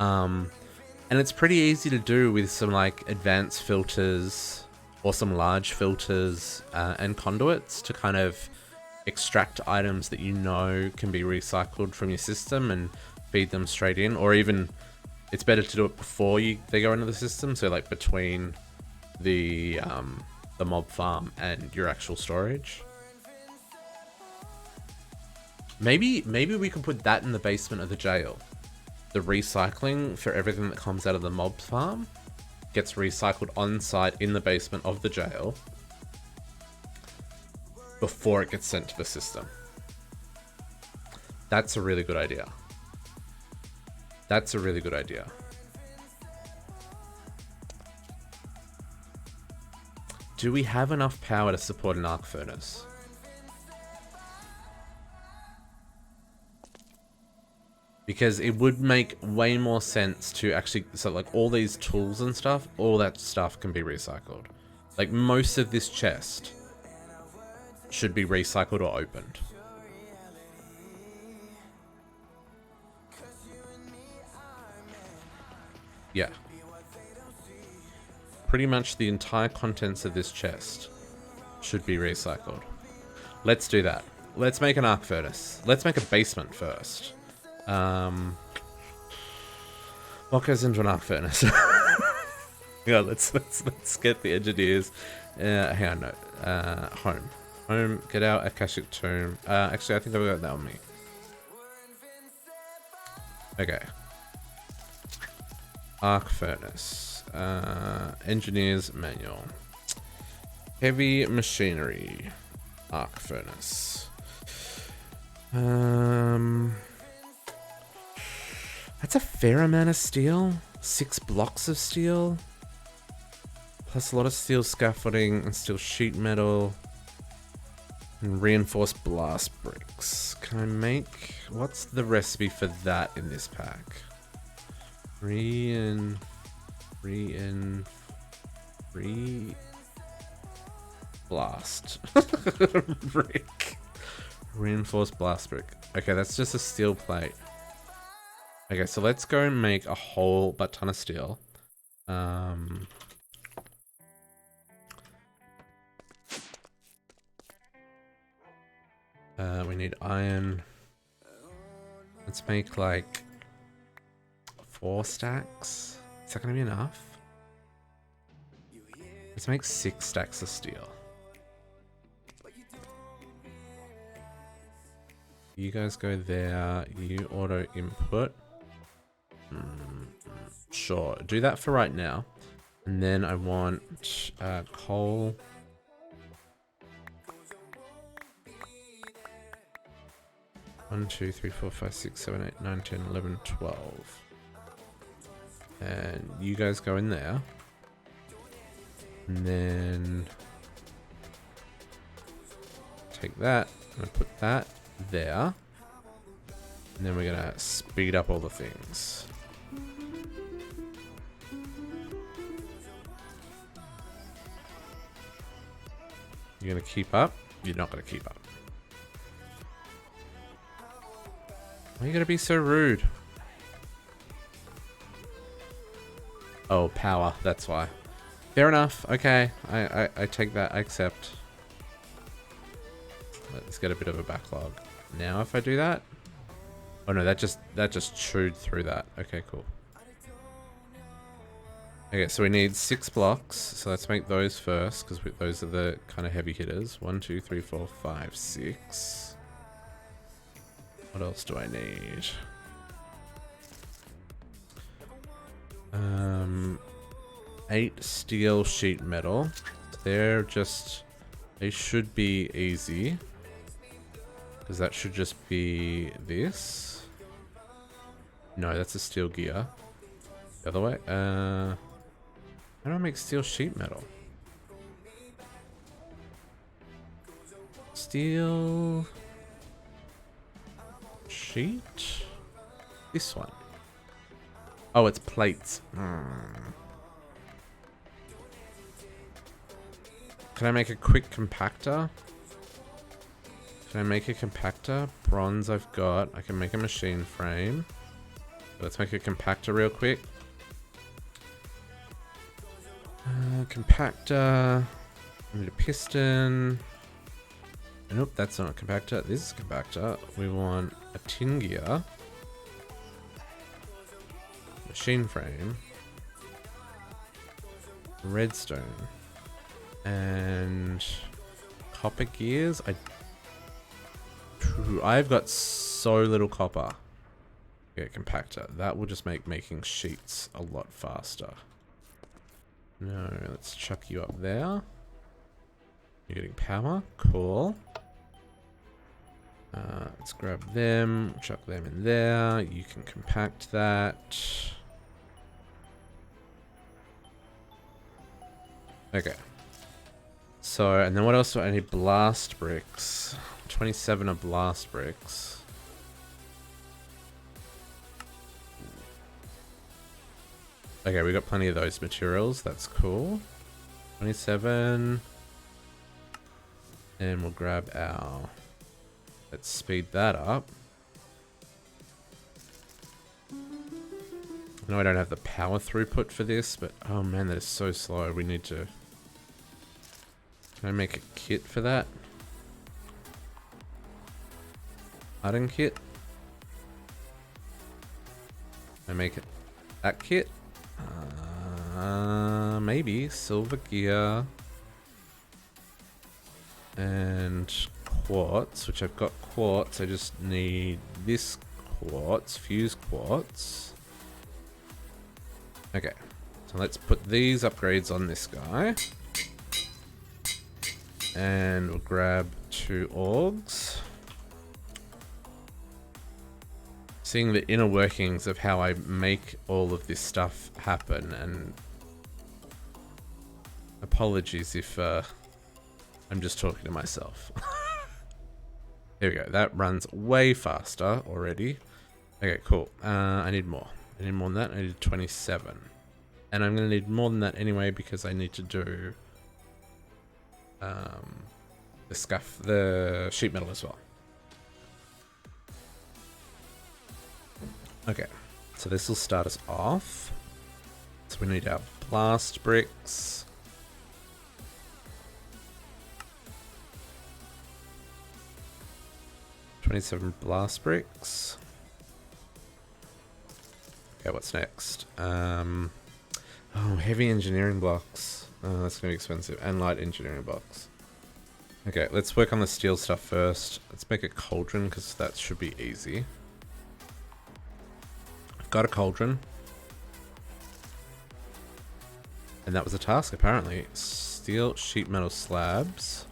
And it's pretty easy to do with some like advanced filters or some large filters and conduits to kind of extract items that you know can be recycled from your system and feed them straight in, or even it's better to do it before they go into the system, so like between the mob farm and your actual storage. Maybe we can put that in the basement of the jail. The recycling for everything that comes out of the mob farm gets recycled on site in the basement of the jail before it gets sent to the system. That's a really good idea. That's a really good idea. Do we have enough power to support an arc furnace? Because it would make way more sense to actually... So, like, all these tools and stuff, all that stuff can be recycled. Like, most of this chest should be recycled or opened. Yeah. Pretty much the entire contents of this chest should be recycled. Let's do that. Let's make an arc furnace. Let's make a basement first. What goes into an arc furnace? Yeah, let's get the engineers. Hang on, no. Home. Get out Akashic Tomb. Actually, I think I've got that on me. Okay. Arc furnace. Engineers manual. Heavy machinery. Arc furnace. That's a fair amount of steel. 6 blocks of steel. Plus a lot of steel scaffolding and steel sheet metal. And reinforced blast bricks. Can I make... What's the recipe for that in this pack? Blast. Brick. Reinforced blast brick. Okay, that's just a steel plate. Okay, so let's go and make a whole butt ton of steel. We need iron. Let's make like 4 stacks. Is that gonna be enough? Let's make 6 stacks of steel. You guys go there. You auto input. Sure, do that for right now. And then I want coal. One, 2, 3, 4, 5, 6, 7, 8, 9, 10, 11, 12. And you guys go in there. And then take that. I'm gonna put that there. And then we're gonna speed up all the things. You're gonna keep up? You're not gonna keep up. Why are you gonna be so rude? Oh, power. That's why. Fair enough. Okay. I take that. I accept. Let's get a bit of a backlog. Now if I do that... Oh no, that just chewed through that. Okay, cool. Okay, so we need 6 blocks. So let's make those first, because those are the kind of heavy hitters. 1, 2, 3, 4, 5, 6. What else do I need? 8 steel sheet metal. They should be easy. Because that should just be this. No, that's a steel gear. The other way. How do I make steel sheet metal? Steel sheet? This one. Oh, it's plates. Can I make a quick compactor? Can I make a compactor? Bronze I've got. I can make a machine frame. Let's make a compactor real quick. Compactor. I need a piston. Nope, that's not a compactor. This is a compactor. We want a tin gear. Machine frame. Redstone. And copper gears. I've got so little copper. Yeah, compactor. That will just make making sheets a lot faster. No, let's chuck you up there. You're getting power. Cool. Let's grab them. Chuck them in there. You can compact that. Okay. So, and then what else do I need? Blast bricks. 27 are blast bricks. Okay, we got plenty of those materials. That's cool. 27. And we'll grab our... Let's speed that up. I know I don't have the power throughput for this, but oh man, that is so slow. We need to... Can I make a kit for that? Harden kit? Can I make it that kit? Maybe silver gear and quartz, which I've got quartz. I just need this quartz, fused quartz. Okay, so let's put these upgrades on this guy, and we'll grab 2 augs. Seeing the inner workings of how I make all of this stuff happen, and apologies if I'm just talking to myself. Here we go. That runs way faster already. Okay, cool. I need more. I need more than that. I need 27. And I'm going to need more than that anyway because I need to do the sheet metal as well. Okay, so this will start us off. So we need our blast bricks. $27 blast bricks. Okay, what's next? Oh, heavy engineering blocks. Oh, that's gonna be expensive. And light engineering blocks. Okay, let's work on the steel stuff first. Let's make a cauldron because that should be easy. Got a cauldron. And that was a task, apparently. Steel sheet metal slabs.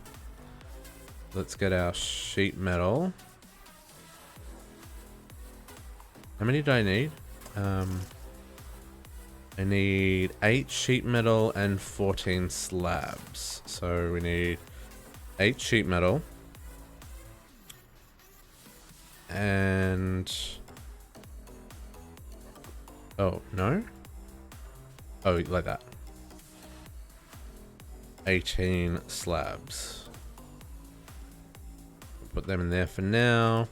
Let's get our sheet metal. How many do I need? I need 8 sheet metal and 14 slabs. So we need 8 sheet metal. And... Oh, no? Oh, like that. 18 slabs. Put them in there for now.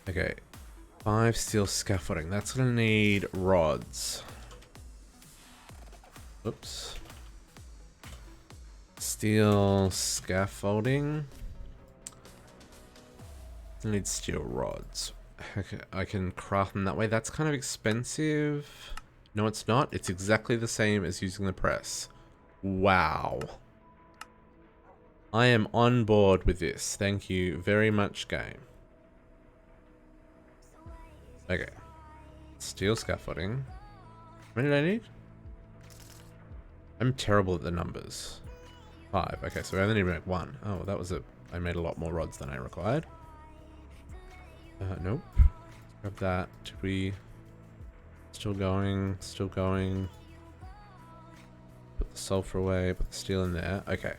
Okay. 5 steel scaffolding. That's gonna need rods. Oops. Steel scaffolding. I need steel rods. Okay, I can craft them that way. That's kind of expensive. No, it's not. It's exactly the same as using the press. Wow. I am on board with this. Thank you very much, game. Okay. Steel scaffolding. How many did I need? I'm terrible at the numbers. 5. Okay, so I only need to make 1. Oh, that was I made a lot more rods than I required. Nope. Grab that. Did we... Still going. Still going. Put the sulfur away. Put the steel in there. Okay.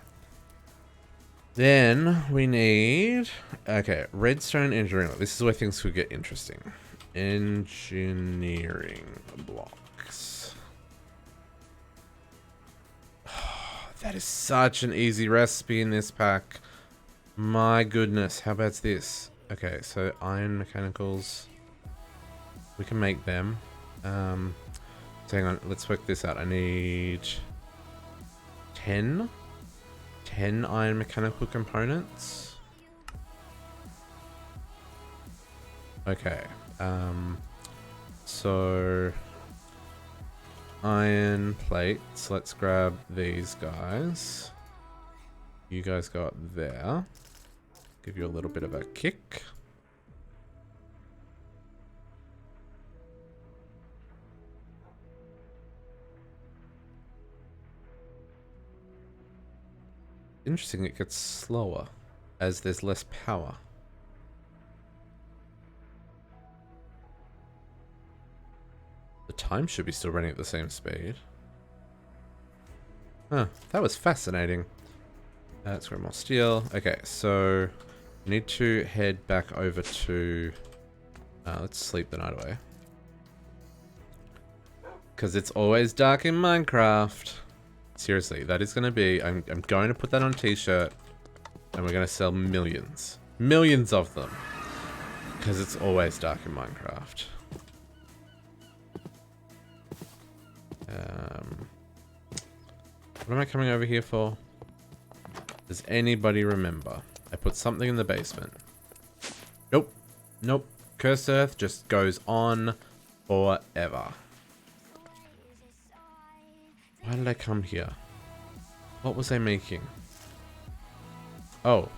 Then we need... Okay, redstone engineering. This is where things could get interesting. Engineering blocks. That is such an easy recipe in this pack. My goodness, how bad's this? Okay, so iron mechanicals. We can make them. So hang on, let's work this out. I need 10 iron mechanical components. Okay. So iron plates. Let's grab these guys. You guys go up there. Give you a little bit of a kick. Interesting, it gets slower as there's less power. The time should be still running at the same speed. Huh, that was fascinating. Let's grab more steel. Okay, so we need to head back over to... let's sleep the night away. Because it's always dark in Minecraft. Seriously, that is going to be... I'm going to put that on a t-shirt. And we're going to sell millions. Millions of them. Because it's always dark in Minecraft. What am I coming over here for? Does anybody remember? I put something in the basement. Nope. Nope. Cursed Earth just goes on forever. Why did I come here? What was I making? Oh.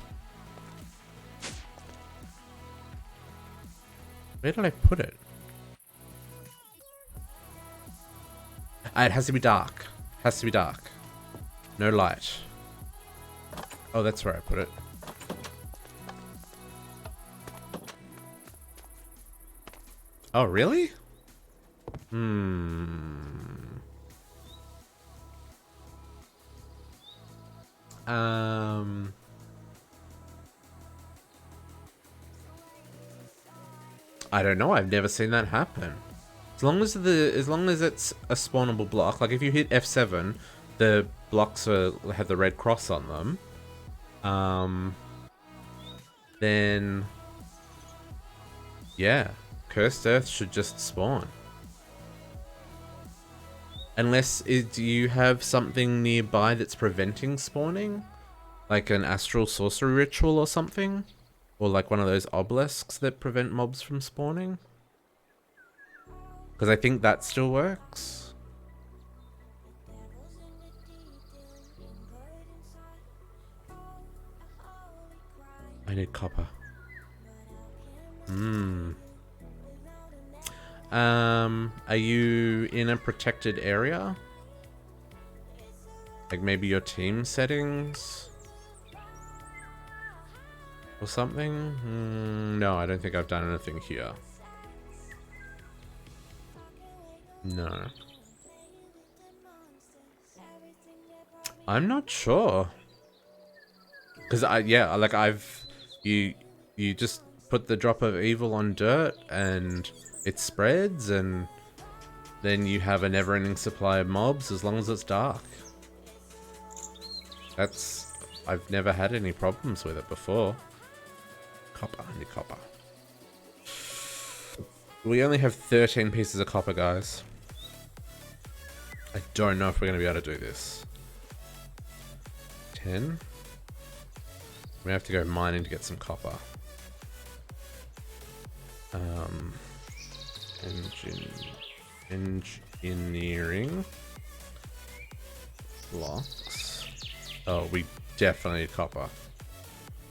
Where did I put it? It has to be dark. Has to be dark. No light. Oh, that's where I put it. Oh, really? I don't know. I've never seen that happen. As long as it's a spawnable block, like if you hit F7, the blocks have the red cross on them. Then yeah, Cursed Earth should just spawn. Unless do you have something nearby that's preventing spawning? Like an astral sorcery ritual or something? Or like one of those obelisks that prevent mobs from spawning? Because I think that still works. I need copper. Are you in a protected area? Like maybe your team settings? Or something? No, I don't think I've done anything here. No. I'm not sure. Because you just put the drop of evil on dirt and it spreads, and then you have a never-ending supply of mobs as long as it's dark. I've never had any problems with it before. Copper, I need copper. We only have 13 pieces of copper, guys. I don't know if we're going to be able to do this. 10. We have to go mining to get some copper. Engine Engineering blocks. Oh, we definitely need copper.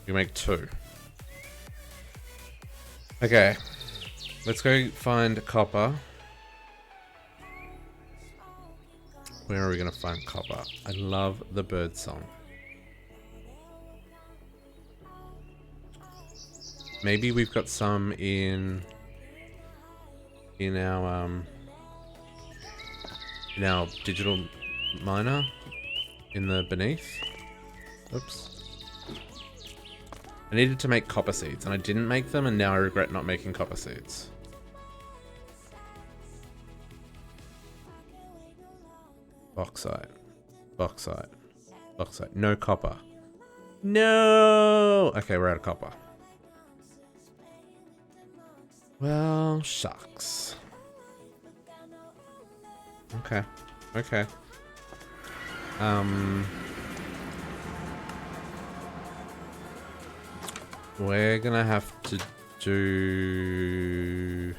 We make 2. Okay. Let's go find copper. Where are we going to find copper? I love the bird song. Maybe we've got some in our digital miner in the beneath. Oops. I needed to make copper seeds and I didn't make them, and now I regret not making copper seeds. Bauxite. Bauxite. Bauxite. No copper. No! Okay, we're out of copper. Well, shucks. Okay. Okay. We're gonna have to do...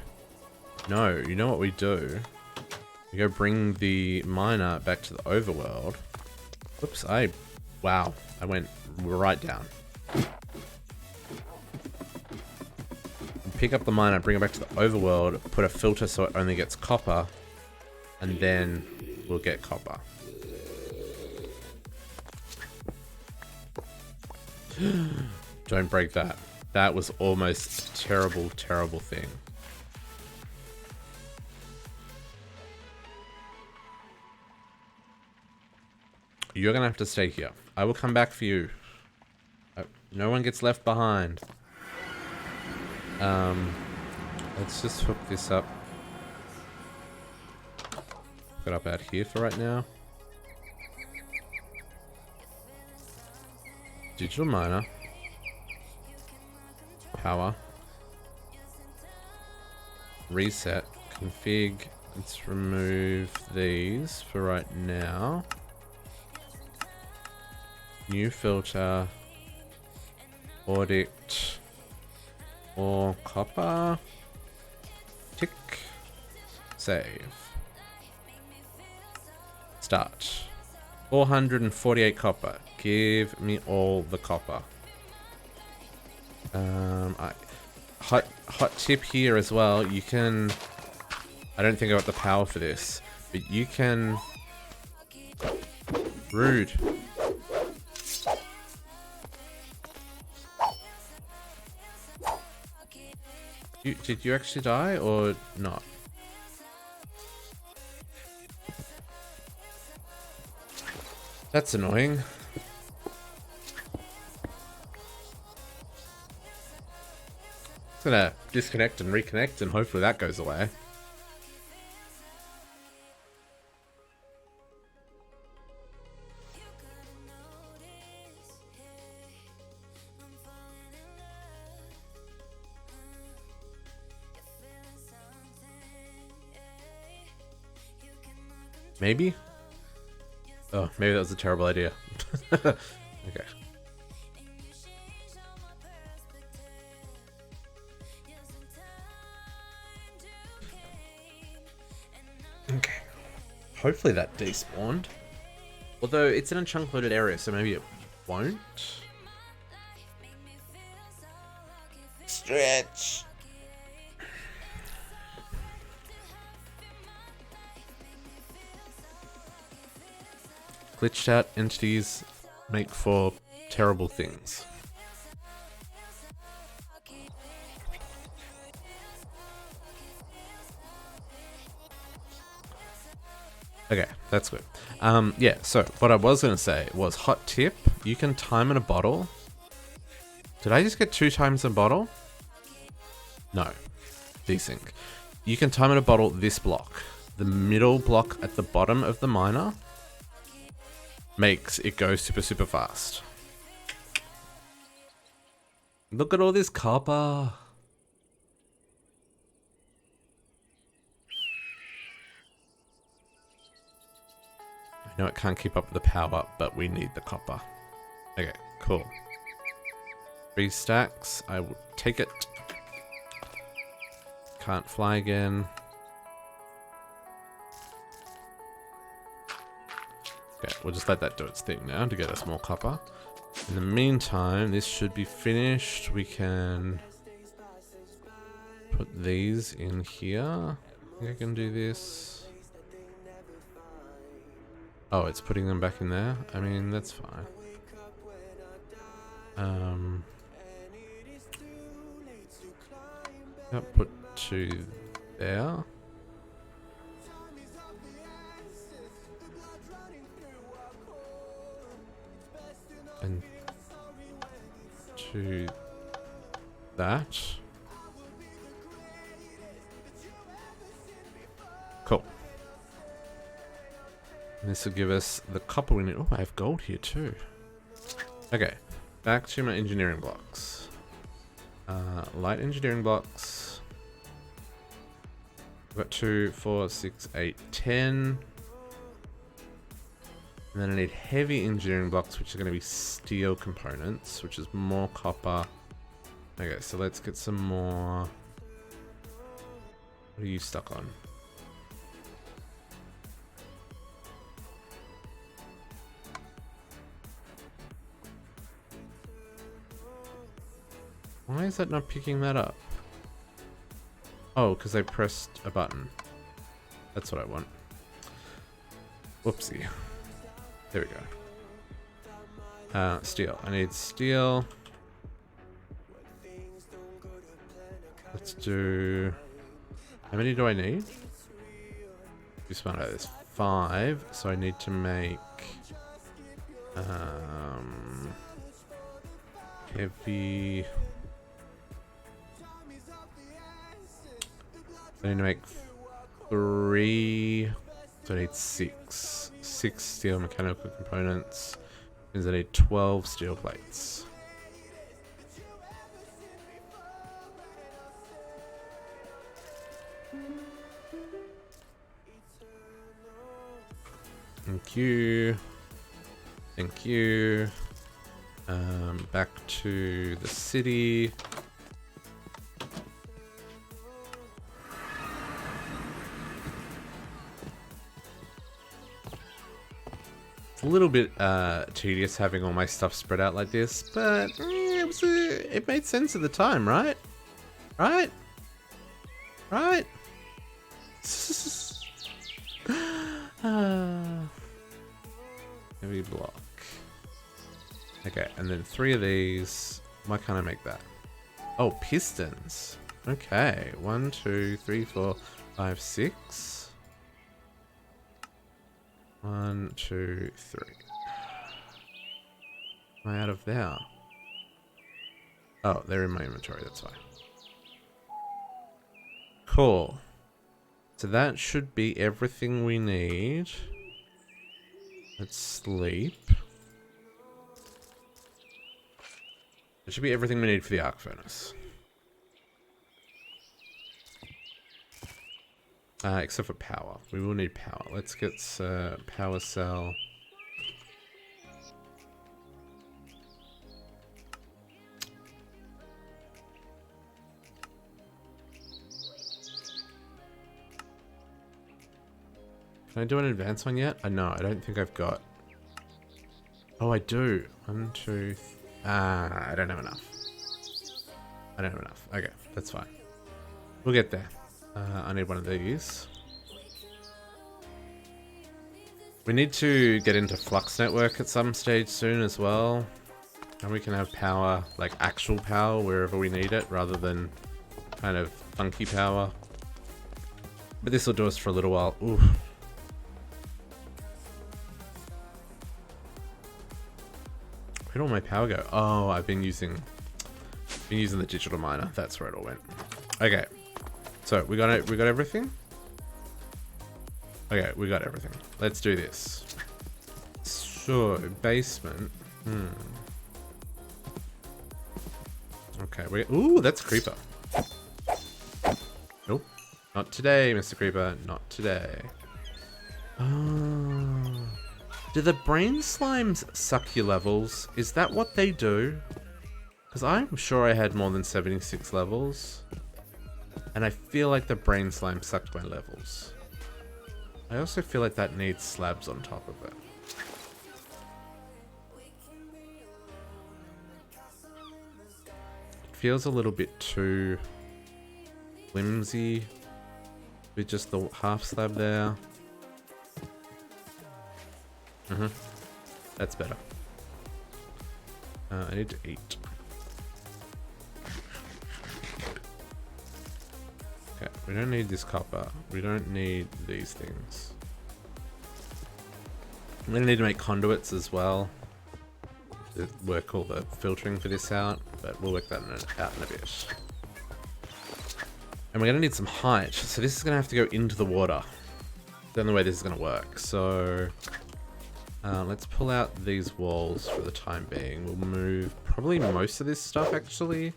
No, you know what we do? We go bring the miner back to the overworld. Whoops, wow, I went right down. Pick up the miner, bring it back to the overworld, put a filter so it only gets copper, and then we'll get copper. Don't break that. That was almost a terrible, terrible thing. You're gonna have to stay here. I will come back for you. No one gets left behind. Let's just hook this up. Hook it up out here for right now. Digital miner. Power. Reset. Config. Let's remove these for right now. New filter. Audit. Or copper. Tick. Save. Start. 448 copper. Give me all the copper. Hot tip here as well. You can... I don't think I got the power for this, but you can... Rude. Did you actually die or not? That's annoying. It's gonna disconnect and reconnect and hopefully that goes away. Maybe? Oh, maybe that was a terrible idea. Okay. Okay. Hopefully that despawned. Although it's in a chunk loaded area, so maybe it won't. Stretch. Glitched out entities make for terrible things. Okay, that's good. Yeah, so what I was going to say was hot tip. You can time in a bottle. Did I just get 2 times in a bottle? No. Desync. You can time in a bottle this block. The middle block at the bottom of the miner makes it go super, super fast. Look at all this copper. I know it can't keep up with the power, but we need the copper. Okay, cool. 3 stacks. I will take it. Can't fly again. Okay, we'll just let that do its thing now to get us more copper. In the meantime, this should be finished. We can put these in here. I think I can do this. Oh, it's putting them back in there? I mean, that's fine. Yep, put 2 there. And 2 that. Cool. And this will give us the copper we need. Oh, I have gold here too. Okay, back to my engineering blocks. Light engineering blocks. I've got 2, 4, 6, 8, 10. And then I need heavy engineering blocks, which are going to be steel components, which is more copper. Okay, so let's get some more. What are you stuck on? Why is that not picking that up? Oh, because I pressed a button. That's what I want. Whoopsie. There we go. Steel. I need steel. Let's do... How many do I need? Be smart about this. 5. So I need to make... heavy... I need to make 3... So I need 6. 6 steel mechanical components. Means I need 12 steel plates. Thank you. Thank you. Back to the city. It's a little bit tedious having all my stuff spread out like this, but it made sense at the time, right? Right? Right? Heavy block. Okay, and then 3 of these. Why can't I make that? Oh, pistons. Okay, 1, 2, 3, 4, 5, 6. 1, 2, 3. Am I out of there? Oh, they're in my inventory, that's why. Cool. So that should be everything we need. Let's sleep. It should be everything we need for the arc furnace. Except for power. We will need power. Let's get power cell. Can I do an advanced one yet? No, I don't think I've got. Oh, I do. 1, 2. I don't have enough. I don't have enough. Okay, that's fine. We'll get there. I need one of these. We need to get into Flux Network at some stage soon as well. And we can have power, like actual power, wherever we need it, rather than kind of funky power. But this will do us for a little while. Ooh. Where'd all my power go? Oh, I've been using the digital miner. That's where it all went. Okay. So we got everything? Okay, we got everything. Let's do this. So, basement. Okay, ooh, that's a creeper. Nope. Not today, Mr. Creeper. Not today. Oh. Do the brain slimes suck your levels? Is that what they do? Because I'm sure I had more than 76 levels. And I feel like the brain slime sucked my levels. I also feel like that needs slabs on top of it. feels a little bit too flimsy with just the half slab there. That's better. I need to eat. Okay, we don't need this copper. We don't need these things. I'm gonna need to make conduits as well to work all the filtering for this out, but we'll work that out in a bit. And we're gonna need some height, so this is gonna have to go into the water. That's the only way this is gonna work. So let's pull out these walls for the time being. We'll move probably most of this stuff actually.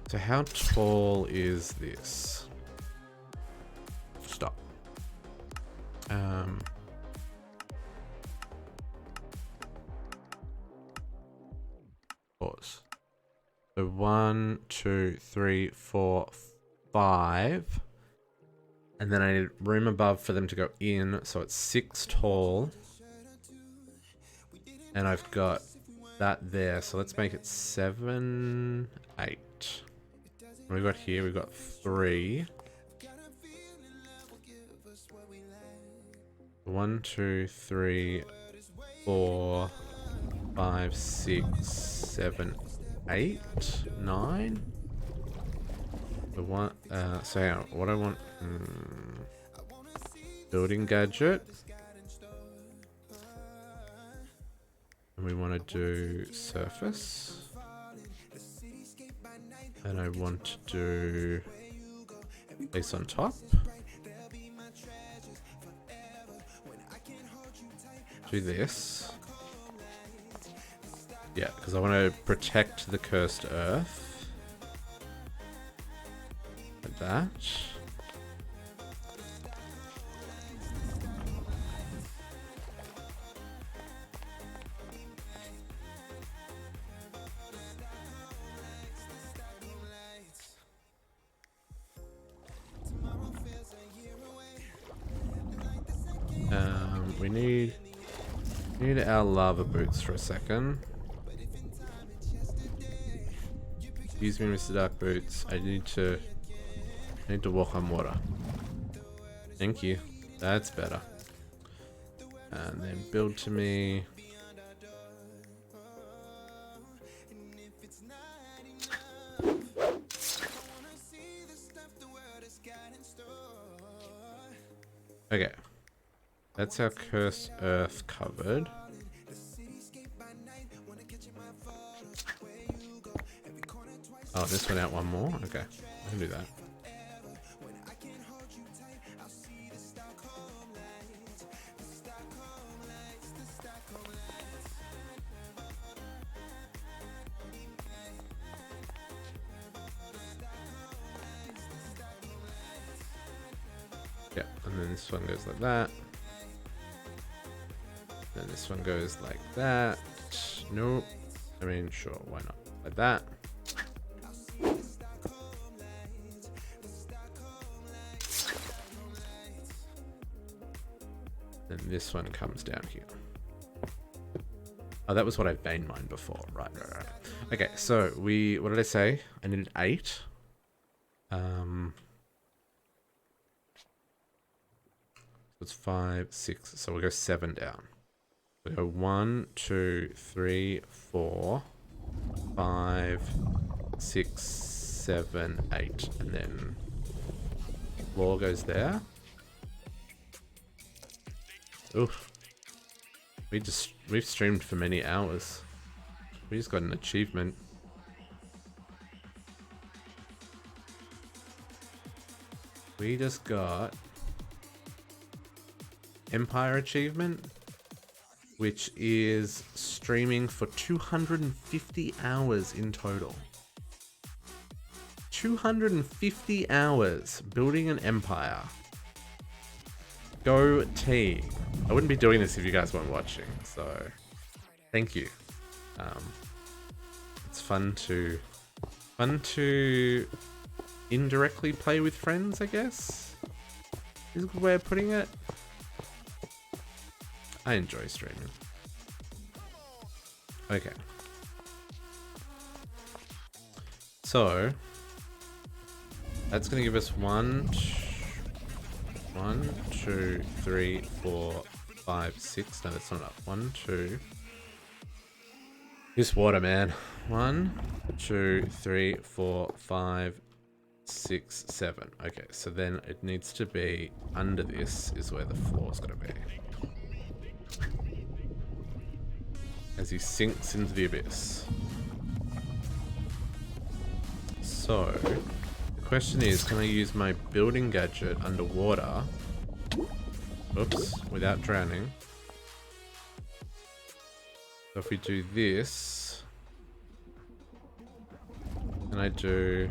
So how tall is this? Stop. Pause. So 1, 2, 3, 4, 5. And then I need room above for them to go in, so it's 6 tall. And I've got that there, so let's make it 7, 8. What we got here? We've got 3. 1, 2, 3, 4, 5, 6, 7, 8, 9. The one, so hang on, what I want, building gadget. And we want to do surface. And I want to do place on top. Do this. Yeah, because I want to protect the cursed earth. Like that. We need our lava boots for a second. Excuse me, Mr. Dark Boots. I need to walk on water. Thank you. That's better. And then build to me. Okay. That's our cursed earth covered. Oh, this went out one more? Okay, I can do that. Yeah, and then this one goes like that. Then this one goes like that. Nope. I mean, sure, why not? Like that. Then this one comes down here. Oh, that was what I vein mined before. Right. Okay, so what did I say? I needed 8. It's 5, 6, so we'll go 7 down. We go 1, 2, 3, 4, 5, 6, 7, 8, and then floor goes there. Oof. We've streamed for many hours. We just got an achievement. We just got Empire achievement, which is streaming for 250 hours in total. 250 hours building an empire. Go team. I wouldn't be doing this if you guys weren't watching, so thank you. It's fun to indirectly play with friends, I guess, is a good way of putting it. I enjoy streaming. Okay. So that's going to give us 1, 2, 3, 4, 5, 6. No, that's not enough. 1, 2. Just water, man. 1, 2, 3, 4, 5, 6, 7. Okay, so then it needs to be under this is where the floor's going to be. As he sinks into the abyss. So, the question is, can I use my building gadget underwater? Oops, without drowning. So if we do this, can I do...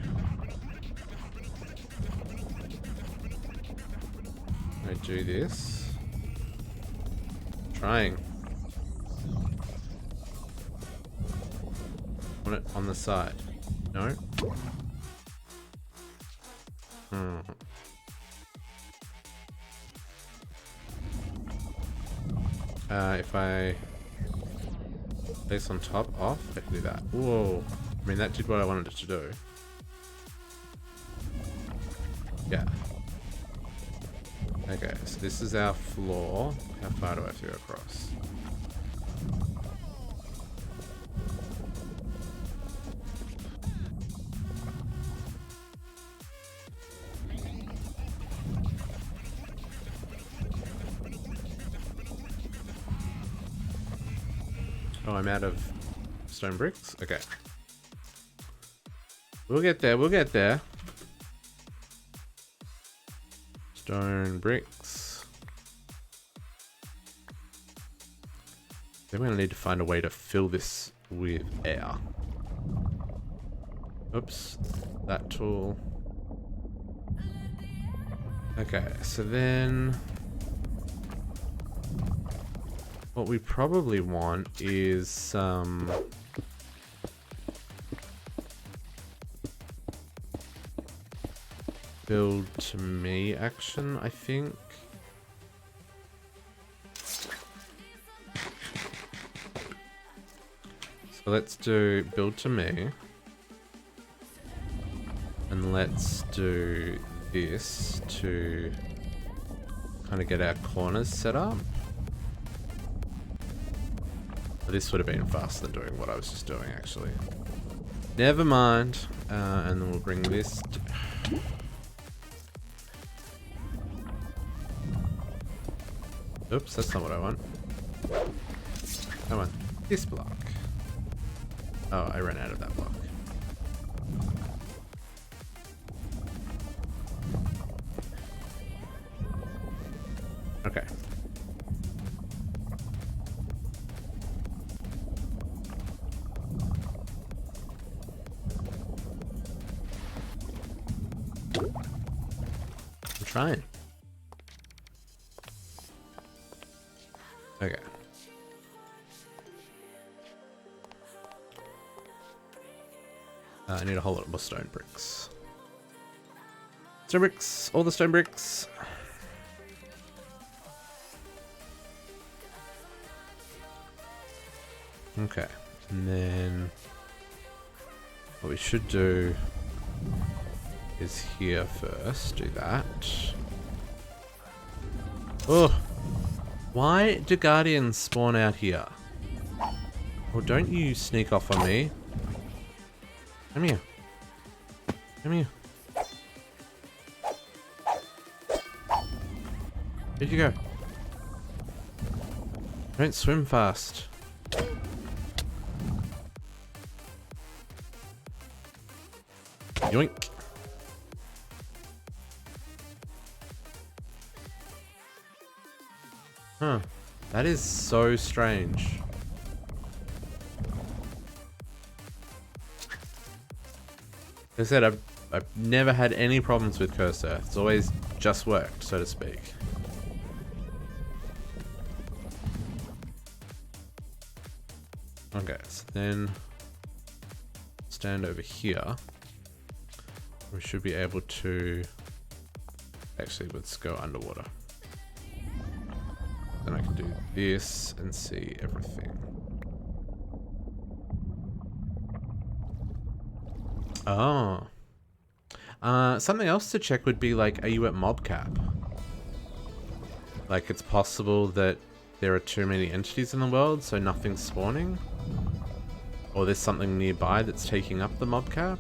Can I do this? Trying. Want it on the side? No? If I place on top, off, I can do that. Whoa. I mean, that did what I wanted it to do. Yeah. Okay, so this is our floor. How far do I have to go across? Oh, I'm out of stone bricks? Okay. We'll get there, we'll get there. Stone bricks. Then we're gonna need to find a way to fill this with air. Oops, that tool. Okay, so then what we probably want is some build to me action, I think. So let's do build to me. And let's do this to kind of get our corners set up. This would have been faster than doing what I was just doing, actually. Never mind. And then we'll bring this. Oops, that's not what I want. I want this block. Oh, I ran out of that block. Okay. I'm trying. Okay. I need a whole lot more stone bricks. Stone bricks! All the stone bricks! Okay. And then what we should do is here first. Do that. Oh! Why do guardians spawn out here? Well, don't you sneak off on me. Come here. Come here. Where'd you go? Don't swim fast. Yoink. Huh. That is so strange. Like I said, I've never had any problems with Cursed Earth. It's always just worked, so to speak. Okay, so then stand over here. We should be able to... Actually, let's go underwater. Then I can do this and see everything. Oh. Something else to check would be like, are you at mob cap? Like, it's possible that there are too many entities in the world, so nothing's spawning. Or there's something nearby that's taking up the mob cap.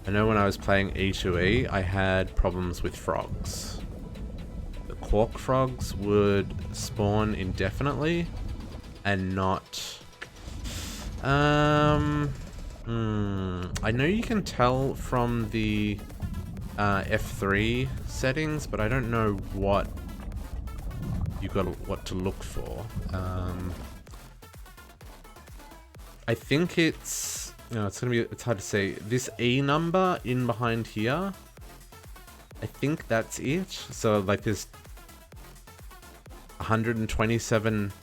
I know when I was playing E2E, I had problems with frogs. The quark frogs would spawn indefinitely and not... I know you can tell from the F3 settings, but I don't know what what to look for. I think it's... No, it's hard to say. This E number in behind here, I think that's it. So like there's 127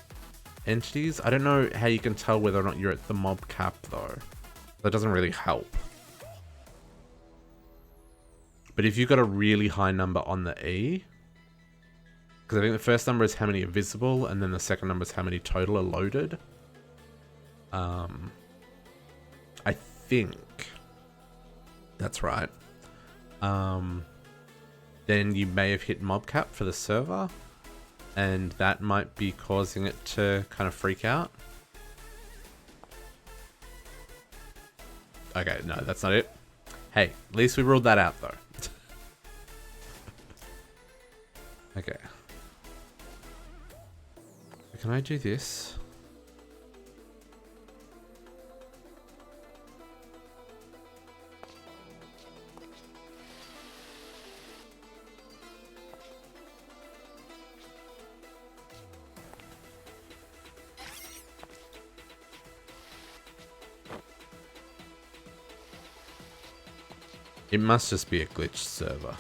entities. I don't know how you can tell whether or not you're at the mob cap though. That doesn't really help. But if you've got a really high number on the E, because I think the first number is how many are visible, and then the second number is how many total are loaded. I think that's right. Then you may have hit mob cap for the server, and that might be causing it to kind of freak out. Okay, no, that's not it. Hey, at least we ruled that out though. Okay. Can I do this? It must just be a glitched server.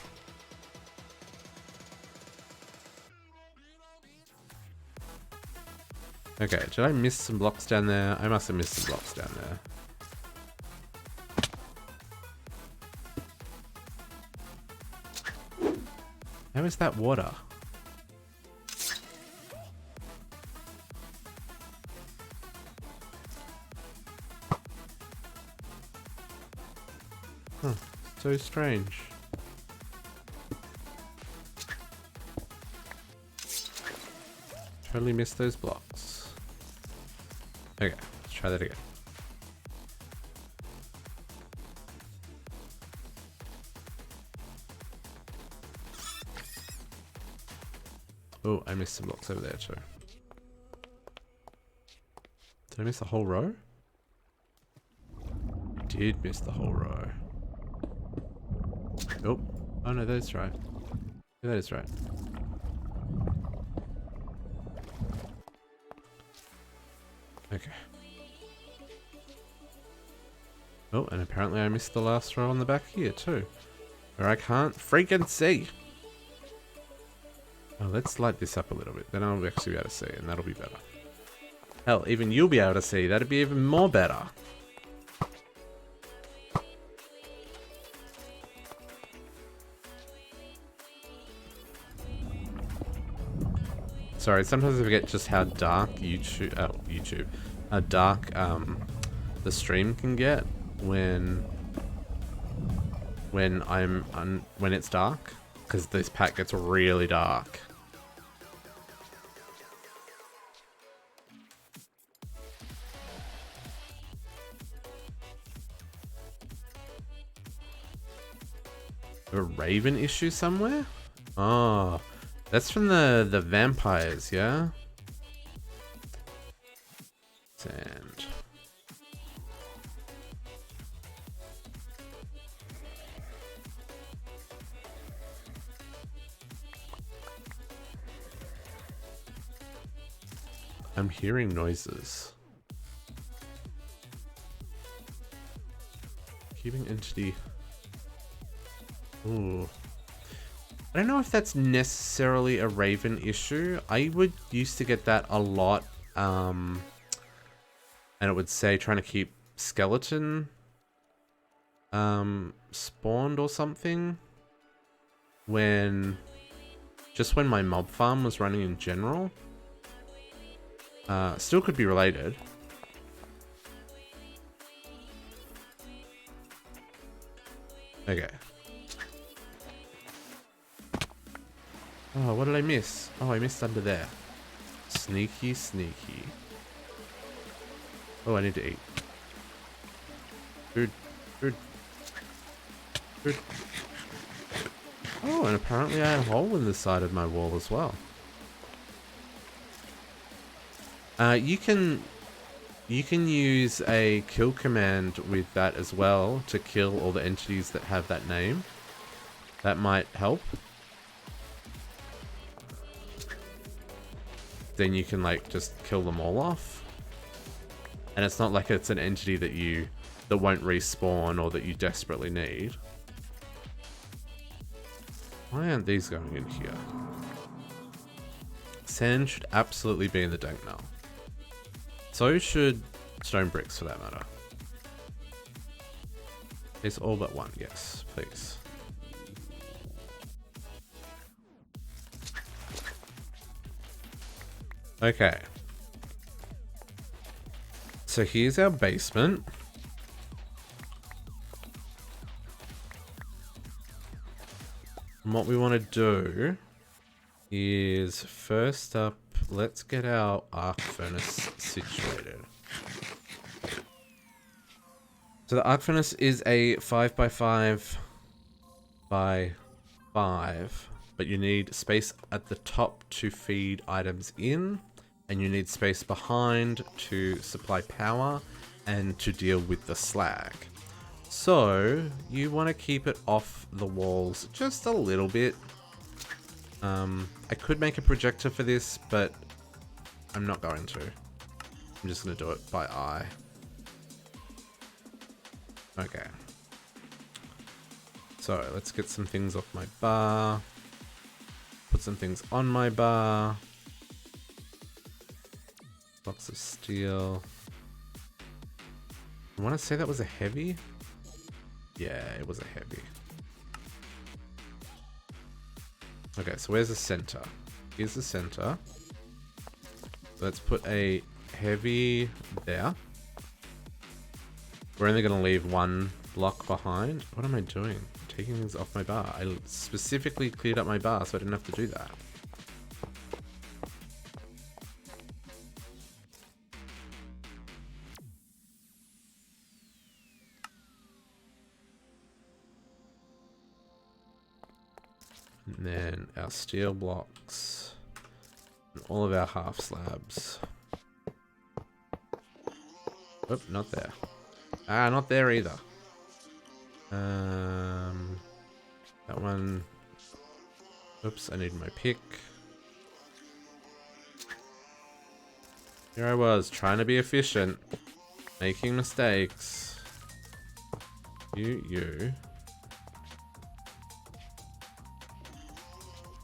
Okay, did I miss some blocks down there? I must have missed some blocks down there. How is that water? Huh, so strange. Totally missed those blocks. Okay, let's try that again. Oh, I missed some blocks over there too. Did I miss the whole row? I did miss the whole row. Oh, oh no, that's right. Yeah, that is right. Okay. Oh, and apparently I missed the last row on the back here too, where I can't freaking see. Oh, let's light this up a little bit, then I'll actually be able to see, and that'll be better. Hell, even you'll be able to see, that'd be even more better. Sorry, sometimes I forget just how dark how dark the stream can get when it's dark, because this pack gets really dark. A raven issue somewhere? Oh. That's from the vampires, yeah? Sand. I'm hearing noises. Keeping entity. Ooh. I don't know if that's necessarily a raven issue. I would used to get that a lot, and it would say trying to keep skeleton spawned or something when my mob farm was running in general. Still could be related. Okay. Oh, what did I miss? Oh, I missed under there. Sneaky, sneaky. Oh, I need to eat. Food. Food. Food. Oh, and apparently I had a hole in the side of my wall as well. You can use a kill command with that as well to kill all the entities that have that name. That might help. Then you can like just kill them all off. And it's not like it's an entity that won't respawn or that you desperately need. Why aren't these going in here? Sand should absolutely be in the dank now. So should stone bricks for that matter. It's all but one, yes, please. Okay. So here's our basement. And what we want to do is first up, let's get our arc furnace situated. So the arc furnace is a 5x5 by 5, but you need space at the top to feed items in, and you need space behind to supply power and to deal with the slag. So you want to keep it off the walls just a little bit. I could make a projector for this, but I'm not going to. I'm just going to do it by eye. Okay. So let's get some things off my bar. Put some things on my bar. Blocks of steel. I want to say that was a heavy. Yeah, it was a heavy. Okay, so where's the center? Here's the center. Let's put a heavy there. We're only going to leave one block behind. What am I doing? I'm taking things off my bar. I specifically cleared up my bar so I didn't have to do that. And then our steel blocks. And all of our half slabs. Oh, not there. Ah, not there either. That one. Oops, I need my pick. Here I was, trying to be efficient. Making mistakes. You.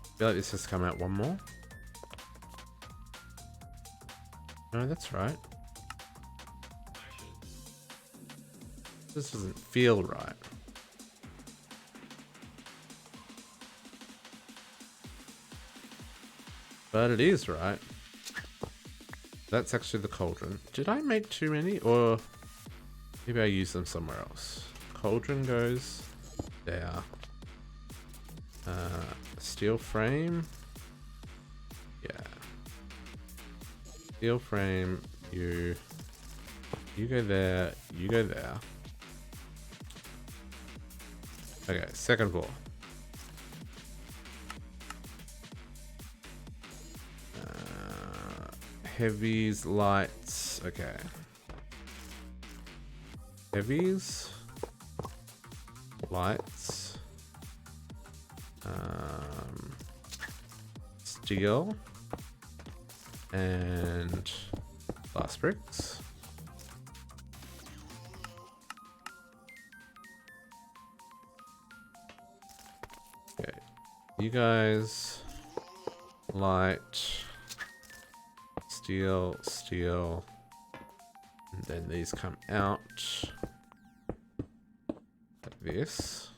I feel like this has to come out one more. No, that's right. This doesn't feel right. But it is right. That's actually the cauldron. Did I make too many? Or maybe I use them somewhere else. Cauldron goes there. Steel frame. Yeah. Steel frame. You go there. You go there. Okay, second floor. Heavies, lights. Okay. Heavies. Lights. Steel. And glass bricks. Okay. You guys. Light. Steel, steel, and then these come out like this.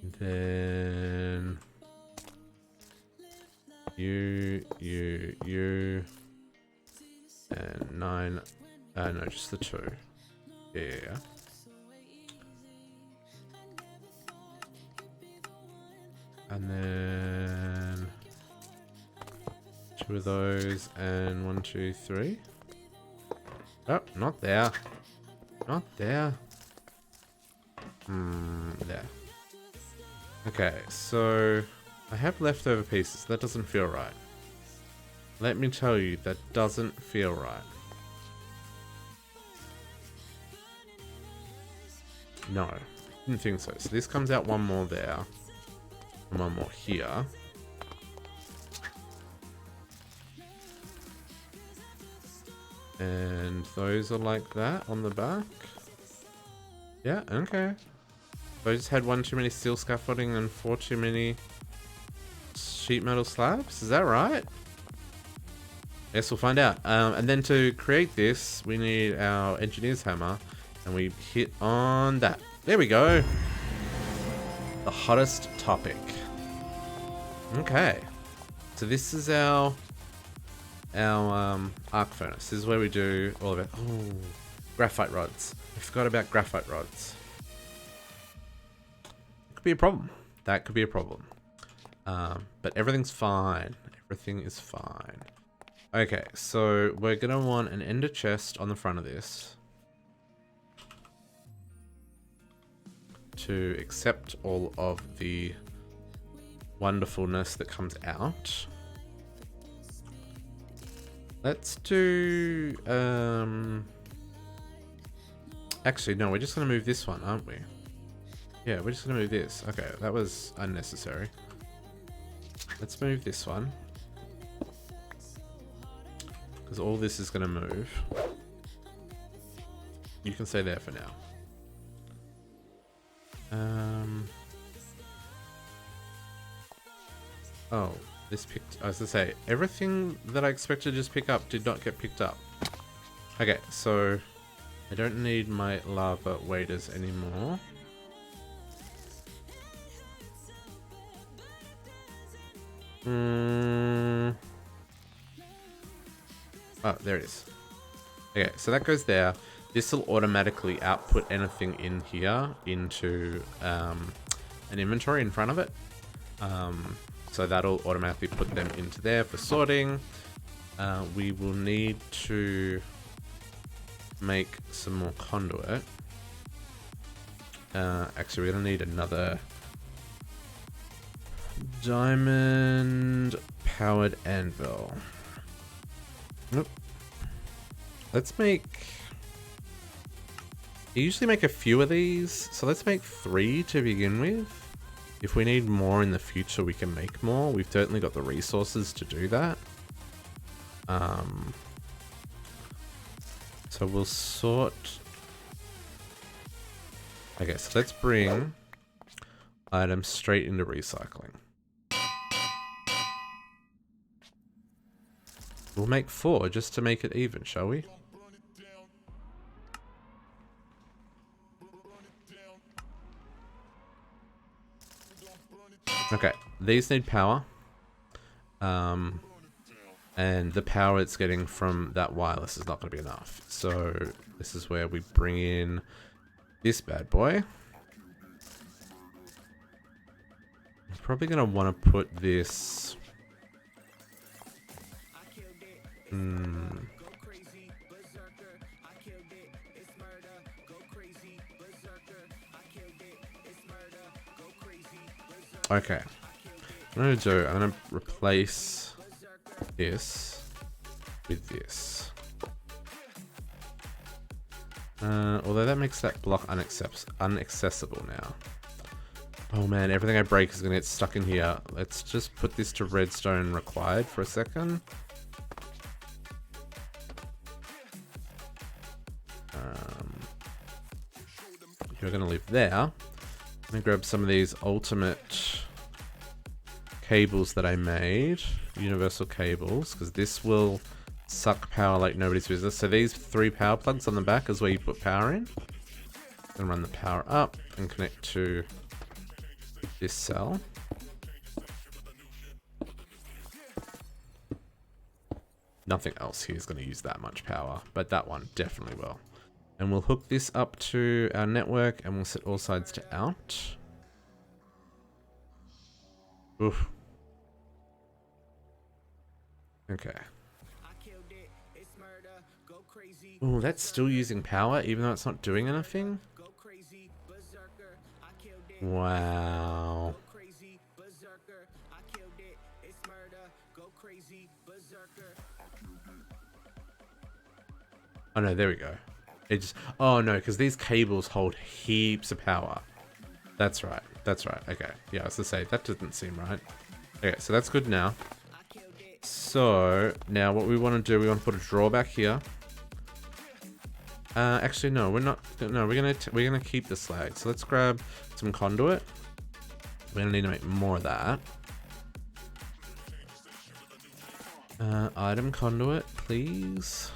And then you, and 9 No, just the 2. Yeah. And then 2 of those, and 1, 2, 3. Oh, not there. Not there. There. Okay, so I have leftover pieces. That doesn't feel right. Let me tell you, that doesn't feel right. No, didn't think so. So this comes out 1 more there, and 1 more here. And those are like that on the back. Yeah, okay. So I just had 1 too many steel scaffolding and 4 too many sheet metal slabs. Is that right? Yes, we'll find out. And then to create this, we need our engineer's hammer. And we hit on that. There we go. The hottest topic. Okay. So this is our arc furnace. This is where we do all of it. Oh, graphite rods. I forgot about graphite rods. Could be a problem. That could be a problem. But everything's fine. Everything is fine. Okay, so we're gonna want an ender chest on the front of this to accept all of the wonderfulness that comes out. Let's do actually no, we're just gonna move this one, aren't we? Yeah, we're just gonna move this. Okay, that was unnecessary. Let's move this one, because all this is gonna move. You can stay there for now. Oh, this picked. I was gonna say, everything that I expected to just pick up did not get picked up. Okay, so I don't need my lava waders anymore. Oh, there it is. Okay, so that goes there. This will automatically output anything in here into an inventory in front of it. So that'll automatically put them into there for sorting. We will need to make some more conduit. Actually, we're gonna need another diamond powered anvil. Nope. Let's make... I usually make a few of these, so let's make 3 to begin with. If we need more in the future, we can make more. We've certainly got the resources to do that. So we'll sort... Okay, so let's bring items straight into recycling. We'll make 4 just to make it even, shall we? Okay, these need power. And the power it's getting from that wireless is not going to be enough. So this is where we bring in this bad boy. I'm probably going to want to put this... Okay. What I'm going to do, I'm going to replace this with this. Although that makes that block unaccessible now. Oh man, everything I break is going to get stuck in here. Let's just put this to redstone required for a second. You're going to live there. Let me grab some of these ultimate cables that I made. Universal cables, because this will suck power like nobody's business. So these 3 power plugs on the back is where you put power in. And run the power up and connect to this cell. Nothing else here is going to use that much power, but that one definitely will. And we'll hook this up to our network and we'll set all sides to out. Oof. Okay. Oh, that's still using power even though it's not doing anything? Wow. Oh no, there we go. It just, oh no, because these cables hold heaps of power. That's right. That's right. Okay. Yeah, I was to say, that didn't seem right. Okay, so that's good now. So now what we want to do, we want to put a drawback here. Actually, no, we're not. No, we're gonna keep the slag. So let's grab some conduit. We're gonna need to make more of that. Item conduit, please.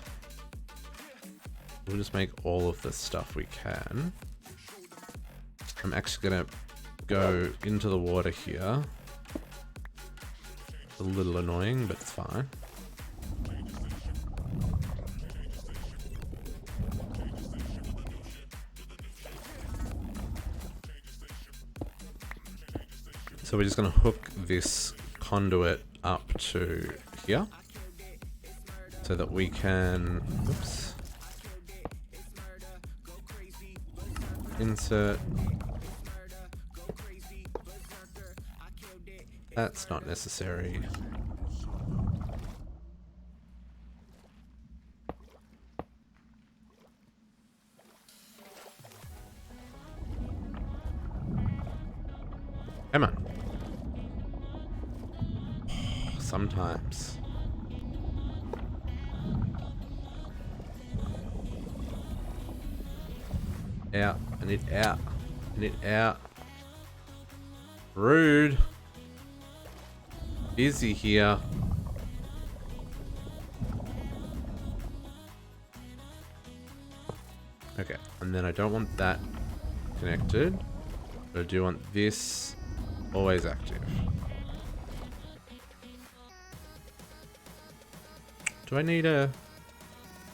We'll just make all of the stuff we can. I'm actually gonna go into the water here. It's a little annoying, but it's fine. So we're just gonna hook this conduit up to here so that we can, oops. Insert. That's not necessary. Come on. Sometimes. Out. I need out. I need out. Rude. Busy here. Okay, and then I don't want that connected, but I do want this always active. Do I need a...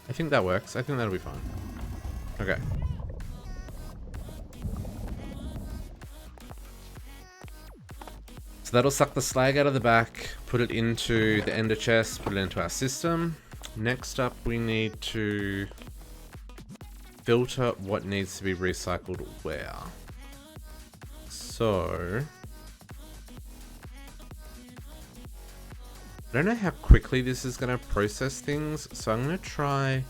I think that works. I think that'll be fine. Okay. So that'll suck the slag out of the back, put it into the ender chest, put it into our system. Next up, we need to filter what needs to be recycled where. So... I don't know how quickly this is going to process things, so I'm going to try...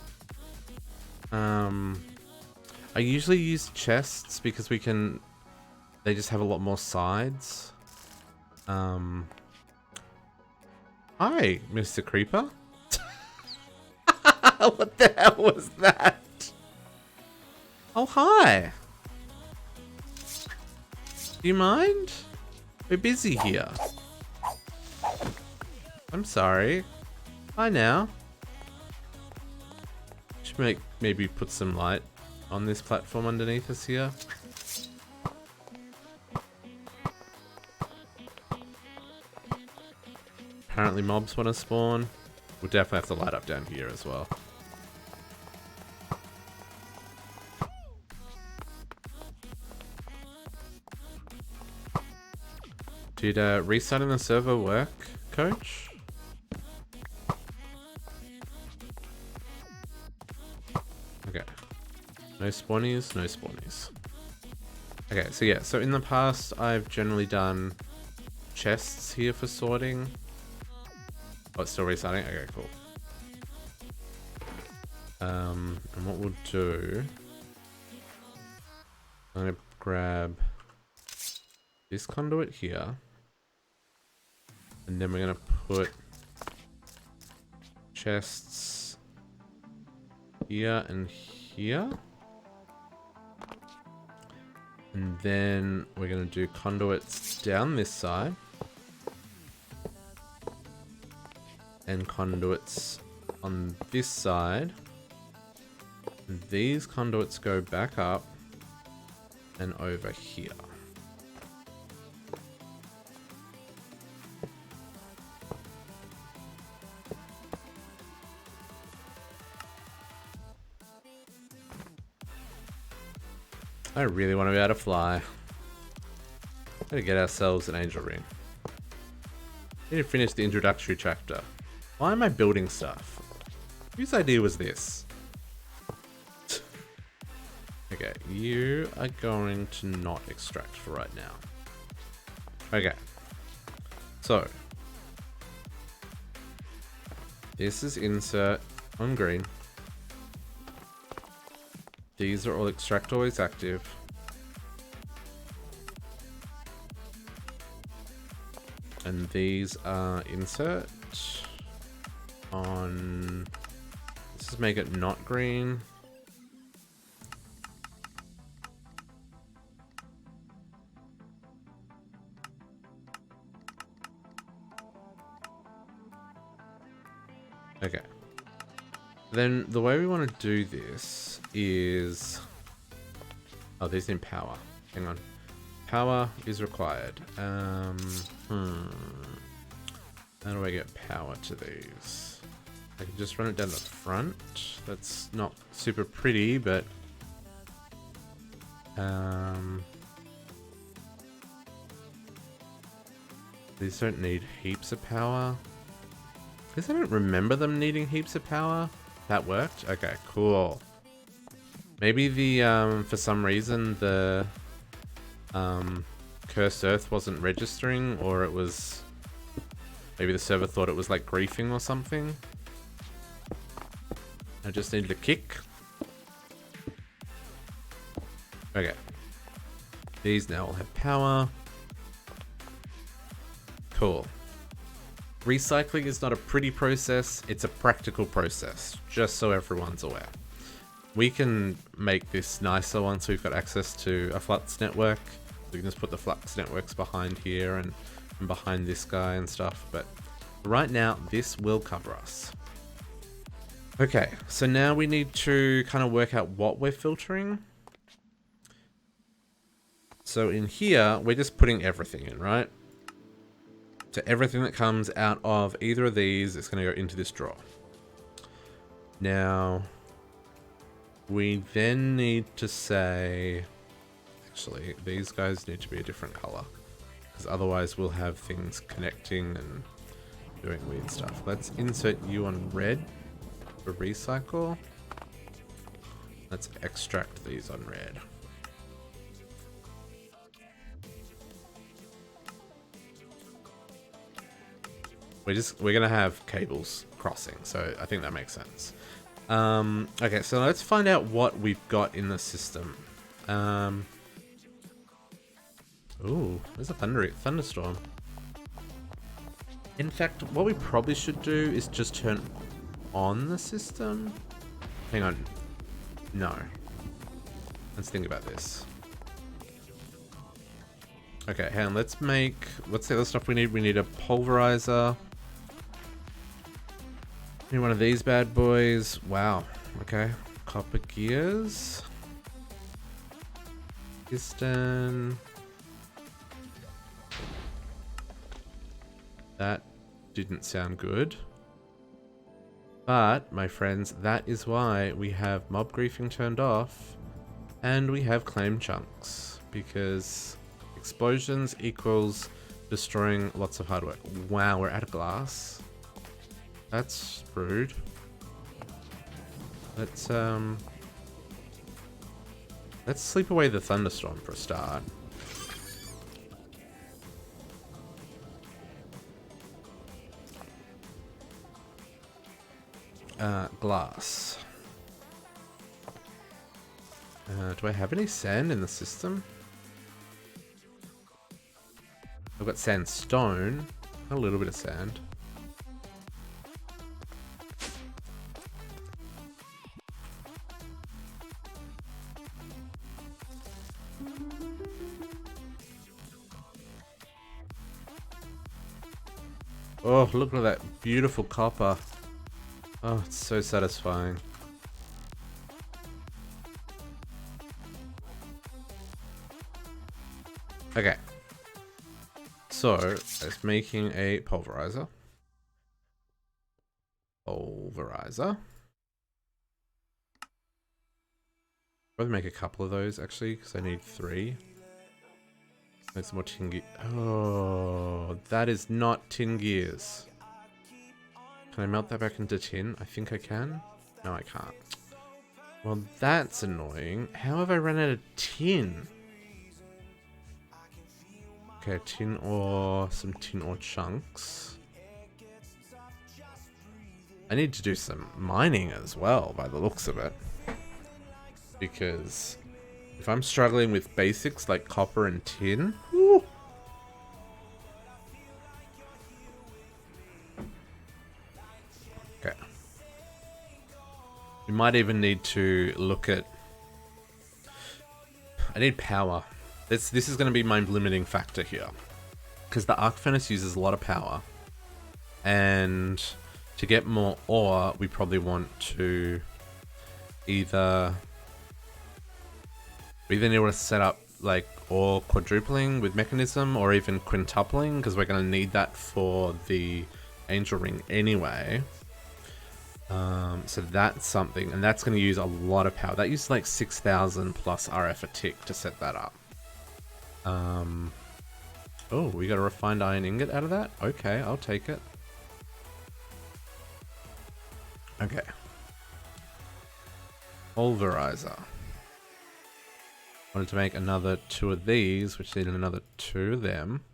I usually use chests because we can... They just have a lot more sides. Hi, Mr. Creeper. What the hell was that? Oh, hi. Do you mind? We're busy here. I'm sorry. Hi now. Should maybe put some light on this platform underneath us here. Apparently mobs want to spawn. We'll definitely have to light up down here as well. Did restarting the server work, Coach? Okay. No spawnies, no spawnies. Okay, so yeah, so in the past I've generally done chests here for sorting. Oh, it's still restarting? Okay, cool. And what we'll do... I'm gonna grab this conduit here. And then we're gonna put chests here and here. And then we're gonna do conduits down this side. And conduits on this side. And these conduits go back up and over here. I really want to be able to fly. Gotta get ourselves an angel ring. Need to finish the introductory chapter. Why am I building stuff? Whose idea was this? Okay, you are going to not extract for right now. Okay. So. This is insert on green. These are all extract always active. And these are insert on... Let's just make it not green. Okay. Then the way we want to do this is... Oh, these need power. Hang on. Power is required. How do I get power to these? I can just run it down the front. That's not super pretty, but... These don't need heaps of power. Because I don't remember them needing heaps of power. That worked? Okay, cool. Maybe the, for some reason, the Cursed Earth wasn't registering, or it was... Maybe the server thought it was like griefing or something. I just needed a kick. Okay. These now all have power. Cool. Recycling is not a pretty process, it's a practical process, just so everyone's aware. We can make this nicer once we've got access to a flux network. We can just put the flux networks behind here and behind this guy and stuff, but right now this will cover us. Okay, so now we need to kind of work out what we're filtering. So in here, we're just putting everything in, right? So everything that comes out of either of these is going to go into this drawer. Now, we then need to say, actually, these guys need to be a different color, because otherwise we'll have things connecting and doing weird stuff. Let's insert you on red for recycle. Let's extract these on red. We're gonna have cables crossing, so I think that makes sense. Okay, so let's find out what we've got in the system. Ooh, there's a thunderstorm. In fact, what we probably should do is just turn on the system. Hang on. No. Let's think about this. Okay, hang on, let's make... What's the other stuff we need? We need a pulverizer. Need one of these bad boys. Wow. Okay. Copper gears. Piston. That didn't sound good. But, my friends, that is why we have mob griefing turned off and we have claim chunks, because explosions equals destroying lots of hard work. Wow, we're out of glass. That's rude. Let's sleep away the thunderstorm for a start. Glass. Do I have any sand in the system? I've got sandstone. A little bit of sand. Oh, look at that beautiful copper. Oh, it's so satisfying. Okay. So, it's making a pulverizer. Pulverizer. Probably make a couple of those actually, because I need 3. Make some more tin gear. Oh, that is not tin gears. Can I melt that back into tin? I think I can. No, I can't. Well, that's annoying. How have I run out of tin? Okay, tin ore, some tin ore chunks. I need to do some mining as well, by the looks of it. Because if I'm struggling with basics like copper and tin, whew. Okay. We might even need to look at... I need power. This is going to be my limiting factor here. Because the arc furnace uses a lot of power. And to get more ore, we probably want to either... We either need to set up like ore quadrupling with mechanism or even quintupling, because we're going to need that for the angel ring anyway. So that's something, and that's going to use a lot of power. That uses like 6,000 plus RF a tick to set that up. Oh, we got a refined iron ingot out of that? Okay, I'll take it. Okay. Pulverizer. Wanted to make another 2 of these, which needed another 2 of them.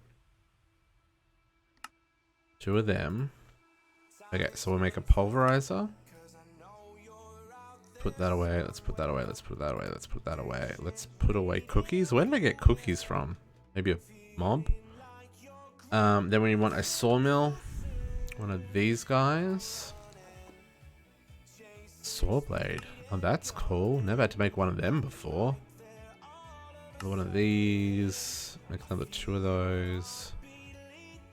2 of them. Okay, so we'll make a pulverizer. Put that away, let's put that away, let's put that away, let's put that away. Let's put away cookies. Where did I get cookies from? Maybe a mob? Then we want a sawmill. One of these guys. Saw blade. Oh, that's cool. Never had to make one of them before. One of these. Make another 2 of those.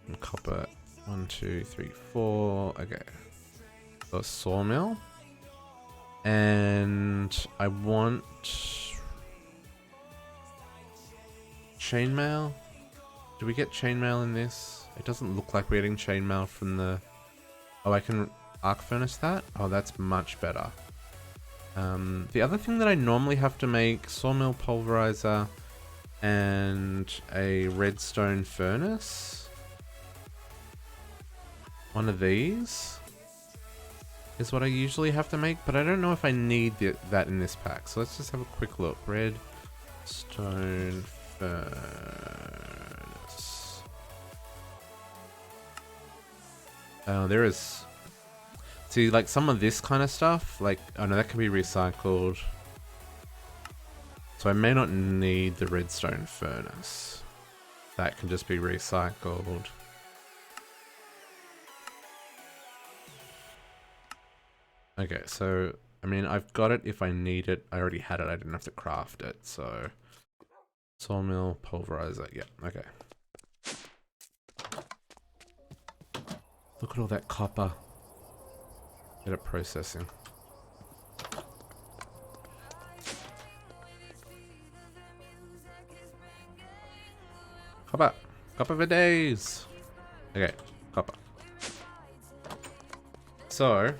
And copper. 1, 2, 3, 4. Okay. So a sawmill. And I want chainmail. Do we get chainmail in this? It doesn't look like we're getting chainmail from the... Oh, I can arc furnace that? Oh, that's much better. The other thing that I normally have to make, sawmill, pulverizer, and a redstone furnace. One of these is what I usually have to make, but I don't know if I need that in this pack. So let's just have a quick look. Redstone furnace. Oh, there is... See, like some of this kind of stuff, like, oh no, that can be recycled. So I may not need the redstone furnace. That can just be recycled. Okay, so, I mean, I've got it if I need it. I already had it, I didn't have to craft it, so... Sawmill, pulverizer, yeah, okay. Look at all that copper. Get it processing. Copper! Copper for days! Okay, copper. So...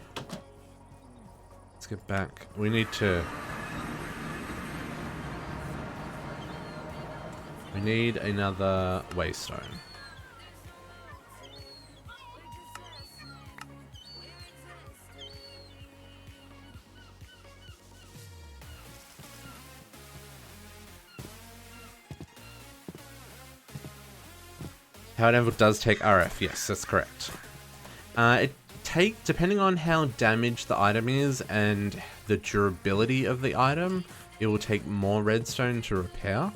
Let's get back. We need to... We need another waystone. Powered anvil does take RF, yes, that's correct. Depending on how damaged the item is and the durability of the item, it will take more redstone to repair.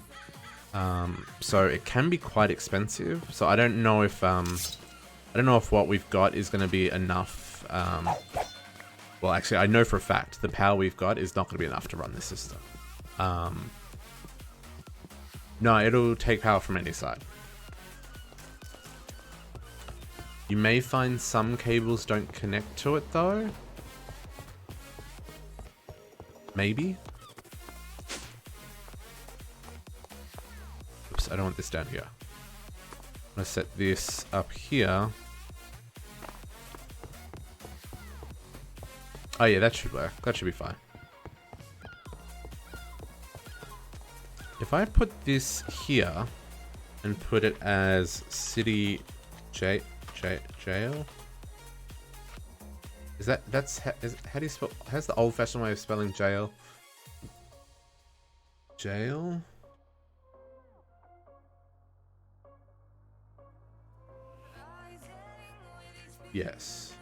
So it can be quite expensive. So I don't know if what we've got is going to be enough. Well, actually, I know for a fact the power we've got is not going to be enough to run this system. No, it'll take power from any side. You may find some cables don't connect to it though. Maybe. Oops, I don't want this down here. I'm gonna set this up here. Oh yeah, that should work. That should be fine. if I put this here and put it as city jail? How do you spell? How's the old-fashioned way of spelling jail? Jail? Yes.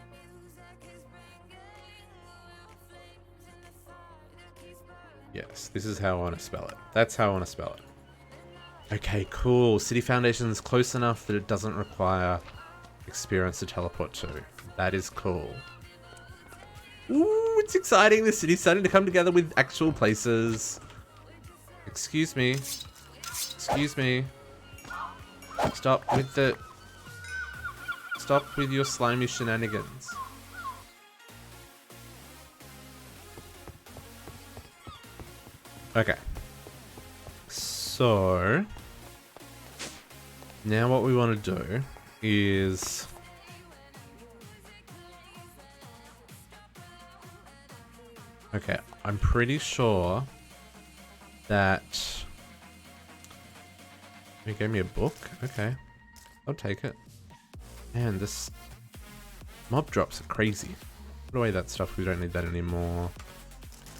Yes, this is how I want to spell it. That's how I want to spell it. Okay, cool. City Foundation is close enough that it doesn't require experience to teleport to. That is cool. Ooh, it's exciting. The city's starting to come together with actual places. Excuse me. Excuse me. Stop with your slimy shenanigans. Okay. So now what we want to do is okay, I'm pretty sure that you gave me a book. Okay, I'll take it. Man, this mob drops are crazy. Put away that stuff. We don't need that anymore.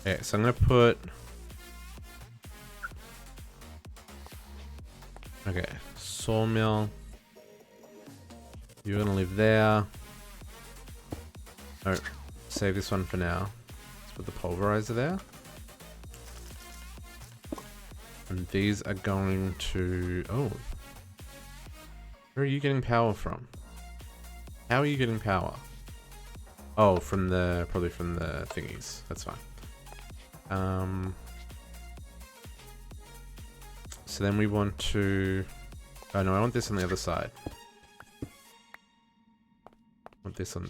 Okay, so I'm gonna put. Okay, sawmill. You're gonna live there. Oh, save this one for now. Let's put the pulverizer there. And these are going to... Oh. Where are you getting power from? How are you getting power? Oh, from the... Probably from the thingies. That's fine. So then we want to... Oh no, I want this on the other side. I want this on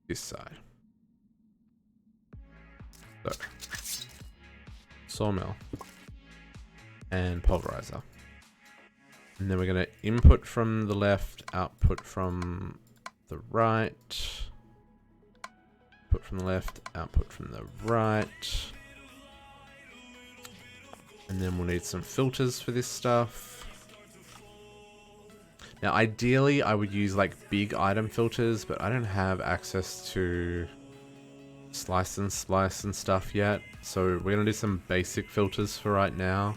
this side. So. Sawmill. And pulverizer. And then we're going to input from the left, output from the right. Put from the left, output from the right. And then we'll need some filters for this stuff. Now, ideally, I would use like big item filters, but I don't have access to slice and splice and stuff yet. So we're going to do some basic filters for right now.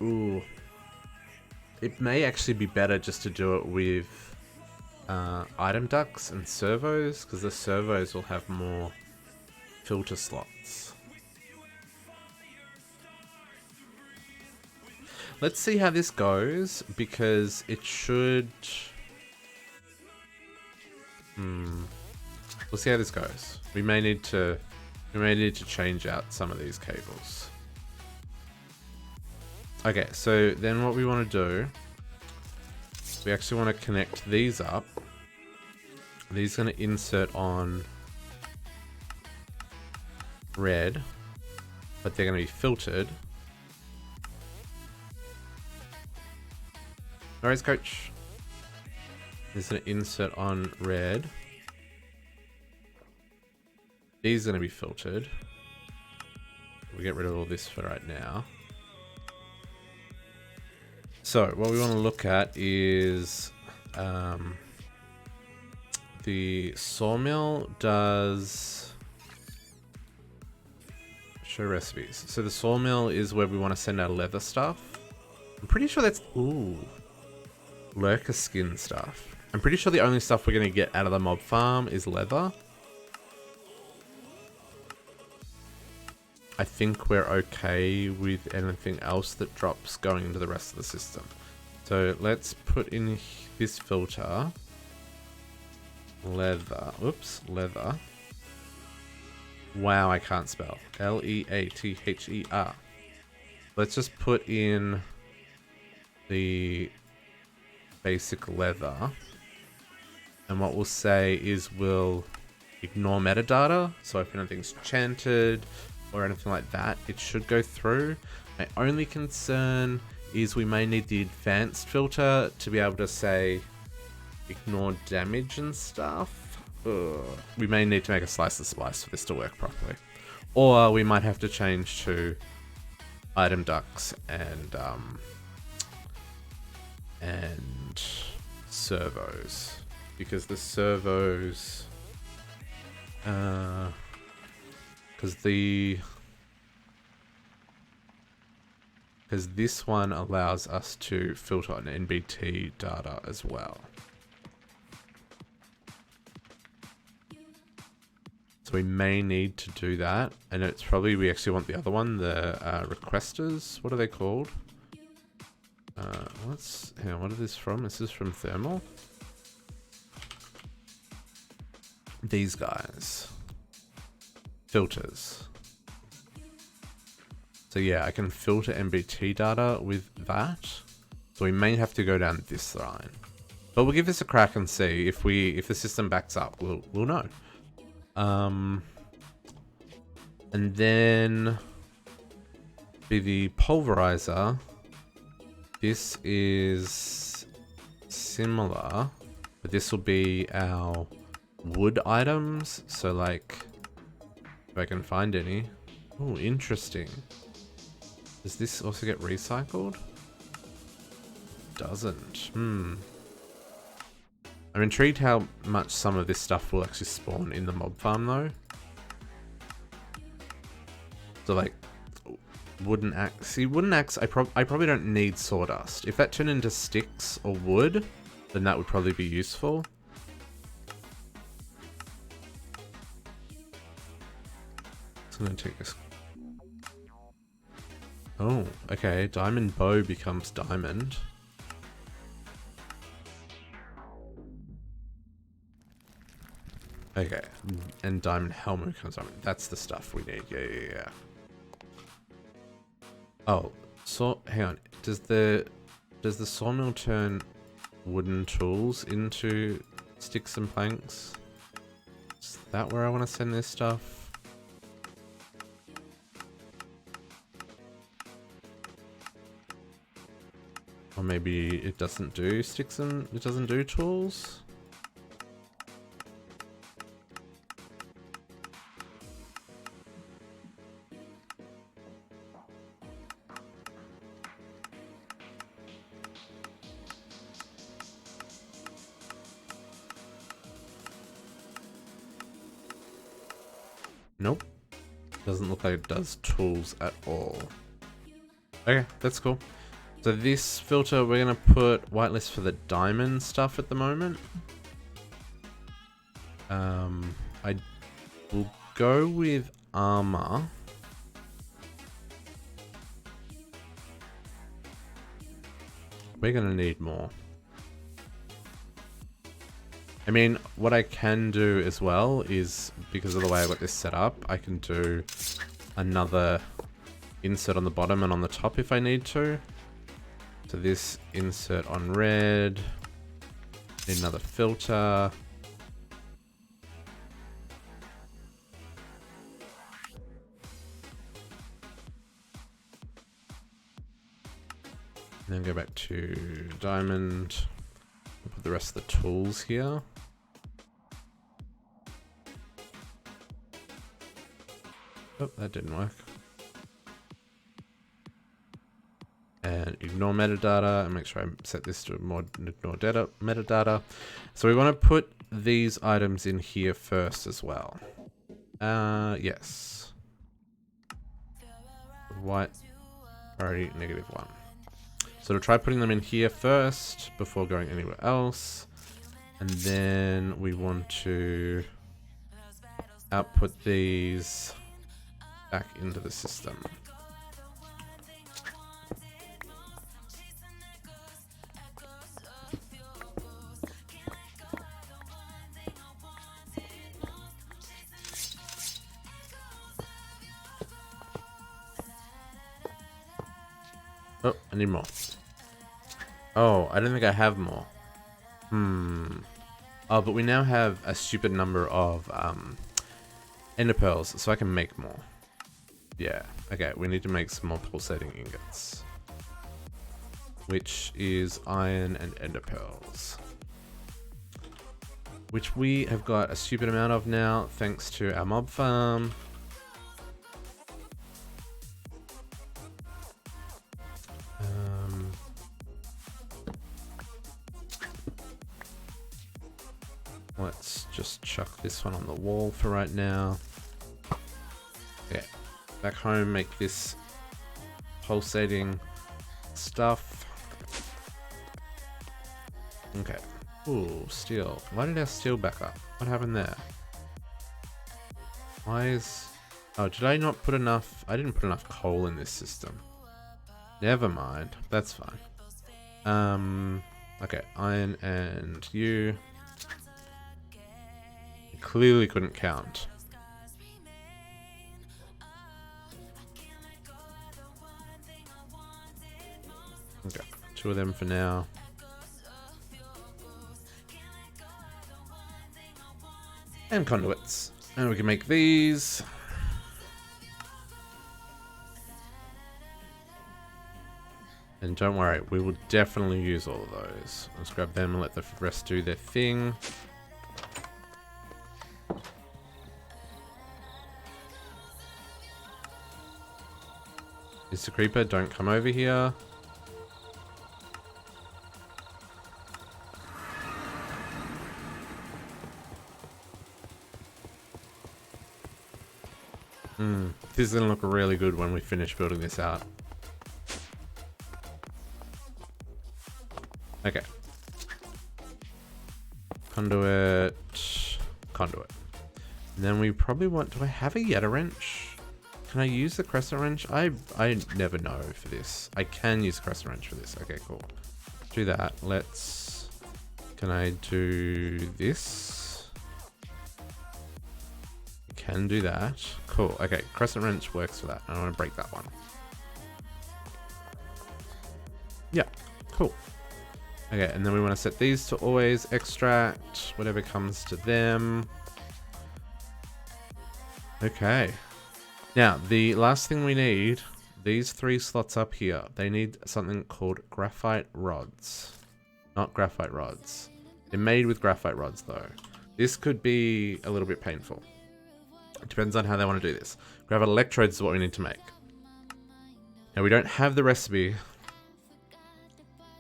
Ooh. It may actually be better just to do it with item ducts and servos, because the servos will have more filter slots. Let's see how this goes, because it should... We'll see how this goes. We may need to change out some of these cables. Okay, so then what we want to do, we actually want to connect these up. These are going to insert on red, but they're going to be filtered. No worries, coach. This is going to insert on red. These are going to be filtered. We'll get rid of all this for right now. So what we want to look at is the sawmill does show recipes. So the sawmill is where we want to send our leather stuff. I'm pretty sure that's lurker skin stuff. I'm pretty sure the only stuff we're going to get out of the mob farm is leather. I think we're okay with anything else that drops going into the rest of the system. So let's put in this filter. Leather. Oops, leather. Wow, I can't spell. L-E-A-T-H-E-R. Let's just put in the basic leather. And what we'll say is we'll ignore metadata. So if anything's chanted or anything like that, it should go through. My only concern is we may need the advanced filter to be able to say ignore damage and stuff. Ugh. We may need to make a slice and splice for this to work properly. Or we might have to change to item ducts and servos, because the servos, because this one allows us to filter on NBT data as well. So we may need to do that, and it's probably, we actually want the other one, the requesters. What are they called? Hang on, what is this from? This is from thermal. These guys. Filters. So yeah, I can filter MBT data with that. So we may have to go down this line. But we'll give this a crack and see if the system backs up. We'll know. And then be the pulverizer. This is similar, but this will be our wood items. So like, if I can find any. Oh, interesting. Does this also get recycled? Doesn't. I'm intrigued how much some of this stuff will actually spawn in the mob farm though. So like, wooden axe. See, wooden axe, I probably don't need sawdust. If that turned into sticks or wood, then that would probably be useful. So I'm gonna take this. Oh, okay. Diamond bow becomes diamond. Okay, and diamond helmet becomes diamond. That's the stuff we need. Yeah. Oh, so hang on. Does the sawmill turn wooden tools into sticks and planks? Is that where I want to send this stuff? Or maybe it doesn't do sticks and it doesn't do tools? Nope. Doesn't look like it does tools at all. Okay, that's cool. So this filter, we're going to put whitelist for the diamond stuff at the moment. I will go with armor. We're going to need more. I mean, what I can do as well is, because of the way I got this set up, I can do another insert on the bottom and on the top if I need to. So this insert on red, another filter. And then go back to diamond. Put the rest of the tools here. Oh, that didn't work. And ignore metadata and make sure I set this to more ignore data metadata. So we want to put these items in here first as well. Yes. White priority -1. So we'll try putting them in here first before going anywhere else. And then we want to output these back into the system. Oh, I need more. Oh, I don't think I have more. Oh, but we now have a stupid number of ender pearls, so I can make more. Yeah, okay, we need to make some more pulsating ingots. Which is iron and ender pearls. Which we have got a stupid amount of now, thanks to our mob farm. Let's just chuck this one on the wall for right now. Okay, back home, make this pulsating stuff. Okay. Ooh, steel. Why did our steel back up? What happened there? Why is... Oh, did I not put enough... I didn't put enough coal in this system. Never mind. That's fine. Okay, iron and you. Clearly couldn't count. Okay, 2 of them for now. And conduits. And we can make these. And don't worry, we will definitely use all of those. Let's grab them and let the rest do their thing. Mr. Creeper, don't come over here. This is going to look really good when we finish building this out. Okay. Conduit. Conduit. And then we probably want... Do I have a Yeta wrench? Can I use the crescent wrench? I never know for this. I can use crescent wrench for this. Okay, cool. Do that. Let's... Can I do this? Can do that. Cool. Okay, crescent wrench works for that. I don't want to break that one. Yeah, cool. Okay, and then we want to set these to always extract whatever comes to them. Okay. Now, the last thing we need, these 3 slots up here, they need something called graphite rods. Not graphite rods. They're made with graphite rods, though. This could be a little bit painful. It depends on how they want to do this. Graphite electrodes is what we need to make. Now, we don't have the recipe.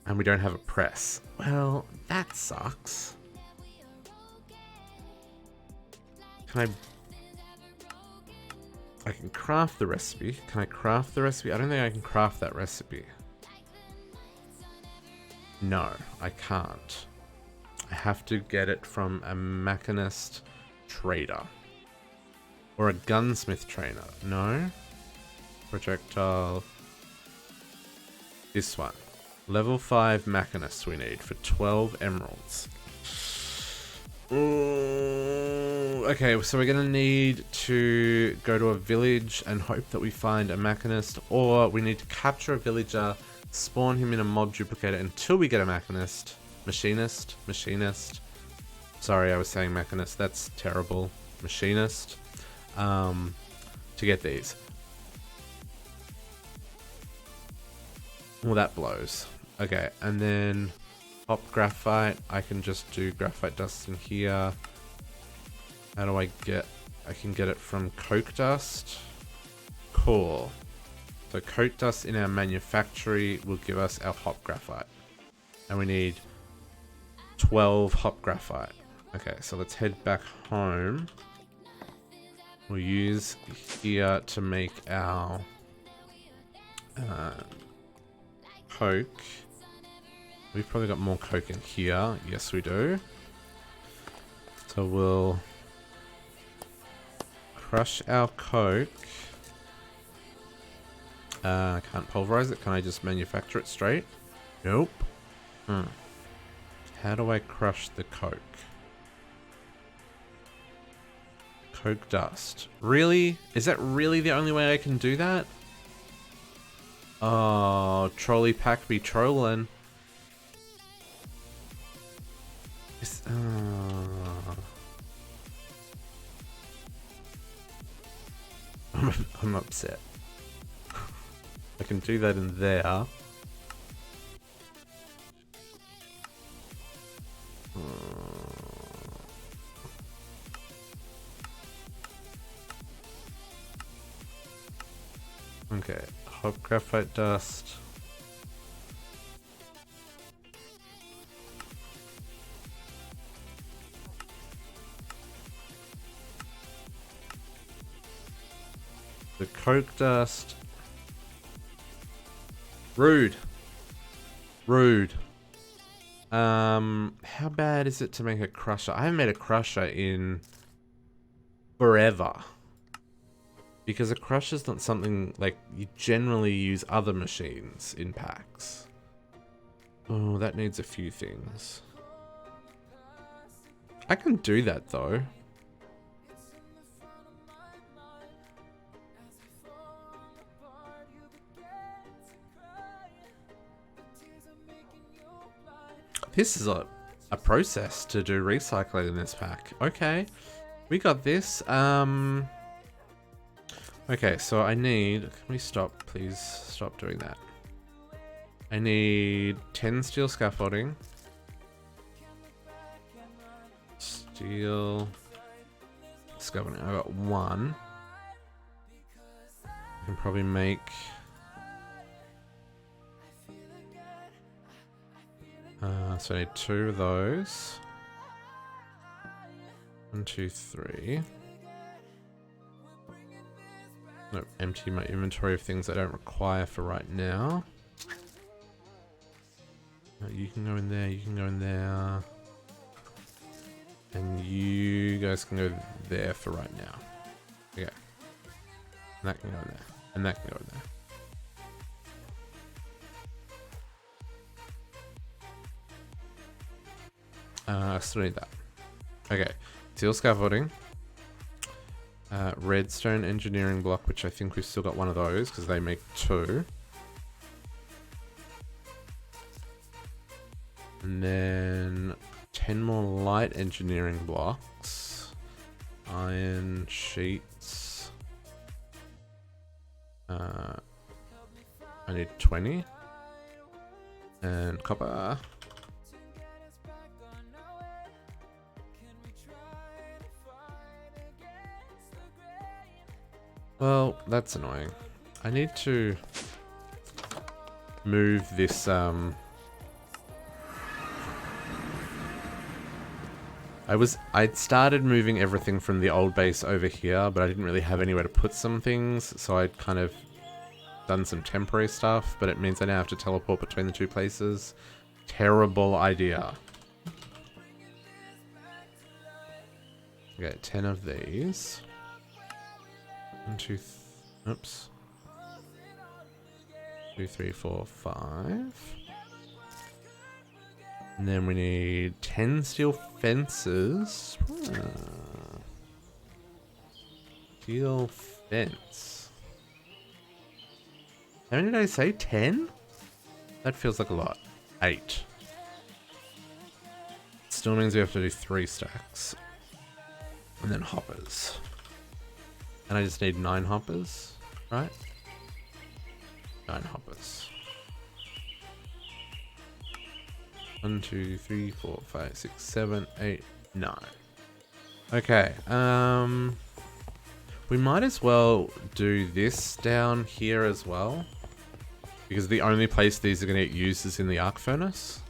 And we don't have a press. Well, that sucks. Can I can craft the recipe. Can I craft the recipe? I don't think I can craft that recipe. No, I can't. I have to get it from a machinist trader. Or a gunsmith trainer. No? Projectile. This one. Level 5 machinist we need for 12 emeralds. Ooh, okay, so we're going to need to go to a village and hope that we find a machinist. Or we need to capture a villager, spawn him in a mob duplicator until we get a machinist. Machinist. Sorry, I was saying machinist. That's terrible. Machinist. To get these. Well, that blows. Okay, and then pop graphite. I can just do graphite dust in here. How do I get... I can get it from coke dust. Cool. So coke dust in our manufactory will give us our hop graphite. And we need 12 hop graphite. Okay, so let's head back home. We'll use here to make our coke. We've probably got more coke in here. Yes, we do. So we'll crush our coke. I can't pulverize it. Can I just manufacture it straight? Nope. How do I crush the coke? Coke dust. Really? Is that really the only way I can do that? Oh, trolley pack be trolling. I'm upset. I can do that in there. Okay, hop graphite dust. The coke dust. Rude. Rude. How bad is it to make a crusher? I haven't made a crusher in forever. Because a crusher's not something, like, you generally use other machines in packs. Oh, that needs a few things. I can do that, though. This is a process to do recycling in this pack. Okay, we got this. Okay, so I need... Can we stop? Please stop doing that. I need 10 steel scaffolding. Steel scaffolding. I got 1. I can probably make... so I need 2 of those. 1, 2, 3. Nope, empty my inventory of things I don't require for right now. You can go in there, you can go in there. And you guys can go there for right now. Okay. And that can go in there. And that can go in there. I still need that. Okay. Steel scaffolding. Redstone engineering block, which I think we've still got 1 of those because they make 2. And then 10 more light engineering blocks. Iron sheets. I need 20. And copper. Well, that's annoying. I need to move this, I'd started moving everything from the old base over here, but I didn't really have anywhere to put some things, so I'd kind of done some temporary stuff, but it means I now have to teleport between the 2 places. Terrible idea. Okay, 10 of these. 1, 2, oops. 2, 3, 4, 5. And then we need 10 steel fences. Steel fence. How many did I say? 10? That feels like a lot. 8. Still means we have to do 3 stacks. And then hoppers. And I just need 9 hoppers, right? 9 hoppers. 1, 2, 3, 4, 5, 6, 7, 8, 9. Okay, we might as well do this down here as well. Because the only place these are going to get used is in the arc furnace.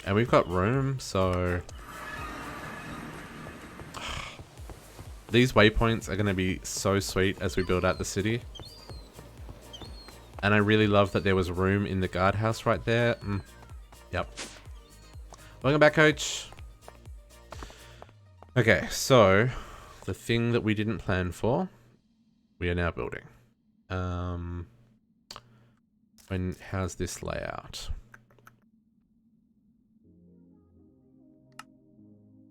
And we've got room, so... These waypoints are going to be so sweet as we build out the city. And I really love that there was room in the guardhouse right there. Yep. Welcome back, coach. Okay, so the thing that we didn't plan for, we are now building. How's this layout?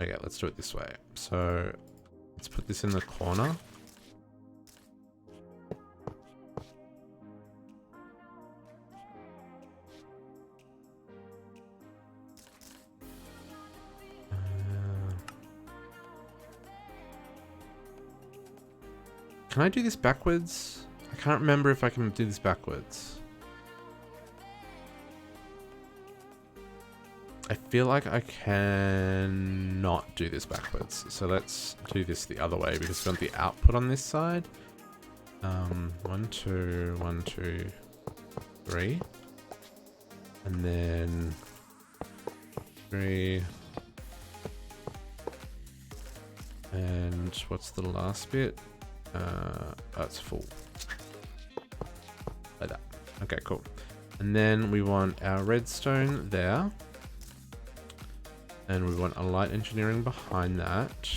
Okay, let's do it this way. So let's put this in the corner. Can I do this backwards? I can't remember if I can do this backwards. I feel like I can not do this backwards. So let's do this the other way because we want the output on this side. 1, 2, 1, 2, 3. And then 3. And what's the last bit? It's full. Like that. Okay, cool. And then we want our redstone there. And we want a light engineering behind that.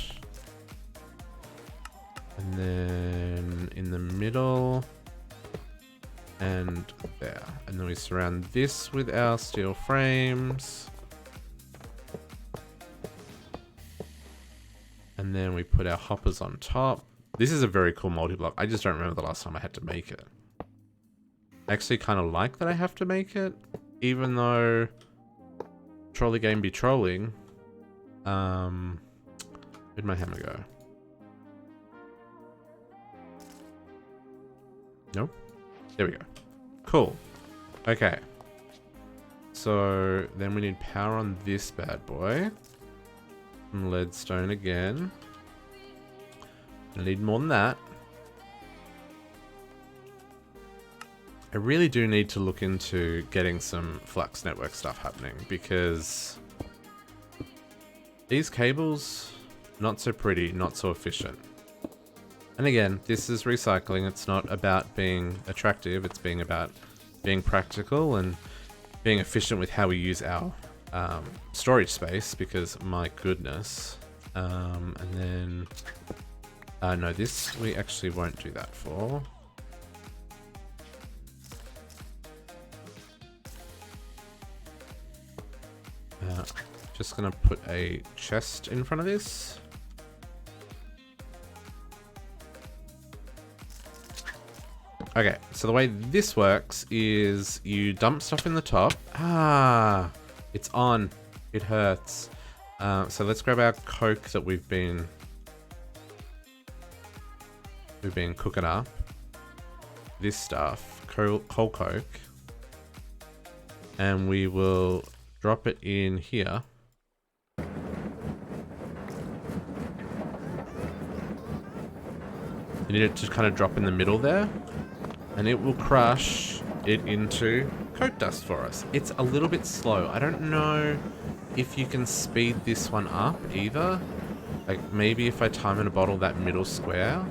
And then in the middle. And there. And then we surround this with our steel frames. And then we put our hoppers on top. This is a very cool multi-block. I just don't remember the last time I had to make it. I actually kind of like that I have to make it. Even though trolley game be trolling. Where'd my hammer go? Nope. There we go. Cool. Okay. So then we need power on this bad boy. Some ledstone again. I need more than that. I really do need to look into getting some Flux network stuff happening because these cables, not so pretty, not so efficient. And again, this is recycling. It's not about being attractive. It's being about being practical and being efficient with how we use our storage space because my goodness. And then, no, this we actually won't do that for. Just gonna put a chest in front of this. Okay, so the way this works is you dump stuff in the top. Ah, it's on. It hurts. So let's grab our coke that we've been cooking up. This stuff, coal coke, and we will drop it in here. You need it to kind of drop in the middle there. And it will crush it into coke dust for us. It's a little bit slow. I don't know if you can speed this one up either. Like maybe if I time in a bottle that middle square.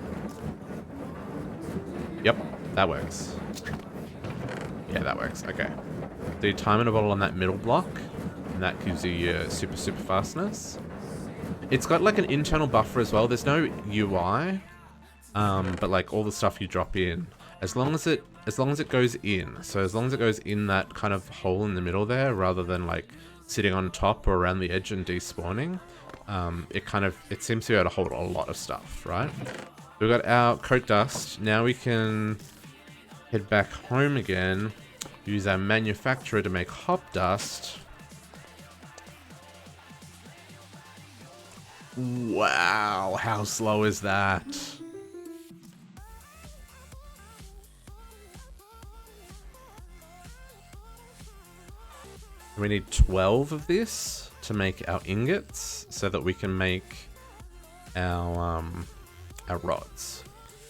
Yep, that works. Yeah, that works. Okay. So you time in a bottle on that middle block. And that gives you your super fastness. It's got like an internal buffer as well. There's no UI. But like all the stuff you drop in. As long as it goes in, so as long as it goes in that kind of hole in the middle there, rather than like sitting on top or around the edge and despawning, it seems to be able to hold a lot of stuff, right? We've got our coke dust. Now we can head back home again, use our manufacturer to make hop dust. Wow, how slow is that? We need 12 of this to make our ingots so that we can make our rods.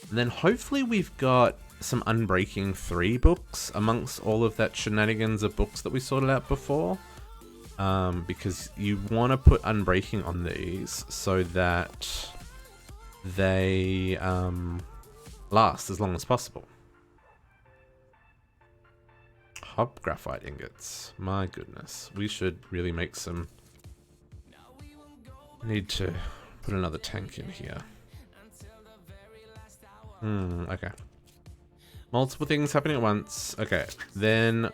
And then hopefully we've got some Unbreaking 3 books amongst all of that shenanigans of books that we sorted out before. Because you want to put Unbreaking on these so that they last as long as possible. Hop graphite ingots. My goodness. We should really make some... Need to put another tank in here. Okay. Multiple things happening at once. Okay, then...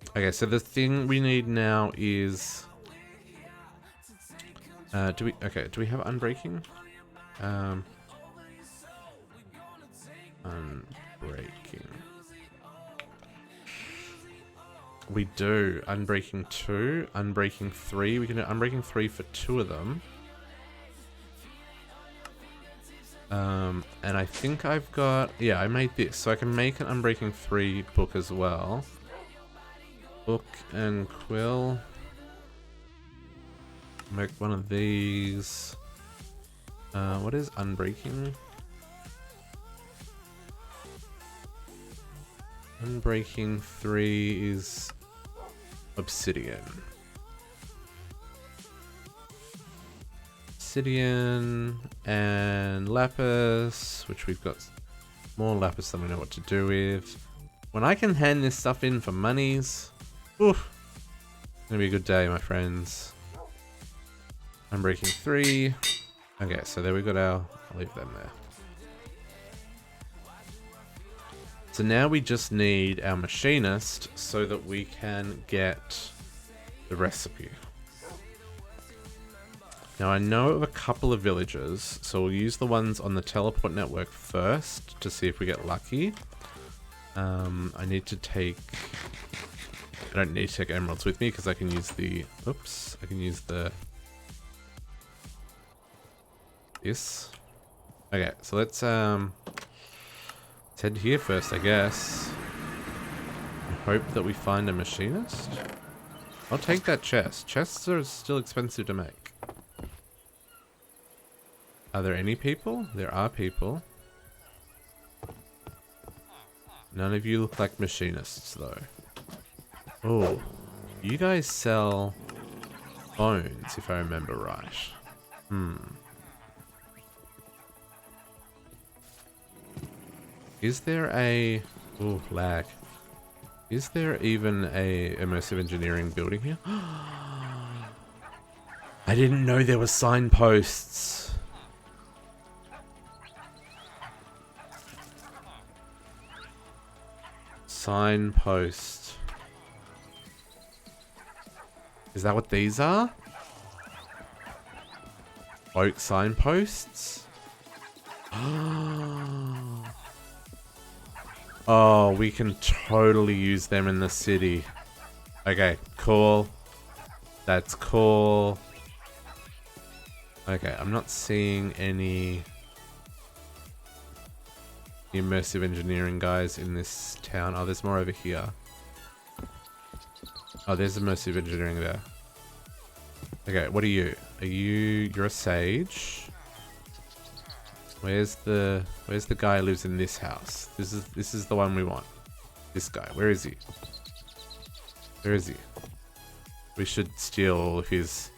Okay, so the thing we need now is... do we have Unbreaking? Unbreaking. We do. Unbreaking 2, Unbreaking 3. We can do Unbreaking 3 for 2 of them. And I think I've got... Yeah, I made this. So I can make an Unbreaking 3 book as well. Book and quill. Make one of these. What is Unbreaking? Unbreaking 3 is obsidian. obsidian and lapis, which we've got more lapis than we know what to do with. When I can hand this stuff in for monies, oof, it's gonna be a good day, my friends. I'm breaking 3. Okay, so there we got our, I'll leave them there. So now we just need our machinist so that we can get the recipe. Now I know of a couple of villages, so we'll use the ones on the teleport network first to see if we get lucky. I need to take... I don't need to take emeralds with me because I can use the... Oops, I can use the... This. Okay, so let's head here first, I guess. I hope that we find a machinist. I'll take that chest. Chests are still expensive to make. Are there any people? There are people. None of you look like machinists, though. Oh, you guys sell bones, if I remember right. Is there a... Ooh, lag. Is there even a immersive engineering building here? I didn't know there were signposts. Signpost. Is that what these are? Oak signposts? Oh, we can totally use them in the city. Okay, cool. That's cool. Okay, I'm not seeing any immersive engineering guys in this town. Oh, there's more over here. Oh, there's immersive engineering there. Okay, what are you? You're a sage. Where's the guy who lives in this house? This is the one we want. This guy. Where is he? Where is he? We should steal all of his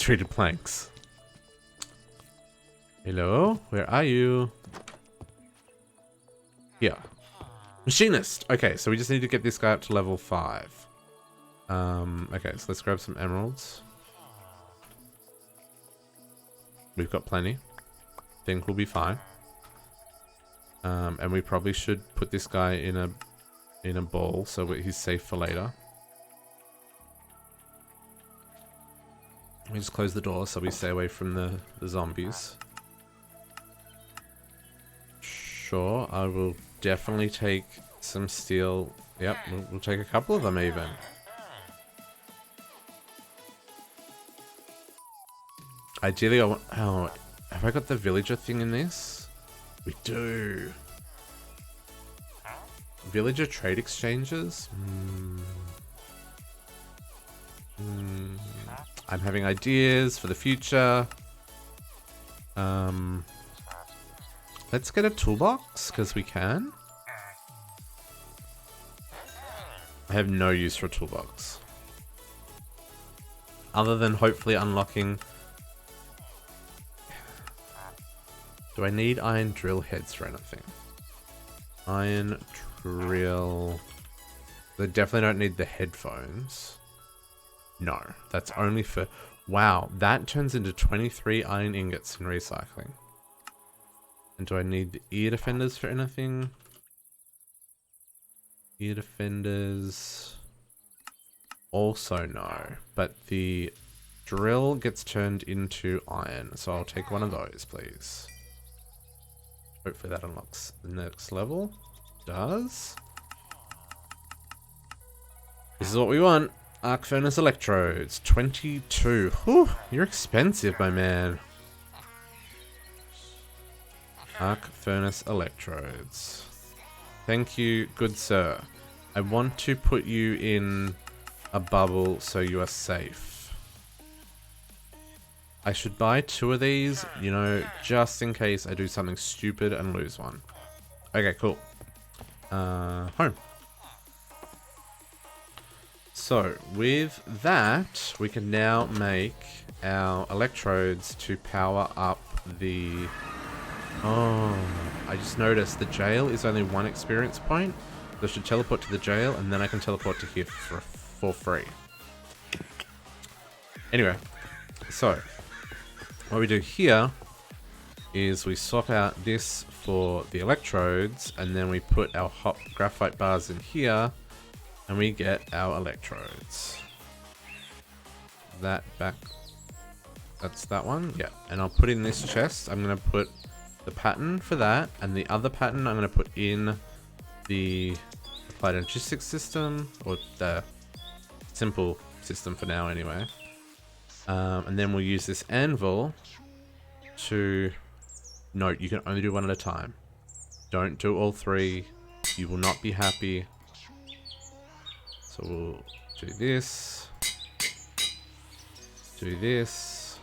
treated planks. Hello? Where are you? Here. Machinist! Okay, so we just need to get this guy up to level 5. Okay, so let's grab some emeralds. We've got plenty. Think we'll be fine. And we probably should put this guy in a ball so he's safe for later. We just close the door so we stay away from the zombies. Sure, I will definitely take some steel. Yep, we'll take a couple of them even. Ideally, I want... Oh, have I got the villager thing in this? We do. Villager trade exchanges? I'm having ideas for the future. Let's get a toolbox, because we can. I have no use for a toolbox. Other than hopefully unlocking... Do I need iron drill heads for anything? Iron drill... I definitely don't need the headphones. No, that's only for... Wow, that turns into 23 iron ingots in recycling. And do I need the ear defenders for anything? Ear defenders... Also no, but the drill gets turned into iron, so I'll take one of those, please. Hopefully that unlocks the next level. Does. This is what we want. Arc furnace electrodes. 22. Whew, you're expensive, my man. Arc furnace electrodes. Thank you, good sir. I want to put you in a bubble so you are safe. I should buy 2 of these, you know, just in case I do something stupid and lose one. Okay, cool. Home. So with that, we can now make our electrodes to power up the... Oh, I just noticed the jail is only 1 experience point. So I should teleport to the jail and then I can teleport to here for free. Anyway, so what we do here is we swap out this for the electrodes and then we put our hot graphite bars in here and we get our electrodes. That back, that's that one, yeah. And I'll put in this chest, I'm gonna put the pattern for that, and the other pattern I'm gonna put in the applied logistics system, or the simple system for now anyway. And then we'll use this anvil to... Note, you can only do 1 at a time. Don't do all 3. You will not be happy. So we'll do this. Do this.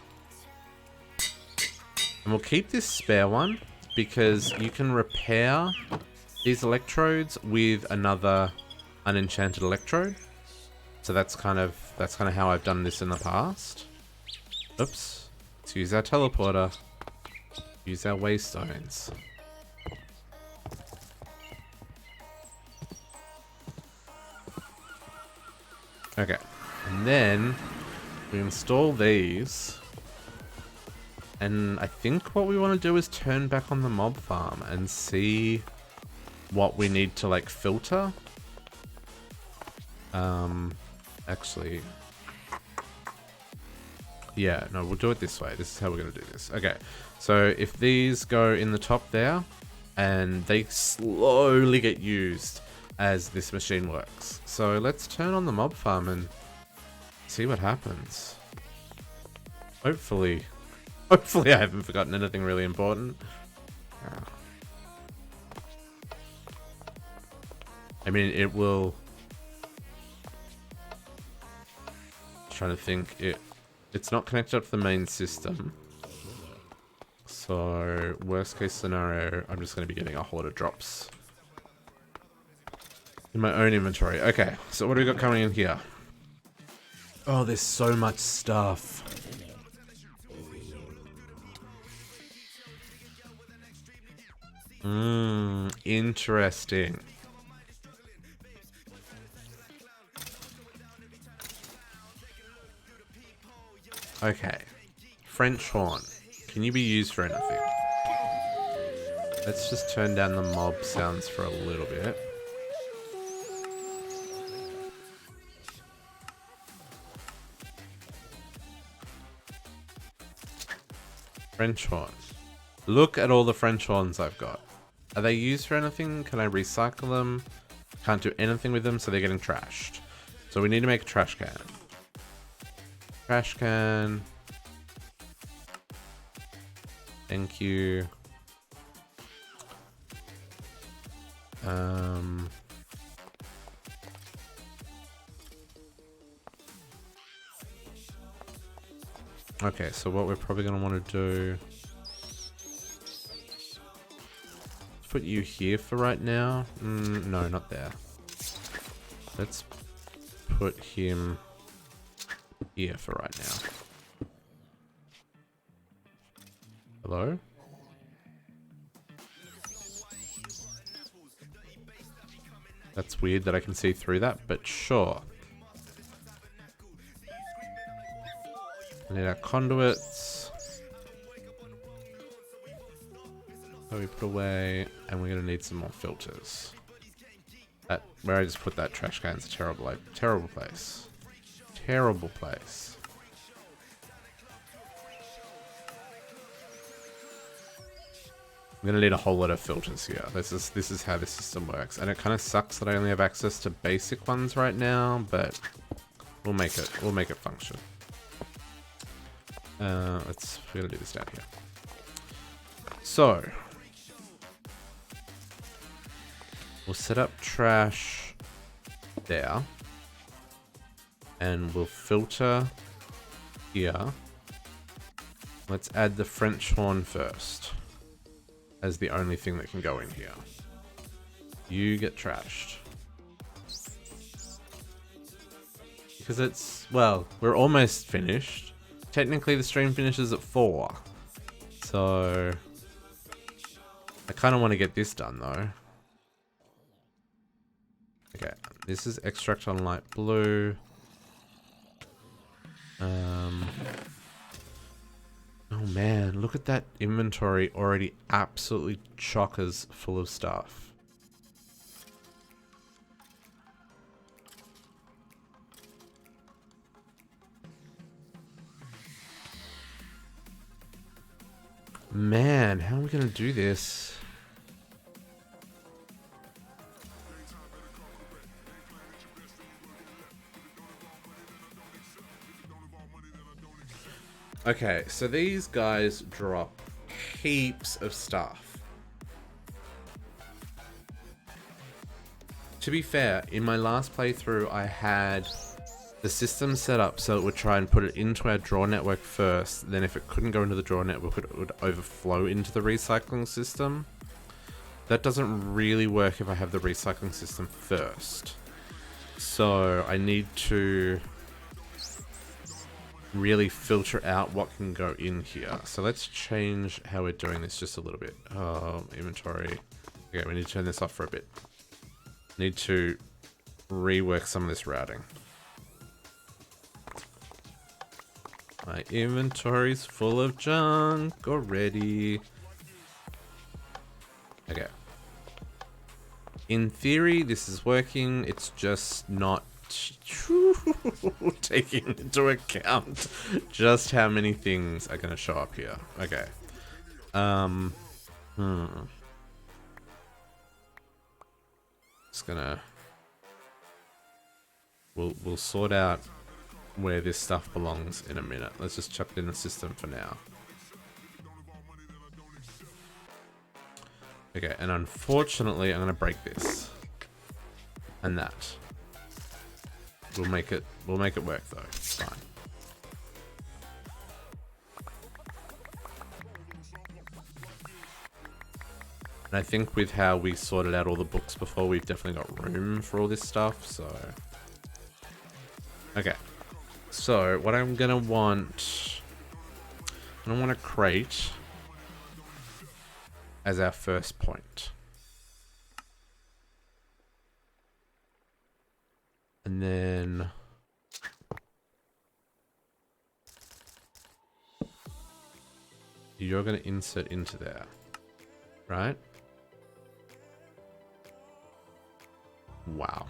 And we'll keep this spare one because you can repair these electrodes with another unenchanted electrode. So that's kind of how I've done this in the past. Oops. Let's use our teleporter. Use our waystones. Okay. And then we install these. And I think what we want to do is turn back on the mob farm and see what we need to like filter. Actually, yeah, no, we'll do it this way. This is how we're going to do this. Okay, so if these go in the top there, and they slowly get used as this machine works. So let's turn on the mob farm and see what happens. Hopefully I haven't forgotten anything really important. I mean, it will... Trying to think, it's not connected up to the main system. So, worst case scenario, I'm just going to be getting a whole lot of drops in my own inventory. Okay, so what do we got coming in here? Oh, there's so much stuff. Interesting. Okay. French horn. Can you be used for anything? Let's just turn down the mob sounds for a little bit. French horn. Look at all the French horns I've got. Are they used for anything? Can I recycle them? Can't do anything with them, so they're getting trashed. So we need to make a trash can. Trash can. Thank you. Okay, so what we're probably going to want to do... Put you here for right now. No, not there. Let's put him here for right now. Hello? That's weird that I can see through that, but sure. I need our conduits. So we put away, and we're gonna need some more filters. That, where I just put that trash can is a terrible place. Terrible place. I'm gonna need a whole lot of filters here. This is how the system works, and it kind of sucks that I only have access to basic ones right now, but we'll make it function. We're gonna do this down here. So we'll set up trash there, and we'll filter here. Let's add the French horn first as the only thing that can go in here. You get trashed. because it's, well, we're almost finished. Technically the stream finishes at 4. So I kind of want to get this done though. Okay, this is extract on light blue. Oh man, look at that inventory already absolutely chockers full of stuff. Man, how are we gonna do this? Okay, so these guys drop heaps of stuff. To be fair, in my last playthrough, I had the system set up so it would try and put it into our draw network first. Then if it couldn't go into the draw network, it would overflow into the recycling system. That doesn't really work if I have the recycling system first. So I need to really filter out what can go in here. So let's change how we're doing this just a little bit. Inventory. Okay, we need to turn this off for a bit. Need to rework some of this routing. My inventory's full of junk already. Okay. In theory, this is working. It's just not taking into account just how many things are going to show up here. Okay. Just gonna... We'll sort out where this stuff belongs in a minute. Let's just chuck it in the system for now. Okay, and unfortunately, I'm gonna break this and that. We'll make it work though. It's fine. And I think with how we sorted out all the books before, we've definitely got room for all this stuff. So, okay. So what I'm gonna want, I want a crate as our first point. And then you're going to insert into there, right? Wow.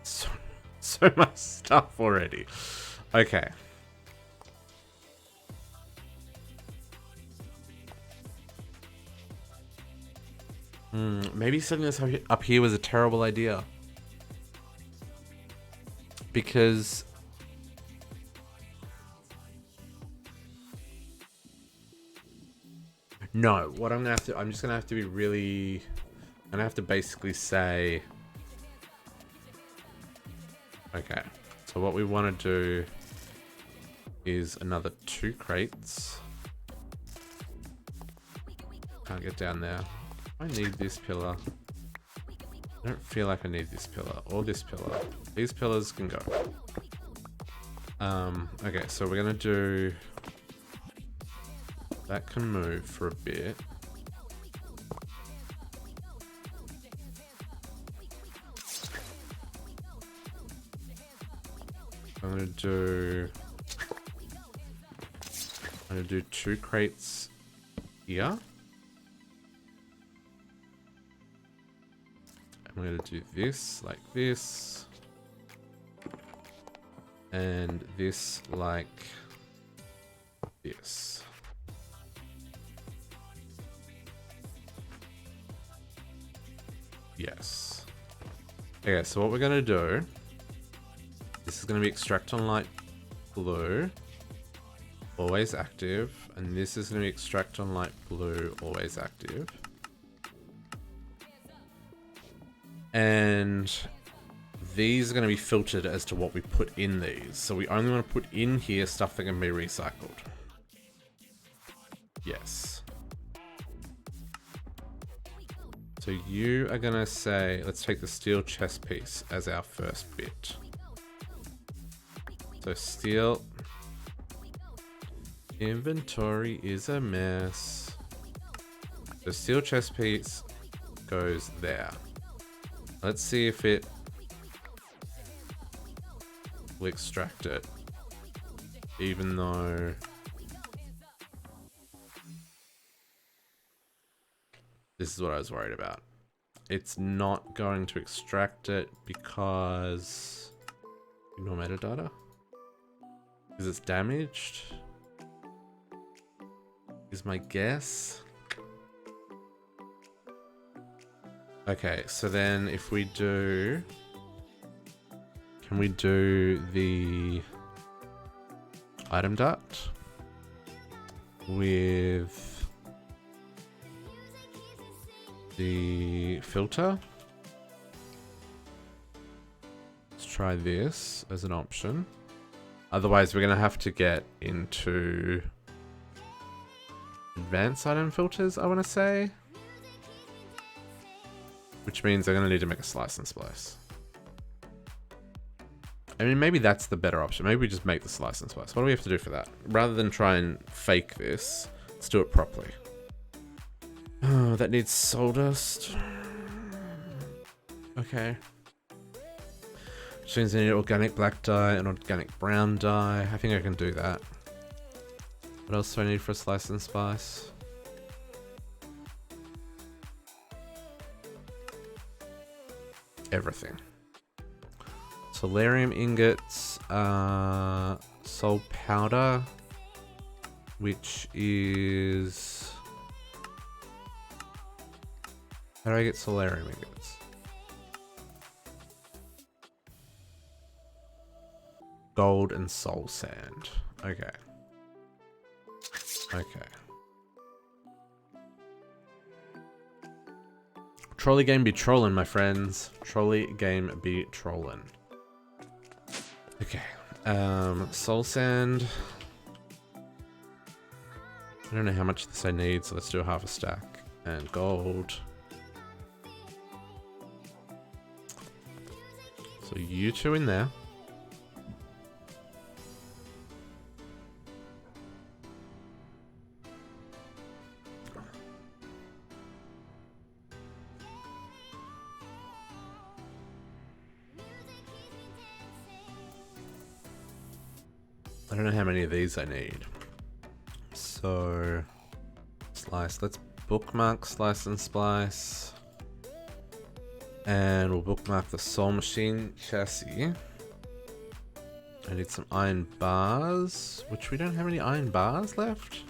So much stuff already. Okay. Maybe setting this up here was a terrible idea. Because no, what I'm just gonna have to be really, I'm gonna have to basically say, okay, so what we want to do is another 2 crates. Can't get down there. I need this pillar. I don't feel like I need this pillar or this pillar. These pillars can go. Okay, so we're gonna do... That can move for a bit. I'm gonna do 2 crates here. I'm going to do this like this, and this like this. Yes. Okay, so what we're going to do, this is going to be extract on light blue, always active, and this is going to be extract on light blue, always active. And these are going to be filtered as to what we put in these. So we only want to put in here stuff that can be recycled. Yes. So you are going to say, let's take the steel chest piece as our first bit. So steel. Inventory is a mess. The steel chest piece goes there. Let's see if it will extract it. Even though this is what I was worried about. It's not going to extract it because ignore metadata. Because it's damaged. Is my guess. Okay, so then if we do, can we do the item dart with the filter? Let's try this as an option. Otherwise, we're gonna have to get into advanced item filters, I want to say. Which means I'm going to need to make a slice and splice. I mean, maybe that's the better option. Maybe we just make the slice and splice. What do we have to do for that? Rather than try and fake this, let's do it properly. Oh, that needs soul dust. Okay. Which means I need organic black dye and organic brown dye. I think I can do that. What else do I need for a slice and spice? Everything. Solarium ingots, soul powder, which is... How do I get solarium ingots? Gold and soul sand. Okay. Okay. Trolley game be trollin', my friends. Trolley game be trollin'. Okay. Soul sand. I don't know how much this I need, so let's do half a stack. And gold. So you two in there. I don't know how many of these I need. So, slice. Let's bookmark slice and splice. And we'll bookmark the soul machine chassis. I need some iron bars, which we don't have any iron bars left.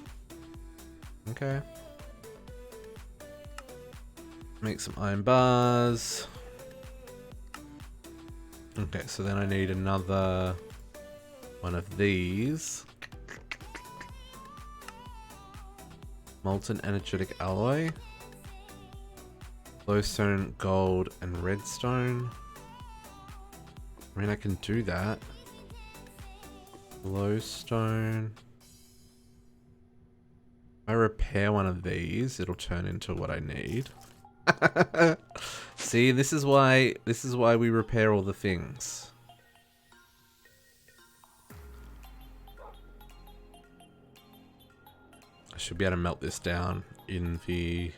Okay. Make some iron bars. Okay, so then I need another one of these. Molten energetic alloy. Glowstone, gold, and redstone. I mean, I can do that. Glowstone. If I repair one of these, it'll turn into what I need. See, this is why we repair all the things. I should be able to melt this down in the...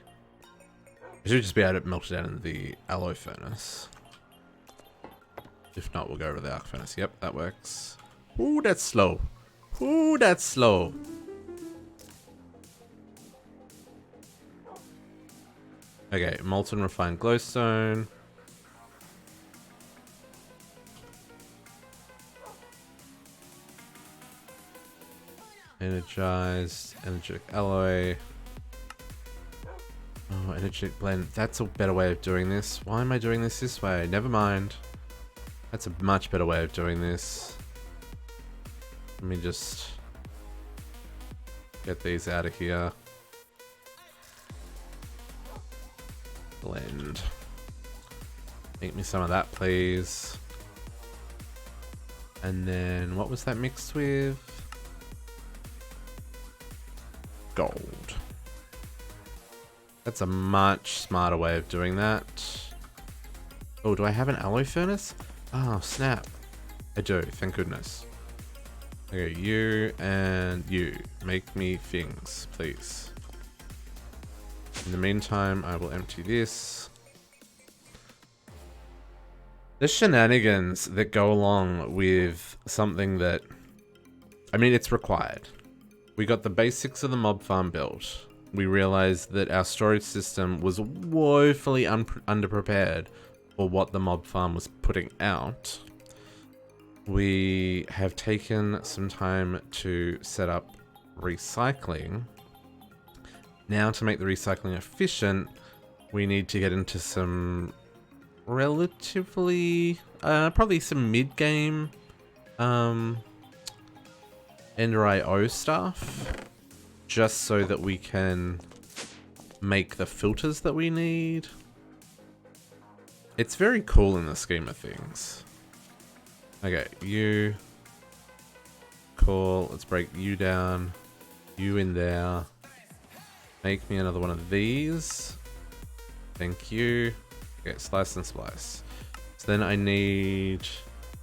I should just be able to melt it down in the alloy furnace. If not, we'll go over the arc furnace. Yep, that works. Ooh, that's slow. Ooh, that's slow. Okay, molten refined glowstone. Energized, energetic alloy. Oh, energetic blend. That's a better way of doing this. Why am I doing this way? Never mind. That's a much better way of doing this. Let me just get these out of here. Blend. Make me some of that, please. And then, what was that mixed with? Gold. That's a much smarter way of doing that. Oh, do I have an alloy furnace? Oh, snap. I do, thank goodness. Okay, you and you. Make me things, please. In the meantime, I will empty this. The shenanigans that go along with something that... I mean, it's required. We got the basics of the mob farm built. We realized that our storage system was woefully underprepared for what the mob farm was putting out. We have taken some time to set up recycling. Now, to make the recycling efficient, we need to get into some relatively, probably some mid-game Ender IO stuff, just so that we can make the filters that we need. It's very cool in the scheme of things. Okay, you. Cool, let's break you down. You in there. Make me another one of these. Thank you. Okay, slice and splice. So then I need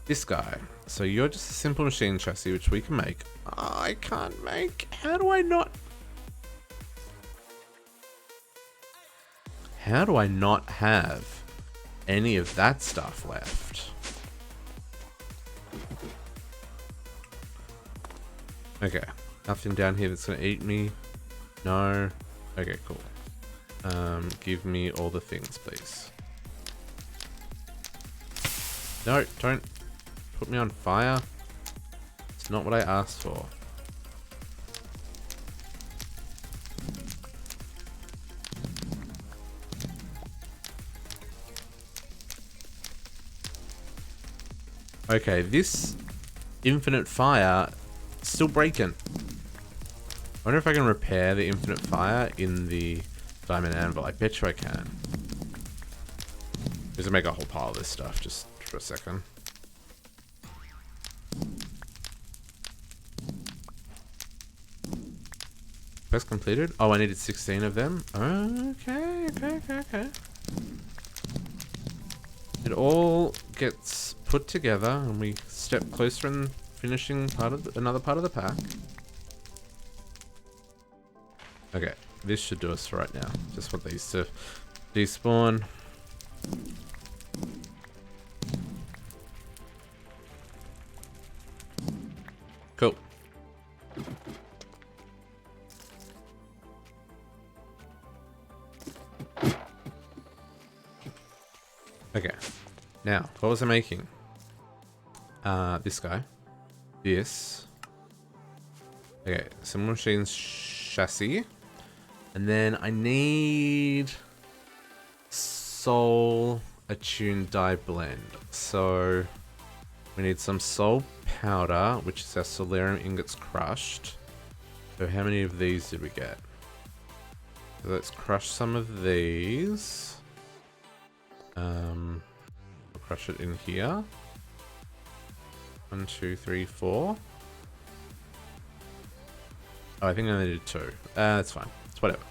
this guy. So you're just a simple machine chassis, which we can make. Oh, I can't make. How do I not have any of that stuff left? Okay, nothing down here that's gonna eat me. No. Okay, cool. Give me all the things, please. No, don't put me on fire. It's not what I asked for. Okay, this infinite fire is still breaking. I wonder if I can repair the infinite fire in the diamond anvil. I bet you I can. Just to make a whole pile of this stuff just for a second. Quest completed? Oh, I needed 16 of them. Okay. It all gets put together and we step closer in finishing another part of the pack. Okay, this should do us for right now. Just want these to despawn. Cool. Okay, now, what was I making? This guy. This. Okay, some machines chassis. And then I need soul attuned dye blend. So we need some soul powder, which is our solarium ingots crushed. So how many of these did we get? So let's crush some of these. We'll crush it in here. 1, 2, 3, 4. Oh, I think I only did 2. That's fine. It's whatever.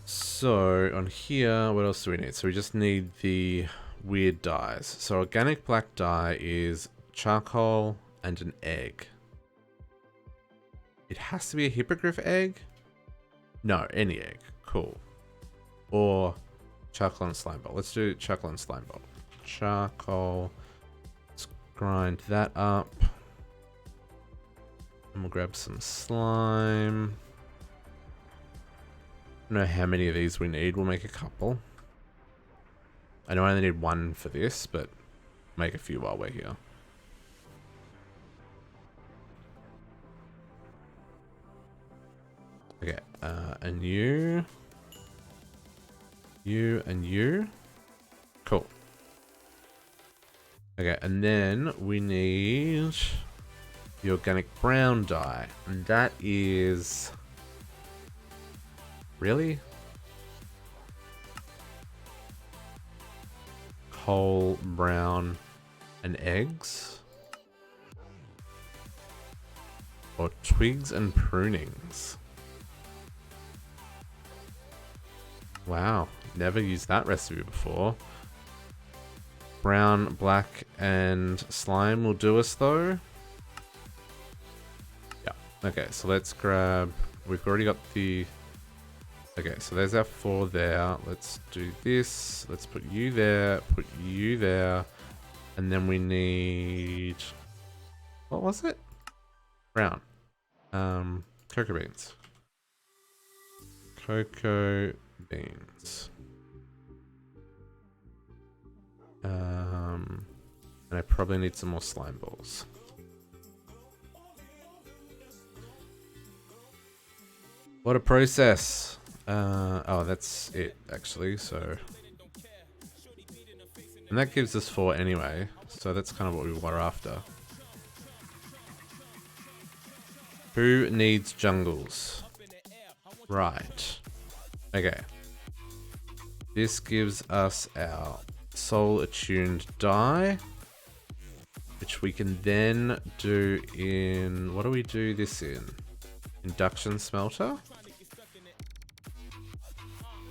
So on here, what else do we need? So we just need the weird dyes. So organic black dye is charcoal and an egg. It has to be a hippogriff egg? No, any egg. Cool. Or charcoal and slime ball. Let's do charcoal and slime ball. Charcoal. Let's grind that up. And we'll grab some slime. I don't know how many of these we need. We'll make a couple. I know I only need 1 for this, but make a few while we're here. Okay, and you. You and you. Cool. Okay, and then we need the organic brown dye. And that is... Really? Coal, brown, and eggs? Or twigs and prunings? Wow, never used that recipe before. brown, black, and slime will do us though. Yeah. Okay, so let's grab... We've already got the... Okay, so there's our 4 there. Let's do this. Let's put you there, put you there. And then we need... What was it? Brown. Cocoa beans. Cocoa beans. And I probably need some more slime balls. What a process. Oh, that's it actually, so. And that gives us 4 anyway, so that's kind of what we were after. Who needs jungles? Right. Okay. This gives us our soul attuned dye, which we can then do in... What do we do this in? Induction smelter.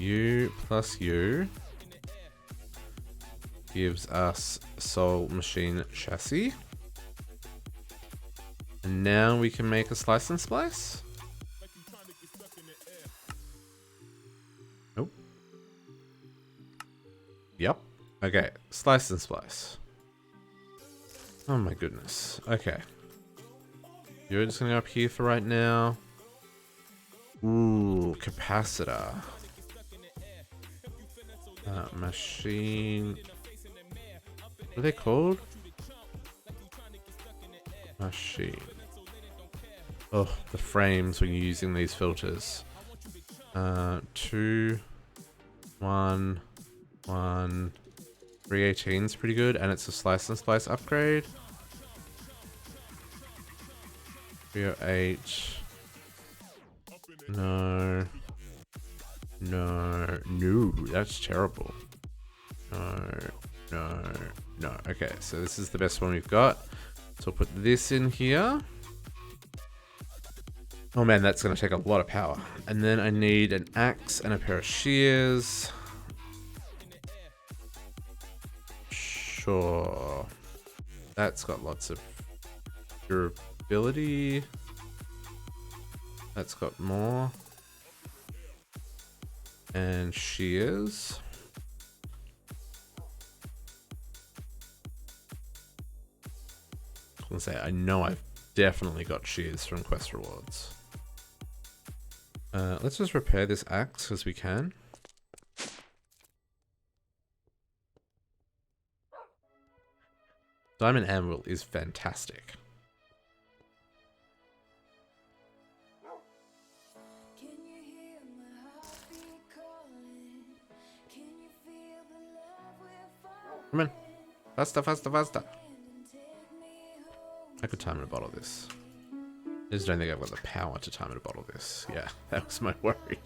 U plus U gives us soul machine chassis. And now we can make a slice and splice. Nope. Yep. Okay, slice and splice. Oh my goodness. Okay. You're just gonna go up here for right now. Ooh, capacitor. Machine. What are they called? Machine. Oh, the frames when you're using these filters. 2, 1, 1. 318 is pretty good, and it's a slice and splice upgrade. 308. No. No. No, that's terrible. No. No. No. Okay, so this is the best one we've got. So I'll put this in here. Oh man, that's going to take a lot of power. And then I need an axe and a pair of shears. Sure. That's got lots of durability. That's got more. And shears. I was gonna say, I know I've definitely got shears from quest rewards. Let's just repair this axe as we can. Diamond anvil is fantastic. Can you hear my heartbeat calling? Can you feel the love we're falling? Come on. Faster, faster, faster. And take me home. I could time in a bottle this. I just don't think I've got the power to time in a bottle this. Yeah, that was my worry.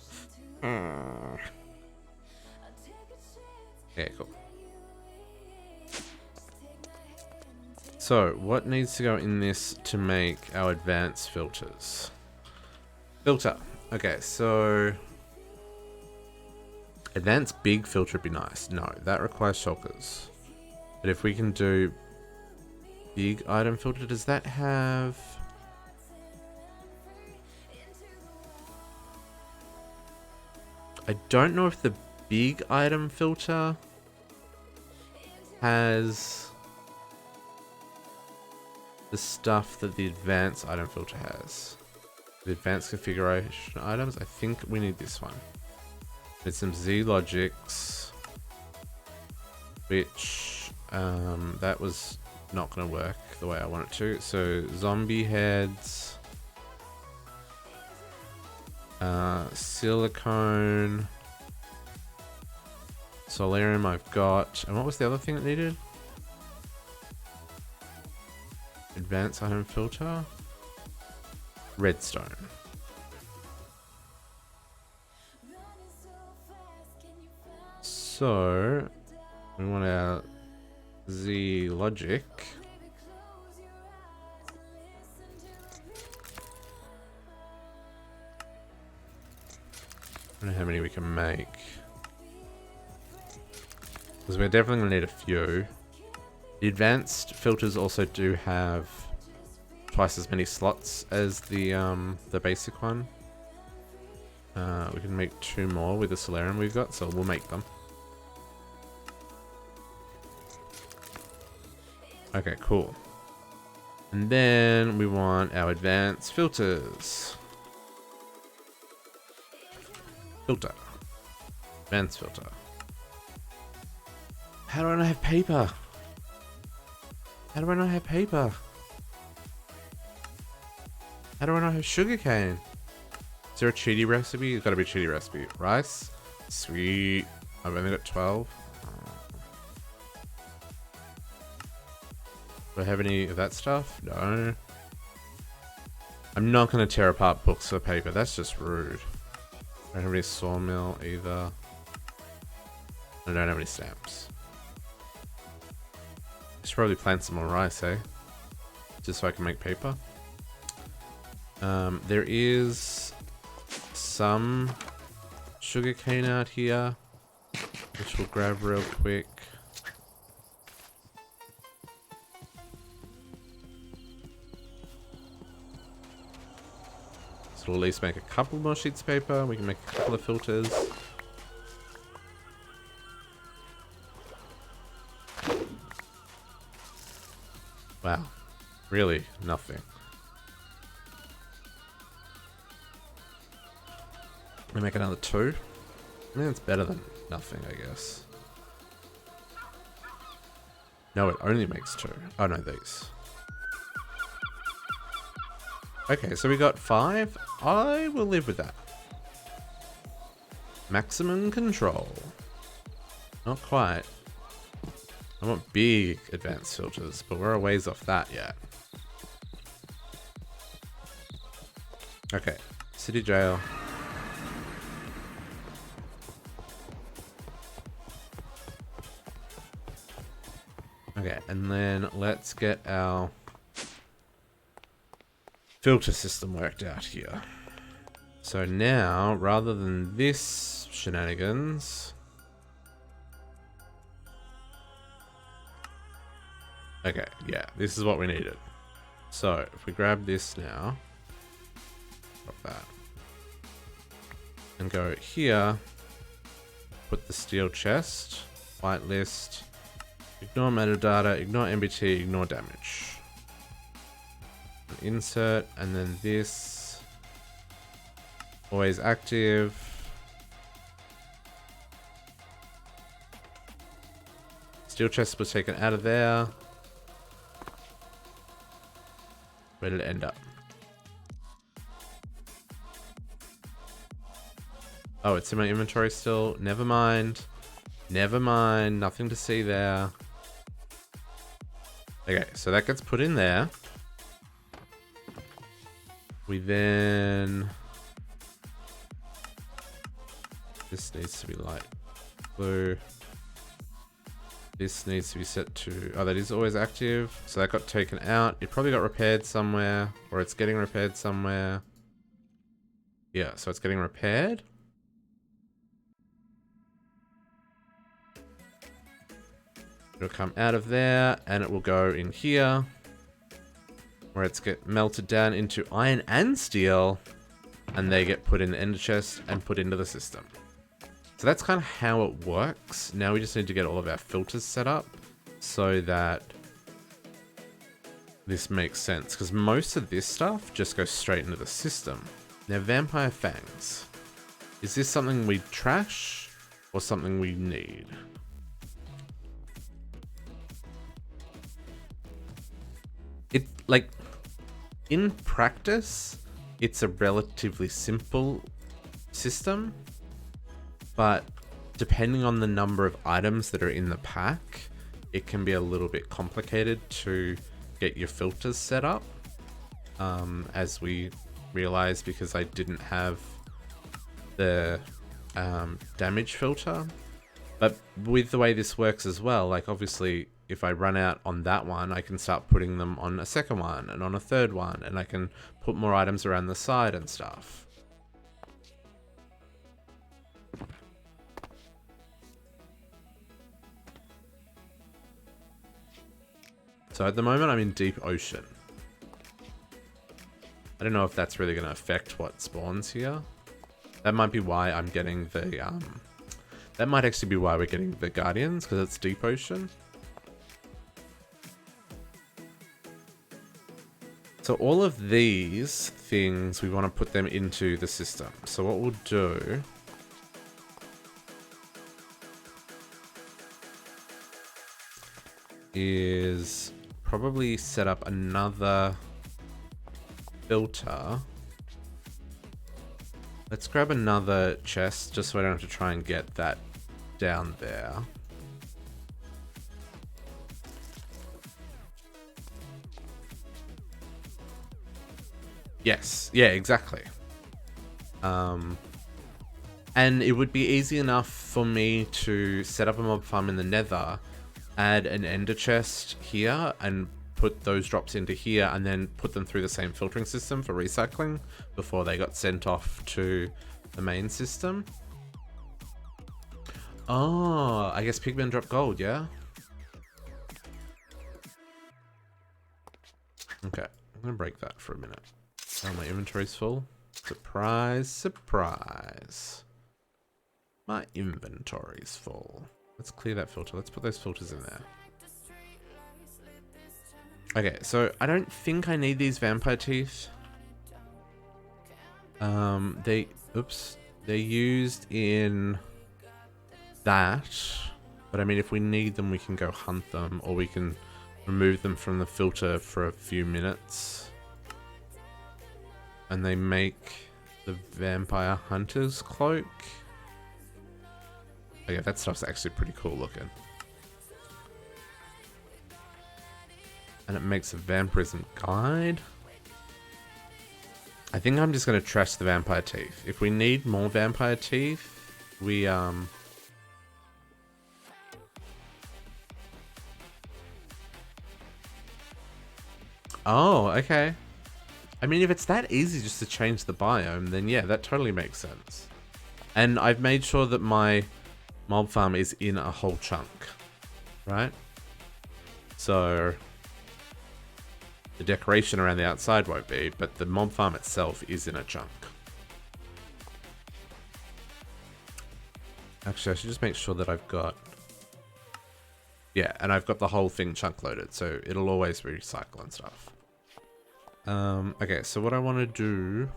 I'll take a chance. Okay, cool. So, what needs to go in this to make our advanced filters? Filter. Okay, so... Advanced big filter would be nice. No, that requires shulkers. But if we can do big item filter, does that have... I don't know if the big item filter has the stuff that the advanced item filter has. The advanced configuration items, I think we need this one. There's some Z logics, which that was not going to work the way I want it to. So zombie heads, silicone, solarium I've got. And what was the other thing it needed? Advanced item filter, redstone. So we want our Z logic. I don't know how many we can make, because we're definitely gonna need a few. The advanced filters also do have twice as many slots as the basic one. We can make 2 more with the solarium we've got, so we'll make them. Okay, cool. And then we want our advanced filters. Filter. Advanced filter. How do I not have paper? How do I not have paper? How do I not have sugarcane? Is there a cheaty recipe? It's gotta be a cheaty recipe. Rice? Sweet. I've only got 12. Do I have any of that stuff? No. I'm not gonna tear apart books for paper. That's just rude. I don't have any sawmill either. I don't have any stamps. I should probably plant some more rice, eh? Just so I can make paper. There is some sugarcane out here, which we'll grab real quick. So we'll at least make a couple more sheets of paper. We can make a couple of filters. Wow. Really? Nothing. We make another 2. I mean, it's better than nothing, I guess. No, it only makes 2. Oh, no, these. Okay, so we got 5. I will live with that. Maximum control. Not quite. I want big advanced filters, but we're a ways off that yet. Okay, city jail. Okay, and then let's get our filter system worked out here. So now, rather than this shenanigans... Okay, yeah, this is what we needed. So, if we grab this now, drop that, and go here, put the steel chest, whitelist, ignore metadata, ignore MBT, ignore damage. Insert, and then this, always active. Steel chest was taken out of there. Where did it end up? Oh, it's in my inventory still. Never mind. Never mind. Nothing to see there. Okay, so that gets put in there. We then... This needs to be light blue. This needs to be set to... Oh, that is always active. So that got taken out. It probably got repaired somewhere. Or it's getting repaired somewhere. Yeah, so it's getting repaired. It'll come out of there. And it will go in here. Where it's get melted down into iron and steel. And they get put in the ender chest and put into the system. So that's kind of how it works. Now we just need to get all of our filters set up so that this makes sense. Because most of this stuff just goes straight into the system. Now, vampire fangs. Is this something we trash or something we need? It, like, in practice, it's a relatively simple system. But depending on the number of items that are in the pack, it can be a little bit complicated to get your filters set up. As we realized, because I didn't have the damage filter. But with the way this works as well, like obviously if I run out on that one, I can start putting them on a second one and on a third one, and I can put more items around the side and stuff. So at the moment I'm in deep ocean. I don't know if that's really going to affect what spawns here. That might be why I'm getting the, that might actually be why we're getting the guardians, because it's deep ocean. So all of these things, we want to put them into the system. So what we'll do is probably set up another filter. Let's grab another chest just so I don't have to try and get that down there. Yes, yeah, exactly. And it would be easy enough for me to set up a mob farm in the nether, add an ender chest here, and put those drops into here, and then put them through the same filtering system for recycling before they got sent off to the main system. Oh, I guess pigmen drop gold, yeah? Okay, I'm gonna break that for a minute. Oh, my inventory's full. Surprise, surprise. My inventory's full. Let's clear that filter. Let's put those filters in there. Okay, so I don't think I need these vampire teeth. They're used in that. But I mean, if we need them, we can go hunt them, or we can remove them from the filter for a few minutes. And they make the vampire hunter's cloak. Oh yeah, that stuff's actually pretty cool looking. And it makes a vampirism guide. I think I'm just going to trash the vampire teeth. If we need more vampire teeth, we Oh, okay. I mean, if it's that easy just to change the biome, then yeah, that totally makes sense. And I've made sure that my mob farm is in a whole chunk, right? So the decoration around the outside won't be, but the mob farm itself is in a chunk. Actually, I should just make sure that I've got... Yeah, and I've got the whole thing chunk loaded, so it'll always recycle and stuff. Okay, so what I want to do...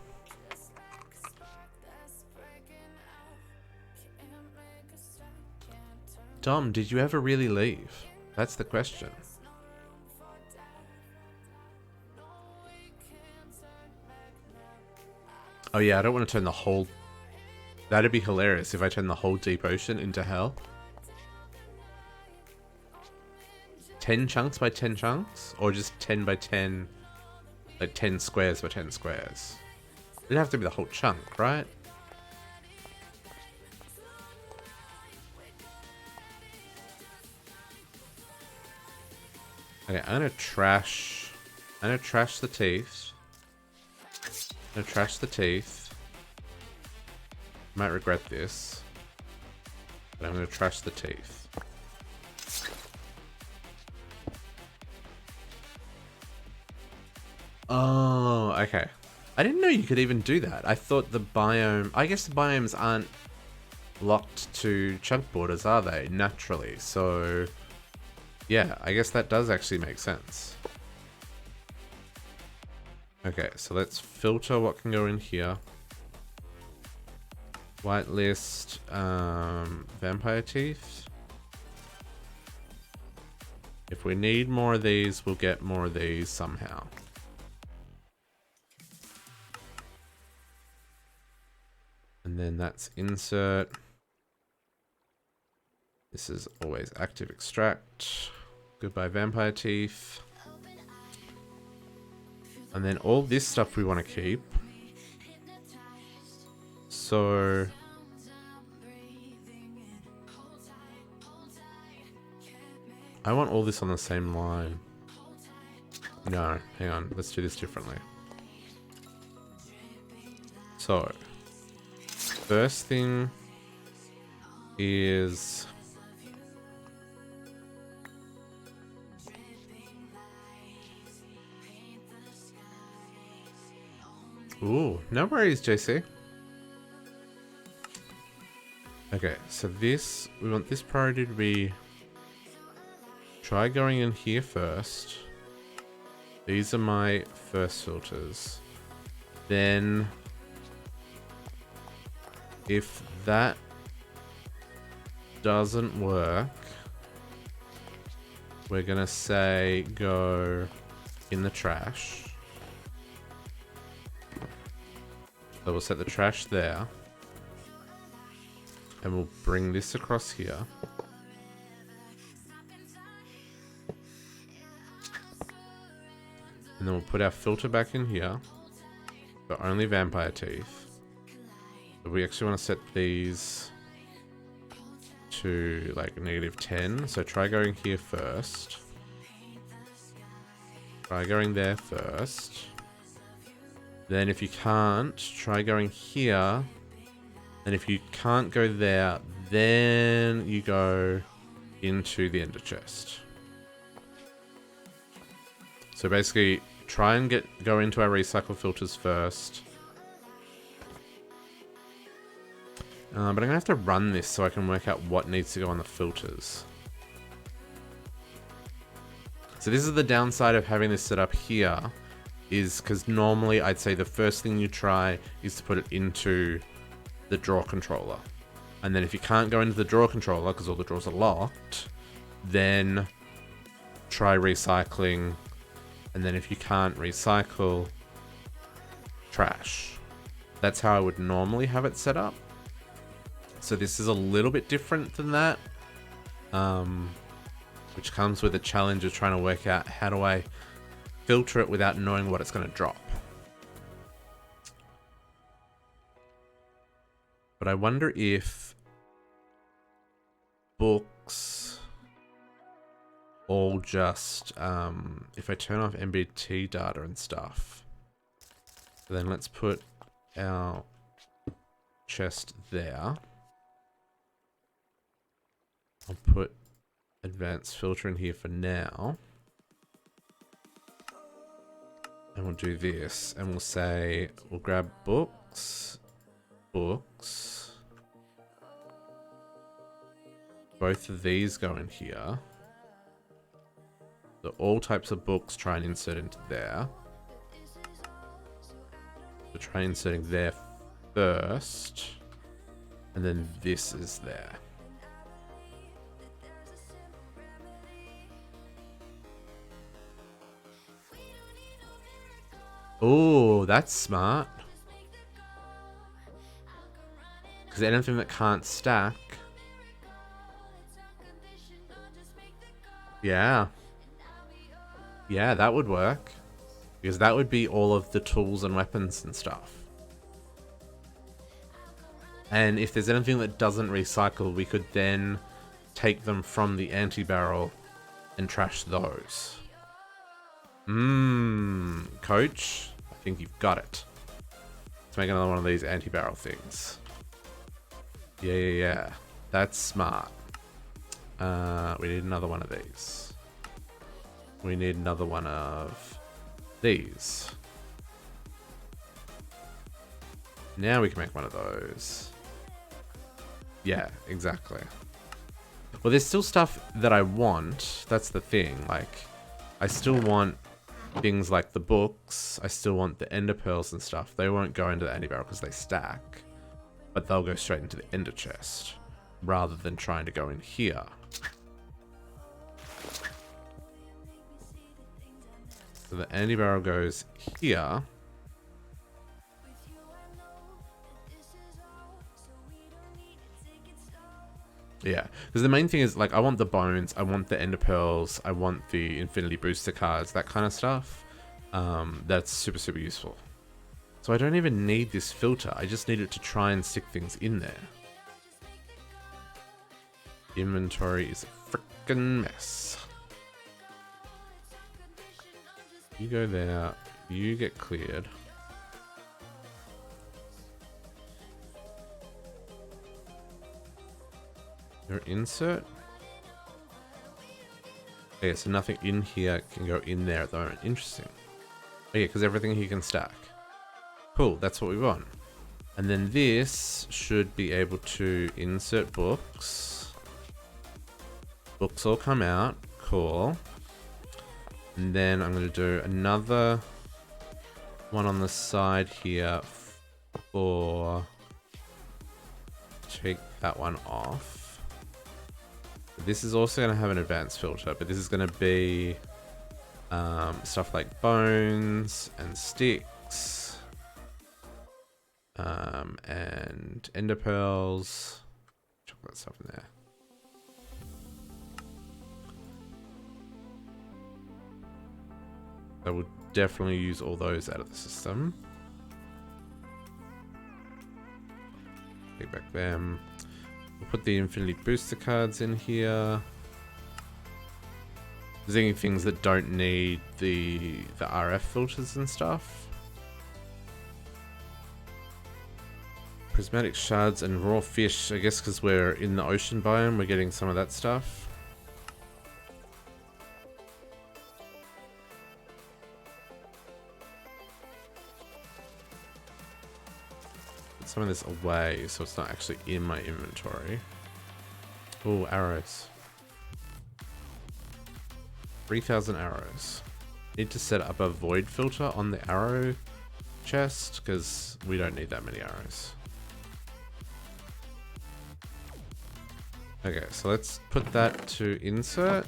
Dom, did you ever really leave? That's the question. Oh yeah, I don't want to turn the whole... That'd be hilarious if I turn the whole deep ocean into hell. 10 chunks by 10 chunks? Or just 10 by 10... Like 10 squares by 10 squares? It'd have to be the whole chunk, right? Okay, I'm gonna trash the teeth. I'm gonna trash the teeth. Might regret this. But I'm gonna trash the teeth. Oh, okay. I didn't know you could even do that. I thought the biome... I guess the biomes aren't locked to chunk borders, are they? Naturally. So, yeah, I guess that does actually make sense. Okay, so let's filter what can go in here. Whitelist, vampire teeth. If we need more of these, we'll get more of these somehow. And then that's insert. This is always active extract. Goodbye vampire teeth. And then all this stuff we want to keep. So I want all this on the same line. No, hang on. Let's do this differently. So first thing is Ooh, no worries, JC. Okay, so this, we want this priority to be, try going in here first. These are my first filters. Then, if that doesn't work, we're gonna say go in the trash. So we'll set the trash there. And we'll bring this across here. And then we'll put our filter back in here. But only vampire teeth. But we actually want to set these to like -10. So try going here first. Try going there first. Then if you can't, try going here. And if you can't go there, then you go into the ender chest. So basically, try and go into our recycle filters first. But I'm going to have to run this so I can work out what needs to go on the filters. So this is the downside of having this set up here, is because normally I'd say the first thing you try is to put it into the drawer controller. And then if you can't go into the drawer controller because all the drawers are locked, then try recycling. And then if you can't recycle, trash. That's how I would normally have it set up. So this is a little bit different than that, which comes with the challenge of trying to work out how do I filter it without knowing what it's going to drop. But I wonder if books all just, if I turn off MBT data and stuff, then let's put our chest there. I'll put advanced filter in here for now. And we'll do this, and we'll say, we'll grab books. Both of these go in here. So all types of books, try and insert into there. So try inserting there first. And then this is there. Oh, that's smart. Because anything that can't stack. Yeah. Yeah, that would work. Because that would be all of the tools and weapons and stuff. And if there's anything that doesn't recycle, we could then take them from the anti-barrel and trash those. Coach, I think you've got it. Let's make another one of these anti-barrel things. Yeah. That's smart. We need another one of these. We need another one of these. Now we can make one of those. Yeah, exactly. Well, there's still stuff that I want. That's the thing. Like, I still want things like the books. I still want the ender pearls and stuff. They won't go into the anti-barrel because they stack. But they'll go straight into the ender chest. Rather than trying to go in here. So the anti-barrel goes here. Yeah, because the main thing is, like, I want the bones, I want the ender pearls, I want the infinity booster cards, that kind of stuff. That's super, super useful. So I don't even need this filter, I just need it to try and stick things in there. Inventory is a frickin' mess. You go there, you get cleared. Your insert? Okay, so nothing in here can go in there at the moment. Interesting. Oh yeah, because everything here can stack. Cool, that's what we want. And then this should be able to insert books. Books all come out. Cool. And then I'm going to do another one on the side here for... Take that one off. This is also going to have an advanced filter, but this is going to be stuff like bones and sticks. And ender pearls. Chuck that stuff in there. I will definitely use all those out of the system. Take back them. We'll put the infinity booster cards in here. There's any things that don't need the RF filters and stuff. Prismatic shards and raw fish, I guess because we're in the ocean biome, we're getting some of that stuff. Put some of this away so it's not actually in my inventory. Oh, arrows. 3,000 arrows. Need to set up a void filter on the arrow chest because we don't need that many arrows. Okay, so let's put that to insert.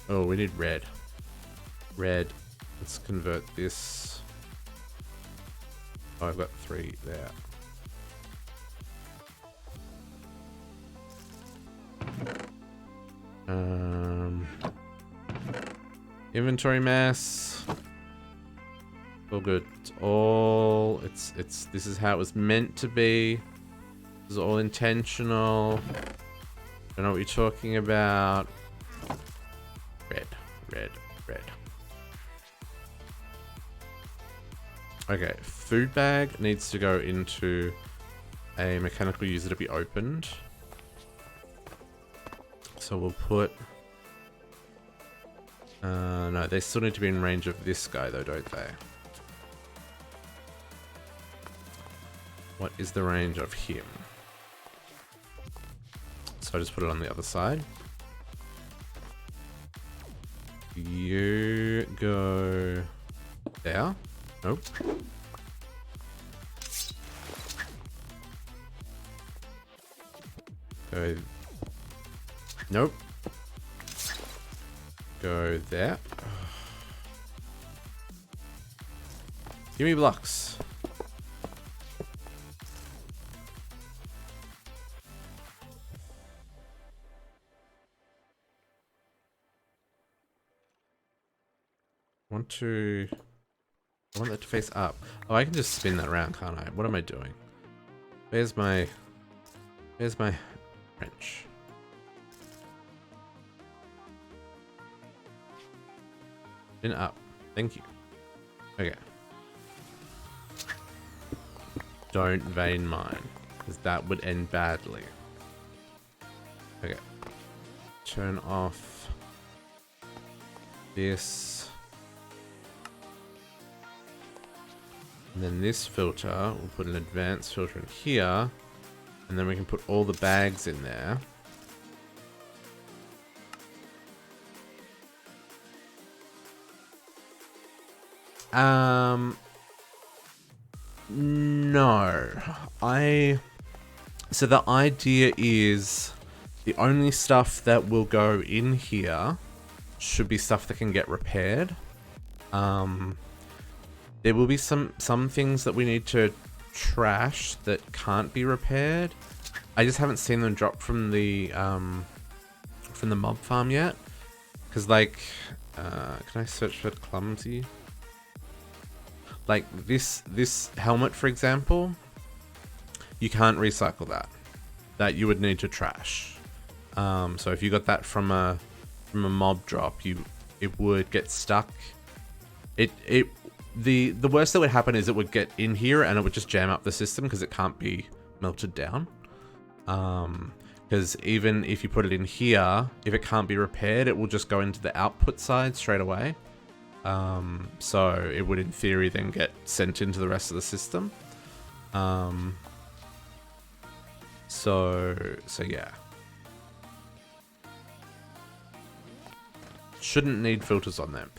Oh, we need red. Red. Let's convert this. Oh, I've got 3 there. Inventory mass. All good. It's all this is how it was meant to be. This is all intentional. Don't know what you're talking about. Red, red, red. Okay, food bag needs to go into a mechanical user to be opened. So we'll put no, they still need to be in range of this guy though, don't they? What is the range of him? So I just put it on the other side. You go there. Nope. Go. Nope. Go there. Give me blocks. I want that to face up. Oh, I can just spin that around, can't I? What am I doing? Where's my wrench? Spin up. Thank you. Okay. Don't vein mine, because that would end badly. Okay. Turn off this. And then this filter, we'll put an advanced filter in here. And then we can put all the bags in there. No. So the idea is the only stuff that will go in here should be stuff that can get repaired. There will be some things that we need to trash that can't be repaired. I just haven't seen them drop from the mob farm yet. Cause like, can I search for clumsy? Like this helmet, for example, you can't recycle that. That you would need to trash. So if you got that from a mob drop, it would get stuck. The worst that would happen is it would get in here and it would just jam up the system because it can't be melted down. Because even if you put it in here, if it can't be repaired, it will just go into the output side straight away. So it would in theory then get sent into the rest of the system. So yeah. Shouldn't need filters on them.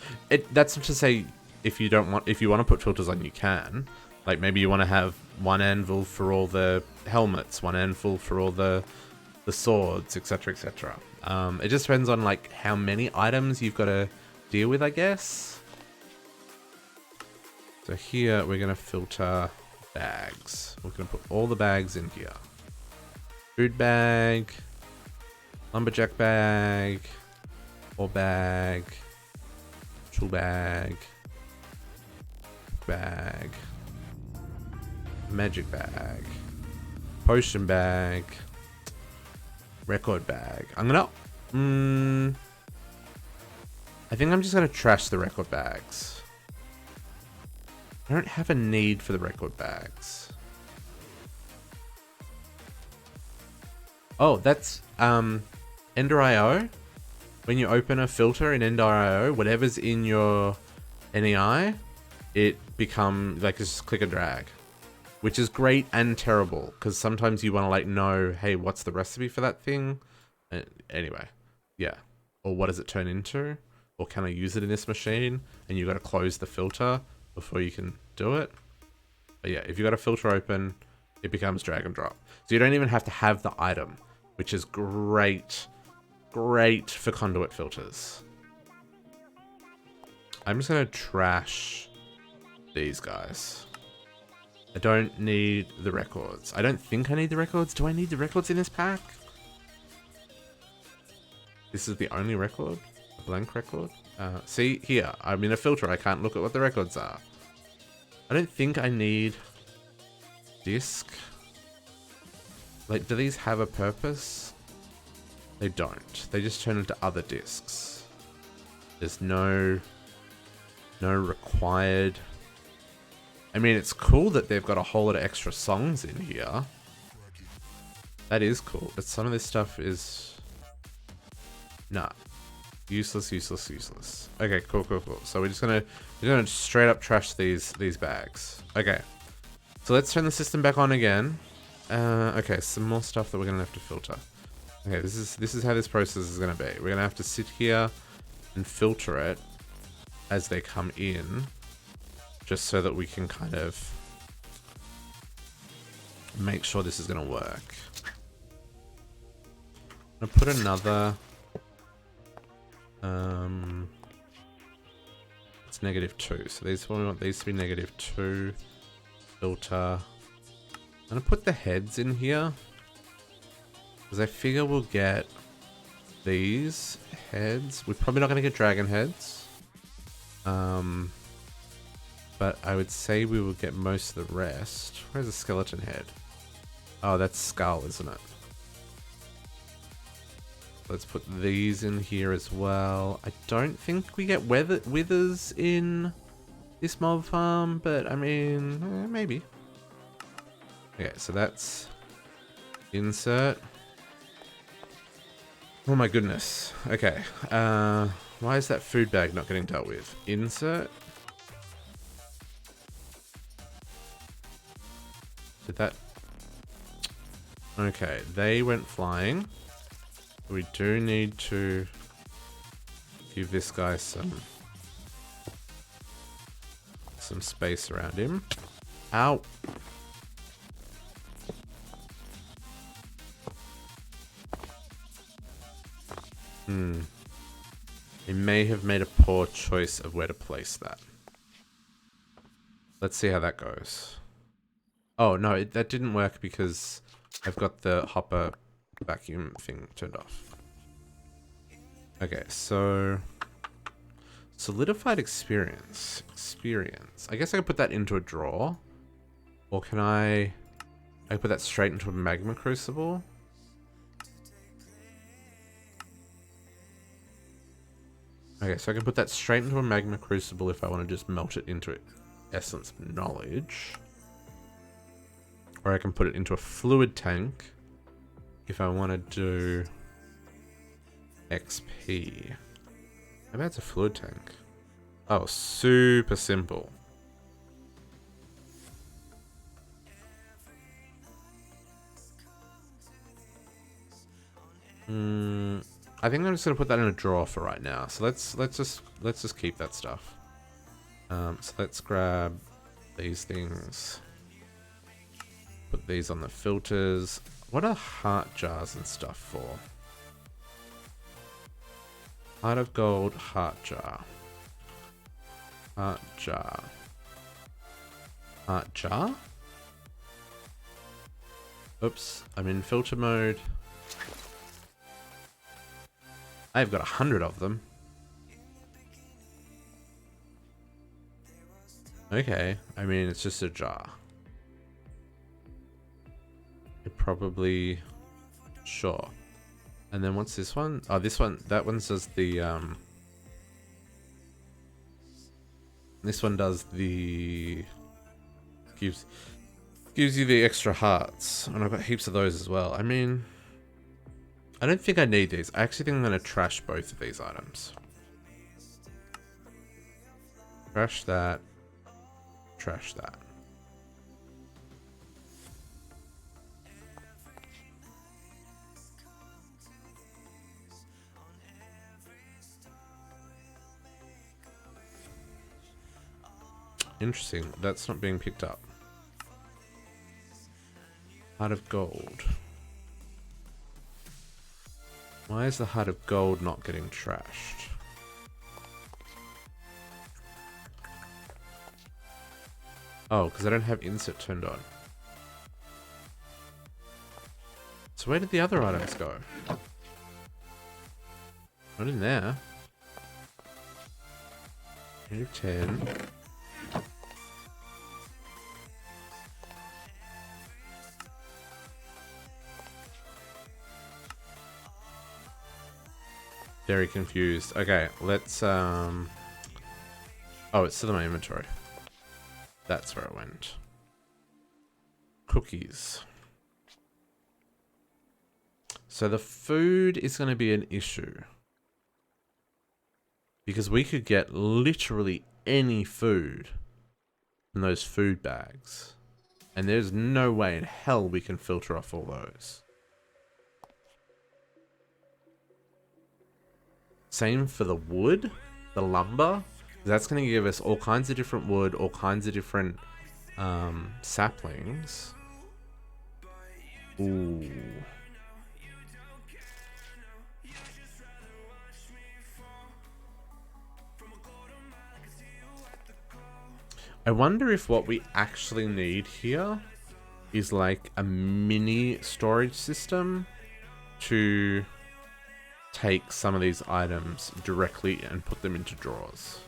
That's not to say if you want to put filters on, you can. Like maybe you want to have one anvil for all the helmets, one anvil for all the swords, etc., etc. It just depends on like how many items you've got to deal with, I guess. So here we're gonna filter bags. We're gonna put all the bags in here. Food bag, lumberjack bag, ore bag, tool bag, bag, magic bag, potion bag, record bag. I'm gonna I think I'm just gonna trash the record bags. I don't have a need for the record bags. Oh, that's Ender.io. When you open a filter in Ender.io, whatever's in your NEI, it becomes like just click and drag, which is great and terrible because sometimes you want to like know, hey, what's the recipe for that thing? Anyway, yeah. Or what does it turn into? Or can I use it in this machine? And you got to close the filter before you can do it. But yeah, if you got a filter open, it becomes drag and drop. So you don't even have to have the item, which is great for conduit filters. I'm just gonna trash these guys. I don't need the records. I don't think I need the records. Do I need the records in this pack? This is the only record? A blank record? See, here, I'm in a filter. I can't look at what the records are. I don't think I need disc. Like, do these have a purpose? They don't. They just turn into other discs. There's no required... I mean, it's cool that they've got a whole lot of extra songs in here. That is cool. But some of this stuff is... Nah. Useless. Okay, cool. So we're gonna straight up trash these bags. Okay. So let's turn the system back on again. Okay, some more stuff that we're gonna have to filter. Okay, this is how this process is gonna be. We're gonna have to sit here and filter it as they come in, just so that we can kind of make sure this is gonna work. I'm gonna put another. It's -2, so we want these to be -2. Filter. I'm gonna put the heads in here because I figure we'll get these heads. We're probably not gonna get dragon heads, but I would say we will get most of the rest. Where's the skeleton head? Oh, that's skull, isn't it? Let's put these in here as well. I don't think we get withers in this mob farm, but I mean, maybe. Okay, so that's insert. Oh my goodness. Okay. Why is that food bag not getting dealt with? Insert. Did that... Okay, they went flying. We do need to give this guy some space around him. Ow! He may have made a poor choice of where to place that. Let's see how that goes. Oh no, that didn't work because I've got the hopper vacuum thing turned off. Okay, so solidified experience. I guess I could put that into a drawer, or can I put that straight into a magma crucible? Okay, so I can put that straight into a magma crucible if I want to just melt it into essence of knowledge, or I can put it into a fluid tank if I want to do XP. Maybe that's a fluid tank. Oh, super simple. I think I'm just gonna put that in a drawer for right now. So let's just keep that stuff. So let's grab these things. Put these on the filters. What are heart jars and stuff for? Heart of gold, heart jar. Heart jar. Heart jar? Oops, I'm in filter mode. I've got 100 of them. Okay, I mean, it's just a jar. It probably... Sure. And then what's this one? Oh, this one, that one does the, This one does the... Gives you the extra hearts. And I've got heaps of those as well. I mean... I don't think I need these. I actually think I'm going to trash both of these items. Trash that. Trash that. Interesting. That's not being picked up. Heart of gold. Why is the heart of gold not getting trashed? Oh, because I don't have insert turned on. So where did the other items go? Not in there. 10. Very confused. Okay, let's oh, it's still in my inventory. That's where it went. Cookies. So the food is going to be an issue. Because we could get literally any food in those food bags. And there's no way in hell we can filter off all those. Same for the wood, the lumber. That's going to give us all kinds of different wood, all kinds of different saplings. Ooh. I wonder if what we actually need here is like a mini storage system to take some of these items directly and put them into drawers.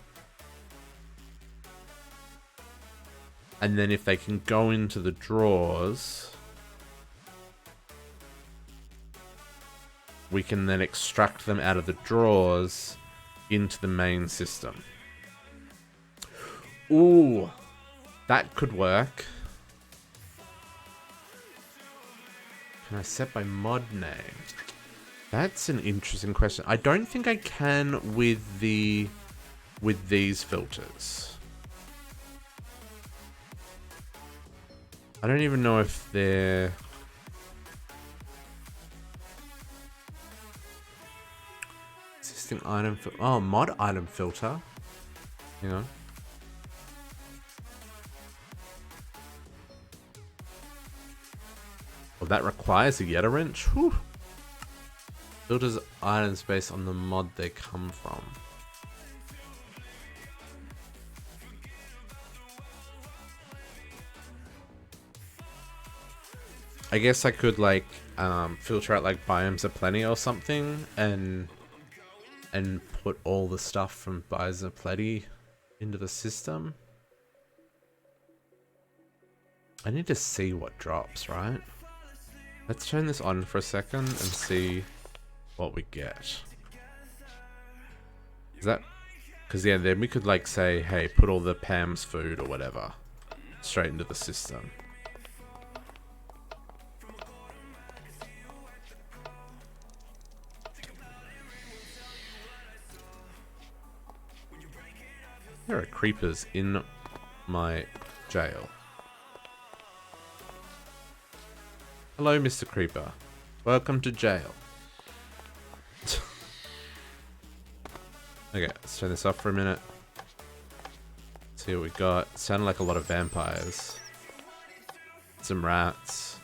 And then if they can go into the drawers, we can then extract them out of the drawers into the main system. Ooh, that could work. Can I set my mod name? That's an interesting question. I don't think I can with these filters. I don't even know if they're... Existing item... Oh, mod item filter. Hang on. Well, that requires a Yeta wrench. Whew. Filters items based on the mod they come from. I guess I could like filter out like biomes of plenty or something and put all the stuff from biomes of plenty into the system. I need to see what drops, right? Let's turn this on for a second and see what we get. Is that... Because yeah, then we could like say, hey, put all the Pam's food or whatever straight into the system. There are creepers in my jail. Hello, Mr. Creeper. Welcome to jail. Okay, let's turn this off for a minute. See what we got. Sounded like a lot of vampires. Some rats.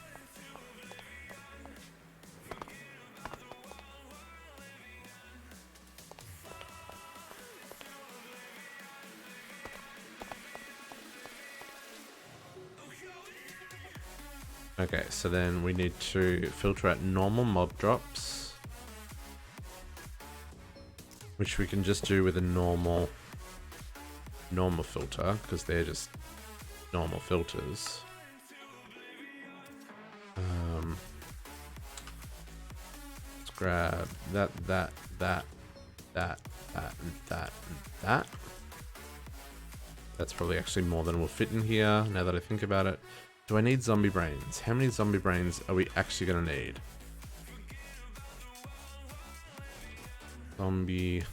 Okay, so then we need to filter out normal mob drops, which we can just do with a normal filter, because they're just normal filters. Let's grab that, and that. That's probably actually more than will fit in here, now that I think about it. Do I need zombie brains? How many zombie brains are we actually going to need? Zombie...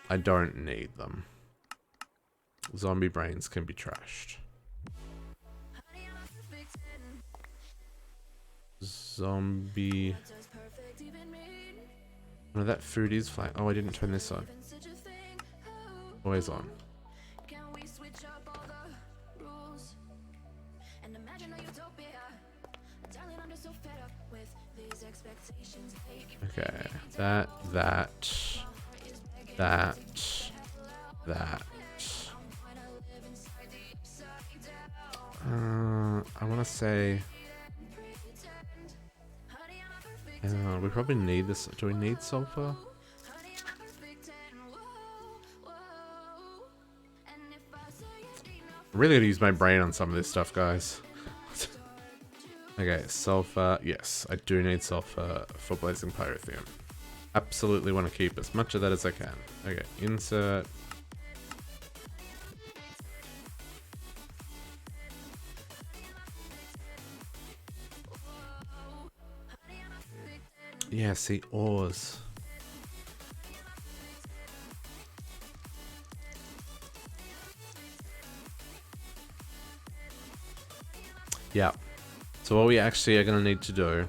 I don't need them. Zombie brains can be trashed. Zombie... No, that food is flying. Oh, I didn't turn this on. Always on. Okay, that. I want to say... we probably need this. Do we need sulfur? I'm really gonna use my brain on some of this stuff, guys. Okay, sulfur. Yes, I do need sulfur for blazing pyrotheum. Absolutely want to keep as much of that as I can. Okay, insert. Yeah, see, ores. Yeah. So what we actually are going to need to do,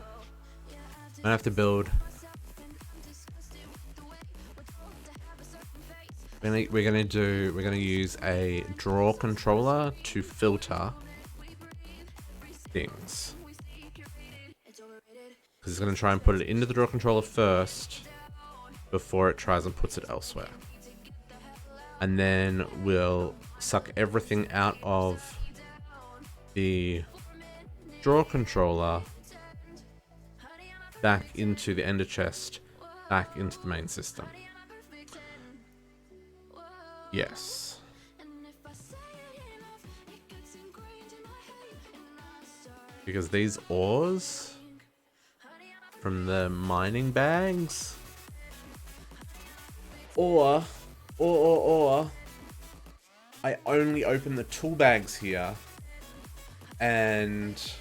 I have to build. We're going to use a draw controller to filter things. Because it's going to try and put it into the draw controller first before it tries and puts it elsewhere. And then we'll suck everything out of the draw controller back into the ender chest, back into the main system. Yes. Because these ores from the mining bags, or I only open the tool bags here and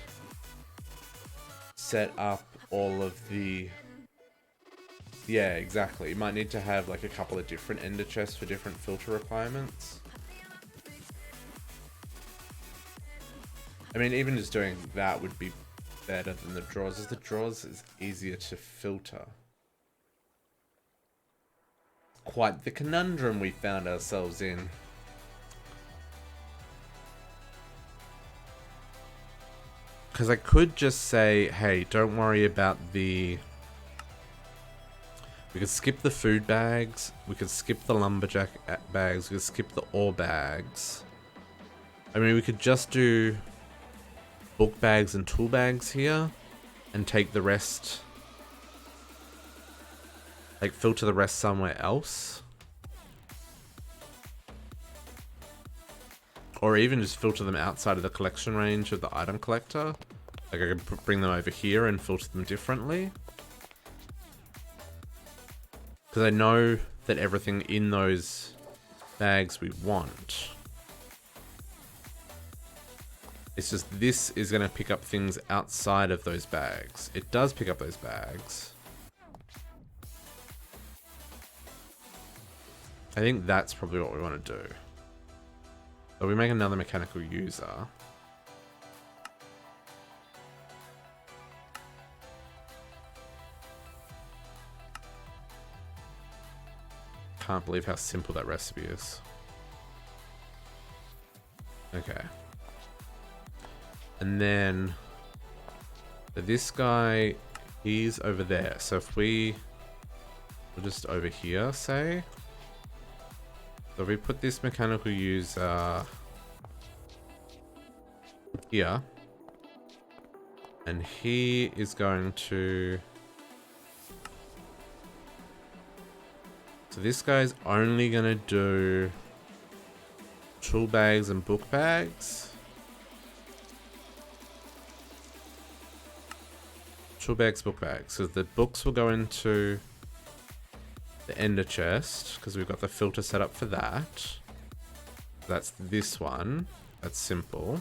set up all of the... Yeah, exactly. You might need to have like a couple of different ender chests for different filter requirements. I mean, even just doing that would be better than the draws, as the draws is easier to filter. Quite the conundrum we found ourselves in. Because I could just say, hey, don't worry about the... We could skip the food bags, we could skip the lumberjack bags, we could skip the ore bags. I mean, we could just do book bags and tool bags here and take the rest, like filter the rest somewhere else. Or even just filter them outside of the collection range of the item collector. Like I could bring them over here and filter them differently. Because I know that everything in those bags we want. It's just this is going to pick up things outside of those bags. It does pick up those bags. I think that's probably what we want to do. So we make another mechanical user. Can't believe how simple that recipe is. Okay. And then this guy, he's over there. So if we're just over here, say. So if we put this mechanical user here, and he is going to... So this guy's only going to do tool bags and book bags. Tool bags, book bags. So the books will go into the ender chest because we've got the filter set up for that. That's this one. That's simple.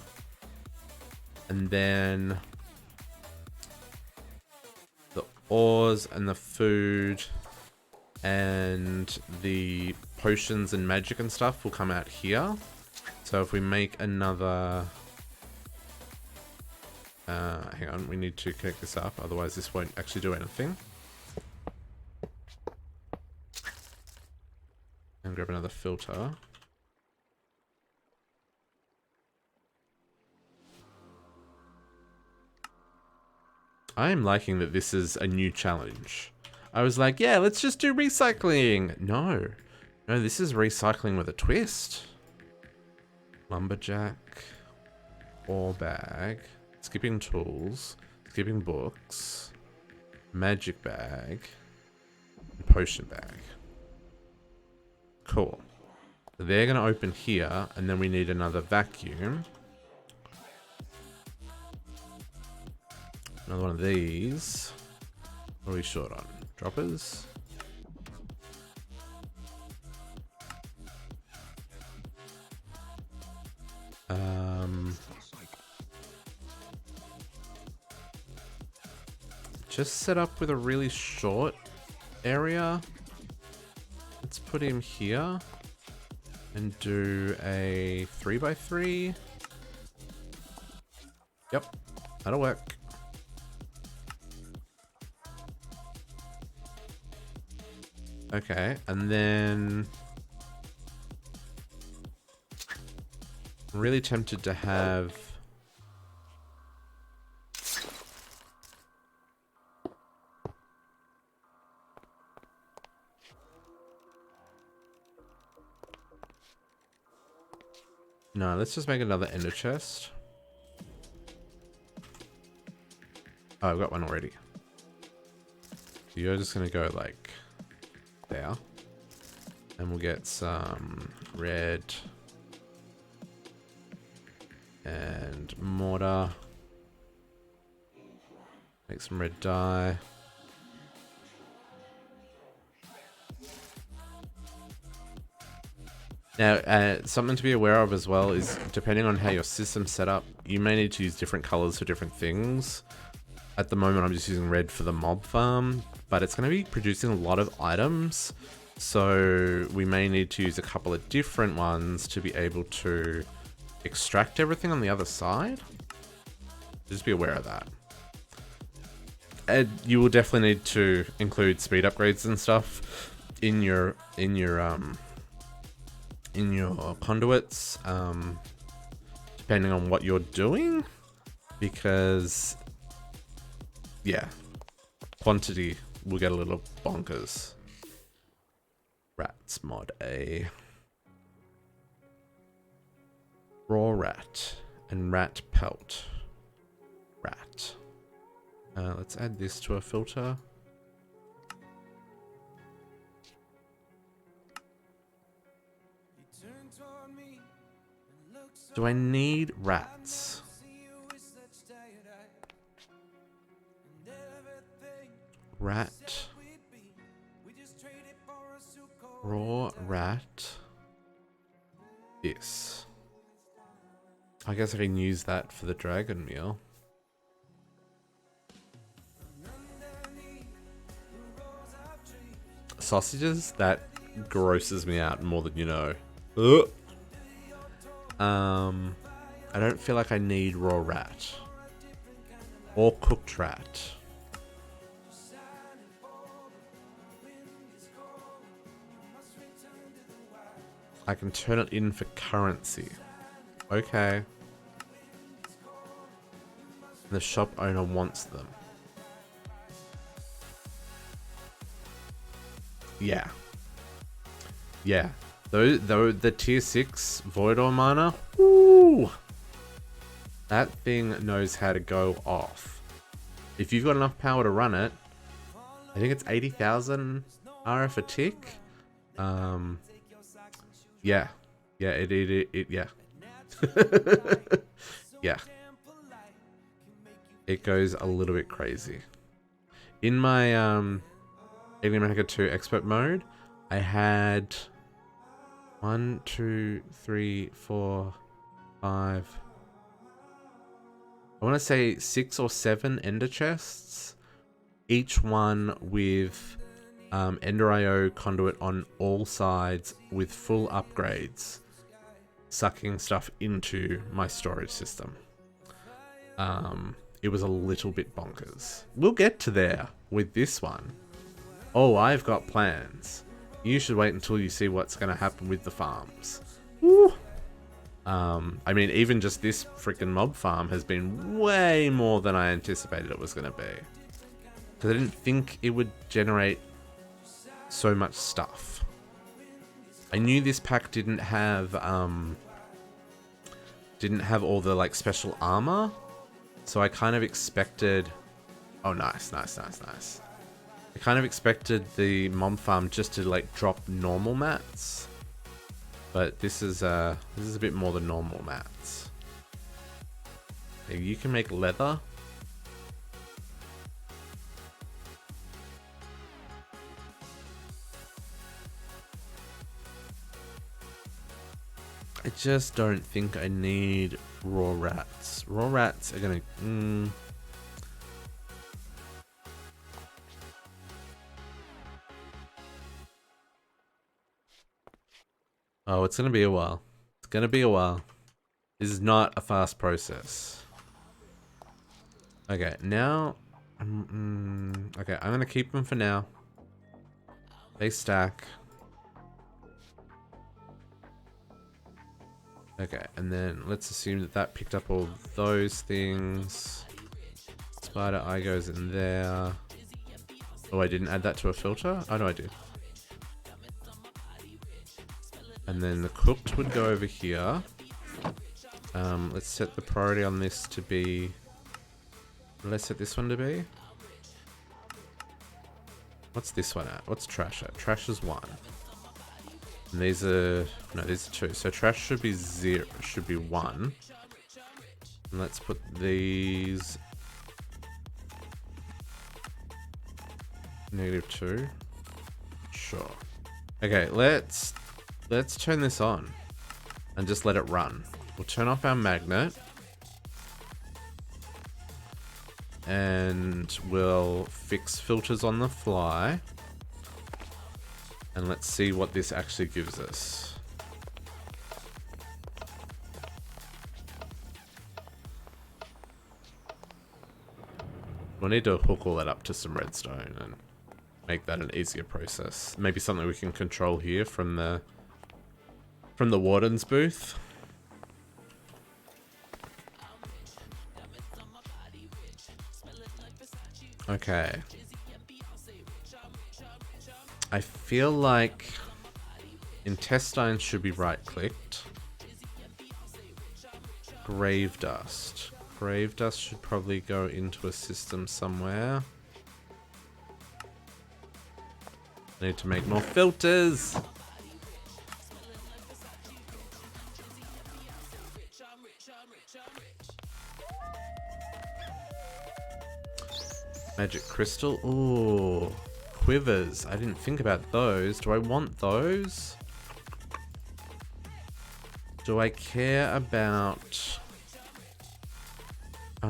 And then the ores and the food and the potions and magic and stuff will come out here. So if we make another... hang on, we need to connect this up, otherwise this won't actually do anything. And grab another filter. I am liking that this is a new challenge. I was like, yeah, let's just do recycling. No, this is recycling with a twist. Lumberjack, ore bag, skipping tools, skipping books, magic bag, and potion bag. Cool. So they're going to open here, and then we need another vacuum. Another one of these. What are we short on? Droppers? Just set up with a really short area. Let's put him here and do a 3x3. Yep, that'll work. Okay, and then I'm really tempted to have no, let's just make another ender chest. Oh, I've got one already. So you're just gonna go like there, and we'll get some red and mortar. Make some red dye. Now, something to be aware of as well is, depending on how your system's set up, you may need to use different colors for different things. At the moment, I'm just using red for the mob farm, but it's going to be producing a lot of items, so we may need to use a couple of different ones to be able to extract everything on the other side. Just be aware of that. And you will definitely need to include speed upgrades and stuff in your conduits, depending on what you're doing, because yeah, quantity will get a little bonkers. Rats mod A. Raw rat and rat pelt. Rat. Let's add this to a filter. Do I need rats? Rat. Raw rat. This. I guess I can use that for the dragon meal. Sausages? That grosses me out more than you know. Ugh. I don't feel like I need raw rat. Or cooked rat. I can turn it in for currency. Okay. The shop owner wants them. Yeah. Yeah. The tier 6 void ore miner. Woo! That thing knows how to go off. If you've got enough power to run it, I think it's 80,000 RF a tick. Yeah. Yeah, yeah. Yeah. It goes a little bit crazy. In my Alien Maker 2 expert mode, I had 1, 2, 3, 4, 5. I want to say 6 or 7 ender chests, each one with Ender IO conduit on all sides with full upgrades, sucking stuff into my storage system. It was a little bit bonkers. We'll get to there with this one. Oh, I've got plans. You should wait until you see what's going to happen with the farms. Woo! I mean, even just this freaking mob farm has been way more than I anticipated it was going to be. Because I didn't think it would generate so much stuff. I knew this pack didn't have all the like special armor, so I kind of expected. Oh, nice. I kind of expected the mob farm just to like drop normal mats, but this is a bit more than normal mats. Okay, you can make leather. I just don't think I need raw rats. Raw rats are gonna... Oh, it's gonna be a while. It's gonna be a while. This is not a fast process. Okay, now... okay, I'm gonna keep them for now. They stack. Okay, and then let's assume that that picked up all those things. Spider eye goes in there. Oh, I didn't add that to a filter? Oh, no, I do. And then the cooked would go over here. Let's set the priority on this to be... Let's set this one to be. What's this one at? What's trash at? Trash is 1. And these are... No, these are 2. So trash should be 0. Should be 1. And let's put these... -2. Sure. Okay, let's turn this on. And just let it run. We'll turn off our magnet. And we'll fix filters on the fly. And let's see what this actually gives us. We'll need to hook all that up to some redstone and make that an easier process. Maybe something we can control here from the warden's booth. Okay. I feel like intestines should be right-clicked. Grave dust. Grave dust should probably go into a system somewhere. I need to make more filters. Magic crystal. Ooh. Quivers. I didn't think about those. Do I want those? Do I care about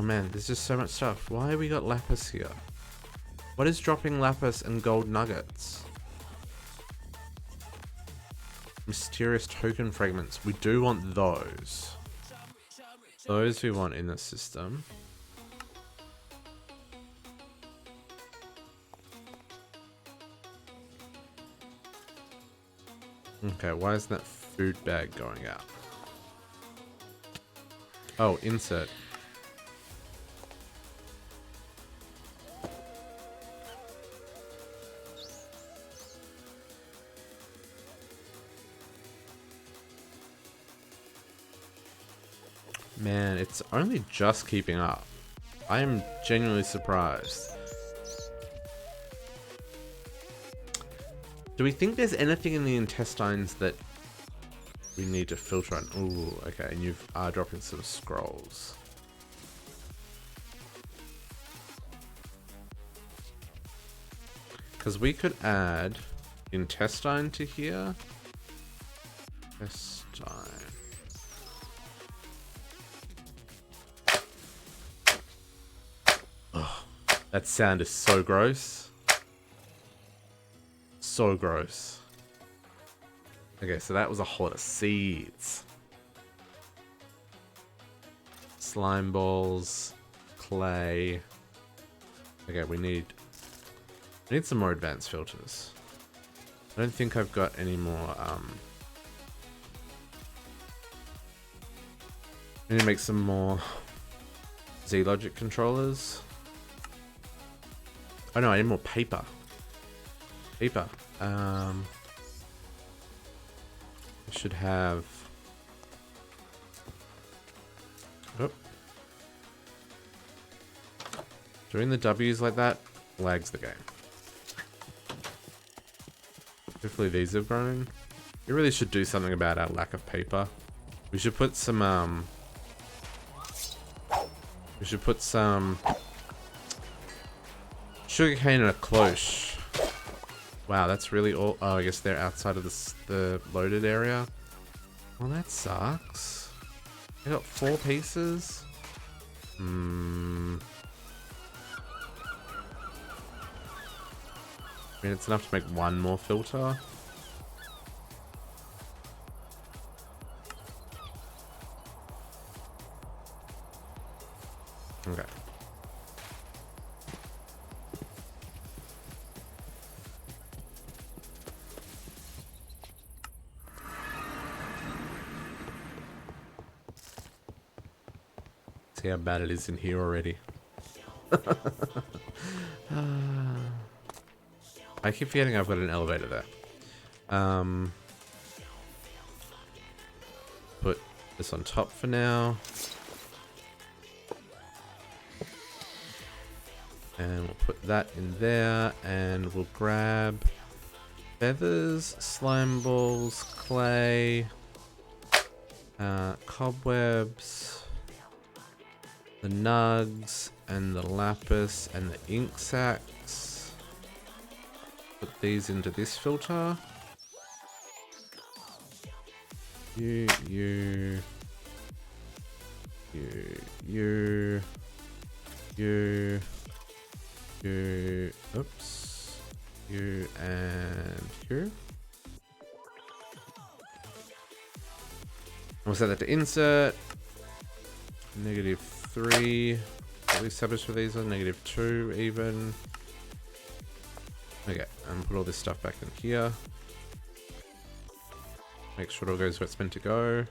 Oh man, there's just so much stuff. Why we got lapis here? What is dropping lapis and gold nuggets? Mysterious token fragments. We do want those. Those we want in the system. Okay, why isn't that food bag going out? Oh, insert. Man, it's only just keeping up. I am genuinely surprised. Do we think there's anything in the intestines that we need to filter on? Ooh, okay, and you are dropping some scrolls. Because we could add intestine to here. Intestine. Oh, that sound is so gross. So gross. Okay, so that was a whole lot of seeds. Slime balls, clay. Okay, we need some more advanced filters. I don't think I've got any more. I need to make some more Z-Logic controllers. Oh no, I need more paper. Paper. I should have. Oh. Doing the W's like that lags the game. Hopefully these have grown. We really should do something about our lack of paper. We should put some sugarcane in a cloche. Wow, that's really all. Oh, I guess they're outside of the loaded area. Well, that sucks. I got 4 pieces. I mean, it's enough to make one more filter. Okay. See how bad it is in here already. I keep forgetting I've got an elevator there. Put this on top for now. And we'll put that in there, and we'll grab feathers, slime balls, clay, cobwebs, the nugs, and the lapis, and the ink sacks. Put these into this filter. You. Oops. You and you. We'll set that to insert. -3. At least established for these are -2 even. Okay, and put all this stuff back in here. Make sure it all goes where it's meant to go.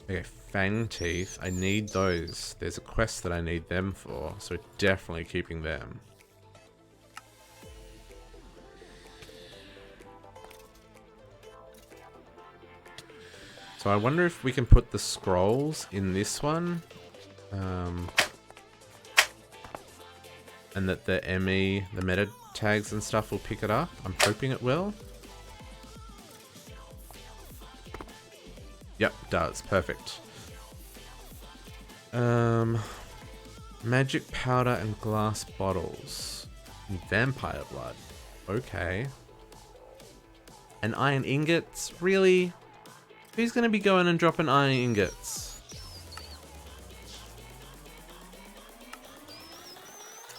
Okay, fang teeth. I need those. There's a quest that I need them for, so definitely keeping them. So I wonder if we can put the scrolls in this one. And that the ME, the meta tags and stuff will pick it up. I'm hoping it will. Yep, does. Perfect. Magic powder and glass bottles. Vampire blood. Okay. And iron ingots? Really? Who's gonna be going and dropping iron ingots?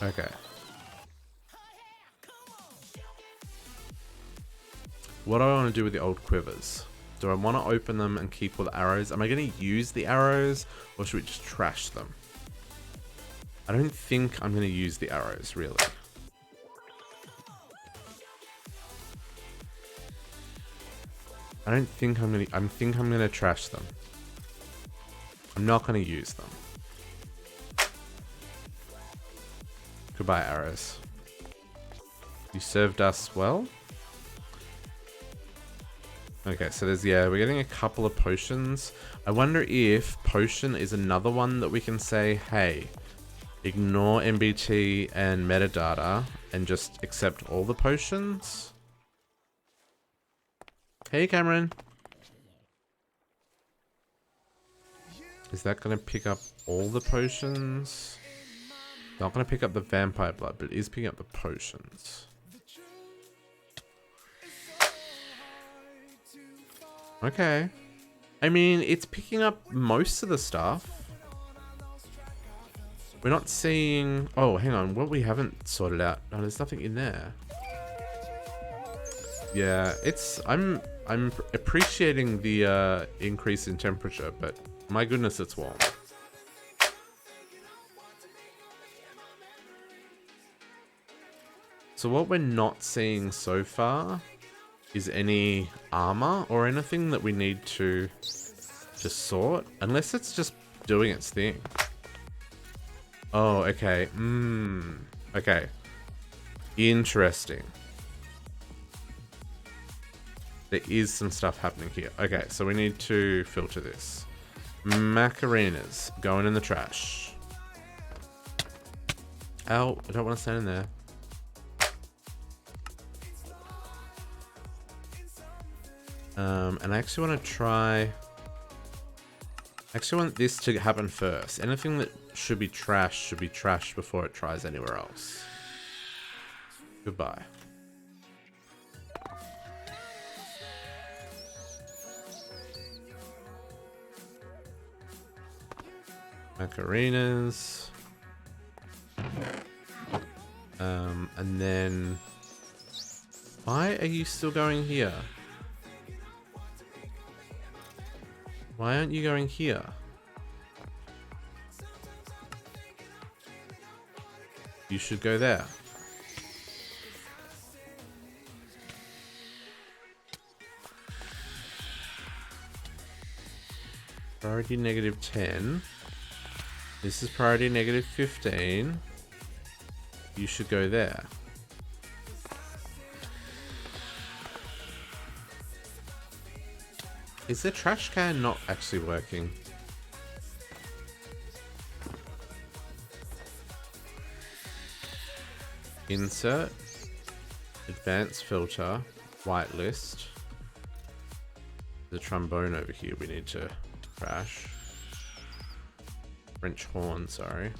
Okay. What do I want to do with the old quivers? Do I want to open them and keep all the arrows? Am I going to use the arrows, or should we just trash them? I don't think I'm going to use the arrows, really. I don't think I'm going to... I think I'm going to trash them. I'm not going to use them. Goodbye, arrows. You served us well. Okay, so there's, yeah, we're getting a couple of potions. I wonder if potion is another one that we can say, hey, ignore MBT and metadata and just accept all the potions. Hey, Cameron. Is that going to pick up all the potions? Not going to pick up the vampire blood, but it is picking up the potions. Okay. I mean, it's picking up most of the stuff. We're not seeing... Oh, hang on. What we haven't sorted out. Oh, there's nothing in there. Yeah, it's... I'm appreciating the increase in temperature, but my goodness, it's warm. So what we're not seeing so far is any armor or anything that we need to sort, unless it's just doing its thing. Oh, okay. Okay. Interesting. There is some stuff happening here. Okay, so we need to filter this. Macarinas going in the trash. Ow, I don't want to stand in there. And I actually want to try... I actually want this to happen first. Anything that should be trashed before it tries anywhere else. Goodbye. Macarinas. And then... Why are you still going here? Why aren't you going here? You should go there. Priority -10. This is priority -15. You should go there. Is the trash can not actually working? Insert. Advanced filter. Whitelist. There's a trombone over here we need to trash. French horn, sorry.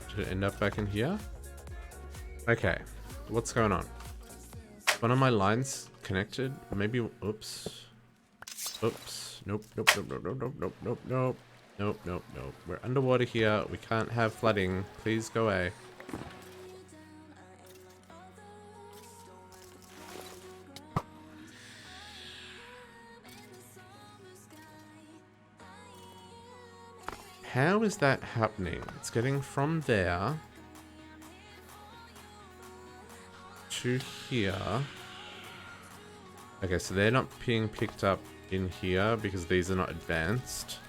Did it end up back in here? Okay, what's going on? One of my lines connected? Maybe, oops. Oops. Nope, nope, nope, nope, nope, nope, nope, nope. Nope, nope, nope. We're underwater here. We can't have flooding. Please go away. How is that happening? It's getting from there to here. Okay, so they're not being picked up in here because these are not advanced.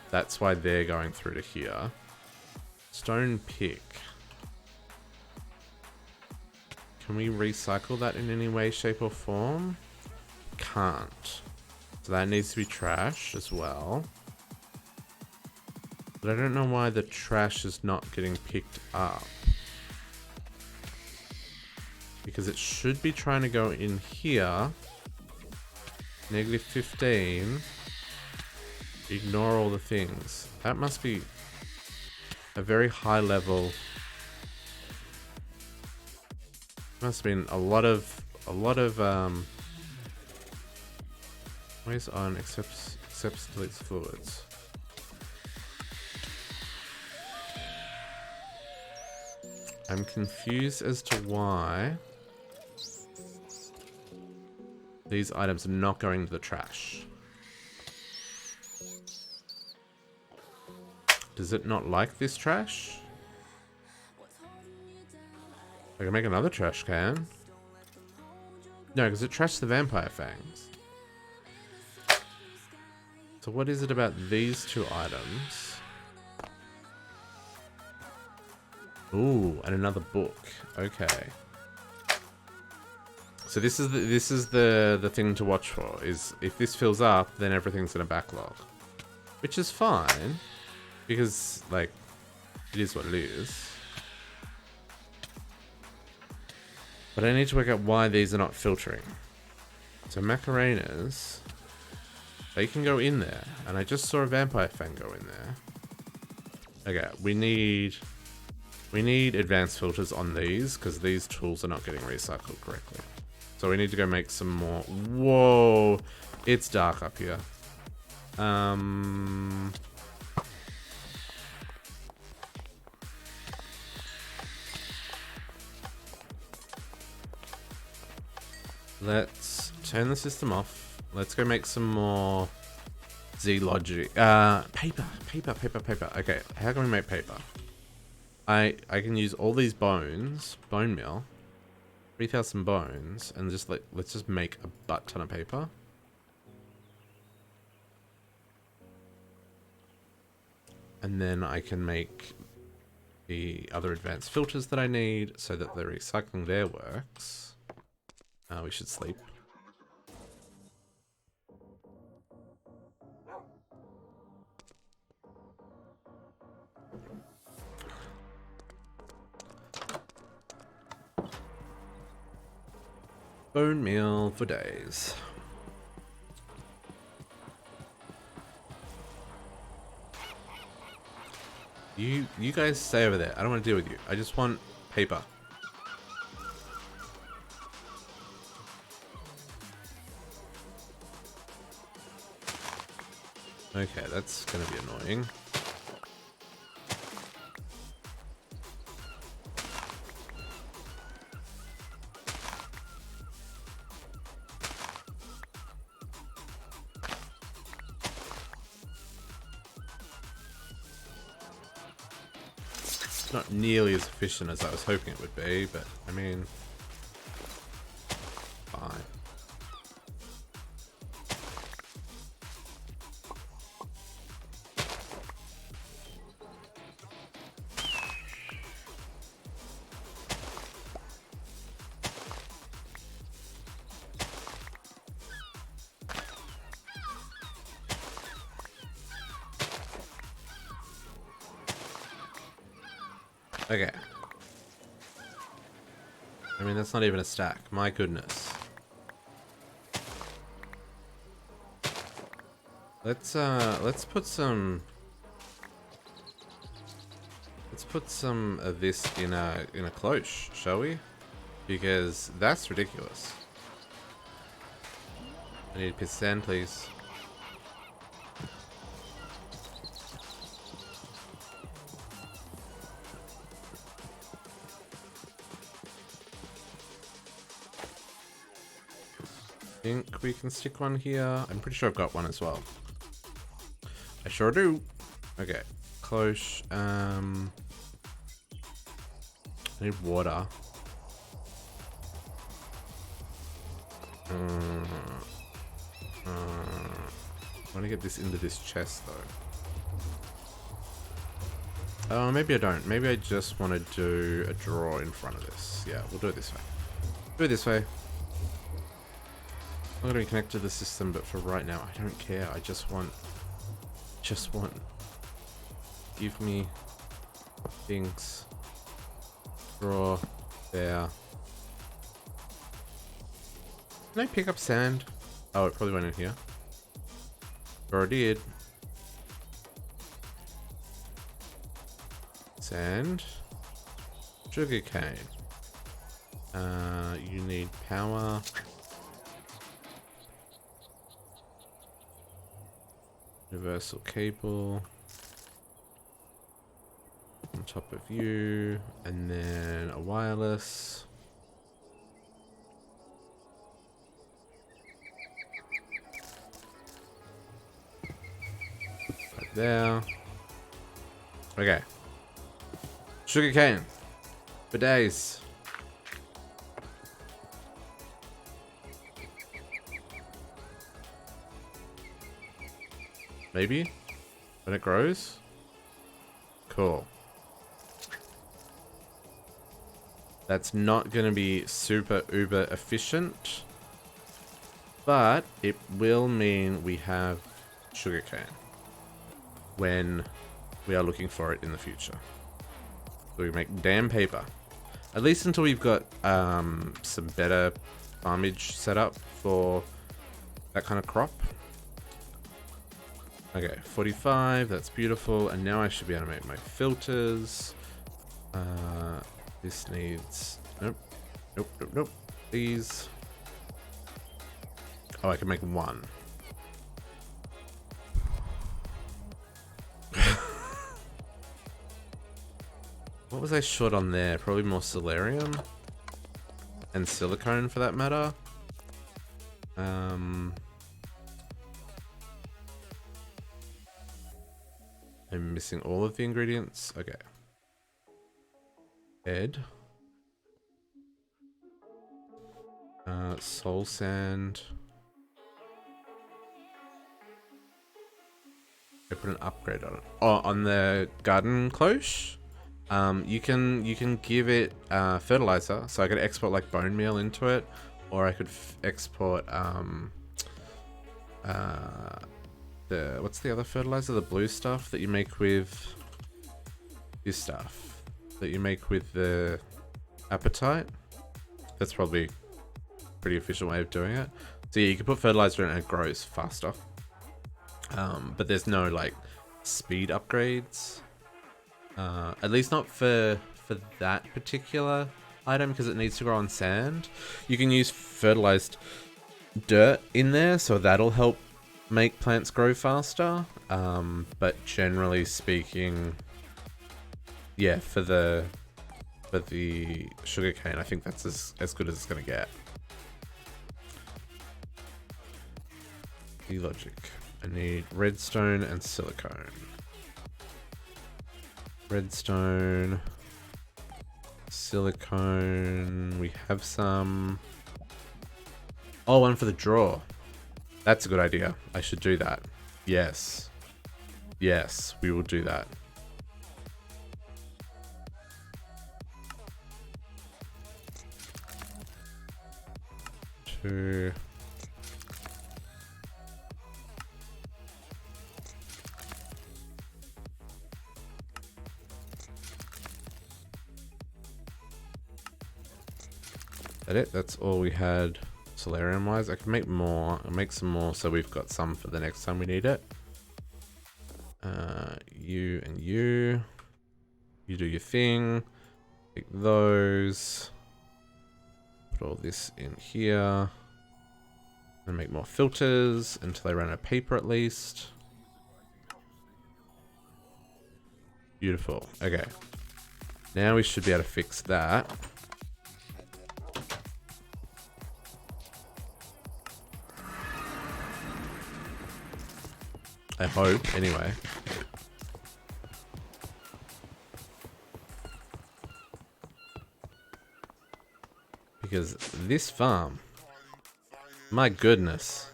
That's why they're going through to here. Stone pick. Can we recycle that in any way, shape, or form? Can't. So that needs to be trash as well. But I don't know why the trash is not getting picked up. Because it should be trying to go in here. Negative 15. Ignore all the things. That must be a very high level. Must have been a lot of always on accepts deletes fluids. I'm confused as to why these items are not going to the trash. Does it not like this trash? I can make another trash can. No, because it trashed the vampire fangs. So what is it about these two items? Ooh, and another book. Okay. So this is the thing to watch for, is if this fills up, then everything's in a backlog. Which is fine, because, like, it is what it is. But I need to work out why these are not filtering. So Macarenas, they can go in there. And I just saw a vampire fang go in there. Okay, we need advanced filters on these, because these tools are not getting recycled correctly. So we need to go make some more. Whoa, it's dark up here. Let's turn the system off. Let's go make some more Z logic. Paper. Okay, how can we make paper? I can use all these bones, bone meal, 3,000 bones, and just let's just make a butt ton of paper. And then I can make the other advanced filters that I need so that the recycling there works. We should sleep. Bone meal for days. You guys stay over there. I don't want to deal with you. I just want paper. Okay, that's gonna be annoying. Not nearly as efficient as I was hoping it would be, but I mean, fine. Okay. I mean, that's not even a stack. My goodness. Let's put some of this in a cloche, shall we? Because that's ridiculous. I need a piece of sand, please. I think we can stick one here. I'm pretty sure I've got one as well. I sure do. Okay, cloche. I need water. I want to get this into this chest though. Maybe I don't. Maybe I just want to do a drawer in front of this. Yeah, we'll do it this way. Do it this way. I'm going to be connected to the system, but for right now, I don't care. I just want, give me things. Draw there. Can I pick up sand? Oh, it probably went in here. Sure did. Sand. Sugarcane. You need power. Universal cable. On top of you. And then a wireless. Right there. Okay. Sugarcane. For days. Maybe? When it grows? Cool. That's not going to be super uber efficient. But it will mean we have sugarcane. When we are looking for it in the future. So we make damn paper. At least until we've got some better farmage set up for that kind of crop. Okay, 45, that's beautiful. And now I should be able to make my filters. This needs... Nope. These. Oh, I can make one. What was I short on there? Probably more solarium. And silicone for that matter. I'm missing all of the ingredients. Okay. Ed. Soul sand. I put an upgrade on it. Oh, on the garden cloche. You can give it fertilizer, so I could export like bone meal into it, or I could export the what's the other fertilizer? The blue stuff that you make with this stuff that you make with the appetite. That's probably a pretty efficient way of doing it. So yeah, you can put fertilizer in and it grows faster. But there's no like speed upgrades. At least not for that particular item because it needs to grow on sand. You can use fertilized dirt in there, so that'll help make plants grow faster. But generally speaking, yeah, for the sugarcane, I think that's as good as it's gonna get. The logic. I need redstone and silicone. Redstone, silicone, we have some. Oh, one for the drawer. That's a good idea. I should do that. Yes. Yes, we will do that. Two. That it? That's all we had solarium wise. I can make more. I'll make some more so we've got some for the next time we need it. You and you. You do your thing. Take those. Put all this in here. And make more filters until I run out of paper at least. Beautiful. Okay. Now we should be able to fix that. I hope, anyway. Because this farm, my goodness.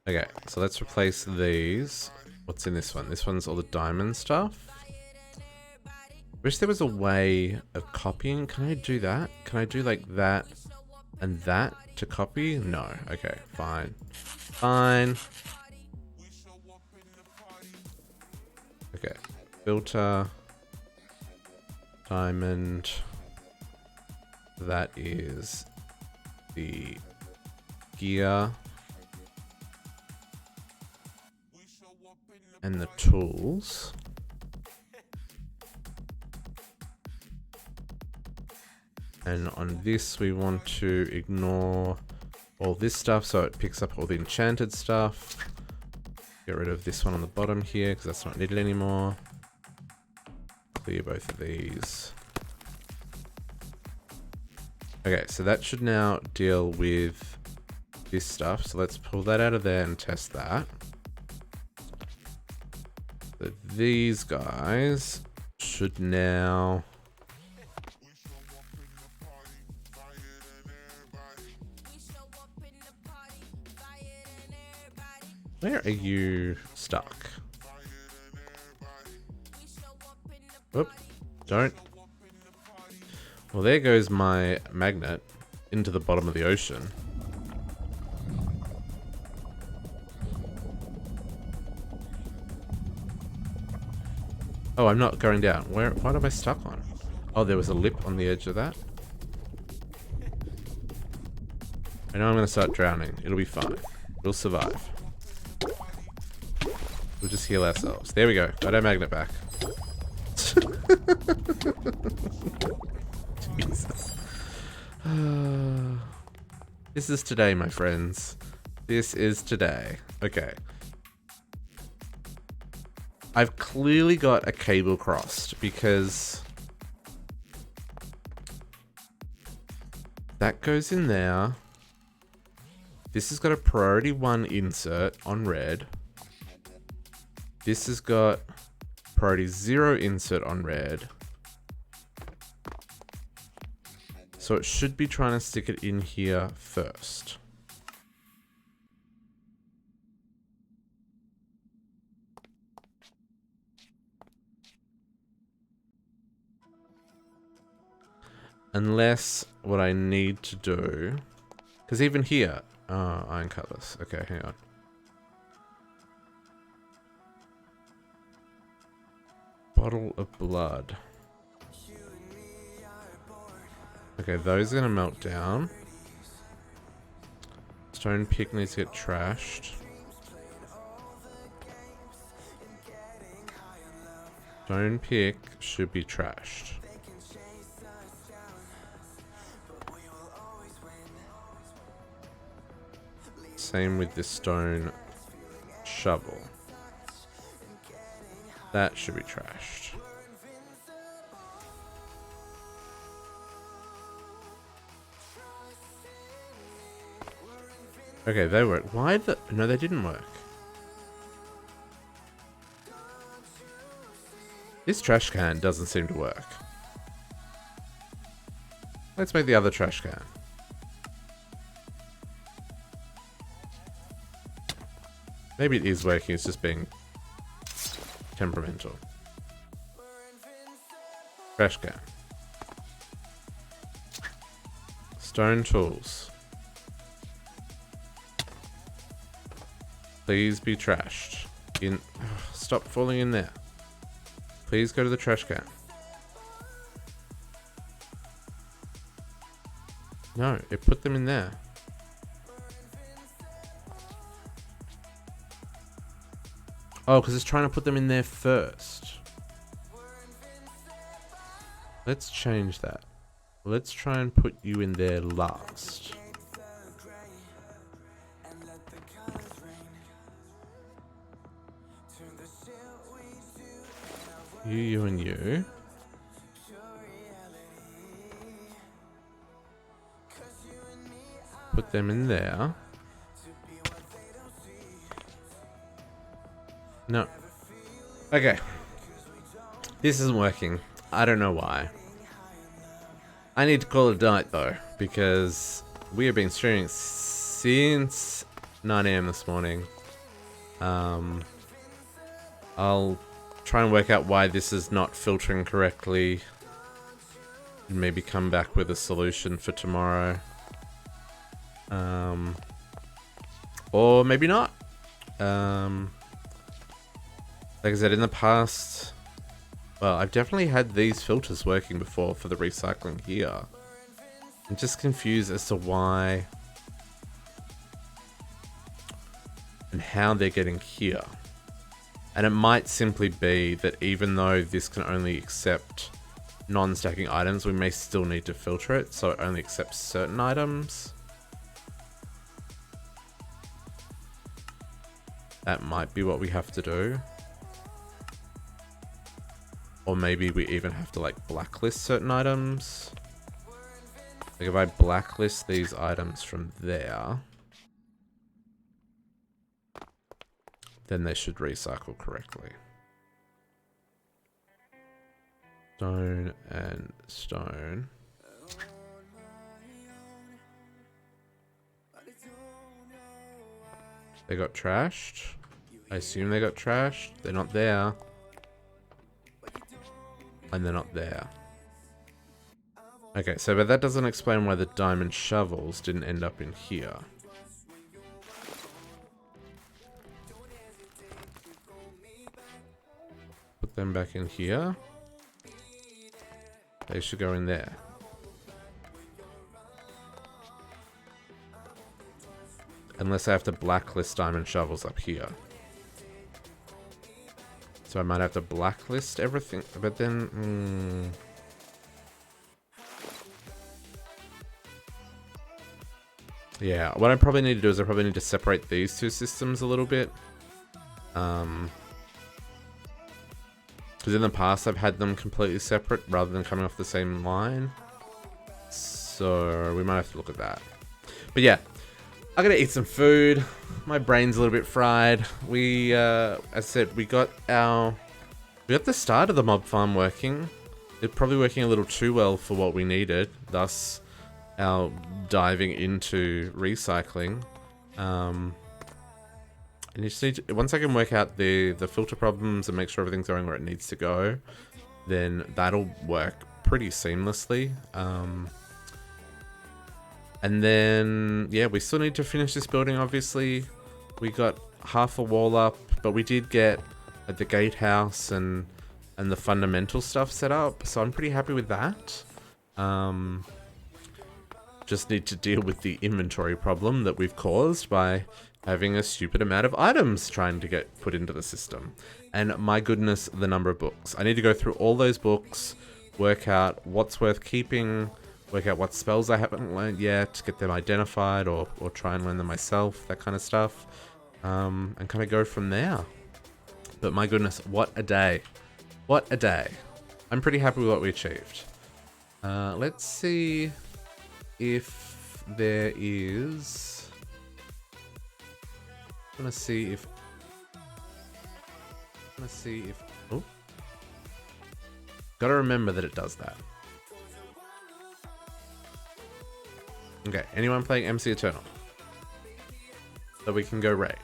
Okay, so let's replace these. What's in this one? This one's all the diamond stuff. Wish there was a way of copying. Can I do that? Can I do like that and that to copy? No. Okay, fine. Fine. Okay, filter, diamond, that is the here. And the tools. And on this, we want to ignore all this stuff so it picks up all the enchanted stuff. Get rid of this one on the bottom here because that's not needed anymore. Clear both of these. Okay, so that should now deal with this stuff. So let's pull that out of there and test that. So these guys should now... Where are you stuck? Whoop, don't. Well, there goes my magnet into the bottom of the ocean. Oh, I'm not going down. What am I stuck on? Oh, there was a lip on the edge of that. I know I'm going to start drowning. It'll be fine. We'll survive. We'll just heal ourselves. There we go. Got our magnet back. Jesus. This is today, my friends. This is today. Okay. I've clearly got a cable crossed because that goes in there. This has got a priority 1 insert on red. This has got priority 0 insert on red. So it should be trying to stick it in here first. Unless what I need to do... Because even here... Oh, iron cutlass. Okay, hang on. Bottle of blood. Okay, those are gonna melt down. Stone pick needs to get trashed. Stone pick should be trashed. Same with this stone shovel. That should be trashed. Okay, they work. Why the... No, they didn't work. This trash can doesn't seem to work. Let's make the other trash can. Maybe it is working, it's just being temperamental. Trash can. Stone tools. Please be trashed. Stop falling in there. Please go to the trash can. No, it put them in there. Oh, because it's trying to put them in there first. Let's change that. Let's try and put you in there last. You, and you. Put them in there. No. Okay. This isn't working. I don't know why. I need to call it a night though, because we have been streaming since 9 AM this morning. I'll try and work out why this is not filtering correctly. And maybe come back with a solution for tomorrow. Or maybe not. Like I said, in the past, well, I've definitely had these filters working before for the recycling here. I'm just confused as to why and how they're getting here. And it might simply be that even though this can only accept non-stacking items, we may still need to filter it so it only accepts certain items. That might be what we have to do. Or maybe we even have to like blacklist certain items. Like if I blacklist these items from there, then they should recycle correctly. Stone and stone. They got trashed. I assume they got trashed. They're not there. And they're not there. Okay, so but that doesn't explain why the diamond shovels didn't end up in here. Put them back in here. They should go in there. Unless I have to blacklist diamond shovels up here. So I might have to blacklist everything, but then... Yeah, what I probably need to do is I probably need to separate these two systems a little bit. Because in the past I've had them completely separate rather than coming off the same line. So we might have to look at that. But yeah, I'm gonna eat some food. My brain's a little bit fried. We, as I said, we got the start of the mob farm working. It's probably working a little too well for what we needed. Thus, our diving into recycling. And you just need to, once I can work out the filter problems and make sure everything's going where it needs to go, then that'll work pretty seamlessly. And then, yeah, we still need to finish this building, obviously. We got half a wall up, but we did get the gatehouse and the fundamental stuff set up, so I'm pretty happy with that. Just need to deal with the inventory problem that we've caused by having a stupid amount of items trying to get put into the system. And my goodness, the number of books. I need to go through all those books, work out what's worth keeping, work out what spells I haven't learned yet, get them identified or try and learn them myself, that kind of stuff. And kind of go from there. But my goodness, what a day. What a day. I'm pretty happy with what we achieved. Let's see if there is... I'm gonna see if... Oh. Gotta remember that it does that. Okay, anyone playing MC Eternal? So we can go raid.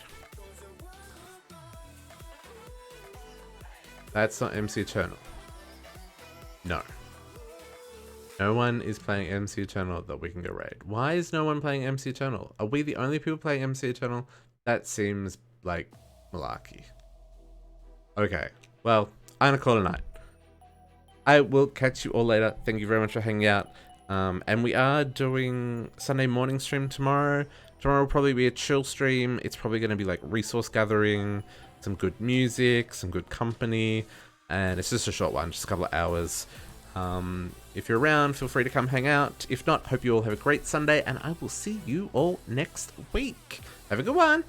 That's not MC Eternal. No. No one is playing MC Eternal that we can go raid. Why is no one playing MC Eternal? Are we the only people playing MC Eternal? That seems like malarkey. Okay, well, I'm gonna call it a night. I will catch you all later. Thank you very much for hanging out. And we are doing Sunday morning stream tomorrow. Tomorrow will probably be a chill stream. It's probably going to be like resource gathering, some good music, some good company, and it's just a short one, just a couple of hours. If you're around, feel free to come hang out. If not, hope you all have a great Sunday, and I will see you all next week. Have a good one.